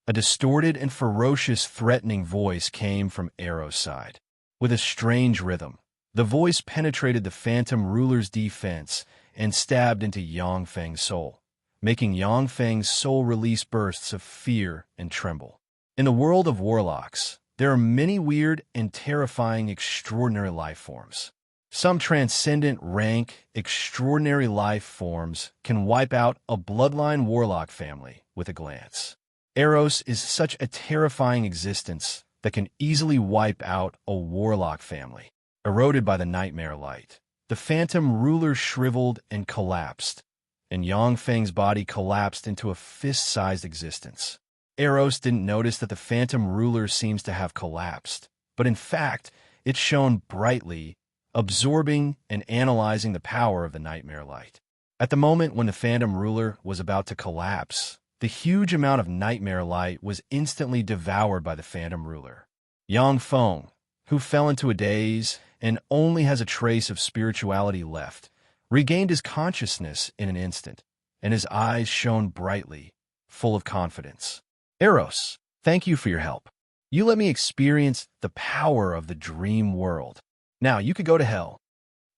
A distorted and ferocious threatening voice came from Eros' side. With a strange rhythm, the voice penetrated the phantom ruler's defense and stabbed into Yangfeng's soul, making Yangfeng's soul release bursts of fear and tremble. In the world of warlocks, there are many weird and terrifying extraordinary life forms. Some transcendent rank, extraordinary life forms can wipe out a bloodline warlock family with a glance. Eros is such a terrifying existence that can easily wipe out a warlock family. Eroded by the nightmare light, the phantom ruler shriveled and collapsed, and Yangfeng's body collapsed into a fist-sized existence. Eros didn't notice that the phantom ruler seems to have collapsed, but in fact, it shone brightly, absorbing and analyzing the power of the nightmare light. At the moment when the phantom ruler was about to collapse, the huge amount of nightmare light was instantly devoured by the phantom ruler. Yangfeng, who fell into a daze and only has a trace of spirituality left, regained his consciousness in an instant, and his eyes shone brightly, full of confidence. Eros, thank you for your help. You let me experience the power of the dream world. Now you could go to hell.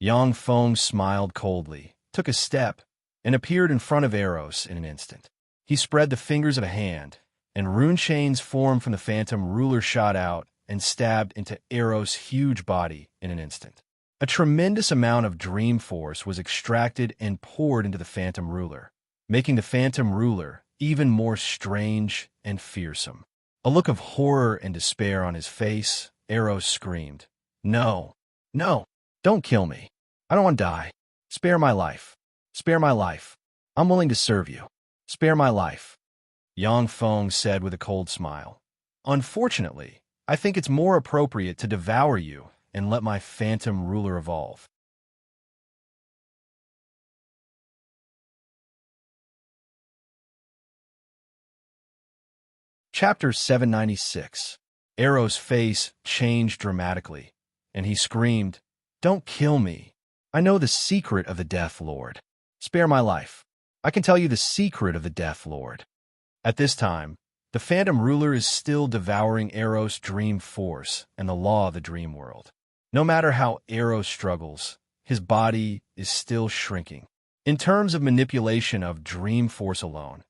Yangfeng smiled coldly, took a step, and appeared in front of Eros in an instant. He spread the fingers of a hand, and rune chains formed from the phantom ruler shot out and stabbed into Eros' huge body in an instant. A tremendous amount of dream force was extracted and poured into the phantom ruler, making the phantom ruler even more strange and fearsome. A look of horror and despair on his face, Eros screamed, "No, no, don't kill me. I don't want to die. Spare my life. Spare my life. I'm willing to serve you. Spare my life," Yangfeng said with a cold smile. "Unfortunately, I think it's more appropriate to devour you and let my phantom ruler evolve." Chapter 796. Eros' face changed dramatically, and he screamed, "Don't kill me. I know the secret of the Death Lord. Spare my life. I can tell you the secret of the Death Lord." At this time, the phantom ruler is still devouring Eros' dream force and the law of the dream world. No matter how Eros struggles, his body is still shrinking. In terms of manipulation of dream force alone,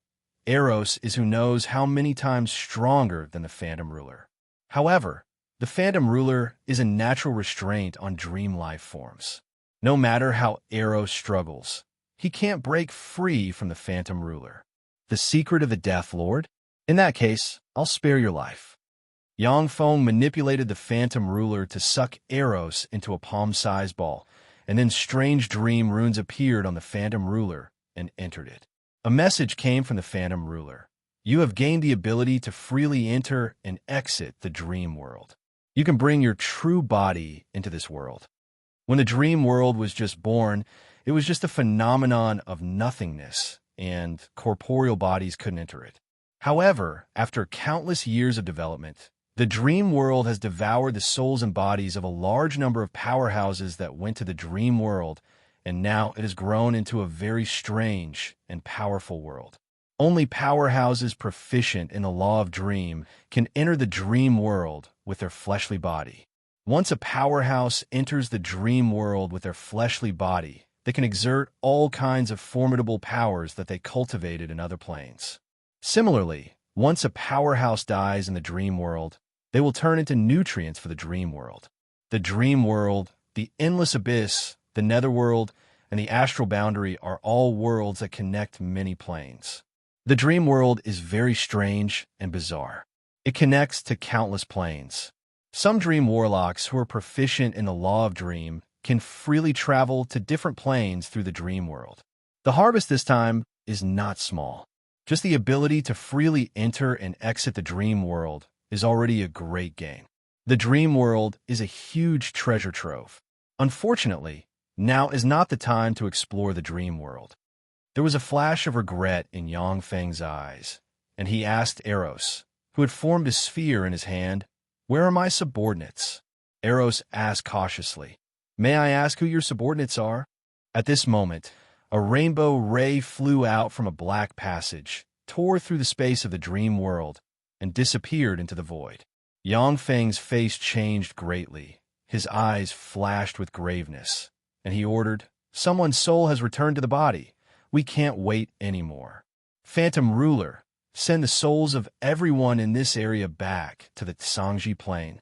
Eros is who knows how many times stronger than the phantom ruler. However, the phantom ruler is a natural restraint on dream life forms. No matter how Eros struggles, he can't break free from the phantom ruler. The secret of the Death Lord? In that case, I'll spare your life. Yangfeng manipulated the phantom ruler to suck Eros into a palm-sized ball, and then strange dream runes appeared on the phantom ruler and entered it. A message came from the Phantom Ruler. You have gained the ability to freely enter and exit the dream world. You can bring your true body into this world. When the dream world was just born, it was just a phenomenon of nothingness, and corporeal bodies couldn't enter it. However, after countless years of development, the dream world has devoured the souls and bodies of a large number of powerhouses that went to the dream world, and now it has grown into a very strange and powerful world. Only powerhouses proficient in the law of dream can enter the dream world with their fleshly body. Once a powerhouse enters the dream world with their fleshly body, they can exert all kinds of formidable powers that they cultivated in other planes. Similarly, once a powerhouse dies in the dream world, they will turn into nutrients for the dream world. The dream world, the endless abyss, the netherworld, and the astral boundary are all worlds that connect many planes. The dream world is very strange and bizarre. It connects to countless planes. Some dream warlocks who are proficient in the law of dream can freely travel to different planes through the dream world. The harvest this time is not small. Just the ability to freely enter and exit the dream world is already a great gain. The dream world is a huge treasure trove. Unfortunately, now is not the time to explore the dream world. There was a flash of regret in Yang Feng's eyes, and he asked Eros, who had formed a sphere in his hand, "Where are my subordinates?" Eros asked cautiously, "May I ask who your subordinates are?" At this moment, a rainbow ray flew out from a black passage, tore through the space of the dream world, and disappeared into the void. Yang Feng's face changed greatly. His eyes flashed with graveness, and he ordered, "Someone's soul has returned to the body. We can't wait anymore. Phantom Ruler, send the souls of everyone in this area back to the Tsangji plane."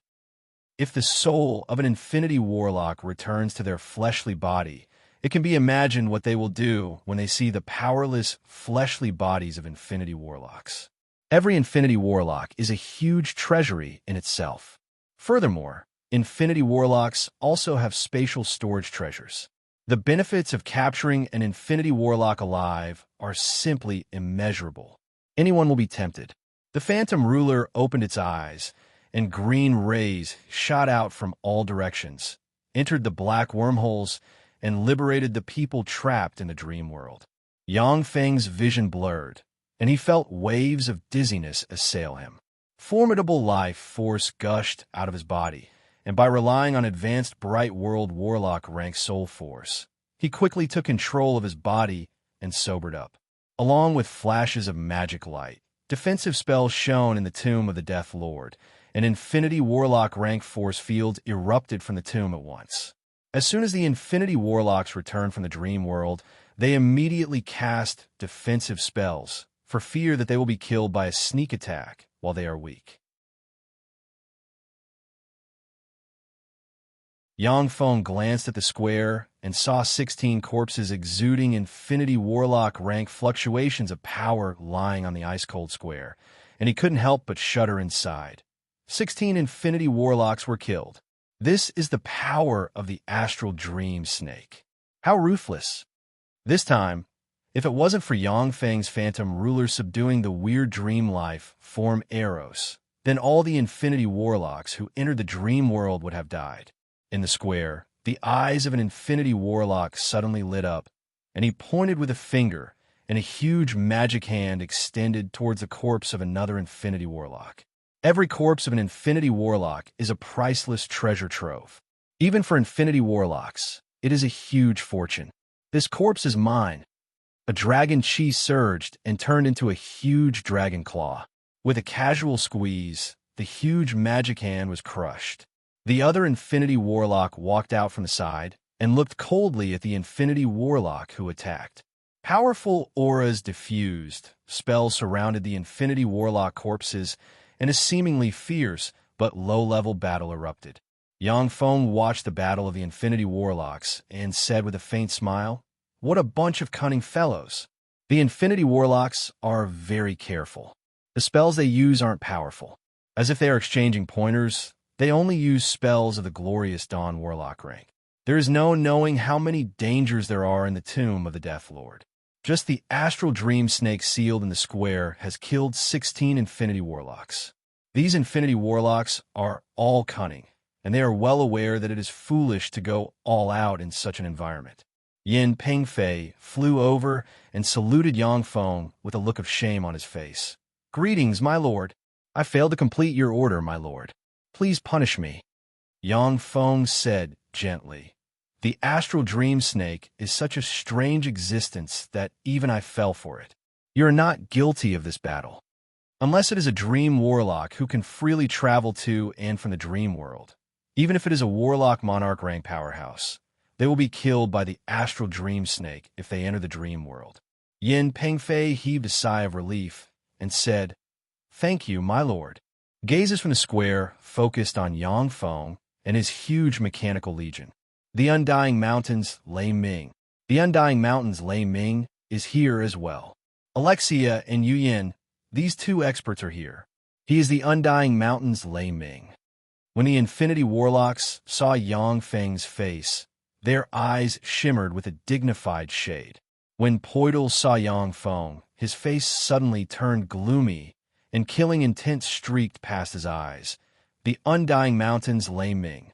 If the soul of an infinity warlock returns to their fleshly body, it can be imagined what they will do when they see the powerless, fleshly bodies of infinity warlocks. Every infinity warlock is a huge treasury in itself. Furthermore, infinity warlocks also have spatial storage treasures. The benefits of capturing an infinity warlock alive are simply immeasurable. Anyone will be tempted. The Phantom Ruler opened its eyes, and green rays shot out from all directions, entered the black wormholes, and liberated the people trapped in the dream world. Yang Feng's vision blurred, and he felt waves of dizziness assail him. Formidable life force gushed out of his body, and by relying on advanced Bright World Warlock rank soul force, he quickly took control of his body and sobered up. Along with flashes of magic light, defensive spells shone in the tomb of the Death Lord, and Infinity Warlock rank force fields erupted from the tomb at once. As soon as the Infinity Warlocks returned from the dream world, they immediately cast defensive spells, for fear that they will be killed by a sneak attack while they are weak. Yang Feng glanced at the square and saw 16 corpses exuding Infinity Warlock rank fluctuations of power lying on the ice-cold square, and he couldn't help but shudder inside. 16 Infinity Warlocks were killed. This is the power of the Astral Dream Snake. How ruthless. This time, if it wasn't for Yang Feng's Phantom Ruler subduing the weird dream life form Eros, then all the Infinity Warlocks who entered the dream world would have died. In the square, the eyes of an Infinity Warlock suddenly lit up, and he pointed with a finger, and a huge magic hand extended towards the corpse of another Infinity Warlock. Every corpse of an Infinity Warlock is a priceless treasure trove. Even for Infinity Warlocks, it is a huge fortune. This corpse is mine. A dragon chi surged and turned into a huge dragon claw. With a casual squeeze, the huge magic hand was crushed. The other Infinity Warlock walked out from the side and looked coldly at the Infinity Warlock who attacked. Powerful auras diffused, spells surrounded the Infinity Warlock corpses, and a seemingly fierce but low-level battle erupted. Yang Feng watched the battle of the Infinity Warlocks and said with a faint smile, "What a bunch of cunning fellows." The Infinity Warlocks are very careful. The spells they use aren't powerful. As if they are exchanging pointers, they only use spells of the glorious Dawn Warlock rank. There is no knowing how many dangers there are in the tomb of the Death Lord. Just the astral dream snake sealed in the square has killed 16 Infinity Warlocks. These Infinity Warlocks are all cunning, and they are well aware that it is foolish to go all out in such an environment. Yin Pengfei flew over and saluted Yang Feng with a look of shame on his face. "Greetings, my lord. I failed to complete your order, my lord. Please punish me." Yang Feng said gently, "The astral dream snake is such a strange existence that even I fell for it. You are not guilty of this battle. Unless it is a dream warlock who can freely travel to and from the dream world. Even if it is a warlock monarch rank powerhouse, they will be killed by the astral dream snake if they enter the dream world." Yin Pengfei heaved a sigh of relief and said, "Thank you, my lord." Gazes from the square focused on Yang Feng and his huge mechanical legion. The Undying Mountains Lei Ming. The Undying Mountains Lei Ming is here as well. Alexia and Yu Yin, these two experts are here. He is the Undying Mountains Lei Ming. When the Infinity Warlocks saw Yang Feng's face, their eyes shimmered with a dignified shade. When Poidal saw Yang Feng, his face suddenly turned gloomy, and killing intent streaked past his eyes. The Undying Mountains Lei Ming.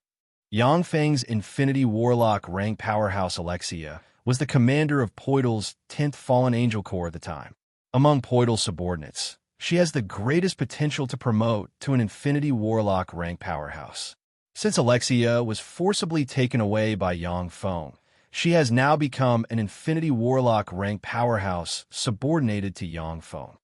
Yang Feng's Infinity Warlock rank powerhouse Alexia was the commander of Poidal's 10th Fallen Angel Corps at the time. Among Poidal's subordinates, she has the greatest potential to promote to an Infinity Warlock rank powerhouse. Since Alexia was forcibly taken away by Yang Feng, she has now become an Infinity Warlock rank powerhouse subordinated to Yang Feng.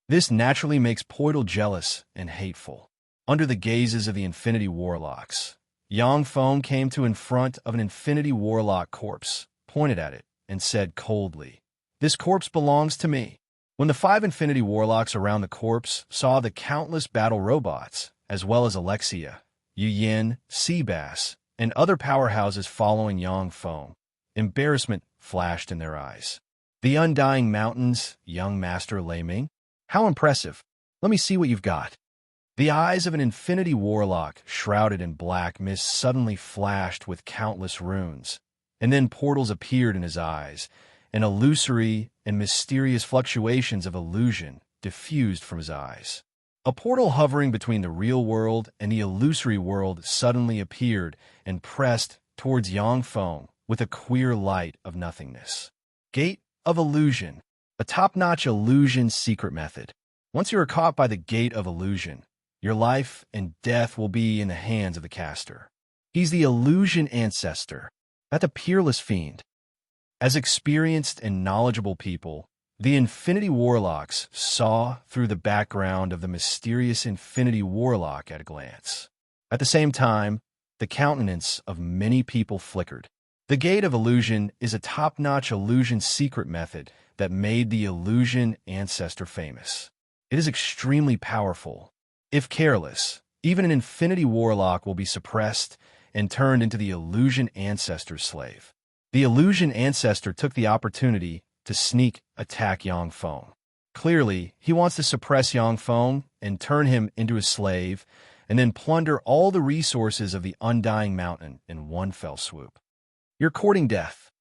This naturally makes Poidal jealous and hateful. Under the gazes of the Infinity Warlocks, Yang Feng came to in front of an Infinity Warlock corpse, pointed at it, and said coldly, "This corpse belongs to me." When the 5 Infinity Warlocks around the corpse saw the countless battle robots, as well as Alexia, Yu Yin, Seabass, and other powerhouses following Yang Feng, embarrassment flashed in their eyes. "The Undying Mountains, young Master Lei Ming? How impressive. Let me see what you've got." The eyes of an Infinity Warlock shrouded in black mist suddenly flashed with countless runes, and then portals appeared in his eyes, and illusory and mysterious fluctuations of illusion diffused from his eyes. A portal hovering between the real world and the illusory world suddenly appeared and pressed towards Yang Feng with a queer light of nothingness. Gate of Illusion, a top-notch illusion secret method. Once you are caught by the Gate of Illusion, your life and death will be in the hands of the caster. He's the illusion ancestor, not the peerless fiend. As experienced and knowledgeable people, the Infinity Warlocks saw through the background of the mysterious Infinity Warlock at a glance. At the same time, the countenance of many people flickered. The Gate of Illusion is a top-notch illusion secret method that made the illusion ancestor famous. It is extremely powerful. If careless, even an Infinity Warlock will be suppressed and turned into the illusion ancestor's slave. The illusion ancestor took the opportunity to sneak attack Yang Feng. Clearly, he wants to suppress Yang Feng and turn him into a slave, and then plunder all the resources of the Undying Mountain in one fell swoop. "You're courting death."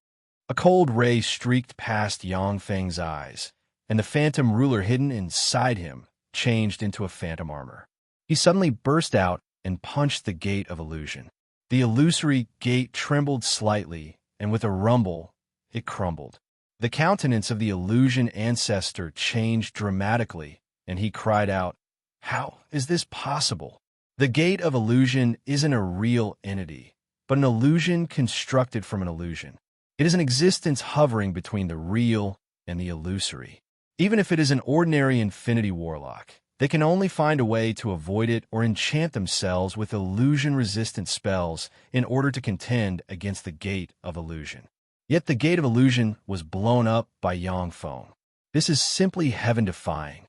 A cold ray streaked past Yang Feng's eyes, and the phantom ruler hidden inside him changed into a phantom armor. He suddenly burst out and punched the Gate of Illusion. The illusory gate trembled slightly, and with a rumble, it crumbled. The countenance of the illusion ancestor changed dramatically, and he cried out, "How is this possible?" The Gate of Illusion isn't a real entity, but an illusion constructed from an illusion. It is an existence hovering between the real and the illusory. Even if it is an ordinary Infinity Warlock, they can only find a way to avoid it or enchant themselves with illusion-resistant spells in order to contend against the Gate of Illusion. Yet the Gate of Illusion was blown up by Yang Feng. This is simply heaven-defying.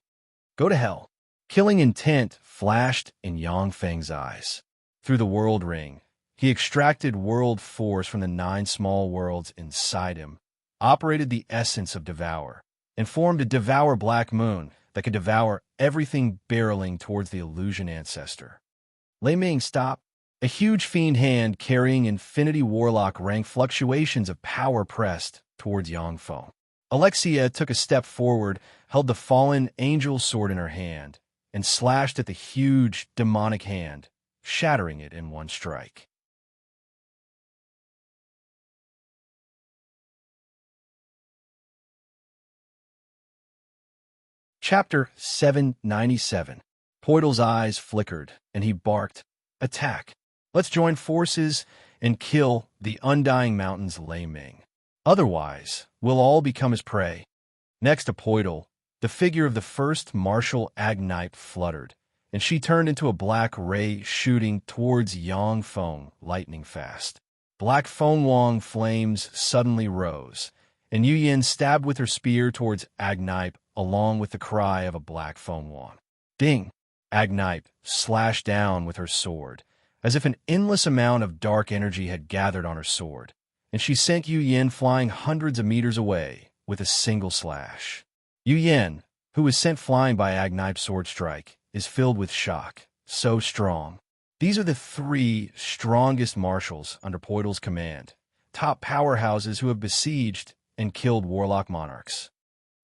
Go to hell. Killing intent flashed in Yang Feng's eyes. Through the world ring, he extracted world force from the 9 small worlds inside him, operated the essence of Devour, and formed a Devour Black Moon that could devour everything barreling towards the illusion ancestor. Lei Ming, stop. A huge fiend hand carrying Infinity Warlock rank fluctuations of power pressed towards Yangfeng. Alexia took a step forward, held the fallen angel sword in her hand, and slashed at the huge, demonic hand, shattering it in one strike. Chapter 797. Poidal's eyes flickered, and he barked, "Attack! Let's join forces and kill the Undying Mountain's Lei Ming. Otherwise, we'll all become his prey." Next to Poidal, the figure of the first martial Agnipe fluttered, and she turned into a black ray shooting towards Yang Feng lightning fast. Black Feng Wang flames suddenly rose, and Yu Yin stabbed with her spear towards Agnipe along with the cry of a black Feng Wang. Ding! Agnipe slashed down with her sword, as if an endless amount of dark energy had gathered on her sword, and she sent Yu Yin flying hundreds of meters away with a single slash. Yu Yin, who was sent flying by Agnipe's sword strike, is filled with shock. So strong. These are the three strongest marshals under Poidal's command, top powerhouses who have besieged and killed warlock monarchs.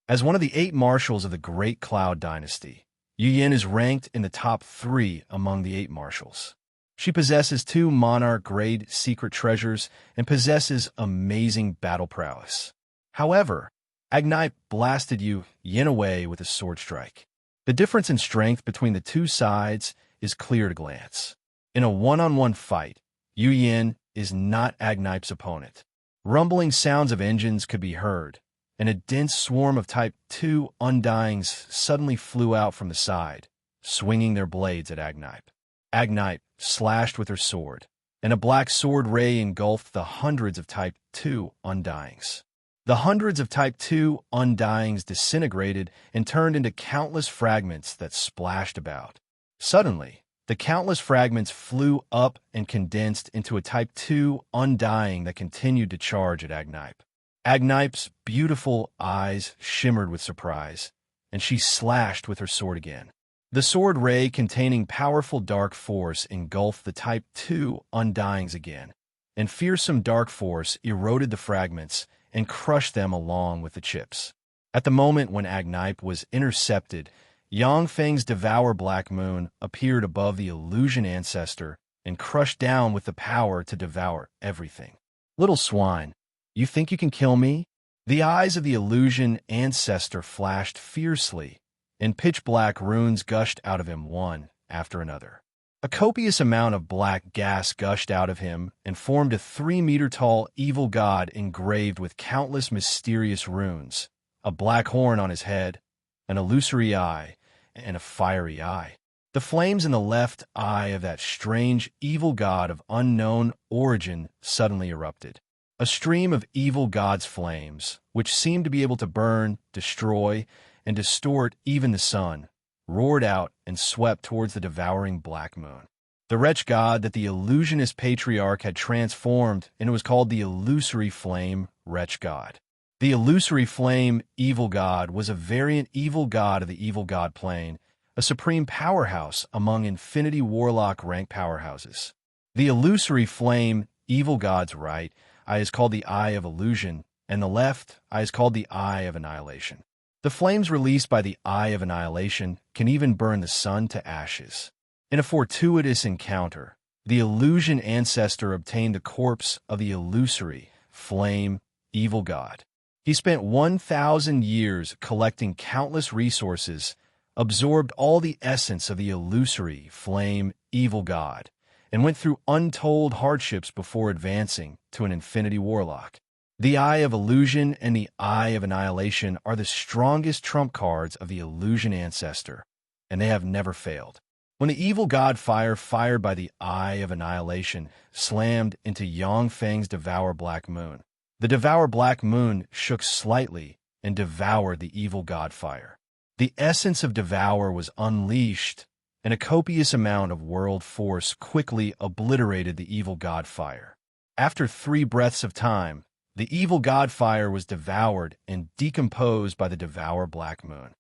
As one of the 8 marshals of the Great Cloud Dynasty, Yu Yin is ranked in the top 3 among the 8 marshals. She possesses 2 monarch-grade secret treasures and possesses amazing battle prowess. However, Agnipe blasted Yu Yin away with a sword strike. The difference in strength between the two sides is clear to glance. In a one-on-one fight, Yu Yin is not Agnipe's opponent. Rumbling sounds of engines could be heard, and a dense swarm of Type 2 Undyings suddenly flew out from the side, swinging their blades at Agnipe. Agnipe slashed with her sword, and a black sword ray engulfed the hundreds of Type 2 Undyings. The hundreds of Type 2 Undyings disintegrated and turned into countless fragments that splashed about. Suddenly, the countless fragments flew up and condensed into a Type 2 Undying that continued to charge at Agnipe. Agnipe's beautiful eyes shimmered with surprise, and she slashed with her sword again. The sword ray containing powerful dark force engulfed the Type 2 Undyings again, and fearsome dark force eroded the fragments and crushed them along with the chips. At the moment when Agnipe was intercepted, Yang Feng's Devour Black Moon appeared above the illusion ancestor and crushed down with the power to devour everything. "Little swine, you think you can kill me?" The eyes of the illusion ancestor flashed fiercely, and pitch-black runes gushed out of him one after another. A copious amount of black gas gushed out of him and formed a 3-meter-tall evil god engraved with countless mysterious runes, a black horn on his head, an illusory eye, and a fiery eye. The flames in the left eye of that strange evil god of unknown origin suddenly erupted. A stream of evil god's flames, which seemed to be able to burn, destroy, and distort even the sun, roared out and swept towards the devouring black moon. The wretch god that the illusionist patriarch had transformed into was called the illusory flame wretch god. The illusory flame evil god was a variant evil god of the evil god plane, a supreme powerhouse among Infinity Warlock rank powerhouses. The illusory flame evil god's right eye is called the Eye of Illusion, and the left eye is called the Eye of Annihilation. The flames released by the Eye of Annihilation can even burn the sun to ashes. In a fortuitous encounter, the illusion ancestor obtained the corpse of the illusory flame evil god. He spent 1,000 years collecting countless resources, absorbed all the essence of the illusory flame evil god, and went through untold hardships before advancing to an Infinity Warlock. The Eye of Illusion and the Eye of Annihilation are the strongest trump cards of the illusion ancestor, and they have never failed. When the evil god fire fired by the Eye of Annihilation slammed into Yang Feng's Devour Black Moon, the Devour Black Moon shook slightly and devoured the evil god fire. The essence of Devour was unleashed, and a copious amount of world force quickly obliterated the evil god fire. After 3 breaths of time, the evil god fire was devoured and decomposed by the Devour Black Moon.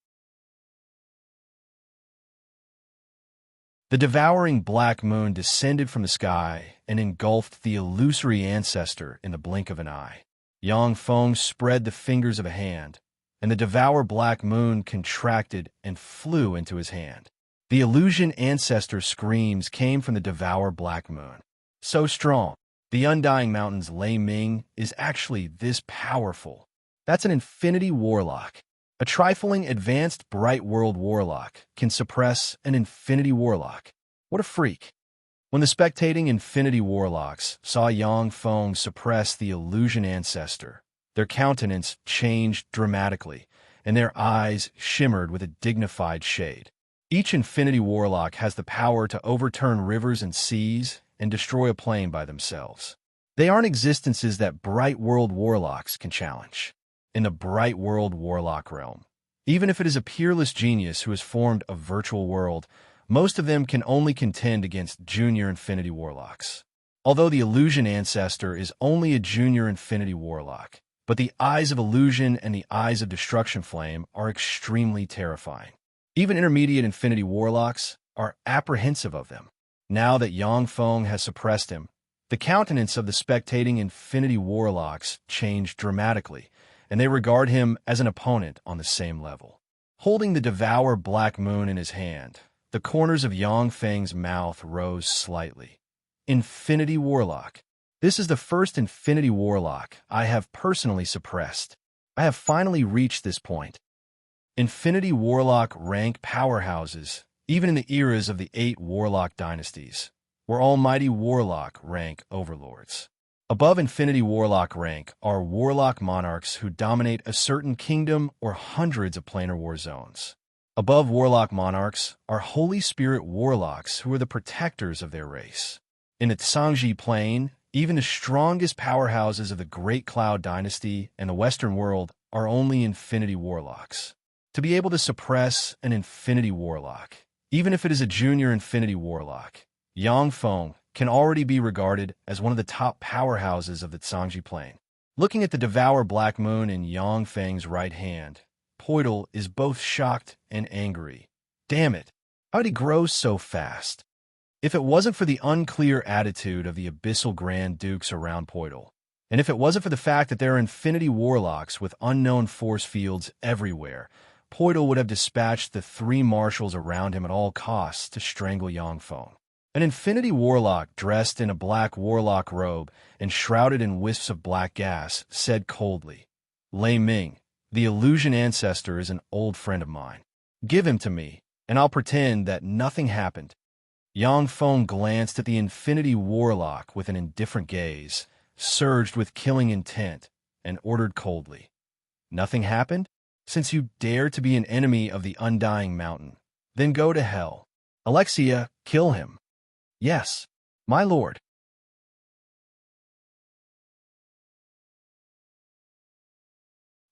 The devouring black moon descended from the sky and engulfed the illusory ancestor in the blink of an eye. Yang Feng spread the fingers of a hand, and the devour black moon contracted and flew into his hand. The illusion ancestor's screams came from the devour black moon. So strong, the undying mountain's Lei Ming is actually this powerful. That's an infinity warlock. A trifling advanced bright world warlock can suppress an infinity warlock. What a freak. When the spectating infinity warlocks saw Yang Feng suppress the illusion ancestor, their countenance changed dramatically, and their eyes shimmered with a dignified shade. Each infinity warlock has the power to overturn rivers and seas and destroy a plane by themselves. They aren't existences that bright world warlocks can challenge. In the bright world warlock realm, even if it is a peerless genius who has formed a virtual world, most of them can only contend against junior infinity warlocks. Although the illusion ancestor is only a junior infinity warlock, but the eyes of illusion and the eyes of destruction flame are extremely terrifying. Even intermediate infinity warlocks are apprehensive of them. Now that Yang Feng has suppressed him, the countenance of the spectating infinity warlocks changed dramatically, and they regard him as an opponent on the same level. Holding the devour black moon in his hand, the corners of Yang Feng's mouth rose slightly. Infinity Warlock. This is the first infinity warlock I have personally suppressed. I have finally reached this point. Infinity warlock rank powerhouses, even in the eras of the 8 warlock dynasties, were almighty warlock rank overlords. Above infinity warlock rank are warlock monarchs who dominate a certain kingdom or hundreds of planar war zones. Above warlock monarchs are holy spirit warlocks who are the protectors of their race. In the Tsangji plane, even the strongest powerhouses of the Great Cloud Dynasty and the Western world are only infinity warlocks. To be able to suppress an infinity warlock, even if it is a junior infinity warlock, Yang Feng can already be regarded as one of the top powerhouses of the Tsangji plane. Looking at the devour black moon in Yang Feng's right hand, Poidal is both shocked and angry. Damn it, how did he grow so fast? If it wasn't for the unclear attitude of the abyssal Grand Dukes around Poidal, and if it wasn't for the fact that there are infinity warlocks with unknown force fields everywhere, Poidal would have dispatched the 3 marshals around him at all costs to strangle Yang Feng. An infinity warlock dressed in a black warlock robe and shrouded in wisps of black gas said coldly, "Lei Ming, the illusion ancestor is an old friend of mine. Give him to me, and I'll pretend that nothing happened." Yang Feng glanced at the infinity warlock with an indifferent gaze, surged with killing intent, and ordered coldly, "Nothing happened? Since you dare to be an enemy of the undying mountain, then go to hell. Alexia, kill him." "Yes, my lord."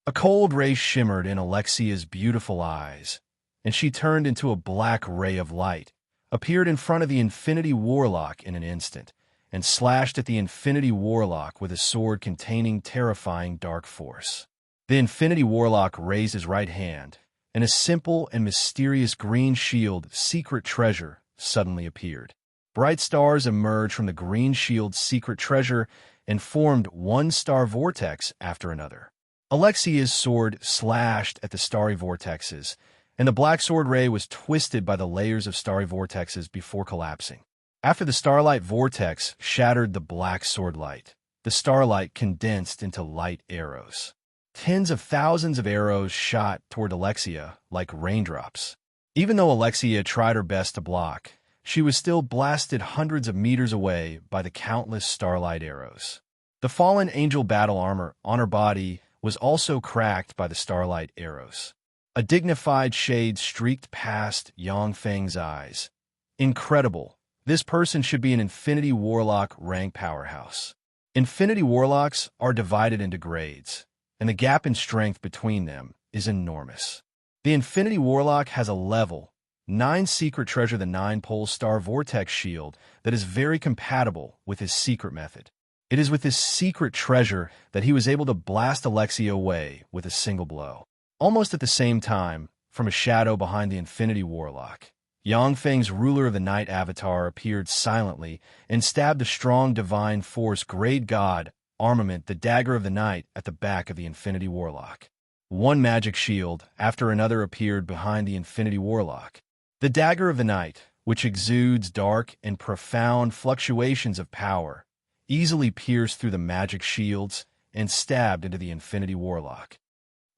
A cold ray shimmered in Alexia's beautiful eyes, and she turned into a black ray of light, appeared in front of the infinity warlock in an instant, and slashed at the infinity warlock with a sword containing terrifying dark force. The infinity warlock raised his right hand, and a simple and mysterious green shield secret treasure suddenly appeared. Bright stars emerged from the green shield's secret treasure and formed one star vortex after another. Alexia's sword slashed at the starry vortexes, and the black sword ray was twisted by the layers of starry vortexes before collapsing. After the starlight vortex shattered the black sword light, the starlight condensed into light arrows. Tens of thousands of arrows shot toward Alexia like raindrops. Even though Alexia tried her best to block, she was still blasted hundreds of meters away by the countless starlight arrows. The fallen angel battle armor on her body was also cracked by the starlight arrows. A dignified shade streaked past Yang Feng's eyes. Incredible. This person should be an infinity warlock rank powerhouse. Infinity warlocks are divided into grades, and the gap in strength between them is enormous. The infinity warlock has a level 9 secret treasure, the 9-pole star vortex shield, that is very compatible with his secret method. It is with this secret treasure that he was able to blast Alexia away with a single blow. Almost at the same time, from a shadow behind the infinity warlock, Yangfeng's ruler of the night avatar appeared silently and stabbed a strong divine force great god armament, the dagger of the night, at the back of the Infinity Warlock. One magic shield after another appeared behind the Infinity Warlock. The dagger of the night, which exudes dark and profound fluctuations of power, easily pierced through the magic shields and stabbed into the Infinity Warlock.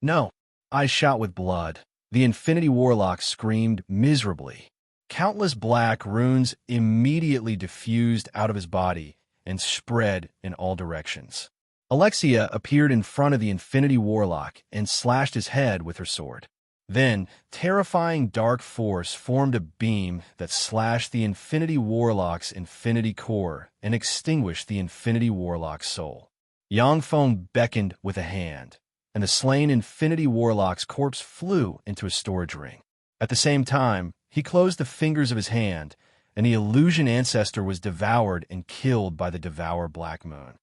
No! Eyes shot with blood, the Infinity Warlock screamed miserably. Countless black runes immediately diffused out of his body and spread in all directions. Alexia appeared in front of the Infinity Warlock and slashed his head with her sword. Then, terrifying dark force formed a beam that slashed the Infinity Warlock's infinity core and extinguished the Infinity Warlock's soul. Yangfeng beckoned with a hand, and the slain Infinity Warlock's corpse flew into a storage ring. At the same time, he closed the fingers of his hand, and the illusion ancestor was devoured and killed by the Devour Black Moon.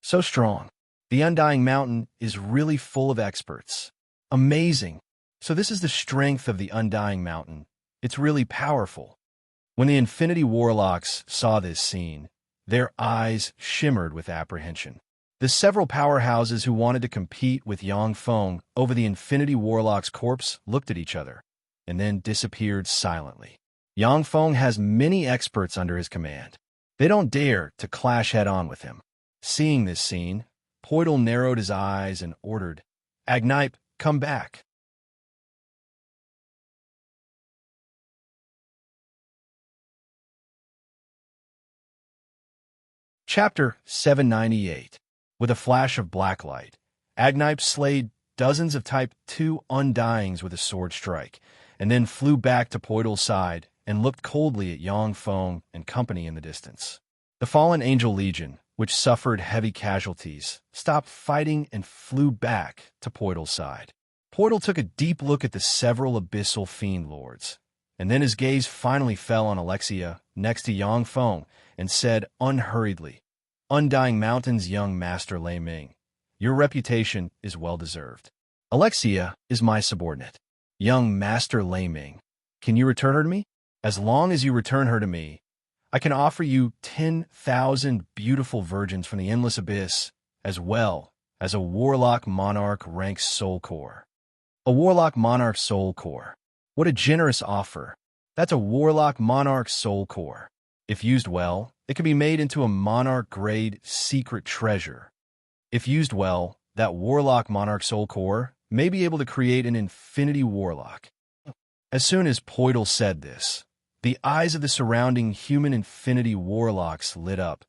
So strong. The Undying Mountain is really full of experts. Amazing. So this is the strength of the Undying Mountain. It's really powerful. When the Infinity Warlocks saw this scene, their eyes shimmered with apprehension. The several powerhouses who wanted to compete with Yangfeng over the Infinity Warlock's corpse looked at each other, and then disappeared silently. Yangfeng has many experts under his command. They don't dare to clash head-on with him. Seeing this scene, Poidal narrowed his eyes and ordered, "Agnipe, come back." Chapter 798. With a flash of black light, Agnipe slayed dozens of Type 2 Undyings with a sword strike, and then flew back to Poidal's side and looked coldly at Yangfeng and company in the distance. The fallen Angel Legion, which suffered heavy casualties, stopped fighting and flew back to Poidal's side. Poidal took a deep look at the several abyssal fiend lords, and then his gaze finally fell on Alexia next to Yangfeng and said unhurriedly, "Undying Mountain's young master Lei Ming, your reputation is well-deserved. Alexia is my subordinate. Young master Lei Ming, can you return her to me? As long as you return her to me, I can offer you 10,000 beautiful virgins from the endless abyss, as well as a Warlock Monarch rank soul core." A Warlock Monarch soul core. What a generous offer. That's a Warlock Monarch soul core. If used well, it can be made into a Monarch-grade secret treasure. If used well, that Warlock Monarch soul core may be able to create an Infinity Warlock. As soon as Poidal said this, the eyes of the surrounding human Infinity Warlocks lit up,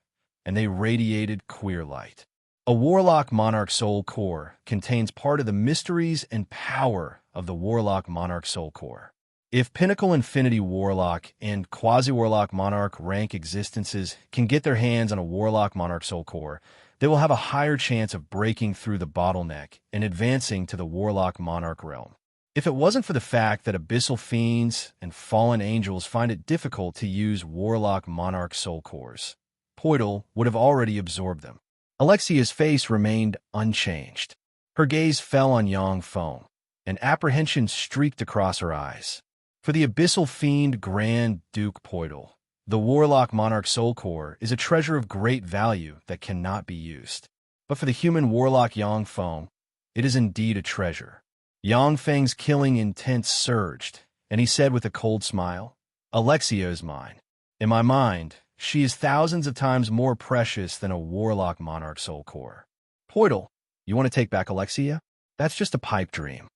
and they radiated queer light. A Warlock Monarch soul core contains part of the mysteries and power of the Warlock Monarch soul core. If Pinnacle Infinity Warlock and Quasi-Warlock Monarch rank existences can get their hands on a Warlock Monarch soul core, they will have a higher chance of breaking through the bottleneck and advancing to the Warlock Monarch realm. If it wasn't for the fact that abyssal fiends and fallen angels find it difficult to use Warlock Monarch soul cores, Poidal would have already absorbed them. Alexia's face remained unchanged. Her gaze fell on Yangfeng, and apprehension streaked across her eyes. For the abyssal fiend Grand Duke Poidal, the Warlock Monarch soul core is a treasure of great value that cannot be used. But for the human Warlock Yangfeng, it is indeed a treasure. Yangfeng's killing intent surged, and he said with a cold smile, "Alexia is mine. In my mind, she is thousands of times more precious than a Warlock Monarch soul core." "Poidal, you want to take back Alexia? That's just a pipe dream."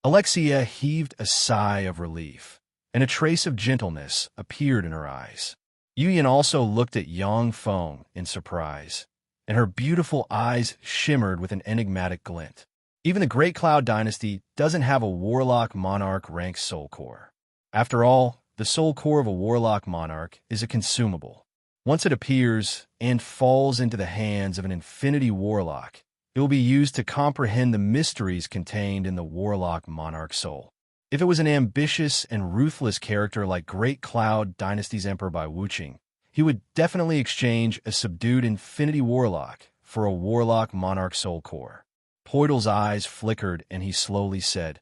Alexia heaved a sigh of relief, and a trace of gentleness appeared in her eyes. Yuyan also looked at Yangfeng in surprise, and her beautiful eyes shimmered with an enigmatic glint. Even the Great Cloud Dynasty doesn't have a Warlock Monarch rank soul core. After all, the soul core of a Warlock Monarch is a consumable. Once it appears and falls into the hands of an Infinity Warlock, it will be used to comprehend the mysteries contained in the Warlock Monarch soul. If it was an ambitious and ruthless character like Great Cloud Dynasty's Emperor Bai Wuqing, he would definitely exchange a subdued Infinity Warlock for a Warlock Monarch soul core. Poidal's eyes flickered and he slowly said,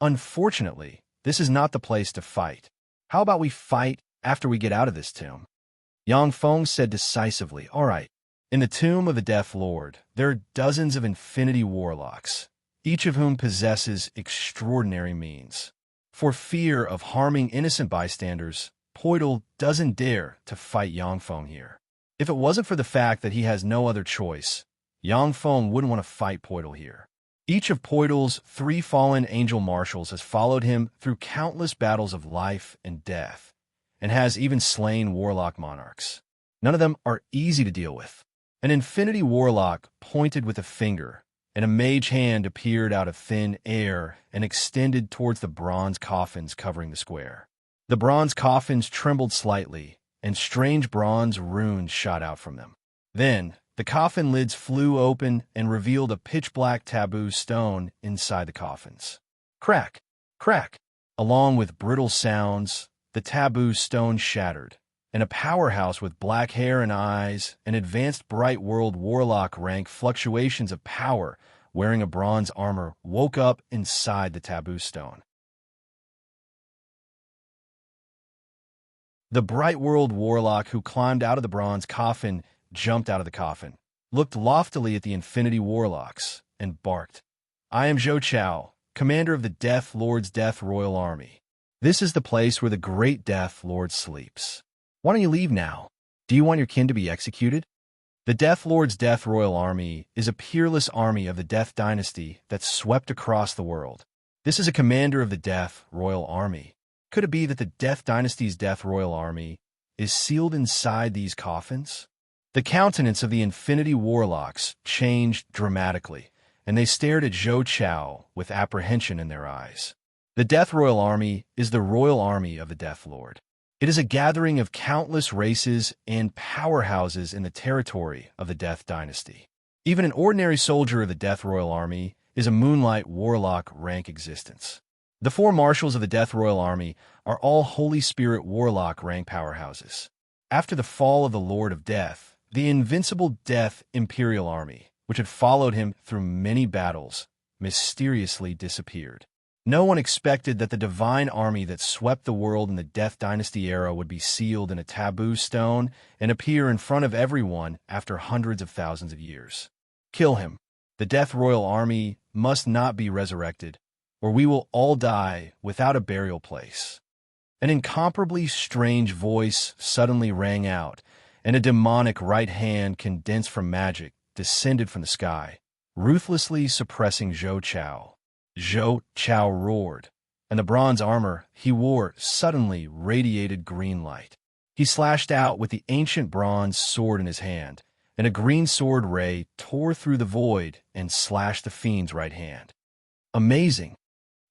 "Unfortunately, this is not the place to fight. How about we fight after we get out of this tomb? Yang Feng said decisively, all right. In the tomb of the Death Lord, there are dozens of infinity warlocks, each of whom possesses extraordinary means. For fear of harming innocent bystanders, Poidal doesn't dare to fight Yang Feng here. If it wasn't for the fact that he has no other choice, Yang Feng wouldn't want to fight Poidal here. Each of Poidal's 3 fallen angel marshals has followed him through countless battles of life and death, and has even slain warlock monarchs. None of them are easy to deal with. An infinity warlock pointed with a finger, and a mage hand appeared out of thin air and extended towards the bronze coffins covering the square. The bronze coffins trembled slightly, and strange bronze runes shot out from them. Then, the coffin lids flew open and revealed a pitch-black taboo stone inside the coffins. Crack! Crack! Along with brittle sounds, the taboo stone shattered, and a powerhouse with black hair and eyes, an advanced bright world warlock rank fluctuations of power, wearing a bronze armor, woke up inside the taboo stone. The bright world warlock who climbed out of the bronze coffin jumped out of the coffin, looked loftily at the infinity warlocks, and barked, I am Zhou Chao, commander of the Death Lord's Death Royal Army. This is the place where the great Death Lord sleeps. Why don't you leave now? Do you want your kin to be executed? The Death Lord's Death Royal Army is a peerless army of the Death Dynasty that swept across the world. This is a commander of the Death Royal Army. Could it be that the Death Dynasty's Death Royal Army is sealed inside these coffins? The countenance of the Infinity Warlocks changed dramatically, and they stared at Zhou Chao with apprehension in their eyes. The Death Royal Army is the royal army of the Death Lord. It is a gathering of countless races and powerhouses in the territory of the Death Dynasty. Even an ordinary soldier of the Death Royal Army is a Moonlight Warlock rank existence. The 4 marshals of the Death Royal Army are all Holy Spirit Warlock rank powerhouses. After the fall of the Lord of Death, the invincible Death Imperial Army, which had followed him through many battles, mysteriously disappeared. No one expected that the divine army that swept the world in the Death Dynasty era would be sealed in a taboo stone and appear in front of everyone after hundreds of thousands of years. Kill him. The Death Royal Army must not be resurrected, or we will all die without a burial place. An incomparably strange voice suddenly rang out, and a demonic right hand condensed from magic descended from the sky, ruthlessly suppressing Zhou Chao. Zhou Chao roared, and the bronze armor he wore suddenly radiated green light. He slashed out with the ancient bronze sword in his hand, and a green sword ray tore through the void and slashed the fiend's right hand. Amazing!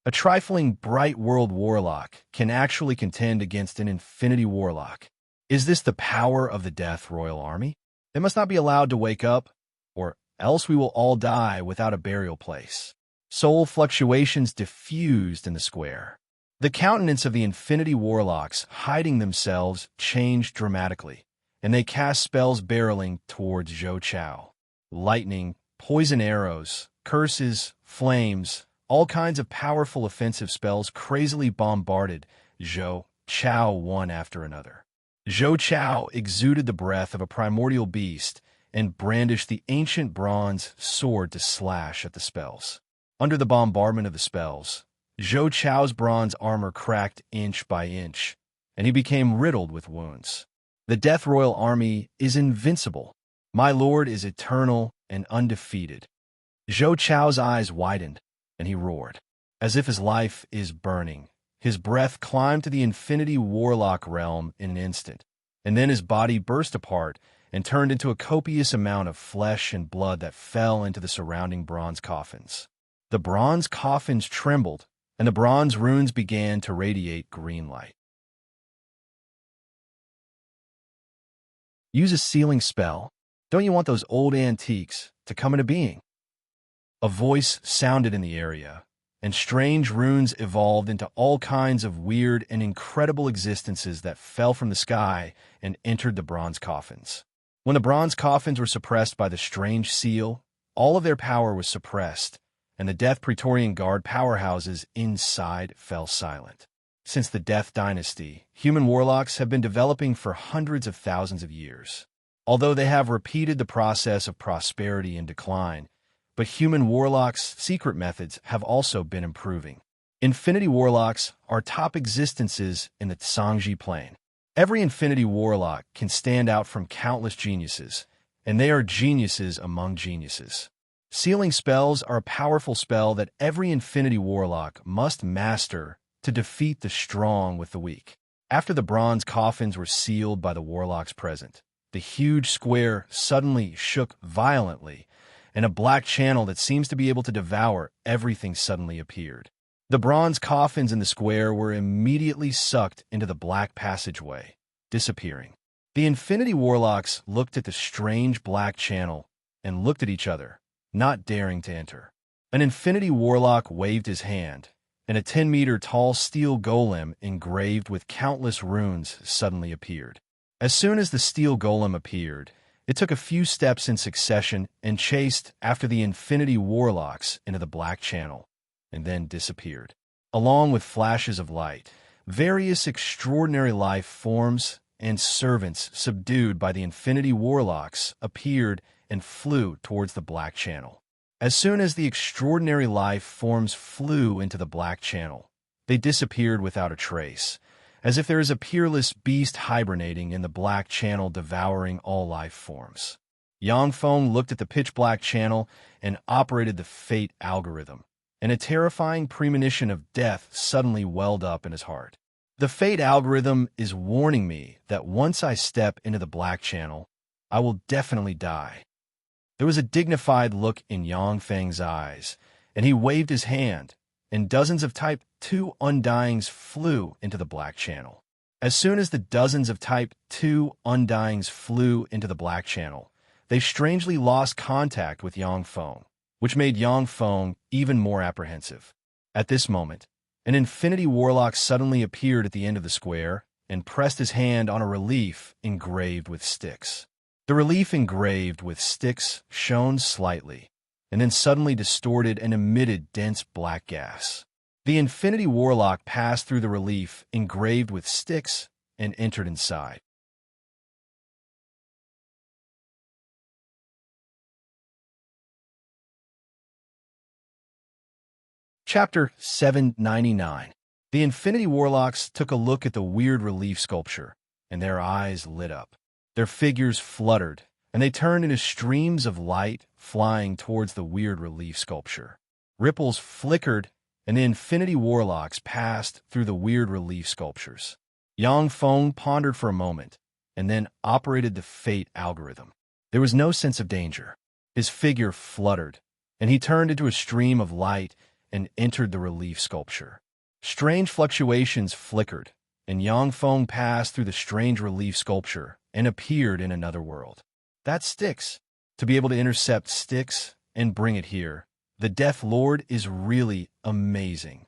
A trifling bright world warlock can actually contend against an infinity warlock. Is this the power of the Death Royal Army? They must not be allowed to wake up, or else we will all die without a burial place. Soul fluctuations diffused in the square. The countenance of the infinity warlocks hiding themselves changed dramatically, and they cast spells barreling towards Zhou Chao. Lightning, poison arrows, curses, flames, all kinds of powerful offensive spells crazily bombarded Zhou Chao one after another. Zhou Chao exuded the breath of a primordial beast and brandished the ancient bronze sword to slash at the spells. Under the bombardment of the spells, Zhou Chao's bronze armor cracked inch by inch, and he became riddled with wounds. The Death Royal Army is invincible. My lord is eternal and undefeated. Zhou Chao's eyes widened, and he roared. As if his life is burning, his breath climbed to the infinity warlock realm in an instant, and then his body burst apart and turned into a copious amount of flesh and blood that fell into the surrounding bronze coffins. The bronze coffins trembled, and the bronze runes began to radiate green light. Use a sealing spell. Don't you want those old antiques to come into being? A voice sounded in the area, and strange runes evolved into all kinds of weird and incredible existences that fell from the sky and entered the bronze coffins. When the bronze coffins were suppressed by the strange seal, all of their power was suppressed, and the Death Praetorian Guard powerhouses inside fell silent. since the Death Dynasty, human warlocks have been developing for hundreds of thousands of years. Although they have repeated the process of prosperity and decline, but human warlocks' secret methods have also been improving. Infinity warlocks are top existences in the Tsangji plane. Every infinity warlock can stand out from countless geniuses, and they are geniuses among geniuses. Sealing spells are a powerful spell that every infinity warlock must master to defeat the strong with the weak. After the bronze coffins were sealed by the warlocks present, the huge square suddenly shook violently, and a black channel that seems to be able to devour everything suddenly appeared. The bronze coffins in the square were immediately sucked into the black passageway, disappearing. The Infinity Warlocks looked at the strange black channel and looked at each other, not daring to enter. An Infinity Warlock waved his hand, and a 10-meter-tall steel golem engraved with countless runes suddenly appeared. As soon as the steel golem appeared, it took a few steps in succession and chased after the Infinity Warlocks into the black channel, and then disappeared. Along with flashes of light, various extraordinary life forms and servants subdued by the Infinity Warlocks appeared and flew towards the black channel. As soon as the extraordinary life forms flew into the black channel, they disappeared without a trace, as if there is a peerless beast hibernating in the black channel devouring all life forms. Yang Feng looked at the pitch-black channel and operated the fate algorithm, and a terrifying premonition of death suddenly welled up in his heart. The fate algorithm is warning me that once I step into the black channel, I will definitely die. There was a dignified look in Yang Feng's eyes, and he waved his hand, and dozens of Type 2 Undyings flew into the black channel. As soon as the dozens of Type 2 Undyings flew into the black channel, they strangely lost contact with Yang Feng, which made Yang Feng even more apprehensive. At this moment, an Infinity Warlock suddenly appeared at the end of the square and pressed his hand on a relief engraved with sticks. The relief engraved with sticks shone slightly, and then suddenly distorted and emitted dense black gas. The Infinity Warlock passed through the relief engraved with sticks and entered inside. Chapter 799. The Infinity Warlocks took a look at the weird relief sculpture, and their eyes lit up. Their figures fluttered, and they turned into streams of light flying towards the weird relief sculpture. Ripples flickered, and the Infinity Warlocks passed through the weird relief sculptures. Yang Feng pondered for a moment, and then operated the fate algorithm. There was no sense of danger. His figure fluttered, and he turned into a stream of light and entered the relief sculpture. Strange fluctuations flickered, and Yang Feng passed through the strange relief sculpture and appeared in another world. That's Styx. To be able to intercept Styx and bring it here, the Death Lord is really amazing.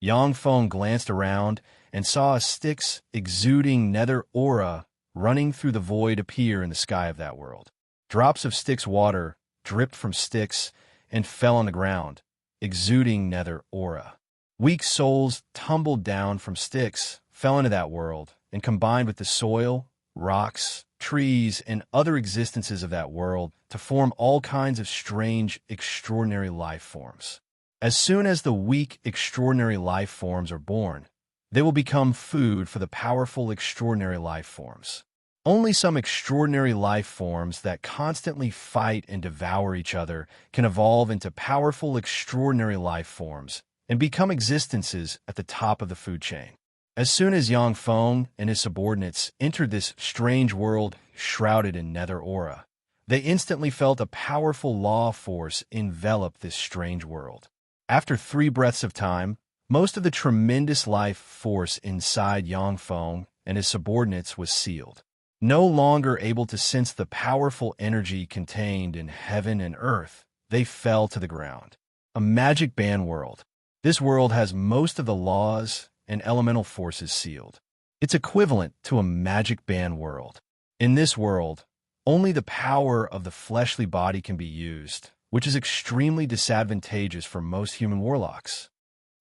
Yang Feng glanced around and saw a Styx exuding nether aura running through the void appear in the sky of that world. Drops of Styx water dripped from Styx and fell on the ground, exuding nether aura. Weak souls tumbled down from Styx, fell into that world, and combined with the soil, rocks, trees, and other existences of that world to form all kinds of strange, extraordinary life forms. As soon as the weak, extraordinary life forms are born, they will become food for the powerful, extraordinary life forms. Only some extraordinary life forms that constantly fight and devour each other can evolve into powerful, extraordinary life forms and become existences at the top of the food chain. As soon as Yang Feng and his subordinates entered this strange world shrouded in nether aura, they instantly felt a powerful law force envelop this strange world. After 3 breaths of time, most of the tremendous life force inside Yang Feng and his subordinates was sealed. No longer able to sense the powerful energy contained in heaven and earth, they fell to the ground. A magic band world. This world has most of the laws and elemental forces sealed. It's equivalent to a magic band world. In this world, only the power of the fleshly body can be used, which is extremely disadvantageous for most human warlocks.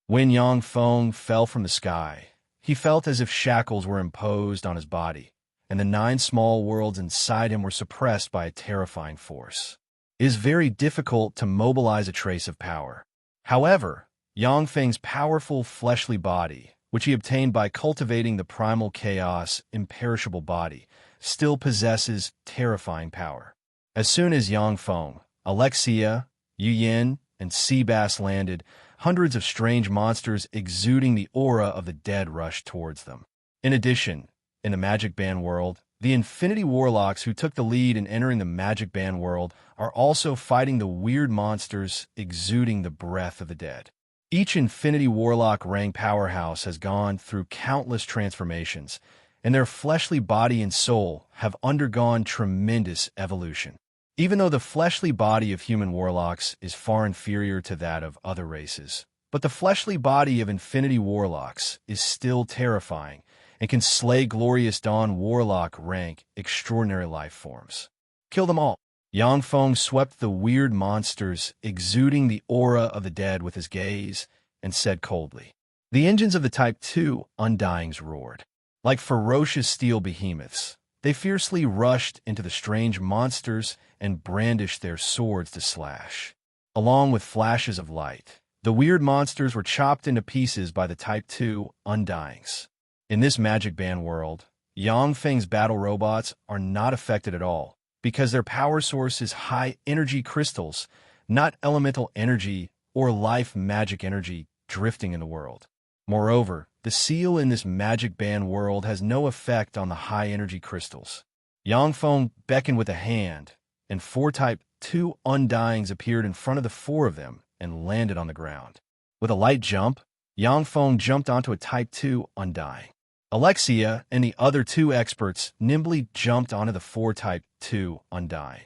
When Yang Feng fell from the sky, He felt as if shackles were imposed on his body, and the 9 small worlds inside him were suppressed by a terrifying force. It is very difficult to mobilize a trace of power. However, Yang Feng's powerful fleshly body, which he obtained by cultivating the primal chaos imperishable body, still possesses terrifying power. As soon as Yang Feng, Alexia, Yu Yin, and Seabass landed, hundreds of strange monsters exuding the aura of the dead rushed towards them. In addition, in the Magic Band world, the Infinity Warlocks who took the lead in entering the Magic Band world are also fighting the weird monsters exuding the breath of the dead. Each Infinity Warlock rank powerhouse has gone through countless transformations, and their fleshly body and soul have undergone tremendous evolution. Even though the fleshly body of human warlocks is far inferior to that of other races, but the fleshly body of Infinity Warlocks is still terrifying and can slay Glorious Dawn Warlock rank extraordinary life forms. Kill them all. Yang Feng swept the weird monsters exuding the aura of the dead with his gaze and said coldly. The engines of the Type 2 Undyings roared. Like ferocious steel behemoths, they fiercely rushed into the strange monsters and brandished their swords to slash. Along with flashes of light, the weird monsters were chopped into pieces by the Type 2 Undyings. In this Magic Band world, Yang Feng's battle robots are not affected at all, because their power source is high-energy crystals, not elemental energy or life magic energy drifting in the world. Moreover, the seal in this Magic Band world has no effect on the high-energy crystals. Yang Feng beckoned with a hand, and 4 Type 2 Undyings appeared in front of the 4 of them and landed on the ground. With a light jump, Yang Feng jumped onto a Type 2 Undying. Alexia and the other 2 experts nimbly jumped onto the 4 Type 2 Undying.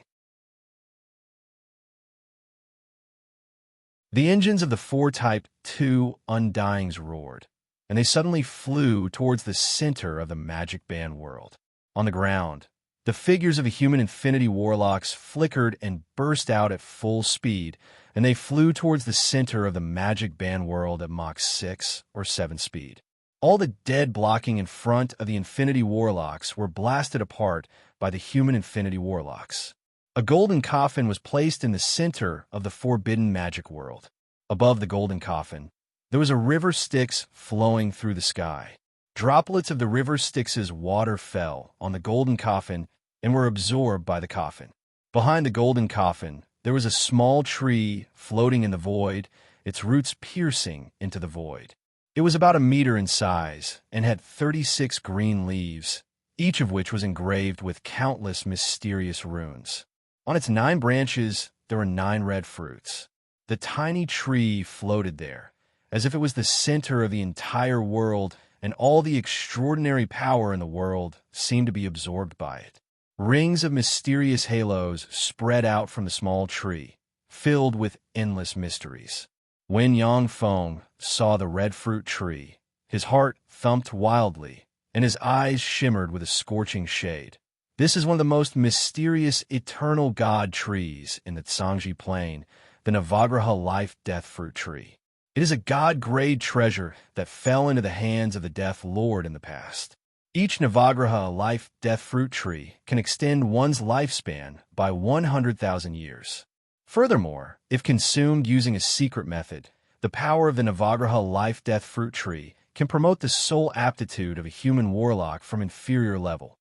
The engines of the 4 Type 2 Undyings roared, and they suddenly flew towards the center of the Magic Band world. On the ground, the figures of the human Infinity Warlocks flickered and burst out at full speed, and they flew towards the center of the Magic Band world at Mach 6 or 7 speed. All the dead blocking in front of the Infinity Warlocks were blasted apart by the human Infinity Warlocks. A golden coffin was placed in the center of the forbidden magic world. Above the golden coffin, there was a river Styx flowing through the sky. Droplets of the river Styx's water fell on the golden coffin and were absorbed by the coffin. Behind the golden coffin, there was a small tree floating in the void, its roots piercing into the void. It was about 1 meter in size and had 36 green leaves, each of which was engraved with countless mysterious runes. On its 9 branches, there were 9 red fruits. The tiny tree floated there, as if it was the center of the entire world, and all the extraordinary power in the world seemed to be absorbed by it. Rings of mysterious halos spread out from the small tree, filled with endless mysteries. When Yang Feng saw the red fruit tree, his heart thumped wildly, and his eyes shimmered with a scorching shade. This is one of the most mysterious eternal god trees in the Tsangji Plain, the Navagraha life-death fruit tree. It is a god-grade treasure that fell into the hands of the Death Lord in the past. Each Navagraha life-death fruit tree can extend one's lifespan by 100,000 years. Furthermore, if consumed using a secret method, the power of the Navagraha life-death fruit tree can promote the soul aptitude of a human warlock from inferior level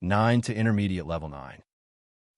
9 to intermediate level 9.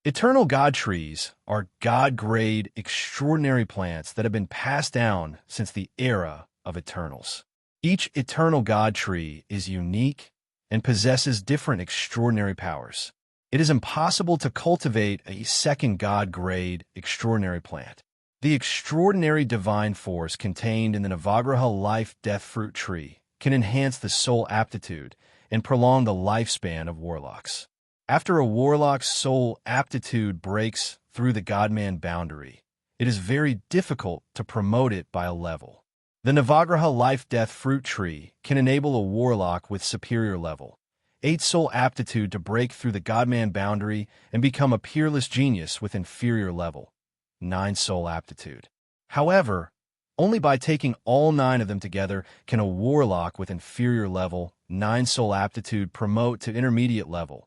Eternal god trees are god-grade extraordinary plants that have been passed down since the era of Eternals. Each eternal god tree is unique and possesses different extraordinary powers. It is impossible to cultivate a second god-grade extraordinary plant. The extraordinary divine force contained in the Navagraha life-death fruit tree can enhance the soul aptitude and prolong the lifespan of warlocks. After a warlock's soul aptitude breaks through the godman boundary, it is very difficult to promote it by a level. The Navagraha life-death fruit tree can enable a warlock with superior level 8 soul aptitude to break through the godman boundary and become a peerless genius with inferior level 9 soul aptitude. However, Only by taking all 9 of them together can a warlock with inferior level 9 soul aptitude promote to intermediate level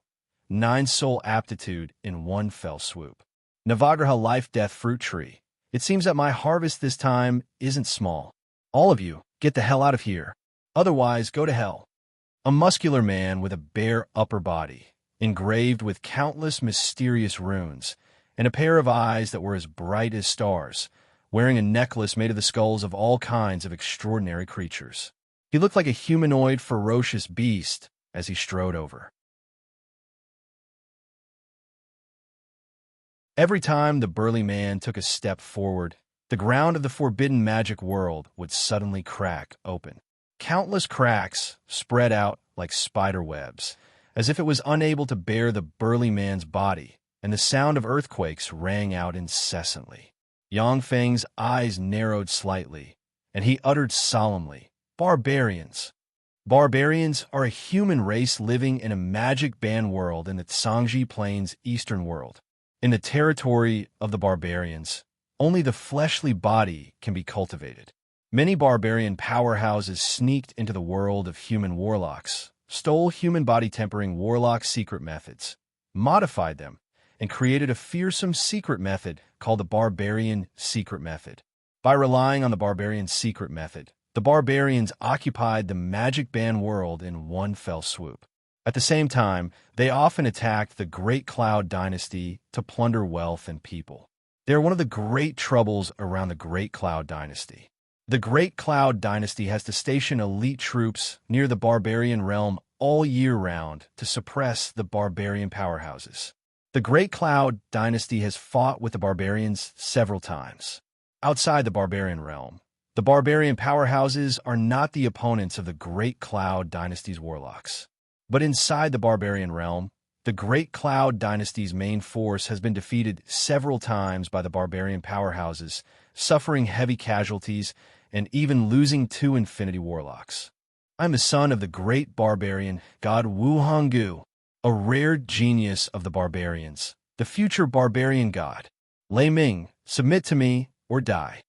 9 soul aptitude in one fell swoop. Navagraha Life-Death Fruit Tree. It seems that my harvest this time isn't small. All of you, get the hell out of here. Otherwise, go to hell. A muscular man with a bare upper body, engraved with countless mysterious runes, and a pair of eyes that were as bright as stars, wearing a necklace made of the skulls of all kinds of extraordinary creatures. He looked like a humanoid, ferocious beast as he strode over. Every time the burly man took a step forward, the ground of the forbidden magic world would suddenly crack open. Countless cracks spread out like spider webs, as if it was unable to bear the burly man's body, and the sound of earthquakes rang out incessantly. Yang Feng's eyes narrowed slightly, and he uttered solemnly, "Barbarians. Barbarians are a human race living in a magic-banned world in the Tsangji Plains eastern world. In the territory of the barbarians, only the fleshly body can be cultivated. Many barbarian powerhouses sneaked into the world of human warlocks, stole human body tempering warlock secret methods, modified them, and created a fearsome secret method called the barbarian secret method. By relying on the barbarian secret method, the barbarians occupied the magic-banned world in one fell swoop. At the same time, they often attacked the Great Cloud Dynasty to plunder wealth and people. They are one of the great troubles around the Great Cloud Dynasty. The Great Cloud Dynasty has to station elite troops near the barbarian realm all year round to suppress the barbarian powerhouses. The Great Cloud Dynasty has fought with the barbarians several times. Outside the barbarian realm, the barbarian powerhouses are not the opponents of the Great Cloud Dynasty's warlocks. But inside the barbarian realm, the Great Cloud Dynasty's main force has been defeated several times by the barbarian powerhouses, suffering heavy casualties and even losing 2 infinity warlocks. I am the son of the great barbarian god Wu Honggu, a rare genius of the barbarians, the future barbarian god. Lei Ming, submit to me or die.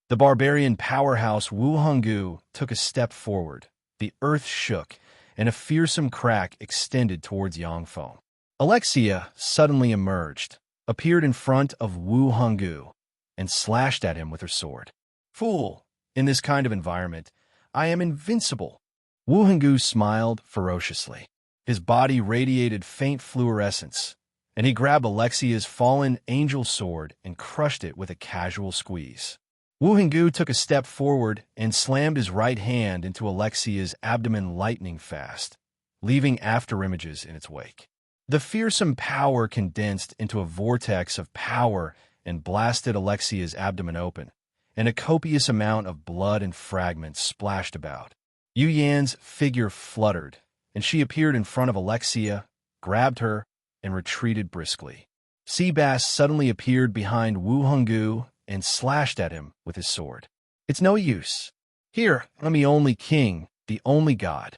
The barbarian powerhouse Wu Honggu took a step forward. The earth shook, and a fearsome crack extended towards Yangfeng. Alexia suddenly emerged, appeared in front of Wu Honggu, and slashed at him with her sword. Fool! In this kind of environment, I am invincible. Wu Honggu smiled ferociously. His body radiated faint fluorescence, and he grabbed Alexia's fallen angel sword and crushed it with a casual squeeze. Wu Honggu took a step forward and slammed his right hand into Alexia's abdomen lightning fast, leaving afterimages in its wake. The fearsome power condensed into a vortex of power and blasted Alexia's abdomen open, and a copious amount of blood and fragments splashed about. Yu Yan's figure fluttered, and she appeared in front of Alexia, grabbed her, and retreated briskly. Seabass suddenly appeared behind Wu Honggu and slashed at him with his sword. It's no use. Here, I'm the only king, the only god.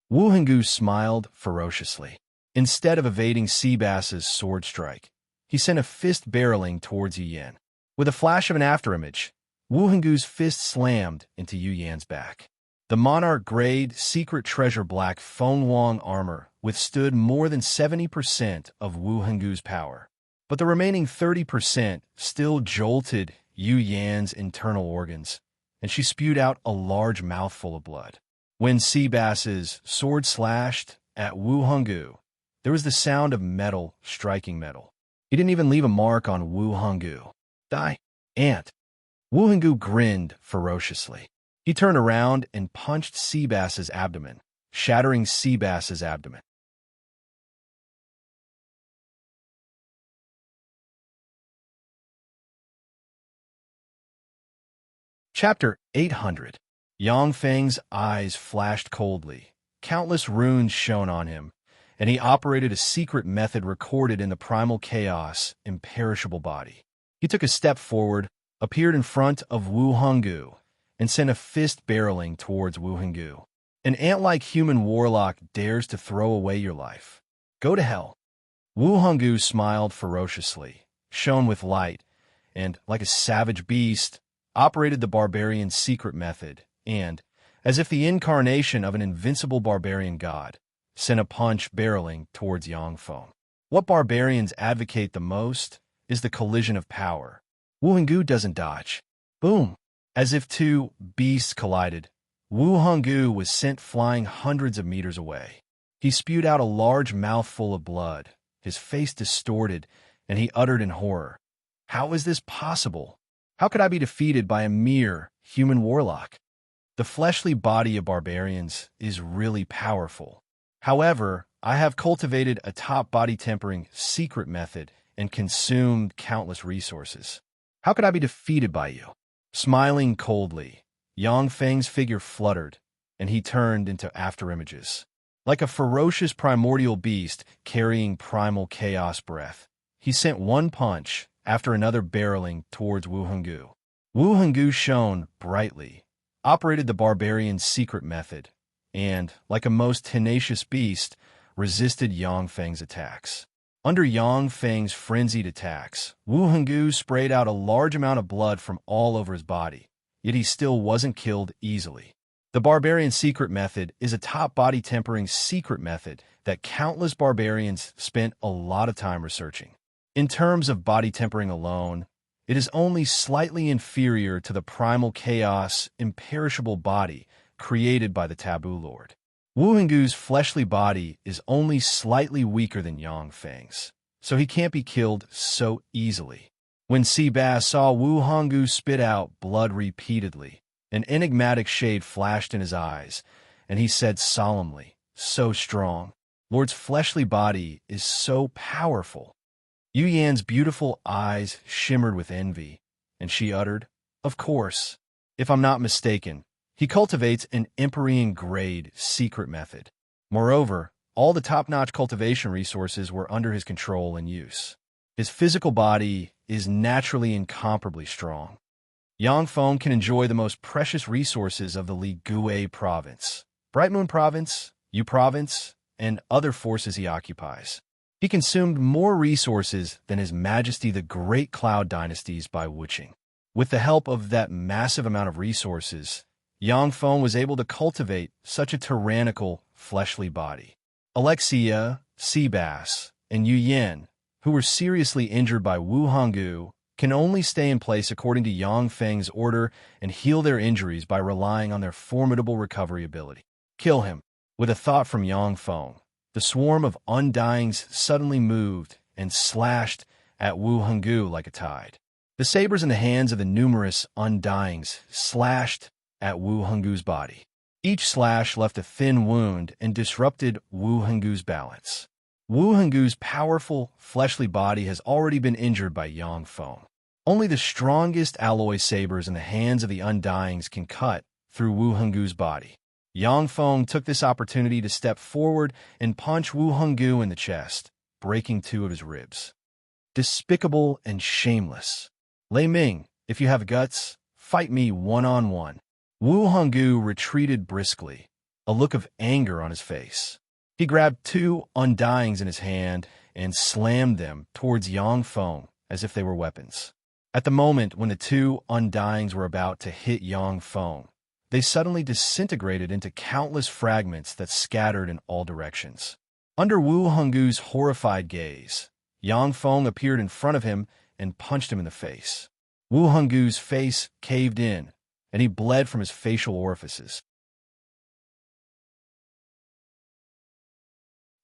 Wu Honggu smiled ferociously. Instead of evading Seabass's sword strike, he sent a fist barreling towards Yu Yan. With a flash of an afterimage, Wu Honggu's fist slammed into Yu Yan's back. The monarch-grade, secret treasure black Feng Wang armor withstood more than 70% of Wu Honggu's power, but the remaining 30% still jolted Yu Yan's internal organs, and she spewed out a large mouthful of blood. When Seabass's sword slashed at Wu Honggu, there was the sound of metal striking metal. He didn't even leave a mark on Wu Honggu. Die, ant. Wu Honggu grinned ferociously. He turned around and punched Seabass's abdomen, shattering Seabass's abdomen. Chapter 800. Yang Feng's eyes flashed coldly. Countless runes shone on him, and he operated a secret method recorded in the primal chaos, imperishable body. He took a step forward, appeared in front of Wu Honggu, and sent a fist barreling towards Wu Honggu. An ant-like human warlock dares to throw away your life. Go to hell. Wu Honggu smiled ferociously, shone with light, and, like a savage beast, operated the barbarian's secret method, and, as if the incarnation of an invincible barbarian god, sent a punch barreling towards Yangfeng. What barbarians advocate the most is the collision of power. Wu Honggu doesn't dodge. Boom! As if two beasts collided, Wu Honggu was sent flying hundreds of meters away. He spewed out a large mouthful of blood, his face distorted, and he uttered in horror, "How is this possible? How could I be defeated by a mere human warlock?" The fleshly body of barbarians is really powerful. However, I have cultivated a top body tempering secret method and consumed countless resources. How could I be defeated by you? Smiling coldly, Yang Feng's figure fluttered, and he turned into afterimages. Like a ferocious primordial beast carrying primal chaos breath, he sent one punch after another barreling towards Wu Honggu. Wu Honggu shone brightly, operated the barbarian's secret method, and, like a most tenacious beast, resisted Yang Feng's attacks. Under Yang Feng's frenzied attacks, Wu Honggu sprayed out a large amount of blood from all over his body, yet he still wasn't killed easily. The barbarian's secret method is a top body tempering secret method that countless barbarians spent a lot of time researching. In terms of body tempering alone, it is only slightly inferior to the primal chaos, imperishable body created by the Taboo Lord. Wu Honggu's fleshly body is only slightly weaker than Yang Feng's, so he can't be killed so easily. When Seabass saw Wu Honggu spit out blood repeatedly, an enigmatic shade flashed in his eyes, and he said solemnly, "So strong. Lord's fleshly body is so powerful." Yu Yan's beautiful eyes shimmered with envy, and she uttered, "Of course. If I'm not mistaken, he cultivates an Empyrean-grade secret method. Moreover, all the top-notch cultivation resources were under his control and use. His physical body is naturally incomparably strong. Yangfeng can enjoy the most precious resources of the Li Gui province, Bright Moon province, Yu province, and other forces he occupies. He consumed more resources than His Majesty the Great Cloud Dynasties by Wuching. With the help of that massive amount of resources, Yangfeng was able to cultivate such a tyrannical, fleshly body. Alexia, Seabass, and Yu Yan, who were seriously injured by Wu Honggu, can only stay in place according to Yang Feng's order and heal their injuries by relying on their formidable recovery ability. Kill him. With a thought from Yang Feng, the swarm of undyings suddenly moved and slashed at Wu Honggu like a tide. The sabers in the hands of the numerous undyings slashed at Wu Honggu's body. Each slash left a thin wound and disrupted Wu Honggu's balance. Wu Honggu's powerful, fleshly body has already been injured by Yang Feng. Only the strongest alloy sabers in the hands of the undyings can cut through Wu Honggu's body. Yang Feng took this opportunity to step forward and punch Wu Honggu in the chest, breaking two of his ribs. Despicable and shameless. Lei Ming, if you have guts, fight me one-on-one. Wu Honggu retreated briskly, a look of anger on his face. He grabbed two undyings in his hand and slammed them towards Yang Feng as if they were weapons. At the moment when the two undyings were about to hit Yang Feng, they suddenly disintegrated into countless fragments that scattered in all directions. Under Wu Honggu's horrified gaze, Yang Feng appeared in front of him and punched him in the face. Wu Honggu's face caved in, and he bled from his facial orifices.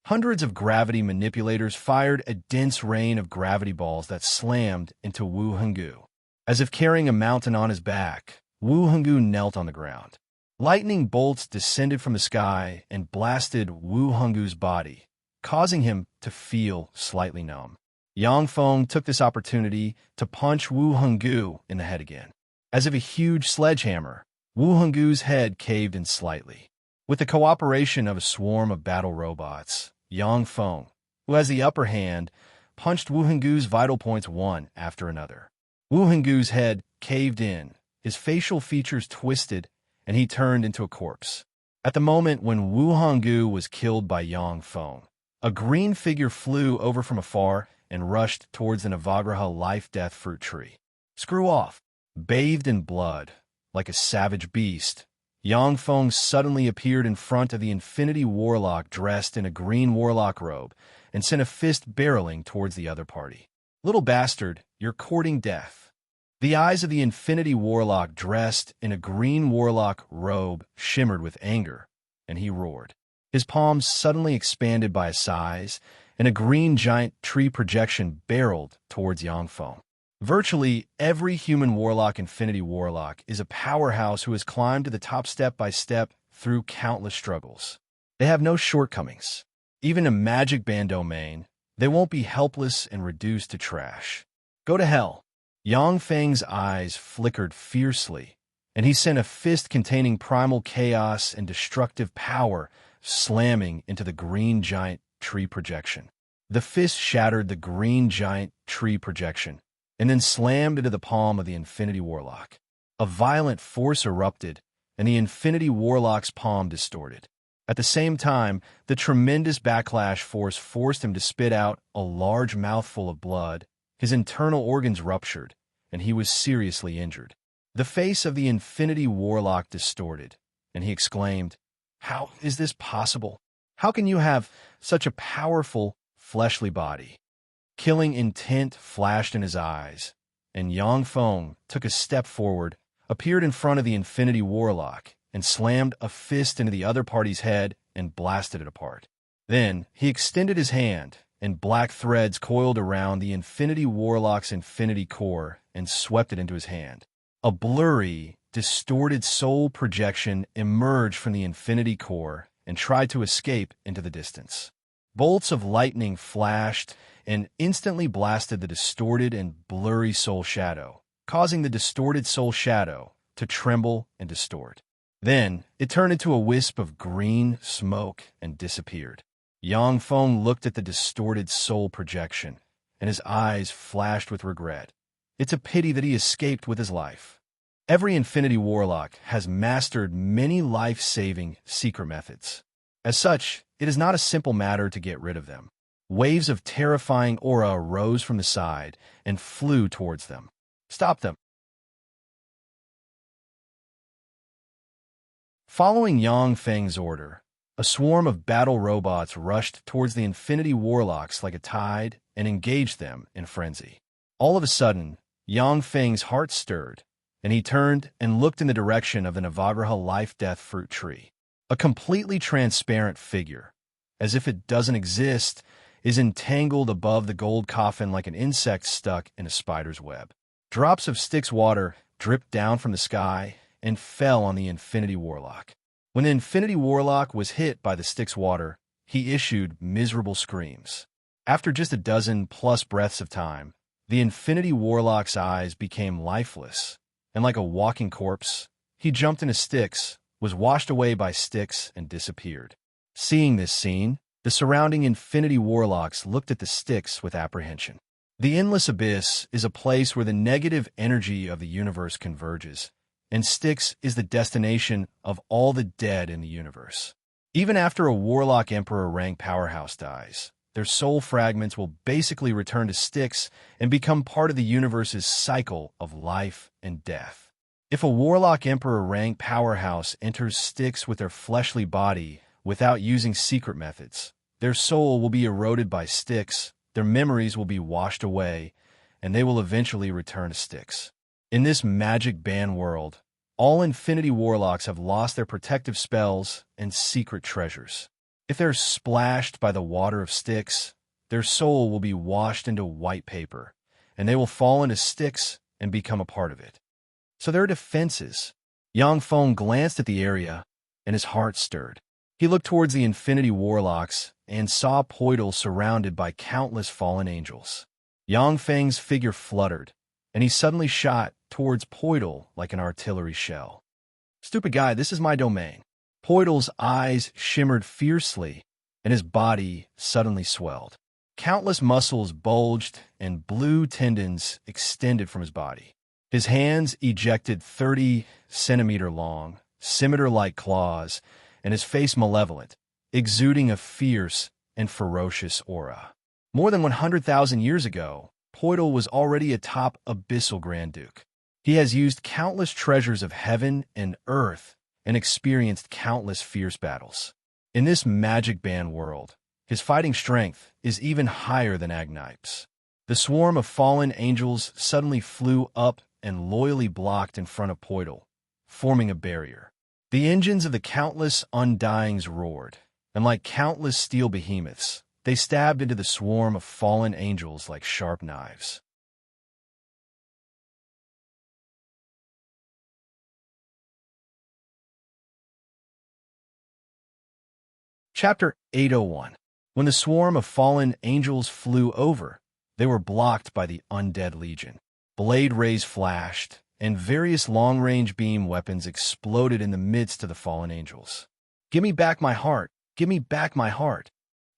Hundreds of gravity manipulators fired a dense rain of gravity balls that slammed into Wu Honggu. As if carrying a mountain on his back, Wu Honggu knelt on the ground. Lightning bolts descended from the sky and blasted Wu Honggu's body, causing him to feel slightly numb. Yang Feng took this opportunity to punch Wu Honggu in the head again. As if a huge sledgehammer, Wu Honggu's head caved in slightly. With the cooperation of a swarm of battle robots, Yang Feng, who has the upper hand, punched Wu Honggu's vital points one after another. Wu Honggu's head caved in, his facial features twisted, and he turned into a corpse. At the moment when Wu Honggu was killed by Yang Feng, a green figure flew over from afar and rushed towards the Navagraha life-death fruit tree. "Screw off!" Bathed in blood, like a savage beast, Yangfeng suddenly appeared in front of the Infinity Warlock dressed in a green warlock robe and sent a fist barreling towards the other party. "Little bastard, you're courting death." The eyes of the Infinity Warlock dressed in a green warlock robe shimmered with anger, and he roared. His palms suddenly expanded by a size, and a green giant tree projection barreled towards Yangfeng. Virtually every human warlock Infinity Warlock is a powerhouse who has climbed to the top step by step through countless struggles. They have no shortcomings. Even in Magic Band domain, they won't be helpless and reduced to trash. Go to hell. Yangfeng's eyes flickered fiercely, and he sent a fist containing primal chaos and destructive power slamming into the green giant tree projection. The fist shattered the green giant tree projection, and then slammed into the palm of the Infinity Warlock. A violent force erupted, and the Infinity Warlock's palm distorted. At the same time, the tremendous backlash force forced him to spit out a large mouthful of blood. His internal organs ruptured, and he was seriously injured. The face of the Infinity Warlock distorted, and he exclaimed, "How is this possible? How can you have such a powerful, fleshly body?" Killing intent flashed in his eyes, and Yangfeng took a step forward, appeared in front of the Infinity Warlock, and slammed a fist into the other party's head and blasted it apart. Then he extended his hand, and black threads coiled around the Infinity Warlock's infinity core and swept it into his hand. A blurry, distorted soul projection emerged from the infinity core and tried to escape into the distance. Bolts of lightning flashed and instantly blasted the distorted and blurry soul shadow, causing the distorted soul shadow to tremble and distort. Then it turned into a wisp of green smoke and disappeared. Yangfeng looked at the distorted soul projection, and his eyes flashed with regret. It's a pity that he escaped with his life. Every Infinity Warlock has mastered many life-saving secret methods. As such, it is not a simple matter to get rid of them. Waves of terrifying aura arose from the side and flew towards them. Stop them. Following Yangfeng's order, a swarm of battle robots rushed towards the Infinity Warlocks like a tide and engaged them in frenzy. All of a sudden, Yangfeng's heart stirred, and he turned and looked in the direction of the Navagraha life-death fruit tree. A completely transparent figure, as if it doesn't exist, is entangled above the gold coffin like an insect stuck in a spider's web. Drops of Styx water dripped down from the sky and fell on the Infinity Warlock. When the Infinity Warlock was hit by the Styx water, he issued miserable screams. After just a dozen plus breaths of time, the Infinity Warlock's eyes became lifeless, and like a walking corpse, he jumped into Styx, was washed away by Styx, and disappeared. Seeing this scene, the surrounding Infinity Warlocks looked at the Styx with apprehension. The Endless Abyss is a place where the negative energy of the universe converges, and Styx is the destination of all the dead in the universe. Even after a Warlock Emperor rank powerhouse dies, their soul fragments will basically return to Styx and become part of the universe's cycle of life and death. If a Warlock Emperor rank powerhouse enters Styx with their fleshly body without using secret methods, their soul will be eroded by Styx, their memories will be washed away, and they will eventually return to Styx. In this magic ban world, all Infinity Warlocks have lost their protective spells and secret treasures. If they're splashed by the water of Styx, their soul will be washed into white paper, and they will fall into Styx and become a part of it. So there are defenses. Yangfeng glanced at the area, and his heart stirred. He looked towards the Infinity Warlocks and saw Poidal surrounded by countless fallen angels. Yangfeng's figure fluttered, and he suddenly shot towards Poidal like an artillery shell. "Stupid guy, this is my domain." Poidal's eyes shimmered fiercely, and his body suddenly swelled. Countless muscles bulged, and blue tendons extended from his body. His hands ejected 30-centimeter-long, scimitar-like claws, and his face malevolent, exuding a fierce and ferocious aura. More than 100,000 years ago, Poidal was already a top abyssal Grand Duke. He has used countless treasures of heaven and earth and experienced countless fierce battles. In this magic band world, his fighting strength is even higher than Agnipe's. The swarm of fallen angels suddenly flew up and loyally blocked in front of Poidal, forming a barrier. The engines of the countless undyings roared, and like countless steel behemoths, they stabbed into the swarm of fallen angels like sharp knives. Chapter 801. When the swarm of fallen angels flew over, they were blocked by the undead legion. Blade rays flashed, and various long-range beam weapons exploded in the midst of the fallen angels. "Give me back my heart! Give me back my heart!"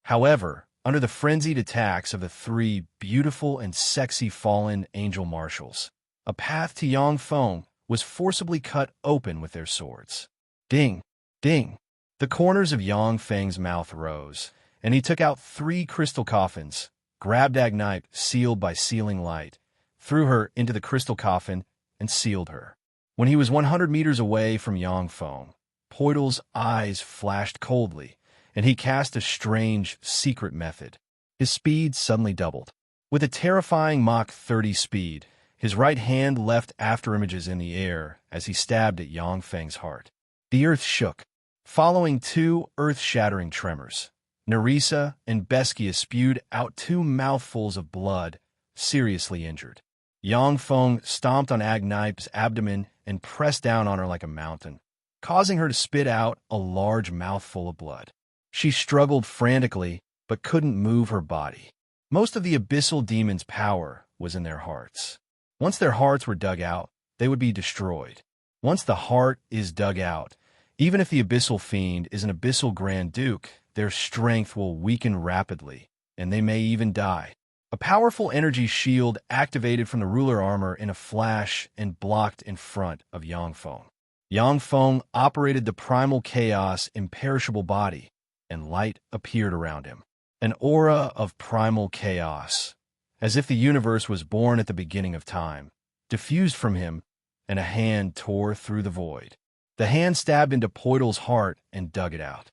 However, under the frenzied attacks of the three beautiful and sexy fallen angel marshals, a path to Yangfeng was forcibly cut open with their swords. Ding! Ding! The corners of Yangfeng's mouth rose, and he took out 3 crystal coffins, grabbed Agnipe, sealed by sealing light, threw her into the crystal coffin, and sealed her. When he was 100 meters away from Yangfeng, Poidal's eyes flashed coldly, and he cast a strange, secret method. His speed suddenly doubled. With a terrifying Mach 30 speed, his right hand left afterimages in the air as he stabbed at Yangfeng's heart. The earth shook, following 2 earth-shattering tremors. Nerissa and Beskia spewed out 2 mouthfuls of blood, seriously injured. Yangfeng stomped on Agnipe's abdomen and pressed down on her like a mountain, causing her to spit out a large mouthful of blood. She struggled frantically, but couldn't move her body. Most of the abyssal demons' power was in their hearts. Once their hearts were dug out, they would be destroyed. Once the heart is dug out, even if the abyssal fiend is an abyssal Grand Duke, their strength will weaken rapidly, and they may even die. A powerful energy shield activated from the ruler armor in a flash and blocked in front of Yangfeng. Yangfeng operated the primal chaos imperishable body, and light appeared around him. An aura of primal chaos, as if the universe was born at the beginning of time, diffused from him, and a hand tore through the void. The hand stabbed into Poidal's heart and dug it out.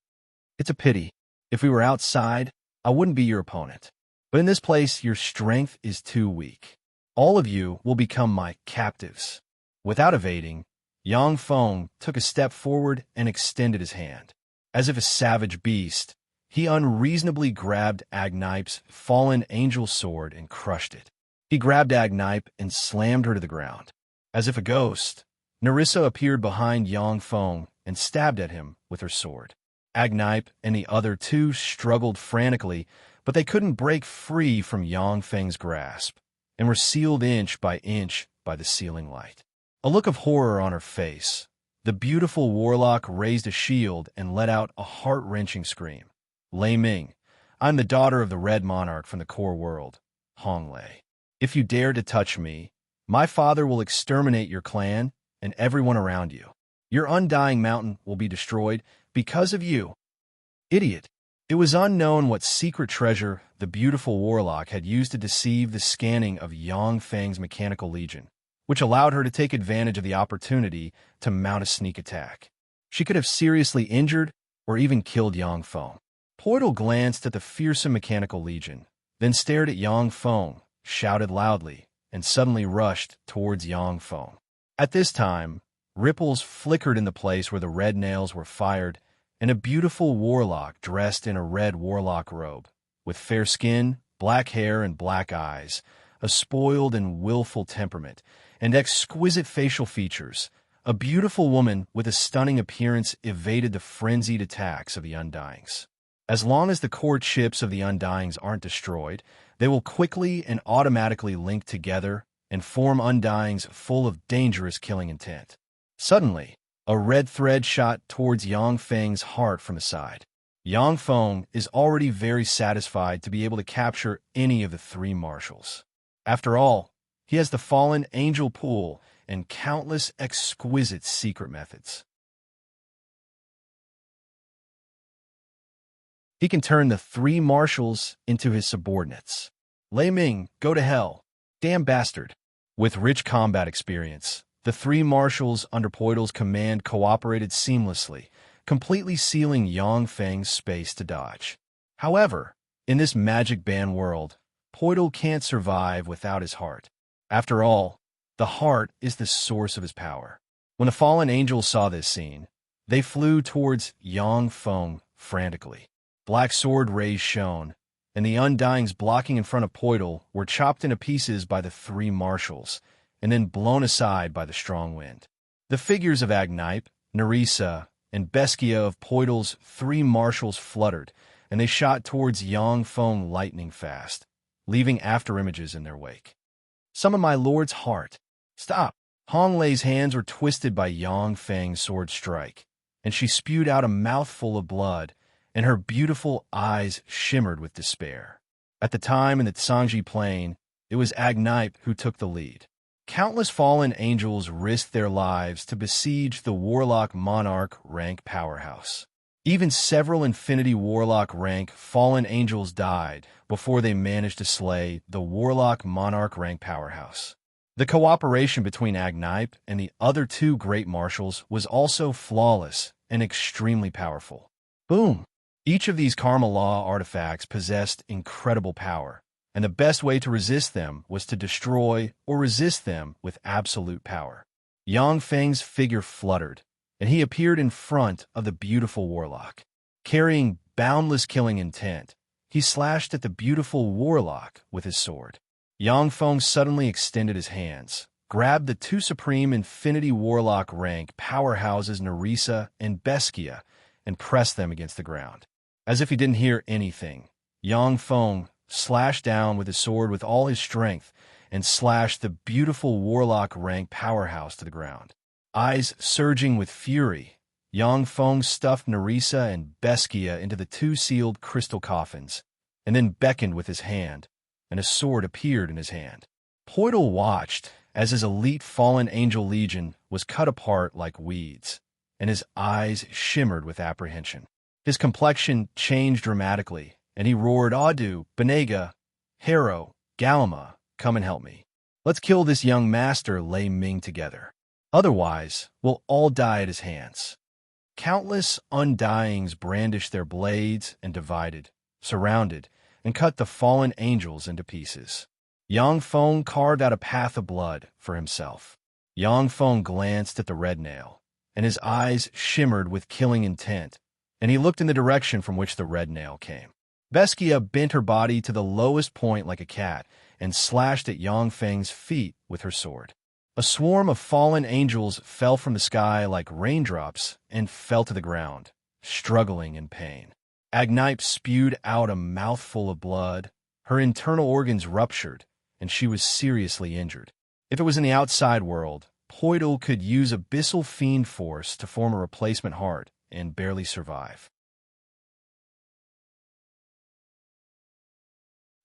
"It's a pity. If we were outside, I wouldn't be your opponent. But in this place, your strength is too weak. All of you will become my captives." Without evading, Yangfeng took a step forward and extended his hand. As if a savage beast, he unreasonably grabbed Agnipe's fallen angel sword and crushed it. He grabbed Agnipe and slammed her to the ground. As if a ghost, Nerissa appeared behind Yangfeng and stabbed at him with her sword. Agnipe and the other 2 struggled frantically, but they couldn't break free from Yangfeng's grasp, and were sealed inch by the sealing light. A look of horror on her face, the beautiful warlock raised a shield and let out a heart-wrenching scream. "Lei Ming, I'm the daughter of the Red Monarch from the core world, Hong Lei. If you dare to touch me, my father will exterminate your clan and everyone around you. Your undying mountain will be destroyed because of you." Idiot! It was unknown what secret treasure the beautiful warlock had used to deceive the scanning of Yangfeng's mechanical legion, which allowed her to take advantage of the opportunity to mount a sneak attack. She could have seriously injured or even killed Yangfeng. Poidal glanced at the fearsome mechanical legion, then stared at Yangfeng, shouted loudly, and suddenly rushed towards Yangfeng. At this time, ripples flickered in the place where the red nails were fired, and a beautiful warlock dressed in a red warlock robe, with fair skin, black hair, and black eyes, a spoiled and willful temperament, and exquisite facial features, a beautiful woman with a stunning appearance evaded the frenzied attacks of the Undyings. As long as the core chips of the Undyings aren't destroyed, they will quickly and automatically link together and form Undyings full of dangerous killing intent. Suddenly, a red thread shot towards Yangfeng's heart from the side. Yangfeng is already very satisfied to be able to capture any of the 3 marshals. After all, he has the fallen angel pool and countless exquisite secret methods. He can turn the 3 marshals into his subordinates. "Lei Ming, go to hell. Damn bastard." With rich combat experience, the three marshals under Poitl's command cooperated seamlessly, completely sealing Yongfeng's space to dodge. However, in this magic band world, Poitl can't survive without his heart. After all, the heart is the source of his power. When the fallen angels saw this scene, they flew towards Yongfeng frantically. Black sword rays shone, and the undyings blocking in front of Poitl were chopped into pieces by the three marshals, and then blown aside by the strong wind. The figures of Agnipe, Nerissa, and Beskia of Poitl's three marshals fluttered, and they shot towards Yongfeng lightning fast, leaving afterimages in their wake. Summon my lord's heart. Stop! Hong Lei's hands were twisted by Yongfeng's sword strike, and she spewed out a mouthful of blood, and her beautiful eyes shimmered with despair. At the time in the Tsangji Plain, it was Agnipe who took the lead. Countless fallen angels risked their lives to besiege the Warlock Monarch rank powerhouse. Even several Infinity Warlock rank fallen angels died before they managed to slay the Warlock Monarch rank powerhouse. The cooperation between Agnipe and the other two great marshals was also flawless and extremely powerful. Boom! Each of these Karma Law artifacts possessed incredible power, and the best way to resist them was to destroy or resist them with absolute power. Yongfeng's figure fluttered, and he appeared in front of the beautiful warlock. Carrying boundless killing intent, he slashed at the beautiful warlock with his sword. Yongfeng suddenly extended his hands, grabbed the two supreme Infinity Warlock rank powerhouses Nerissa and Beskia, and pressed them against the ground. As if he didn't hear anything, Yongfeng slashed down with his sword with all his strength and slashed the beautiful Warlock rank powerhouse to the ground. Eyes surging with fury, Yongfeng stuffed Nerissa and Beskia into the two sealed crystal coffins, and then beckoned with his hand, and a sword appeared in his hand. Poitl watched as his elite fallen angel legion was cut apart like weeds, and his eyes shimmered with apprehension. His complexion changed dramatically, and he roared, "Adu, Benega, Harrow, Galama, come and help me. Let's kill this young master Lei Ming together. Otherwise, we'll all die at his hands." Countless undyings brandished their blades and divided, surrounded, and cut the fallen angels into pieces. Yongfeng carved out a path of blood for himself. Yongfeng glanced at the red nail, and his eyes shimmered with killing intent, and he looked in the direction from which the red nail came. Beskia bent her body to the lowest point like a cat and slashed at Yongfeng's feet with her sword. A swarm of fallen angels fell from the sky like raindrops and fell to the ground, struggling in pain. Agnipe spewed out a mouthful of blood, her internal organs ruptured, and she was seriously injured. If it was in the outside world, Poitl could use abyssal fiend force to form a replacement heart and barely survive.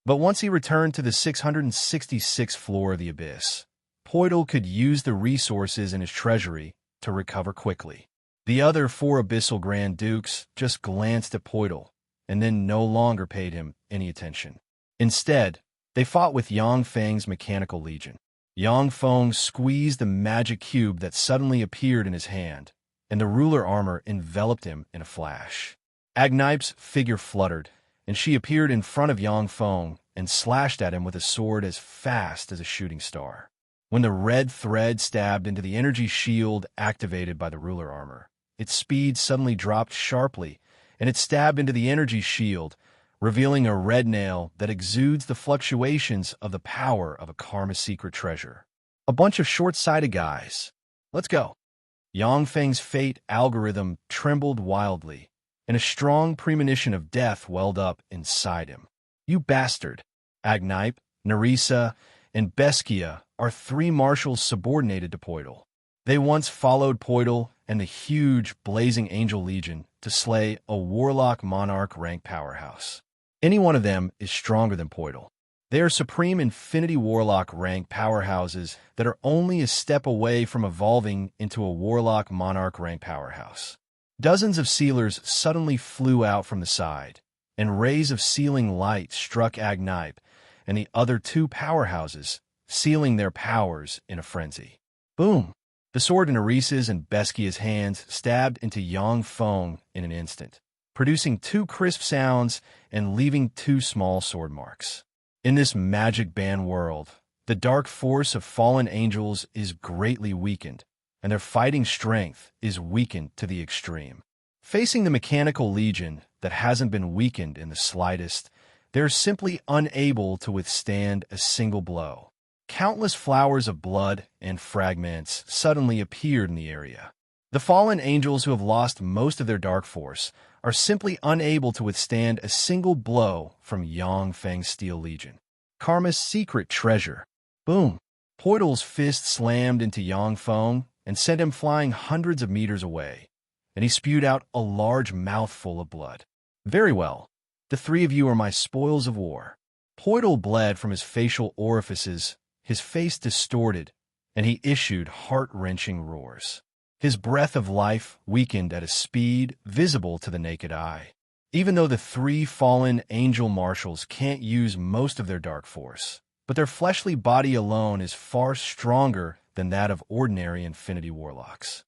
But once he returned to the 666th floor of the abyss, Poitl could use the resources in his treasury to recover quickly. The other four abyssal Grand Dukes just glanced at Poitl and then no longer paid him any attention. Instead, they fought with Yongfeng's mechanical legion. Yongfeng squeezed the magic cube that suddenly appeared in his hand, and the ruler armor enveloped him in a flash. Agnipe's figure fluttered, and she appeared in front of Yongfeng and slashed at him with a sword as fast as a shooting star. When the red thread stabbed into the energy shield activated by the ruler armor, its speed suddenly dropped sharply, and it stabbed into the energy shield, revealing a red nail that exudes the fluctuations of the power of a Karma secret treasure. A bunch of short-sighted guys. Let's go. Yongfeng's fate algorithm trembled wildly, and a strong premonition of death welled up inside him. You bastard! Agnipe, Nerissa, and Beskia are three marshals subordinated to Poitl. They once followed Poitl and the huge Blazing Angel Legion to slay a Warlock Monarch rank powerhouse. Any one of them is stronger than Poitl. They are supreme Infinity Warlock rank powerhouses that are only a step away from evolving into a Warlock Monarch rank powerhouse. Dozens of sealers suddenly flew out from the side, and rays of sealing light struck Agnipe and the other two powerhouses, sealing their powers in a frenzy. Boom! The sword in Arisa's and Beskia's hands stabbed into Yang Feng in an instant, producing 2 crisp sounds and leaving 2 small sword marks. In this magic band world, the dark force of fallen angels is greatly weakened, and their fighting strength is weakened to the extreme. Facing the mechanical legion that hasn't been weakened in the slightest, they're simply unable to withstand a single blow. Countless flowers of blood and fragments suddenly appeared in the area. The fallen angels who have lost most of their dark force are simply unable to withstand a single blow from Yang Feng's Steel Legion. Karma's secret treasure. Boom! Poitl's fist slammed into Yang Feng and sent him flying hundreds of meters away, and he spewed out a large mouthful of blood. Very well. The 3 of you are my spoils of war. Poitl bled from his facial orifices, his face distorted, and he issued heart-wrenching roars. His breath of life weakened at a speed visible to the naked eye. Even though the 3 fallen angel marshals can't use most of their dark force, but their fleshly body alone is far stronger than that of ordinary infinity warlocks.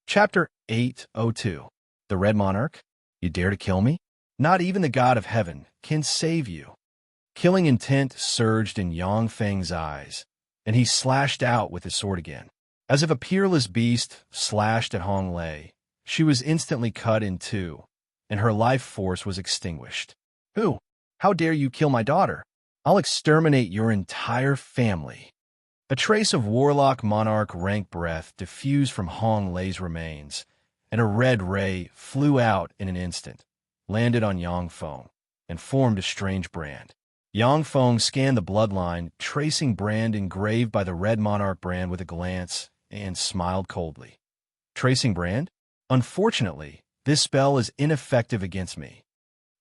Chapter 802. The Red Monarch? You dare to kill me? Not even the God of Heaven can save you. Killing intent surged in Yang Feng's eyes, and he slashed out with his sword again. As if a peerless beast slashed at Hong Lei, she was instantly cut in 2, and her life force was extinguished. Who? How dare you kill my daughter? I'll exterminate your entire family. A trace of warlock monarch rank breath diffused from Hong Lei's remains, and a red ray flew out in an instant, landed on Yang Feng, and formed a strange brand. Yang Feng scanned the bloodline, tracing brand engraved by the Red Monarch brand with a glance, and smiled coldly. Tracing brand? Unfortunately, this spell is ineffective against me.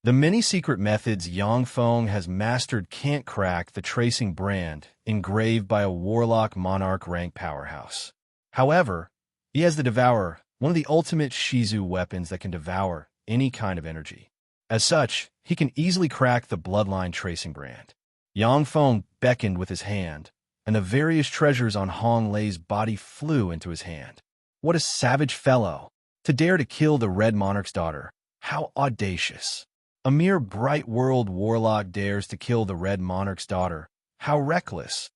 The many secret methods Yang Feng has mastered can't crack the tracing brand engraved by a warlock monarch rank powerhouse. However, he has the Devourer, one of the ultimate Shizu weapons that can devour any kind of energy. As such, he can easily crack the bloodline tracing brand. Yang Feng beckoned with his hand, and the various treasures on Hong Lei's body flew into his hand. What a savage fellow! To dare to kill the Red Monarch's daughter. How audacious! A mere bright world warlock dares to kill the Red Monarch's daughter. How reckless!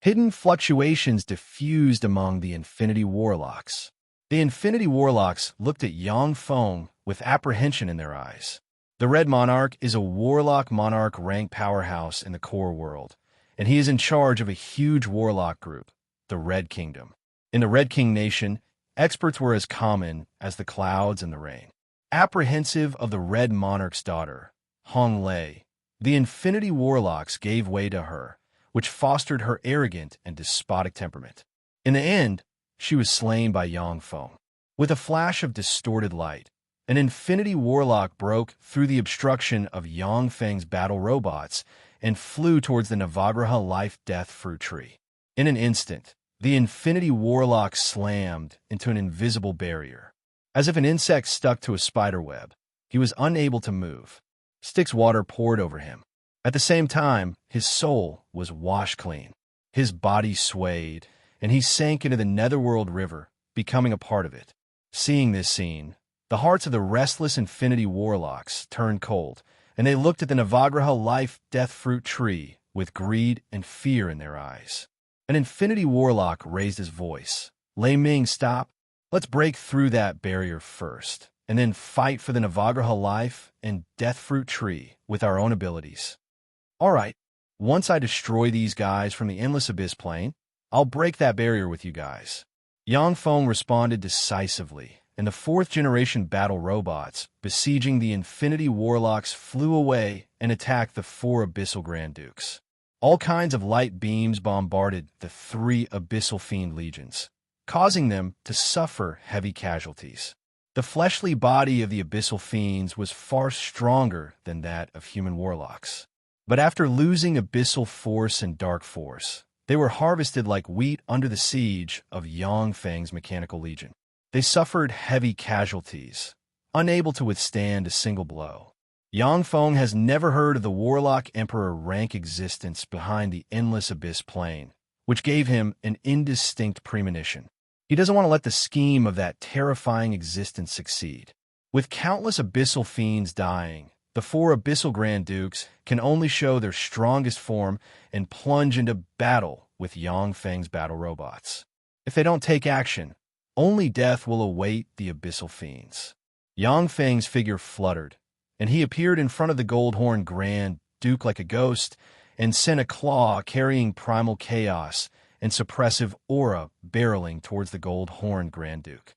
Hidden fluctuations diffused among the Infinity Warlocks. The Infinity Warlocks looked at Yang Feng with apprehension in their eyes. The Red Monarch is a warlock monarch rank powerhouse in the core world, and he is in charge of a huge warlock group, the Red Kingdom. In the Red King Nation, experts were as common as the clouds and the rain. Apprehensive of the Red Monarch's daughter, Hong Lei, the Infinity Warlocks gave way to her, which fostered her arrogant and despotic temperament. In the end, she was slain by Yang Feng. With a flash of distorted light, an Infinity Warlock broke through the obstruction of Yang Feng's battle robots and flew towards the Navagraha life-death fruit tree. In an instant, the Infinity Warlock slammed into an invisible barrier. As if an insect stuck to a spider web, he was unable to move. Styx water poured over him. At the same time, his soul was washed clean. His body swayed, and he sank into the Netherworld River, becoming a part of it. Seeing this scene, the hearts of the restless Infinity Warlocks turned cold, and they looked at the Navagraha life-death fruit tree with greed and fear in their eyes. An Infinity Warlock raised his voice. Lei Ming, stop. Let's break through that barrier first, and then fight for the Navagraha life and death fruit tree with our own abilities. All right, once I destroy these guys from the Endless Abyss plane, I'll break that barrier with you guys. Yang Feng responded decisively, and the 4th-generation battle robots besieging the Infinity Warlocks flew away and attacked the 4 Abyssal Grand Dukes. All kinds of light beams bombarded the 3 Abyssal Fiend Legions, causing them to suffer heavy casualties. The fleshly body of the Abyssal Fiends was far stronger than that of human warlocks. But after losing Abyssal Force and Dark Force, they were harvested like wheat under the siege of Yang Feng's Mechanical Legion. They suffered heavy casualties, unable to withstand a single blow. Yang Feng has never heard of the Warlock Emperor rank existence behind the endless abyss plane, which gave him an indistinct premonition. He doesn't want to let the scheme of that terrifying existence succeed. With countless abyssal fiends dying, the four abyssal Grand Dukes can only show their strongest form and plunge into battle with Yang Feng's battle robots. If they don't take action, only death will await the abyssal fiends. Yang Feng's figure fluttered, and he appeared in front of the gold-horned Grand Duke like a ghost and sent a claw carrying primal chaos and suppressive aura barreling towards the gold-horned Grand Duke.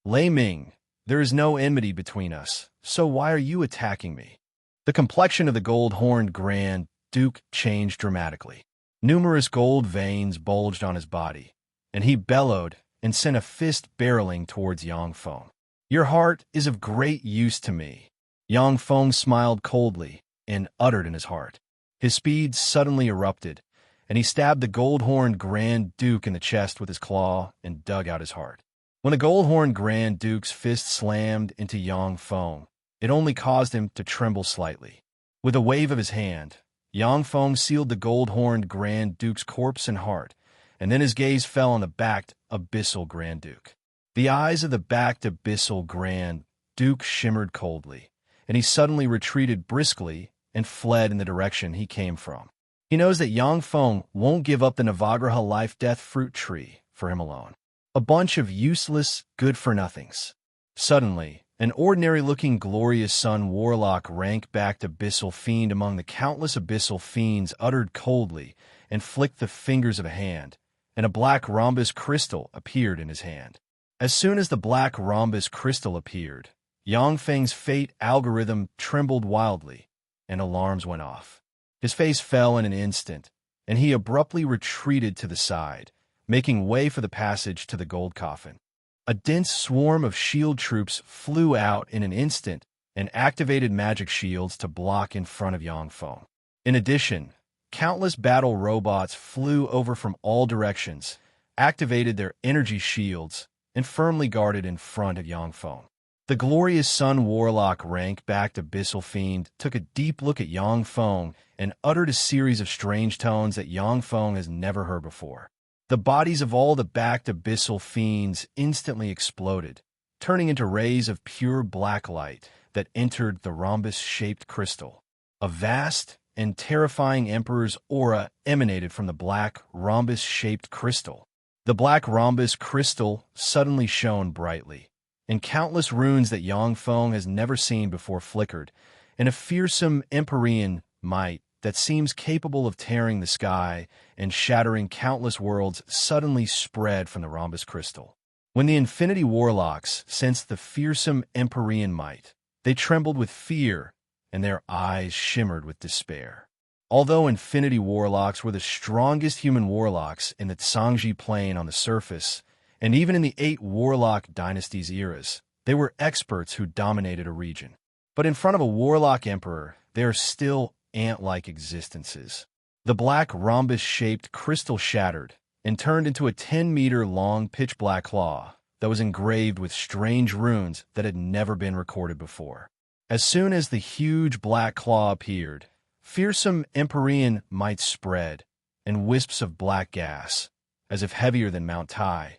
Lei Ming, there is no enmity between us, so why are you attacking me? The complexion of the gold-horned Grand Duke changed dramatically. Numerous gold veins bulged on his body, and he bellowed and sent a fist barreling towards Yang Feng. Your heart is of great use to me. Yang Feng smiled coldly and uttered in his heart. His speed suddenly erupted, and he stabbed the gold-horned Grand Duke in the chest with his claw and dug out his heart. When the gold-horned Grand Duke's fist slammed into Yang Feng, it only caused him to tremble slightly. With a wave of his hand, Yang Feng sealed the gold-horned Grand Duke's corpse and heart, and then his gaze fell on the backed abyssal Grand Duke. The eyes of the backed abyssal Grand Duke shimmered coldly, and he suddenly retreated briskly and fled in the direction he came from. He knows that Yang Feng won't give up the Navagraha life-death fruit tree for him alone. A bunch of useless, good-for-nothings. Suddenly, an ordinary-looking glorious sun warlock rank-backed abyssal fiend among the countless abyssal fiends uttered coldly and flicked the fingers of a hand, and a black rhombus crystal appeared in his hand. As soon as the black rhombus crystal appeared, Yang Feng's fate algorithm trembled wildly, and alarms went off. His face fell in an instant, and he abruptly retreated to the side, making way for the passage to the gold coffin. A dense swarm of shield troops flew out in an instant and activated magic shields to block in front of Yang Feng. In addition, countless battle robots flew over from all directions, activated their energy shields, and firmly guarded in front of Yang Feng. The glorious Sun Warlock rank-backed abyssal fiend took a deep look at Yang Feng and uttered a series of strange tones that Yang Feng has never heard before. The bodies of all the backed abyssal fiends instantly exploded, turning into rays of pure black light that entered the rhombus-shaped crystal. A vast and terrifying Emperor's aura emanated from the black rhombus-shaped crystal. The black rhombus crystal suddenly shone brightly, and countless runes that Yang Feng has never seen before flickered, and a fearsome Empyrean might that seems capable of tearing the sky and shattering countless worlds suddenly spread from the rhombus crystal. When the Infinity Warlocks sensed the fearsome Empyrean might, they trembled with fear, and their eyes shimmered with despair. Although Infinity Warlocks were the strongest human warlocks in the Tsangji plane on the surface, and even in the 8 Warlock Dynasties eras, they were experts who dominated a region. But in front of a Warlock Emperor, they are still ant-like existences. The black rhombus-shaped crystal shattered and turned into a 10-meter-long pitch-black claw that was engraved with strange runes that had never been recorded before. As soon as the huge black claw appeared, fearsome Empyrean might spread, and wisps of black gas, as if heavier than Mount Tai,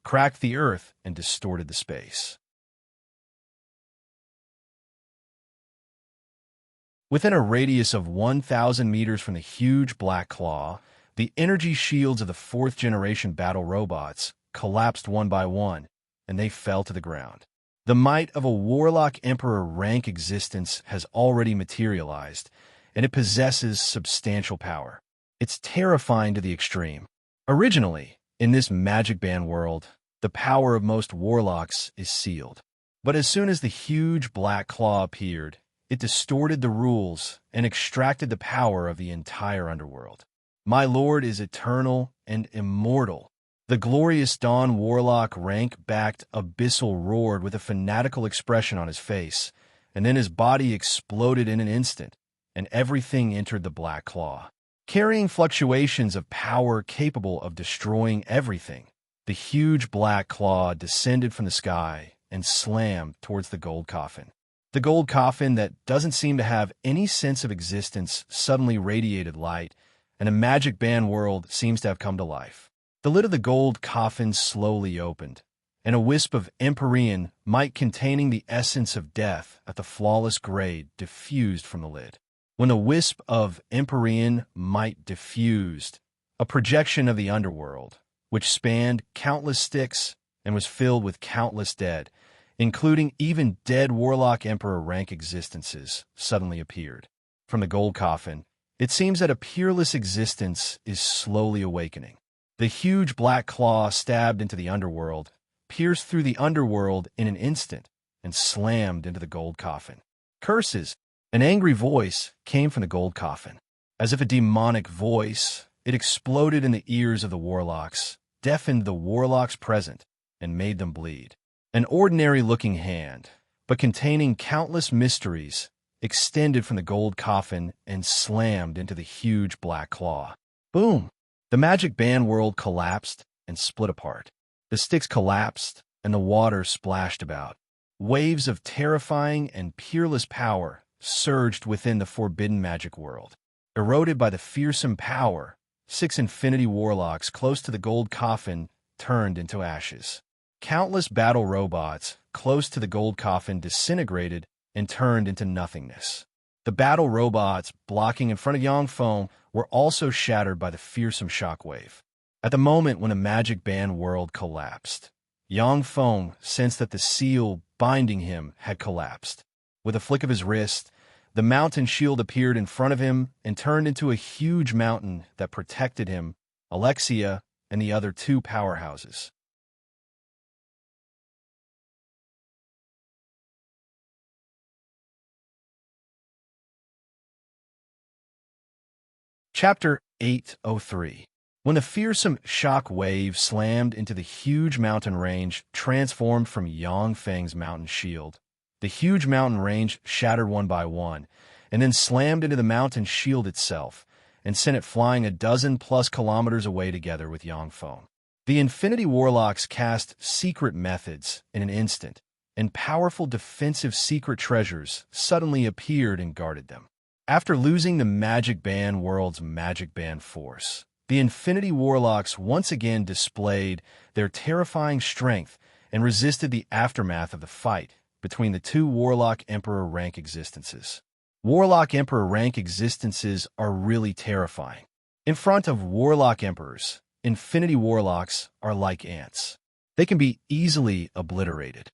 cracked the earth and distorted the space. Within a radius of 1,000 meters from the huge black claw, the energy shields of the 4th-generation battle robots collapsed one by one, and they fell to the ground. The might of a Warlock Emperor rank existence has already materialized, and it possesses substantial power. It's terrifying to the extreme. Originally, in this magic band world, the power of most warlocks is sealed. But as soon as the huge black claw appeared, it distorted the rules and extracted the power of the entire underworld. My lord is eternal and immortal. The glorious Dawn Warlock rank-backed abyssal roared with a fanatical expression on his face, and then his body exploded in an instant, and everything entered the black claw. carrying fluctuations of power capable of destroying everything. The huge black claw descended from the sky and slammed towards the gold coffin. The gold coffin that doesn't seem to have any sense of existence suddenly radiated light, and a magic band world seems to have come to life. The lid of the gold coffin slowly opened, and a wisp of empyrean might containing the essence of death at the flawless grade diffused from the lid. When the wisp of empyrean might diffused, a projection of the underworld, which spanned countless sticks and was filled with countless dead, including even dead warlock emperor rank existences, suddenly appeared. From the gold coffin, it seems that a peerless existence is slowly awakening. The huge black claw stabbed into the underworld, pierced through the underworld in an instant, and slammed into the gold coffin. Curses! An angry voice came from the gold coffin. As if a demonic voice, it exploded in the ears of the warlocks, deafened the warlocks present, and made them bleed. An ordinary-looking hand, but containing countless mysteries, extended from the gold coffin and slammed into the huge black claw. Boom! The magic band world collapsed and split apart. The sticks collapsed, and the water splashed about. Waves of terrifying and peerless power surged within the forbidden magic world. Eroded by the fearsome power, 6 infinity warlocks close to the gold coffin turned into ashes. Countless battle robots close to the gold coffin disintegrated and turned into nothingness. The battle robots blocking in front of Yang Feng were also shattered by the fearsome shockwave. At the moment when the magic band world collapsed, Yang Feng sensed that the seal binding him had collapsed. With a flick of his wrist, the mountain shield appeared in front of him and turned into a huge mountain that protected him, Alexia, and the other 2 powerhouses. Chapter 803. When the fearsome shock wave slammed into the huge mountain range transformed from Yang Feng's mountain shield, the huge mountain range shattered one by one, and then slammed into the mountain shield itself, and sent it flying 12+ kilometers away together with Yang Feng. The Infinity Warlocks cast secret methods in an instant, and powerful defensive secret treasures suddenly appeared and guarded them. After losing the Magic Band world's Magic Band force, the Infinity Warlocks once again displayed their terrifying strength and resisted the aftermath of the fight between the 2 Warlock Emperor rank existences. Warlock Emperor rank existences are really terrifying. In front of Warlock Emperors, Infinity Warlocks are like ants. They can be easily obliterated.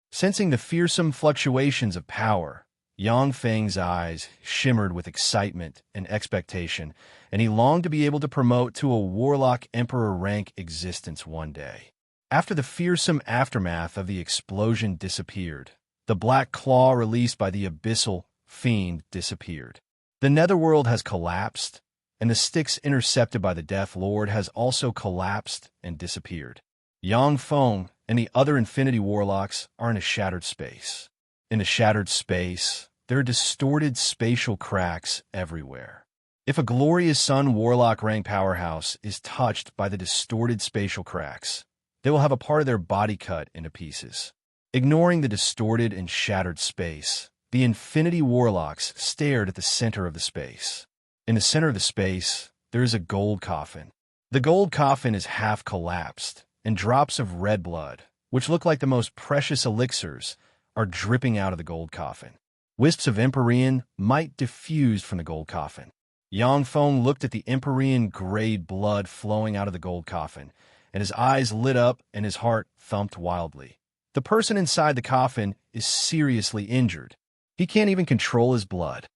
Sensing the fearsome fluctuations of power, Yang Feng's eyes shimmered with excitement and expectation, and he longed to be able to promote to a Warlock Emperor rank existence one day. After the fearsome aftermath of the explosion disappeared, the black claw released by the abyssal fiend disappeared. The netherworld has collapsed, and the sticks intercepted by the Death Lord has also collapsed and disappeared. Yang Feng and the other Infinity Warlocks are in a shattered space. In the shattered space, there are distorted spatial cracks everywhere. If a Glorious Sun Warlock rank powerhouse is touched by the distorted spatial cracks, they will have a part of their body cut into pieces. Ignoring the distorted and shattered space, the Infinity Warlocks stared at the center of the space. In the center of the space, there is a gold coffin. The gold coffin is half collapsed, and drops of red blood, which look like the most precious elixirs, are dripping out of the gold coffin. Wisps of empyrean might diffused from the gold coffin. Yang Feng looked at the empyrean grade blood flowing out of the gold coffin, and his eyes lit up and his heart thumped wildly. The person inside the coffin is seriously injured. He can't even control his blood.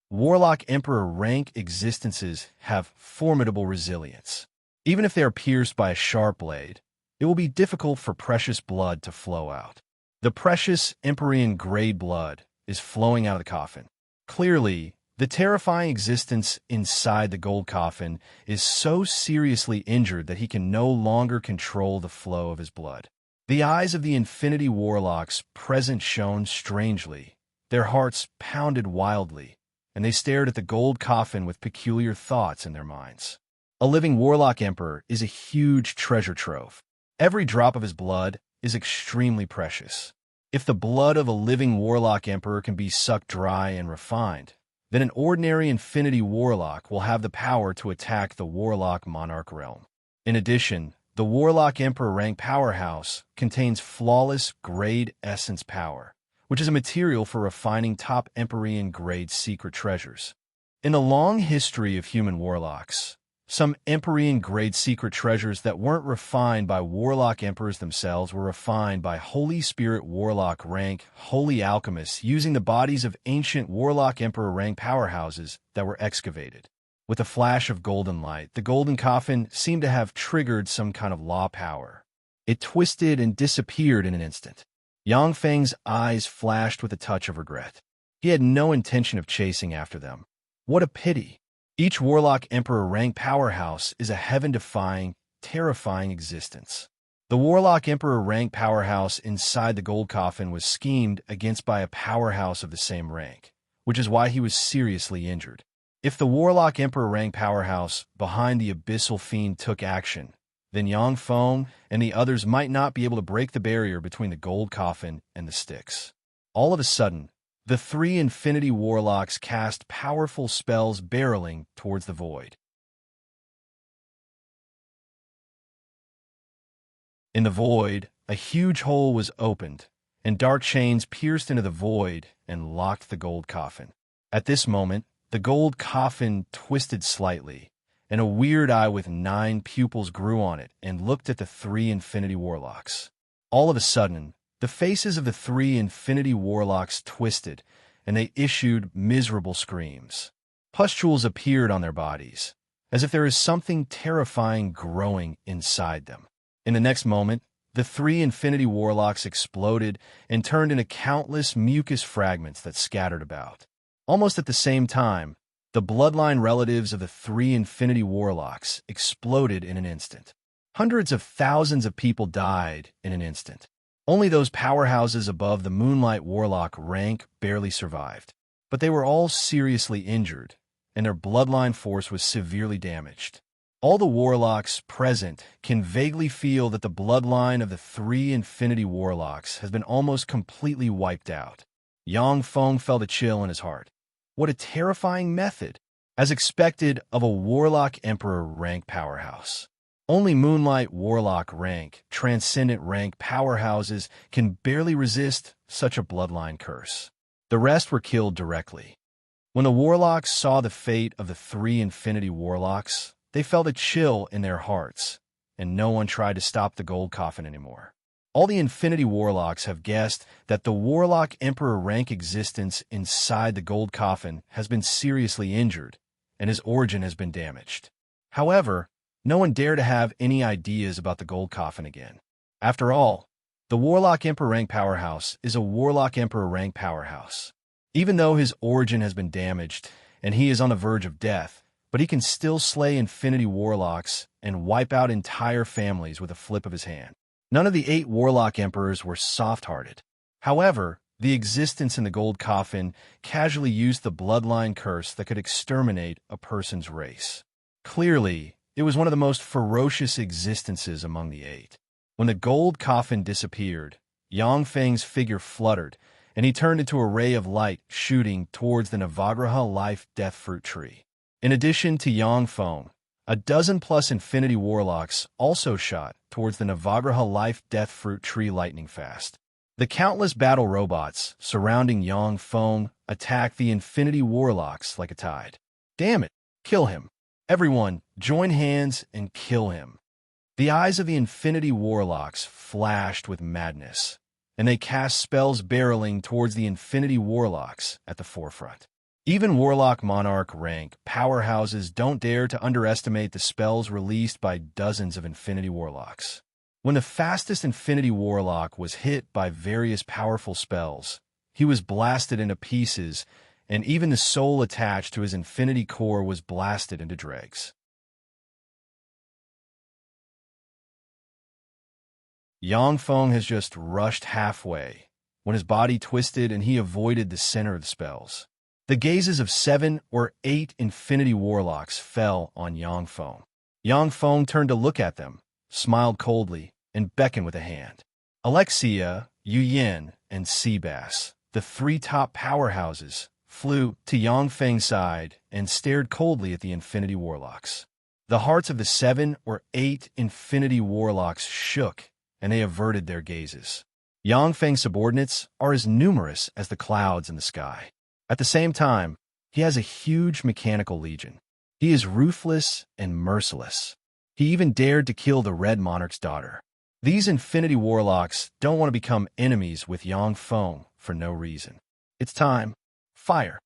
Warlock Emperor rank existences have formidable resilience. Even if they are pierced by a sharp blade, it will be difficult for precious blood to flow out. The precious empyrean grade blood is flowing out of the coffin. Clearly, the terrifying existence inside the gold coffin is so seriously injured that he can no longer control the flow of his blood. The eyes of the Infinity Warlocks present shone strangely. Their hearts pounded wildly, and they stared at the gold coffin with peculiar thoughts in their minds. A living warlock emperor is a huge treasure trove. Every drop of his blood is extremely precious. If the blood of a living warlock emperor can be sucked dry and refined, then an ordinary infinity warlock will have the power to attack the warlock monarch realm. In addition, the warlock emperor rank powerhouse contains flawless grade essence power, which is a material for refining top Empyrean grade secret treasures. In the long history of human warlocks, some Empyrean grade secret treasures that weren't refined by warlock emperors themselves were refined by Holy Spirit warlock rank holy alchemists using the bodies of ancient warlock emperor rank powerhouses that were excavated. With a flash of golden light, the golden coffin seemed to have triggered some kind of law power. It twisted and disappeared in an instant. Yang Feng's eyes flashed with a touch of regret. He had no intention of chasing after them. What a pity! Each warlock emperor rank powerhouse is a heaven-defying, terrifying existence. The warlock emperor rank powerhouse inside the gold coffin was schemed against by a powerhouse of the same rank, which is why he was seriously injured. If the warlock emperor rank powerhouse behind the abyssal fiend took action, then Yang Feng and the others might not be able to break the barrier between the gold coffin and the Styx. All of a sudden, the three infinity warlocks cast powerful spells barreling towards the void. In the void, a huge hole was opened, and dark chains pierced into the void and locked the gold coffin. At this moment, the gold coffin twisted slightly, and a weird eye with 9 pupils grew on it and looked at the three infinity warlocks. All of a sudden, the faces of the three infinity warlocks twisted, and they issued miserable screams. Pustules appeared on their bodies, as if there is something terrifying growing inside them. In the next moment, the three infinity warlocks exploded and turned into countless mucus fragments that scattered about. Almost at the same time, the bloodline relatives of the three infinity warlocks exploded in an instant. Hundreds of thousands of people died in an instant. Only those powerhouses above the Moonlight Warlock rank barely survived. But they were all seriously injured, and their bloodline force was severely damaged. All the warlocks present can vaguely feel that the bloodline of the three infinity warlocks has been almost completely wiped out. Yang Feng felt a chill in his heart. What a terrifying method, as expected of a warlock emperor rank powerhouse. Only Moonlight Warlock rank, Transcendent rank powerhouses can barely resist such a bloodline curse. The rest were killed directly. When the warlocks saw the fate of the three infinity warlocks, they felt a chill in their hearts, and no one tried to stop the gold coffin anymore. All the infinity warlocks have guessed that the warlock emperor rank existence inside the gold coffin has been seriously injured, and his origin has been damaged. However, no one dared to have any ideas about the gold coffin again. After all, the Warlock Emperor rank powerhouse is a Warlock Emperor rank powerhouse. Even though his origin has been damaged and he is on the verge of death, but he can still slay infinity warlocks and wipe out entire families with a flip of his hand. None of the 8 Warlock Emperors were soft-hearted. However, the existence in the gold coffin casually used the bloodline curse that could exterminate a person's race. Clearly, it was one of the most ferocious existences among the 8. When the gold coffin disappeared, Yang Feng's figure fluttered, and he turned into a ray of light shooting towards the Navagraha life-death fruit tree. In addition to Yang Feng, a dozen-plus infinity warlocks also shot towards the Navagraha life-death fruit tree lightning fast. The countless battle robots surrounding Yang Feng attacked the infinity warlocks like a tide. Damn it! Kill him! Everyone, join hands and kill him. The eyes of the infinity warlocks flashed with madness, and they cast spells barreling towards the infinity warlocks at the forefront. Even warlock monarch rank powerhouses don't dare to underestimate the spells released by dozens of infinity warlocks. When the fastest infinity warlock was hit by various powerful spells, he was blasted into pieces, and even the soul attached to his infinity core was blasted into dregs. Yang Feng has just rushed halfway, when his body twisted and he avoided the center of the spells. The gazes of 7 or 8 Infinity Warlocks fell on Yangfeng. Yangfeng turned to look at them, smiled coldly, and beckoned with a hand. Alexia, Yuyin, and Seabass, the 3 top powerhouses, flew to Yangfeng's side and stared coldly at the Infinity Warlocks. The hearts of the 7 or 8 Infinity Warlocks shook, and they averted their gazes. Yangfeng's subordinates are as numerous as the clouds in the sky. At the same time, he has a huge mechanical legion. He is ruthless and merciless. He even dared to kill the Red Monarch's daughter. These Infinity Warlocks don't want to become enemies with Yangfeng for no reason. It's time. Fire.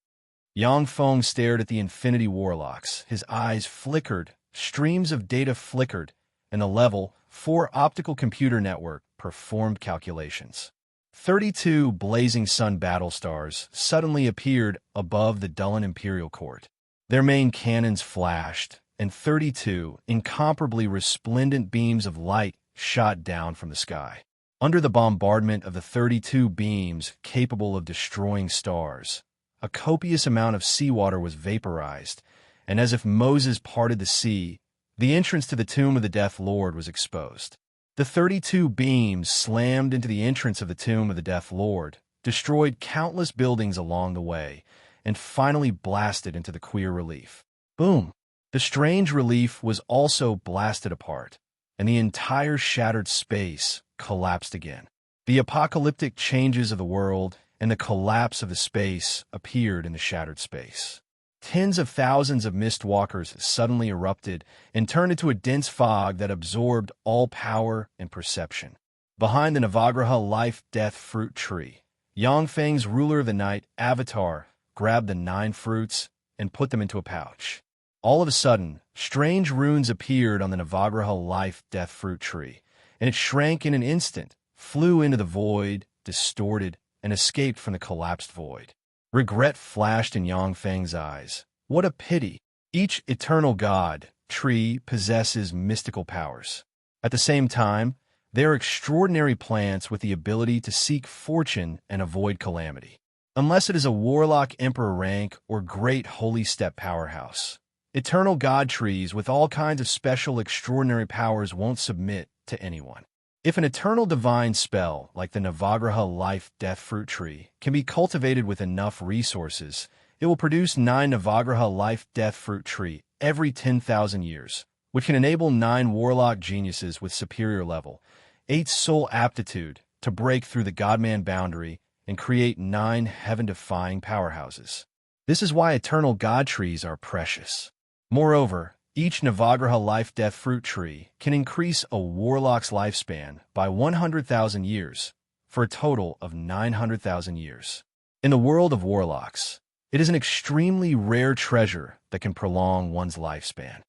Yangfeng stared at the Infinity Warlocks. His eyes flickered, streams of data flickered, and the Level 4 optical computer network performed calculations. 32 blazing sun battle stars suddenly appeared above the Dullen Imperial Court. Their main cannons flashed, and 32 incomparably resplendent beams of light shot down from the sky. Under the bombardment of the 32 beams capable of destroying stars, a copious amount of seawater was vaporized, and as if Moses parted the sea, the entrance to the tomb of the Death Lord was exposed. The 32 beams slammed into the entrance of the tomb of the Death Lord, destroyed countless buildings along the way, and finally blasted into the queer relief. Boom! The strange relief was also blasted apart, and the entire shattered space collapsed again. The apocalyptic changes of the world and the collapse of the space appeared in the shattered space. Tens of thousands of mistwalkers suddenly erupted and turned into a dense fog that absorbed all power and perception. Behind the Navagraha life-death fruit tree, Yangfeng's ruler of the night, Avatar, grabbed the 9 fruits and put them into a pouch. All of a sudden, strange runes appeared on the Navagraha life-death fruit tree, and it shrank in an instant, flew into the void, distorted, and escaped from the collapsed void. Regret flashed in Yangfeng's eyes. What a pity! Each eternal god tree possesses mystical powers. At the same time, they are extraordinary plants with the ability to seek fortune and avoid calamity. Unless it is a warlock emperor rank or great holy step powerhouse. Eternal god trees with all kinds of special extraordinary powers won't submit to anyone. If an eternal divine spell, like the Navagraha life-death fruit tree, can be cultivated with enough resources, it will produce 9 Navagraha life-death fruit tree every 10,000 years, which can enable 9 warlock geniuses with superior level, 8 soul aptitude to break through the godman boundary and create 9 heaven-defying powerhouses. This is why eternal god trees are precious. Moreover, each Navagraha life-death fruit tree can increase a warlock's lifespan by 100,000 years, for a total of 900,000 years. In the world of warlocks, it is an extremely rare treasure that can prolong one's lifespan.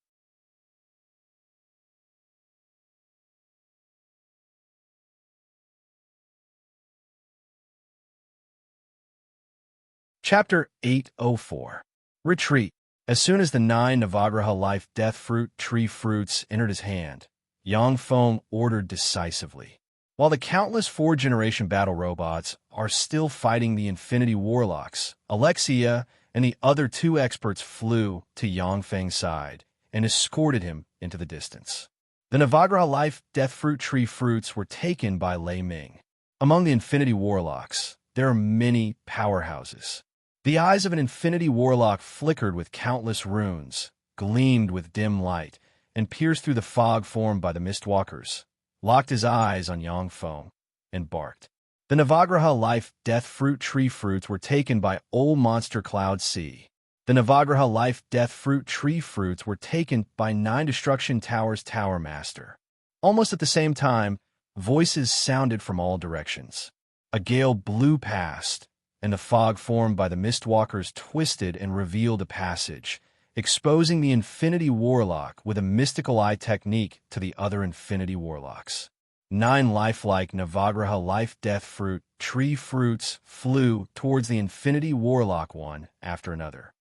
Chapter 804. Retreat. As soon as the 9 Navagraha life-death fruit tree fruits entered his hand, Yangfeng ordered decisively. While the countless 4th-generation battle robots are still fighting the Infinity Warlocks, Alexia and the other 2 experts flew to Yangfeng's side and escorted him into the distance. The Navagraha life-death fruit tree fruits were taken by Lei Ming. Among the Infinity Warlocks, there are many powerhouses. The eyes of an Infinity Warlock flickered with countless runes, gleamed with dim light, and pierced through the fog formed by the Mistwalkers, locked his eyes on Yangfeng, and barked. The Navagraha life-death fruit tree fruits were taken by Old Monster Cloud Sea. The Navagraha life-death fruit tree fruits were taken by 9 Destruction Towers Tower Master. Almost at the same time, voices sounded from all directions. A gale blew past, and the fog formed by the Mistwalkers twisted and revealed a passage, exposing the Infinity Warlock with a mystical eye technique to the other Infinity Warlocks. 9 lifelike Navagraha life-death fruit tree fruits flew towards the Infinity Warlock one after another.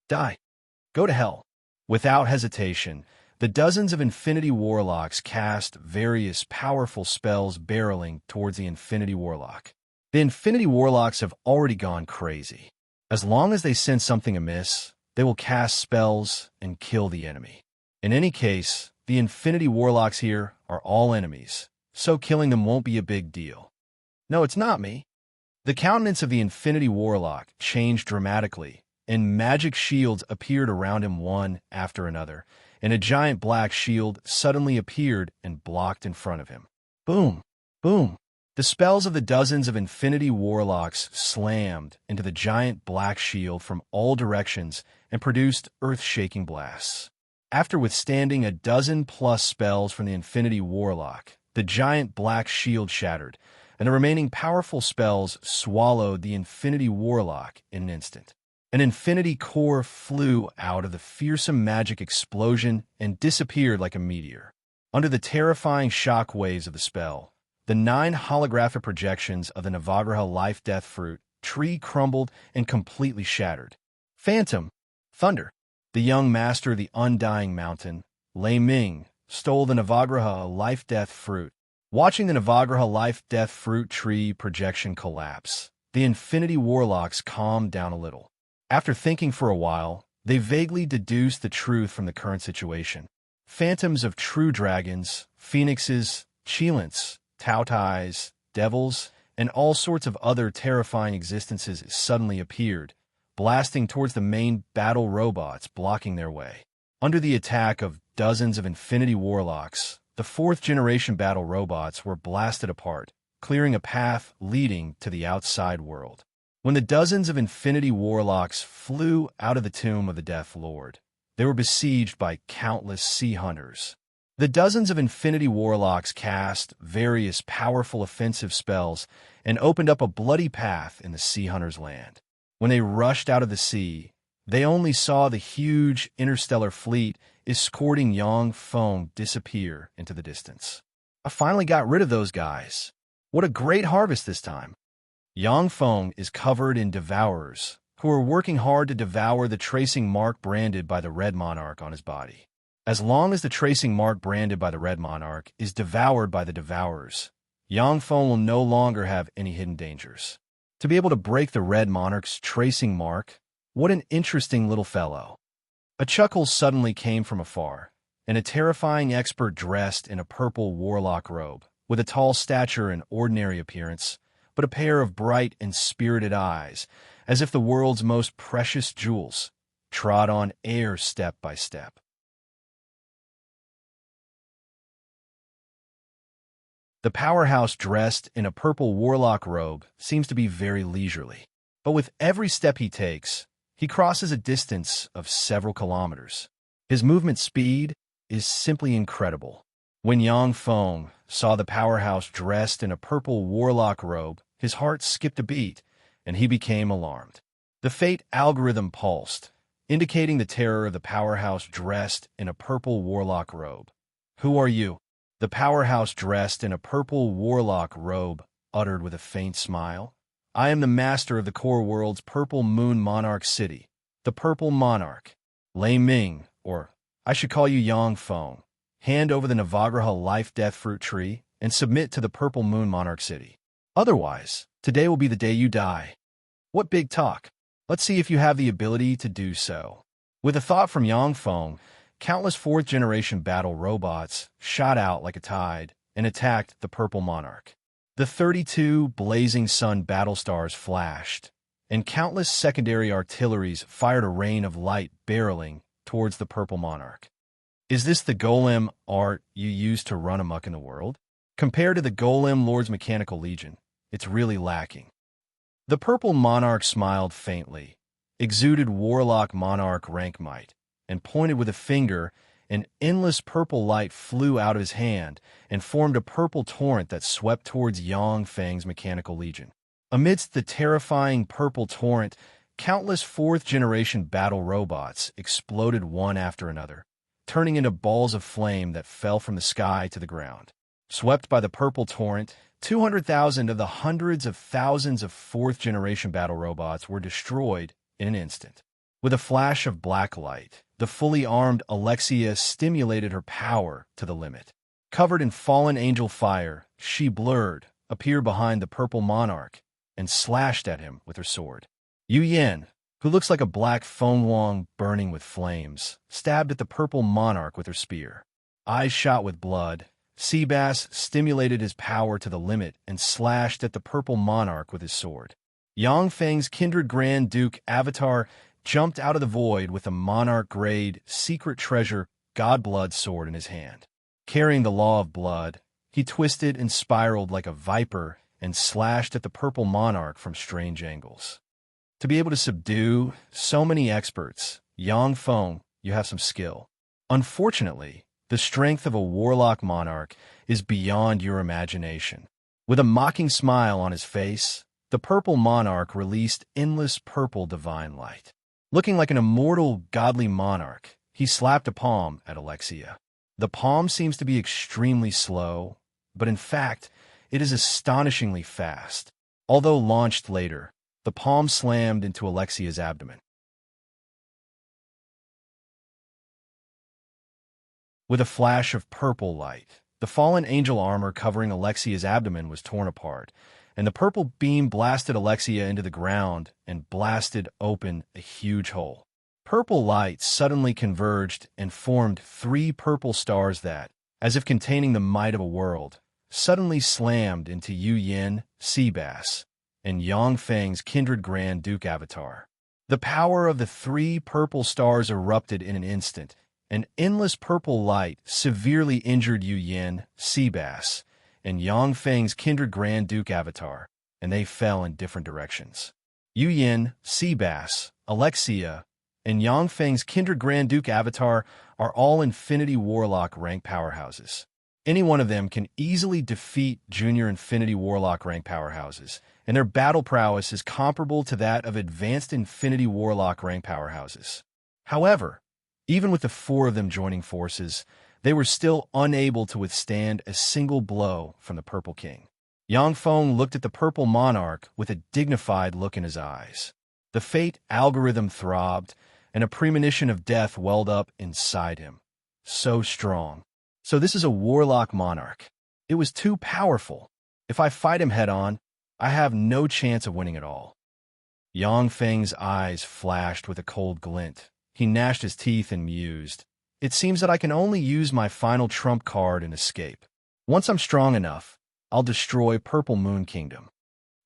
Die. Go to hell. Without hesitation, the dozens of Infinity Warlocks cast various powerful spells barreling towards the Infinity Warlock. The Infinity Warlocks have already gone crazy. As long as they sense something amiss, they will cast spells and kill the enemy. In any case, the Infinity Warlocks here are all enemies, so killing them won't be a big deal. No, it's not me. The countenance of the Infinity Warlock changed dramatically, and magic shields appeared around him one after another, and a giant black shield suddenly appeared and blocked in front of him. Boom! Boom! The spells of the dozens of Infinity Warlocks slammed into the giant black shield from all directions and produced earth-shaking blasts. After withstanding a dozen-plus spells from the Infinity Warlock, the giant black shield shattered, and the remaining powerful spells swallowed the Infinity Warlock in an instant. An infinity core flew out of the fearsome magic explosion and disappeared like a meteor. Under the terrifying shock waves of the spell, the 9 holographic projections of the Navagraha life-death fruit tree crumbled and completely shattered. Phantom, Thunder, the young master of the Undying Mountain, Lei Ming, stole the Navagraha life-death fruit. Watching the Navagraha life-death fruit tree projection collapse, the Infinity Warlocks calmed down a little. After thinking for a while, they vaguely deduced the truth from the current situation. Phantoms of true dragons, phoenixes, cheelants, tautais, devils, and all sorts of other terrifying existences suddenly appeared, blasting towards the main battle robots blocking their way. Under the attack of dozens of Infinity Warlocks, the 4th-generation battle robots were blasted apart, clearing a path leading to the outside world. When the dozens of Infinity Warlocks flew out of the tomb of the Death Lord, they were besieged by countless sea hunters. The dozens of Infinity Warlocks cast various powerful offensive spells and opened up a bloody path in the sea hunters' land. When they rushed out of the sea, they only saw the huge interstellar fleet escorting Yang Feng disappear into the distance. I finally got rid of those guys. What a great harvest this time. Yang Feng is covered in devourers, who are working hard to devour the tracing mark branded by the Red Monarch on his body. As long as the tracing mark branded by the Red Monarch is devoured by the devourers, Yang Feng will no longer have any hidden dangers. To be able to break the Red Monarch's tracing mark, what an interesting little fellow. A chuckle suddenly came from afar, and a terrifying expert dressed in a purple warlock robe, with a tall stature and ordinary appearance, but a pair of bright and spirited eyes, as if the world's most precious jewels, trod on air step by step. The powerhouse dressed in a purple warlock robe seems to be very leisurely, but with every step he takes, he crosses a distance of several kilometers. His movement speed is simply incredible. When Yang Feng saw the powerhouse dressed in a purple warlock robe, his heart skipped a beat, and he became alarmed. The fate algorithm pulsed, indicating the terror of the powerhouse dressed in a purple warlock robe. "Who are you?" The powerhouse dressed in a purple warlock robe uttered with a faint smile. "I am the master of the core world's Purple Moon Monarch City, the Purple Monarch. Lei Ming, or I should call you Yang Feng. Hand over the Navagraha life-death fruit tree and submit to the Purple Moon Monarch City. Otherwise, today will be the day you die." What big talk. Let's see if you have the ability to do so. With a thought from Yang Feng, countless 4th-generation battle robots shot out like a tide and attacked the Purple Monarch. The 32 blazing sun battle stars flashed, and countless secondary artilleries fired a rain of light barreling towards the Purple Monarch. Is this the golem art you use to run amok in the world? Compared to the Golem Lord's Mechanical Legion, it's really lacking. The Purple Monarch smiled faintly, exuded Warlock Monarch rank might, and pointed with a finger. An endless purple light flew out of his hand and formed a purple torrent that swept towards Yang Feng's Mechanical Legion. Amidst the terrifying purple torrent, countless 4th-generation battle robots exploded one after another, turning into balls of flame that fell from the sky to the ground. Swept by the purple torrent, 200,000 of the hundreds of thousands of 4th-generation battle robots were destroyed in an instant. With a flash of black light, the fully armed Alexia stimulated her power to the limit. Covered in fallen angel fire, she appeared behind the Purple Monarch, and slashed at him with her sword. "Yu Yan, who looks like a black phone wong burning with flames, stabbed at the purple monarch with her spear. Eyes shot with blood, Seabass stimulated his power to the limit and slashed at the purple monarch with his sword. Yangfeng's kindred Grand Duke Avatar jumped out of the void with a monarch-grade, secret treasure, Godblood sword in his hand. Carrying the law of blood, he twisted and spiraled like a viper and slashed at the purple monarch from strange angles. To be able to subdue so many experts, Yangfeng, you have some skill. Unfortunately, the strength of a warlock monarch is beyond your imagination. With a mocking smile on his face, the purple monarch released endless purple divine light. Looking like an immortal, godly monarch, he slapped a palm at Alexia. The palm seems to be extremely slow, but in fact, it is astonishingly fast. Although launched later, the palm slammed into Alexia's abdomen. With a flash of purple light, the fallen angel armor covering Alexia's abdomen was torn apart, and the purple beam blasted Alexia into the ground and blasted open a huge hole. Purple light suddenly converged and formed 3 purple stars that, as if containing the might of a world, suddenly slammed into Yu Yin, Seabass, and Yangfeng's kindred Grand Duke Avatar. The power of the 3 purple stars erupted in an instant, and endless purple light severely injured Yu Yin, Seabass, and Yangfeng's kindred Grand Duke Avatar, and they fell in different directions. Yu Yin, Seabass, Alexia, and Yangfeng's kindred Grand Duke Avatar are all Infinity Warlock rank powerhouses. Any one of them can easily defeat Junior Infinity Warlock rank powerhouses, and their battle prowess is comparable to that of advanced Infinity Warlock rank powerhouses. However, even with the 4 of them joining forces, they were still unable to withstand a single blow from the Purple King. Yangfeng looked at the Purple Monarch with a dignified look in his eyes. The fate algorithm throbbed, and a premonition of death welled up inside him. So strong. So this is a warlock monarch. It was too powerful. If I fight him head-on, I have no chance of winning at all. Yangfeng's eyes flashed with a cold glint. He gnashed his teeth and mused. It seems that I can only use my final trump card and escape. Once I'm strong enough, I'll destroy Purple Moon Kingdom.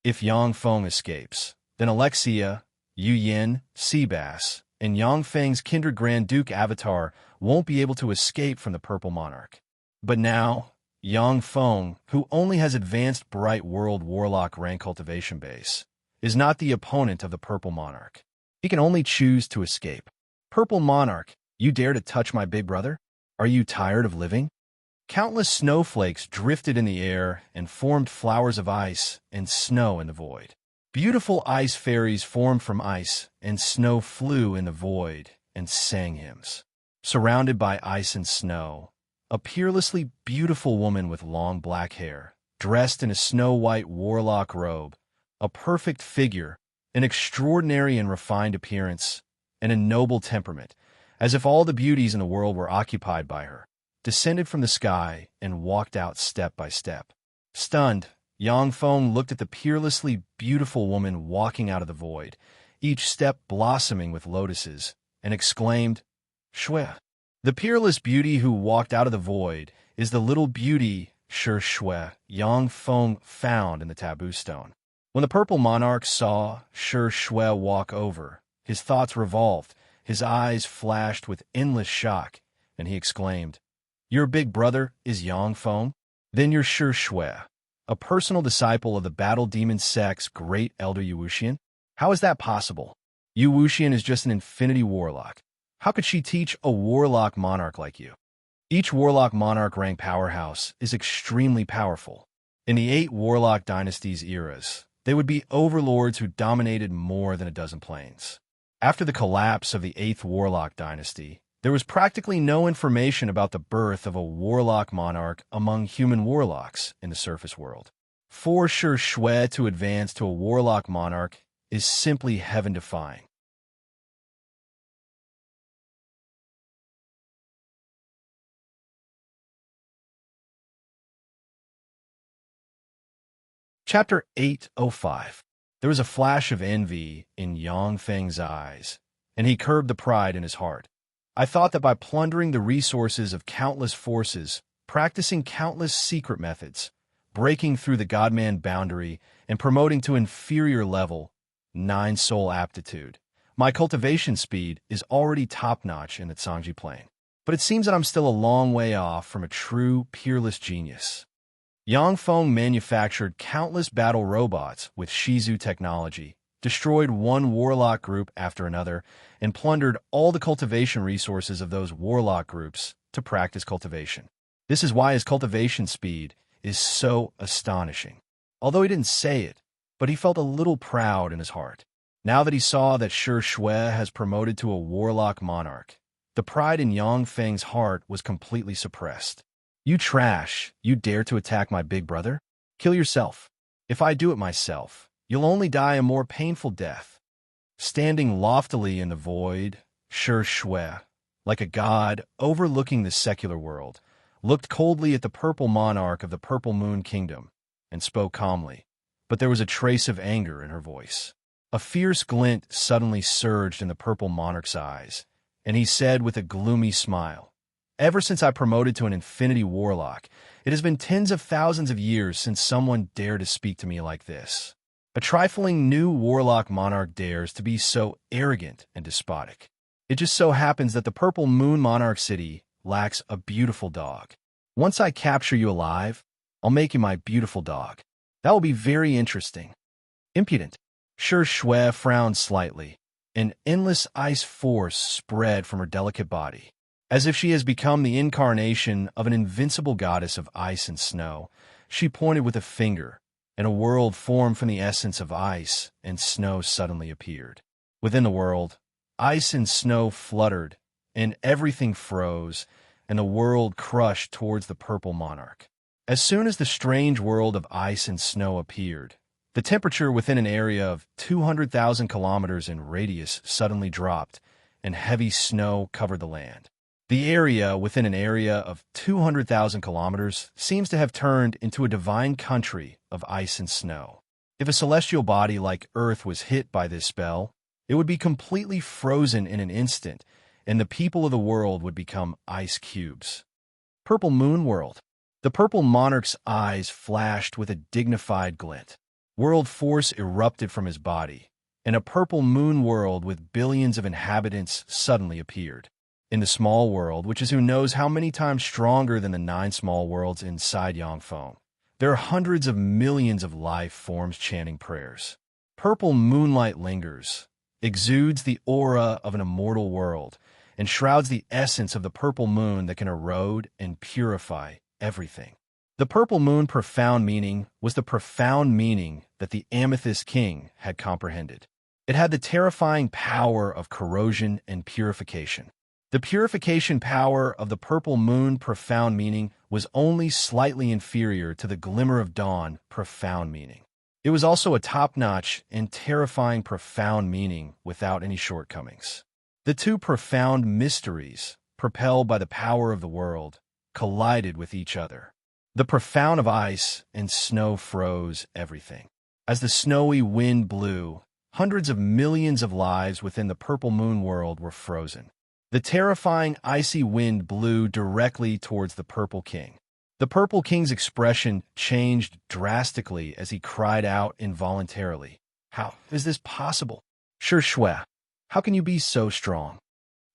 If Yangfeng escapes, then Alexia, Yu Yin, Seabass, and Yangfeng's kindred Grand Duke Avatar won't be able to escape from the Purple Monarch. But now, Yangfeng, who only has advanced Bright World Warlock rank cultivation base, is not the opponent of the Purple Monarch. He can only choose to escape. Purple Monarch, you dare to touch my big brother? Are you tired of living? Countless snowflakes drifted in the air and formed flowers of ice and snow in the void. Beautiful ice fairies formed from ice, and snow flew in the void and sang hymns. Surrounded by ice and snow, a peerlessly beautiful woman with long black hair, dressed in a snow-white warlock robe, a perfect figure, an extraordinary and refined appearance, and a noble temperament, as if all the beauties in the world were occupied by her, descended from the sky and walked out step by step. Stunned, Yangfeng looked at the peerlessly beautiful woman walking out of the void, each step blossoming with lotuses, and exclaimed, "Shui." The peerless beauty who walked out of the void is the little beauty Shi Shui Yangfeng found in the taboo stone. When the Purple Monarch saw Shi Shui walk over, his thoughts revolved, his eyes flashed with endless shock, and he exclaimed, "Your big brother is Yangfeng? Then you're Shi Shui, a personal disciple of the Battle Demon Sect's great elder Yu Wuxian? How is that possible? Yu Wuxian is just an Infinity Warlock. How could she teach a Warlock Monarch like you?" Each Warlock Monarch rank powerhouse is extremely powerful. In the 8 Warlock Dynasties eras, they would be overlords who dominated more than a dozen planes. After the collapse of the 8th Warlock Dynasty, there was practically no information about the birth of a Warlock Monarch among human Warlocks in the surface world. For Shi Shui to advance to a Warlock Monarch is simply heaven-defying. Chapter 805. There was a flash of envy in Yang Feng's eyes, and he curbed the pride in his heart. I thought that by plundering the resources of countless forces, practicing countless secret methods, breaking through the Godman boundary, and promoting to inferior level, 9 soul aptitude, my cultivation speed is already top-notch in the Tsangji plane. But it seems that I'm still a long way off from a true, peerless genius. Yang Feng manufactured countless battle robots with Shizu technology, destroyed one warlock group after another, and plundered all the cultivation resources of those warlock groups to practice cultivation. This is why his cultivation speed is so astonishing. Although he didn't say it, but he felt a little proud in his heart. Now that he saw that Shi Shui has promoted to a warlock monarch, the pride in Yang Feng's heart was completely suppressed. You trash, you dare to attack my big brother? Kill yourself. If I do it myself, you'll only die a more painful death. Standing loftily in the void, Shi Shui, like a god overlooking the secular world, looked coldly at the purple monarch of the Purple Moon Kingdom and spoke calmly, but there was a trace of anger in her voice. A fierce glint suddenly surged in the purple monarch's eyes, and he said with a gloomy smile, "Ever since I promoted to an infinity warlock, it has been tens of thousands of years since someone dared to speak to me like this. A trifling new warlock monarch dares to be so arrogant and despotic. It just so happens that the Purple Moon Monarch City lacks a beautiful dog. Once I capture you alive, I'll make you my beautiful dog. That will be very interesting." Impudent. Shi Shui frowned slightly. An endless ice force spread from her delicate body. As if she has become the incarnation of an invincible goddess of ice and snow, she pointed with a finger, and a world formed from the essence of ice and snow suddenly appeared. Within the world, ice and snow fluttered, and everything froze, and the world crushed towards the purple monarch. As soon as the strange world of ice and snow appeared, the temperature within an area of 200,000 kilometers in radius suddenly dropped, and heavy snow covered the land. The area within an area of 200,000 kilometers seems to have turned into a divine country of ice and snow. If a celestial body like Earth was hit by this spell, it would be completely frozen in an instant, and the people of the world would become ice cubes. Purple Moon World. The purple monarch's eyes flashed with a dignified glint. World force erupted from his body, and a purple moon world with billions of inhabitants suddenly appeared. In the small world, which is who knows how many times stronger than the 9 small worlds inside Yangfeng, there are hundreds of millions of life forms chanting prayers. Purple moonlight lingers, exudes the aura of an immortal world, and shrouds the essence of the purple moon that can erode and purify everything. The purple moon profound meaning was the profound meaning that the Amethyst King had comprehended. It had the terrifying power of corrosion and purification. The purification power of the purple moon profound meaning was only slightly inferior to the glimmer of dawn profound meaning. It was also a top-notch and terrifying profound meaning without any shortcomings. The two profound mysteries, propelled by the power of the world, collided with each other. The profound of ice and snow froze everything. As the snowy wind blew, hundreds of millions of lives within the purple moon world were frozen. The terrifying icy wind blew directly towards the Purple King. The Purple King's expression changed drastically as he cried out involuntarily, "How is this possible? Shi Shui, how can you be so strong?"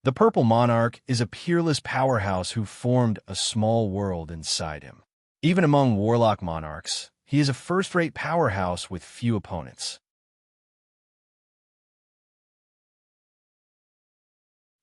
The Purple Monarch is a peerless powerhouse who formed a small world inside him. Even among warlock monarchs, he is a first-rate powerhouse with few opponents.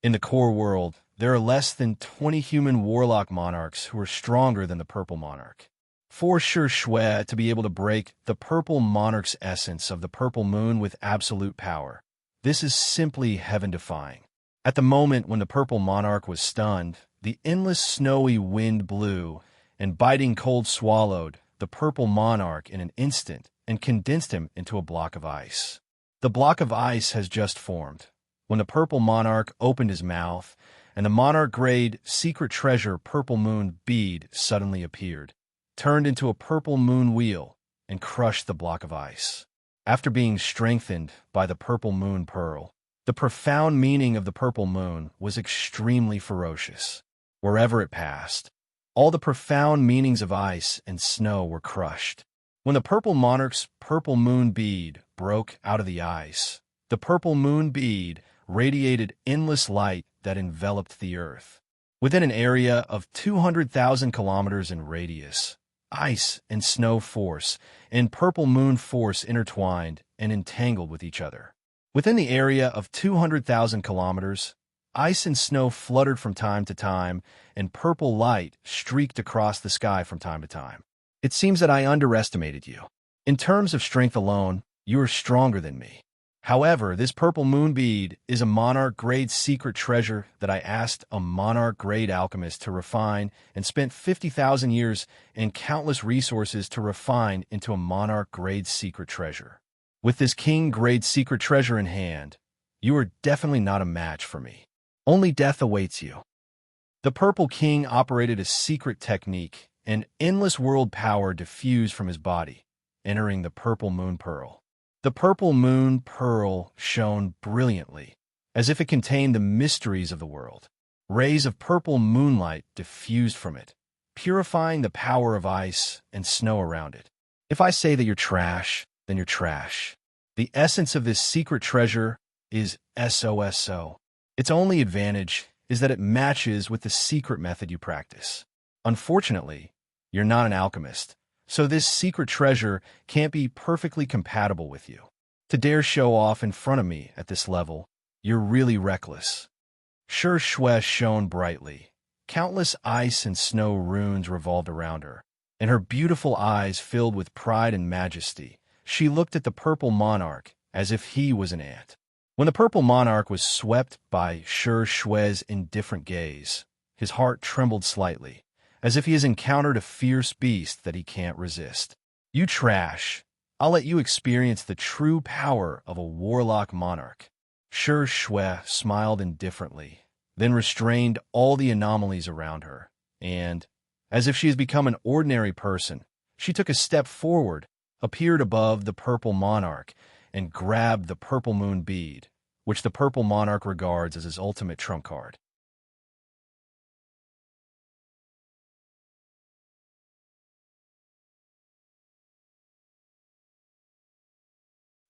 In the core world, there are less than 20 human warlock monarchs who are stronger than the Purple Monarch. For Shi Shui to be able to break the Purple Monarch's essence of the Purple Moon with absolute power, this is simply heaven-defying. At the moment when the Purple Monarch was stunned, the endless snowy wind blew, and biting cold swallowed the Purple Monarch in an instant and condensed him into a block of ice. The block of ice has just formed. When the Purple Monarch opened his mouth, and the monarch-grade secret treasure Purple Moon bead suddenly appeared, turned into a purple moon wheel, and crushed the block of ice. after being strengthened by the purple moon pearl. The profound meaning of the purple moon was extremely ferocious. Wherever it passed, all the profound meanings of ice and snow were crushed. When the purple monarch's purple moon bead broke out of the ice, the purple moon bead radiated endless light that enveloped the earth. Within an area of 200,000 kilometers in radius, ice and snow force and purple moon force intertwined and entangled with each other. Within the area of 200,000 kilometers, ice and snow fluttered from time to time, and purple light streaked across the sky from time to time. It seems that I underestimated you. In terms of strength alone, you are stronger than me. However, this purple moon bead is a monarch-grade secret treasure that I asked a monarch-grade alchemist to refine and spent 50,000 years and countless resources to refine into a monarch-grade secret treasure. With this king-grade secret treasure in hand, you are definitely not a match for me. Only death awaits you. The Purple King operated a secret technique, and endless world power diffused from his body, entering the purple moon pearl. The purple moon pearl shone brilliantly, as if it contained the mysteries of the world. Rays of purple moonlight diffused from it, purifying the power of ice and snow around it. If I say that you're trash, then you're trash. The essence of this secret treasure is SOSO. Its only advantage is that it matches with the secret method you practice. Unfortunately, you're not an alchemist, so this secret treasure can't be perfectly compatible with you. To dare show off in front of me at this level, you're really reckless. Sure Shui shone brightly. Countless ice and snow runes revolved around her, and her beautiful eyes filled with pride and majesty. She looked at the purple monarch as if he was an ant. When the purple monarch was swept by Sure Shui's indifferent gaze, his heart trembled slightly, as if he has encountered a fierce beast that he can't resist. You trash. I'll let you experience the true power of a warlock monarch. Sure Shui smiled indifferently, then restrained all the anomalies around her, and, as if she has become an ordinary person, she took a step forward, appeared above the purple monarch, and grabbed the purple moon bead, which the purple monarch regards as his ultimate trump card.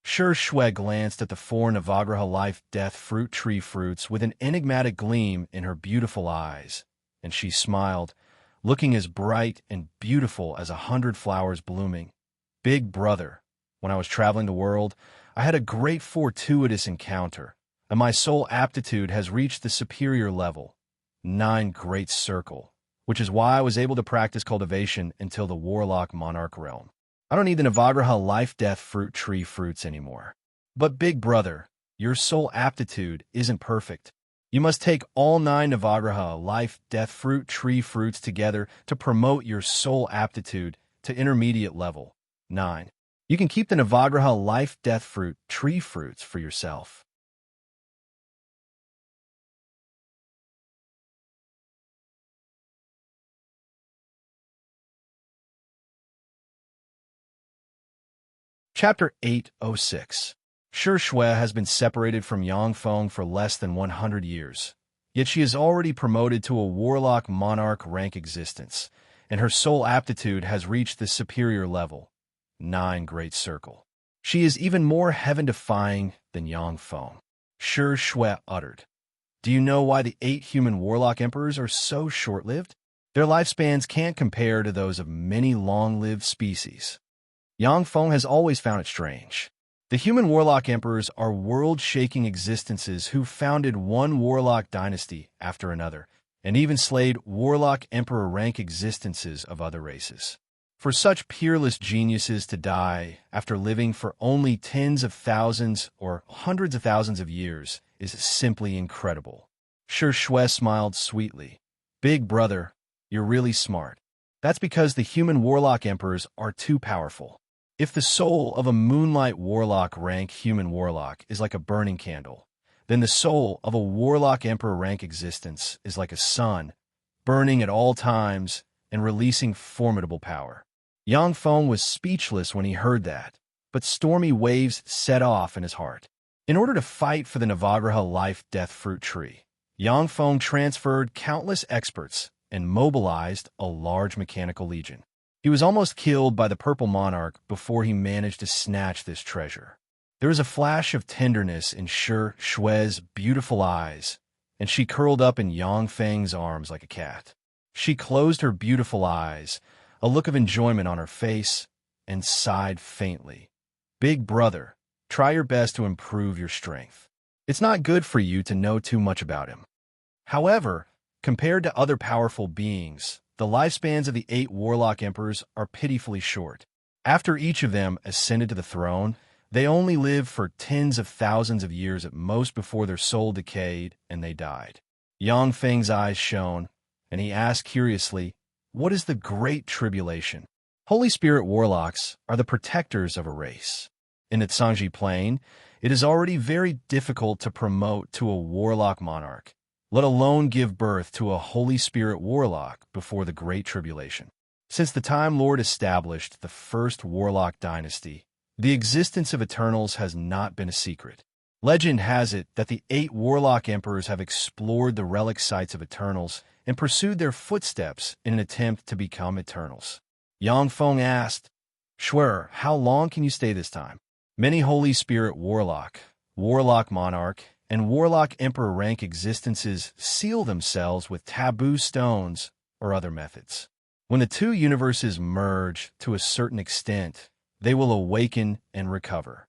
Sure Shui glanced at the four Navagraha life-death fruit tree fruits with an enigmatic gleam in her beautiful eyes, and she smiled, looking as bright and beautiful as 100 flowers blooming. Big brother, when I was traveling the world, I had a great fortuitous encounter, and my soul aptitude has reached the superior level, 9 great circle, which is why I was able to practice cultivation until the warlock monarch realm. I don't need the Navagraha life-death fruit tree fruits anymore. But big brother, your soul aptitude isn't perfect. You must take all 9 Navagraha life-death fruit tree fruits together to promote your soul aptitude to intermediate level, 9. You can keep the Navagraha life-death fruit tree fruits for yourself. Chapter 806. Sure Shui has been separated from Yangfeng for less than 100 years, yet she is already promoted to a warlock monarch rank existence, and her soul aptitude has reached the superior level, 9 great circle. She is even more heaven-defying than Yangfeng. Sure Shui uttered. Do you know why the 8 human warlock emperors are so short-lived? Their lifespans can't compare to those of many long-lived species. Yangfeng has always found it strange. The human warlock emperors are world-shaking existences who founded one warlock dynasty after another, and even slayed warlock emperor rank existences of other races. For such peerless geniuses to die after living for only tens of thousands or hundreds of thousands of years is simply incredible. Sure Shui smiled sweetly. Big brother, you're really smart. That's because the human warlock emperors are too powerful. If the soul of a moonlight warlock rank human warlock is like a burning candle, then the soul of a warlock emperor rank existence is like a sun, burning at all times and releasing formidable power. Yangfeng was speechless when he heard that, but stormy waves set off in his heart. In order to fight for the Navagraha life-death fruit tree, Yang Feng transferred countless experts and mobilized a large mechanical legion. He was almost killed by the purple monarch before he managed to snatch this treasure. There was a flash of tenderness in Shi Shui's beautiful eyes, and she curled up in Yang Feng's arms like a cat. She closed her beautiful eyes, a look of enjoyment on her face, and sighed faintly. "Big brother, try your best to improve your strength. It's not good for you to know too much about him." However, compared to other powerful beings, the lifespans of the 8 warlock emperors are pitifully short. After each of them ascended to the throne, they only lived for tens of thousands of years at most before their soul decayed and they died. Yang Feng's eyes shone, and he asked curiously, "What is the Great Tribulation?" Holy Spirit warlocks are the protectors of a race. In the Tsangji Plain, it is already very difficult to promote to a warlock monarch, let alone give birth to a Holy Spirit warlock before the Great Tribulation. Since the time Lord established the first warlock dynasty, the existence of Eternals has not been a secret. Legend has it that the 8 warlock emperors have explored the relic sites of Eternals and pursued their footsteps in an attempt to become Eternals. Yang Feng asked, "Shui, how long can you stay this time?" Many Holy Spirit warlock, warlock monarch, and warlock emperor rank existences seal themselves with taboo stones or other methods. When the 2 universes merge to a certain extent, they will awaken and recover.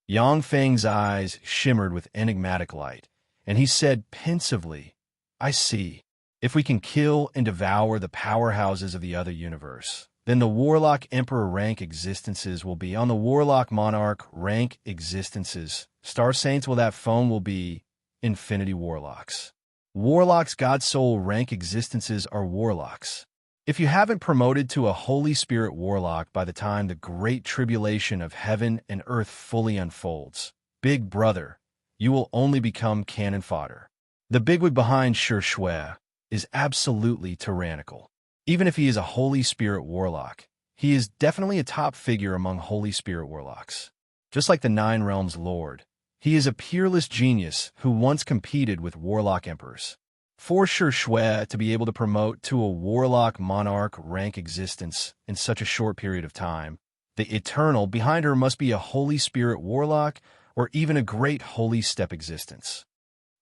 Yang Feng's eyes shimmered with enigmatic light, and he said pensively, "I see. If we can kill and devour the powerhouses of the other universe, then the warlock emperor rank existences will be on the warlock monarch rank existences. Star Saints will that phone will be infinity warlocks. Warlocks God soul rank existences are warlocks. If you haven't promoted to a Holy Spirit warlock by the time the great tribulation of heaven and earth fully unfolds, big brother, you will only become cannon fodder." The bigwig behind Shi Shui is absolutely tyrannical. Even if he is a Holy Spirit warlock, he is definitely a top figure among Holy Spirit warlocks. Just like the 9 Realms Lord, he is a peerless genius who once competed with warlock emperors. For Shi Shui to be able to promote to a warlock monarch rank existence in such a short period of time, the Eternal behind her must be a Holy Spirit warlock or even a great Holy Step existence.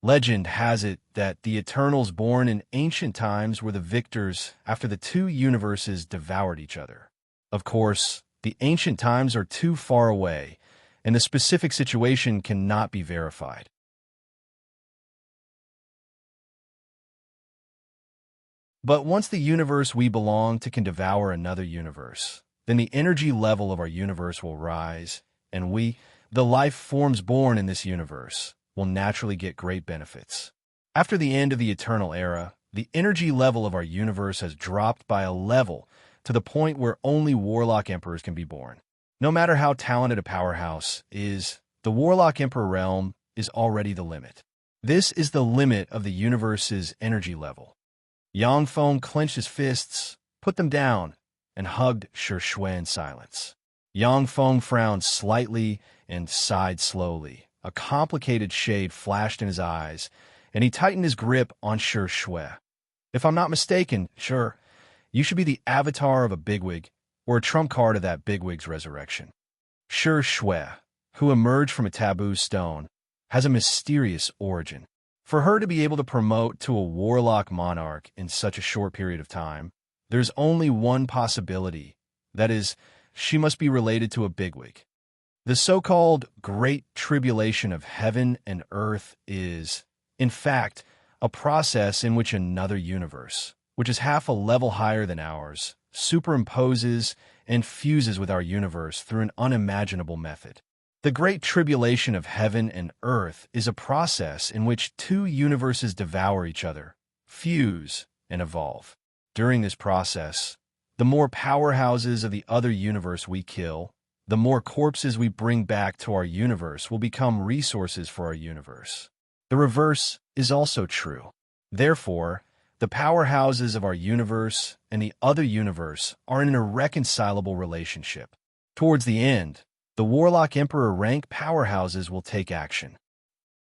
Legend has it that the Eternals born in ancient times were the victors after the 2 universes devoured each other. Of course, the ancient times are too far away, and the specific situation cannot be verified. But once the universe we belong to can devour another universe, then the energy level of our universe will rise, and we, the life forms born in this universe, will naturally get great benefits. After the end of the Eternal Era, the energy level of our universe has dropped by a level to the point where only warlock emperors can be born. No matter how talented a powerhouse is, the warlock emperor realm is already the limit. This is the limit of the universe's energy level. Yang Feng clenched his fists, put them down, and hugged Shi Shui in silence. Yang Feng frowned slightly and sighed slowly. A complicated shade flashed in his eyes, and he tightened his grip on Shi Shui. "If I'm not mistaken, sure, you should be the avatar of a bigwig, or a trump card of that bigwig's resurrection." Shi Shui, who emerged from a taboo stone, has a mysterious origin. For her to be able to promote to a warlock monarch in such a short period of time, there's only one possibility. That is, she must be related to a bigwig. The so-called Great Tribulation of heaven and earth is, in fact, a process in which another universe, which is half a level higher than ours, superimposes and fuses with our universe through an unimaginable method. The Great Tribulation of heaven and earth is a process in which 2 universes devour each other, fuse, and evolve. During this process, the more powerhouses of the other universe we kill, the more corpses we bring back to our universe will become resources for our universe. The reverse is also true. Therefore, the powerhouses of our universe and the other universe are in an irreconcilable relationship. Towards the end, The Warlock Emperor rank powerhouses will take action.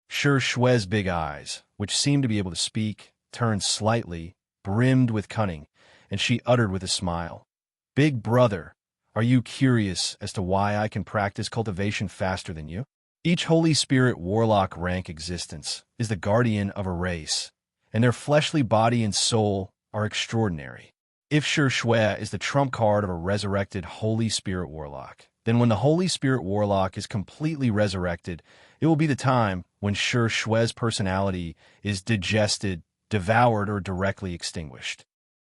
Shue's big eyes, which seemed to be able to speak, turned slightly, brimmed with cunning, and she uttered with a smile, "Big brother, are you curious as to why I can practice cultivation faster than you? Each Holy Spirit Warlock rank existence is the guardian of a race, and their fleshly body and soul are extraordinary. If Shue is the trump card of a resurrected Holy Spirit Warlock, then when the Holy Spirit Warlock is completely resurrected, it will be the time when Shue's personality is digested, devoured, or directly extinguished.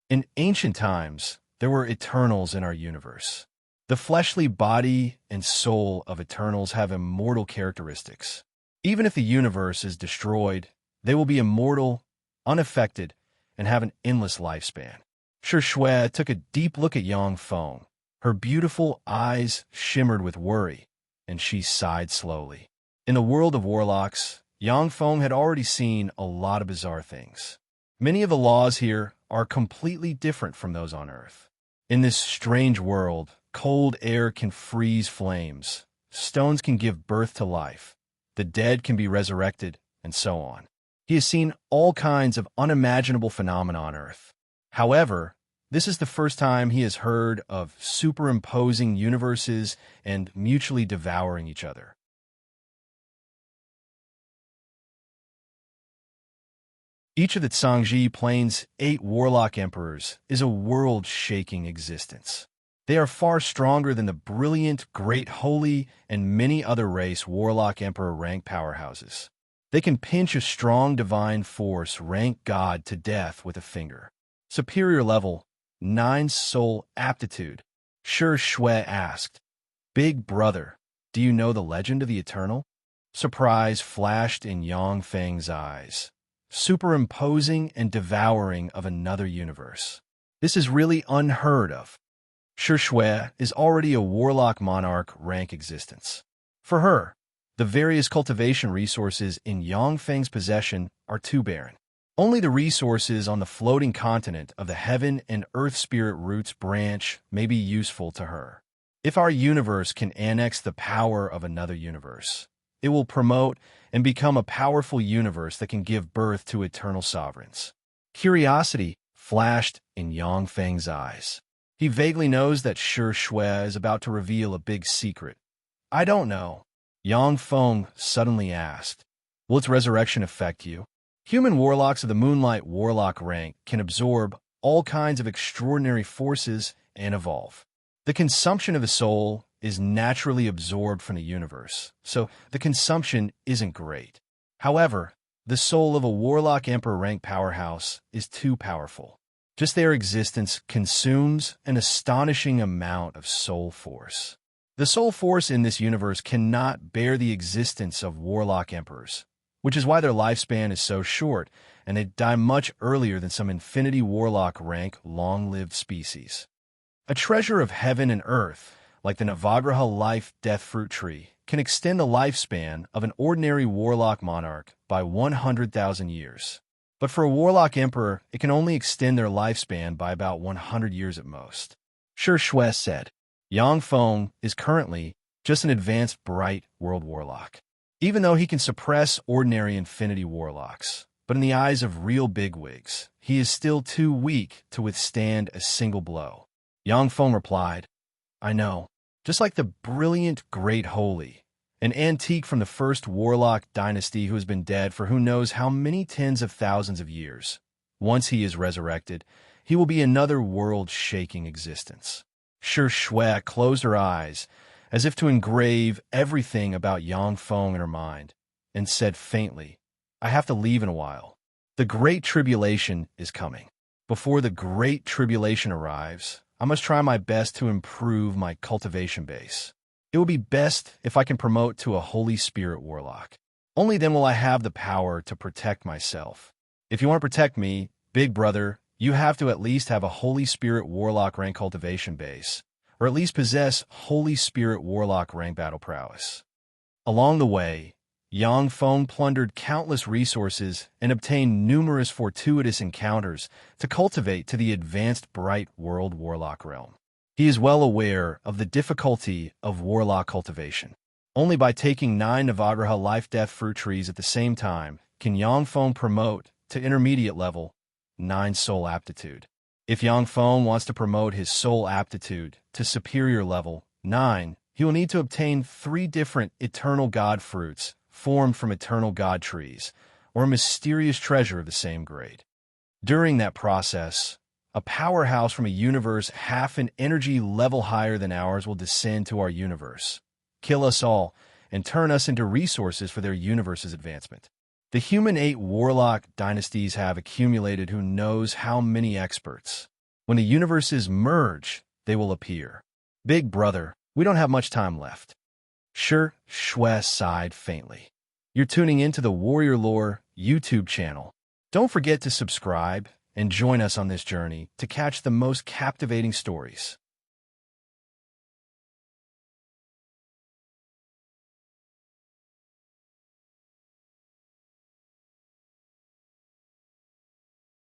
In ancient times, there were Eternals in our universe. The fleshly body and soul of Eternals have immortal characteristics. Even if the universe is destroyed, they will be immortal, unaffected, and have an endless lifespan. Shue took a deep look at Feng. Her beautiful eyes shimmered with worry, and she sighed slowly. In the world of warlocks, Feng had already seen a lot of bizarre things. Many of the laws here are completely different from those on Earth. In this strange world, cold air can freeze flames, stones can give birth to life, the dead can be resurrected, and so on. He has seen all kinds of unimaginable phenomena on Earth. However, this is the first time he has heard of superimposing universes and mutually devouring each other. Each of the Zhangji Plains' 8 Warlock Emperors is a world-shaking existence. They are far stronger than the brilliant, great, holy, and many other race Warlock Emperor rank powerhouses. They can pinch a strong divine force rank God to death with a finger. Superior level, 9 soul aptitude. Shue asked, "Big brother, do you know the legend of the Eternal?" Surprise flashed in Feng's eyes. Superimposing and devouring of another universe. This is really unheard of. Shue is already a Warlock Monarch rank existence. For her, the various cultivation resources in Feng's possession are too barren. Only the resources on the floating continent of the Heaven and Earth Spirit Roots branch may be useful to her. If our universe can annex the power of another universe, it will promote and become a powerful universe that can give birth to eternal sovereigns. Curiosity flashed in Feng's eyes. He vaguely knows that Shue is about to reveal a big secret. "I don't know," Feng suddenly asked. "Will its resurrection affect you?" Human warlocks of the Moonlight Warlock rank can absorb all kinds of extraordinary forces and evolve. The consumption of a soul is naturally absorbed from the universe, so the consumption isn't great. However, the soul of a Warlock Emperor rank powerhouse is too powerful. Just their existence consumes an astonishing amount of soul force. The soul force in this universe cannot bear the existence of Warlock Emperors, which is why their lifespan is so short, and they die much earlier than some Infinity Warlock rank long-lived species. A treasure of heaven and earth, like the Navagraha life-death fruit tree, can extend the lifespan of an ordinary Warlock Monarch by 100,000 years. But for a Warlock Emperor, it can only extend their lifespan by about 100 years at most. Shue said, Feng is currently just an advanced bright world Warlock. Even though he can suppress ordinary Infinity Warlocks, but in the eyes of real bigwigs, he is still too weak to withstand a single blow. Feng replied, "I know. Just like the brilliant Great Holy, an antique from the first Warlock dynasty who has been dead for who knows how many tens of thousands of years. Once he is resurrected, he will be another world-shaking existence." Shue closed her eyes, as if to engrave everything about Feng in her mind, and said faintly, "I have to leave in a while. The Great Tribulation is coming. Before the Great Tribulation arrives, I must try my best to improve my cultivation base. It will be best if I can promote to a Holy Spirit Warlock. Only then will I have the power to protect myself. If you want to protect me, big brother, you have to at least have a Holy Spirit Warlock rank cultivation base, or at least possess Holy Spirit Warlock rank battle prowess." Along the way, Feng plundered countless resources and obtained numerous fortuitous encounters to cultivate to the advanced bright world Warlock realm. He is well aware of the difficulty of warlock cultivation. Only by taking 9 Navagraha life-death fruit trees at the same time can Yangfeng promote to intermediate level 9 soul aptitude. If Yangfeng wants to promote his soul aptitude to superior level 9, he will need to obtain 3 different eternal god fruits formed from eternal god trees, or a mysterious treasure of the same grade. During that process, a powerhouse from a universe half an energy level higher than ours will descend to our universe, kill us all, and turn us into resources for their universe's advancement. The human 8 warlock dynasties have accumulated who knows how many experts. When the universes merge, they will appear. Big brother, we don't have much time left. Shue sighed faintly. You're tuning into the Warrior Lore YouTube channel. Don't forget to subscribe and join us on this journey to catch the most captivating stories.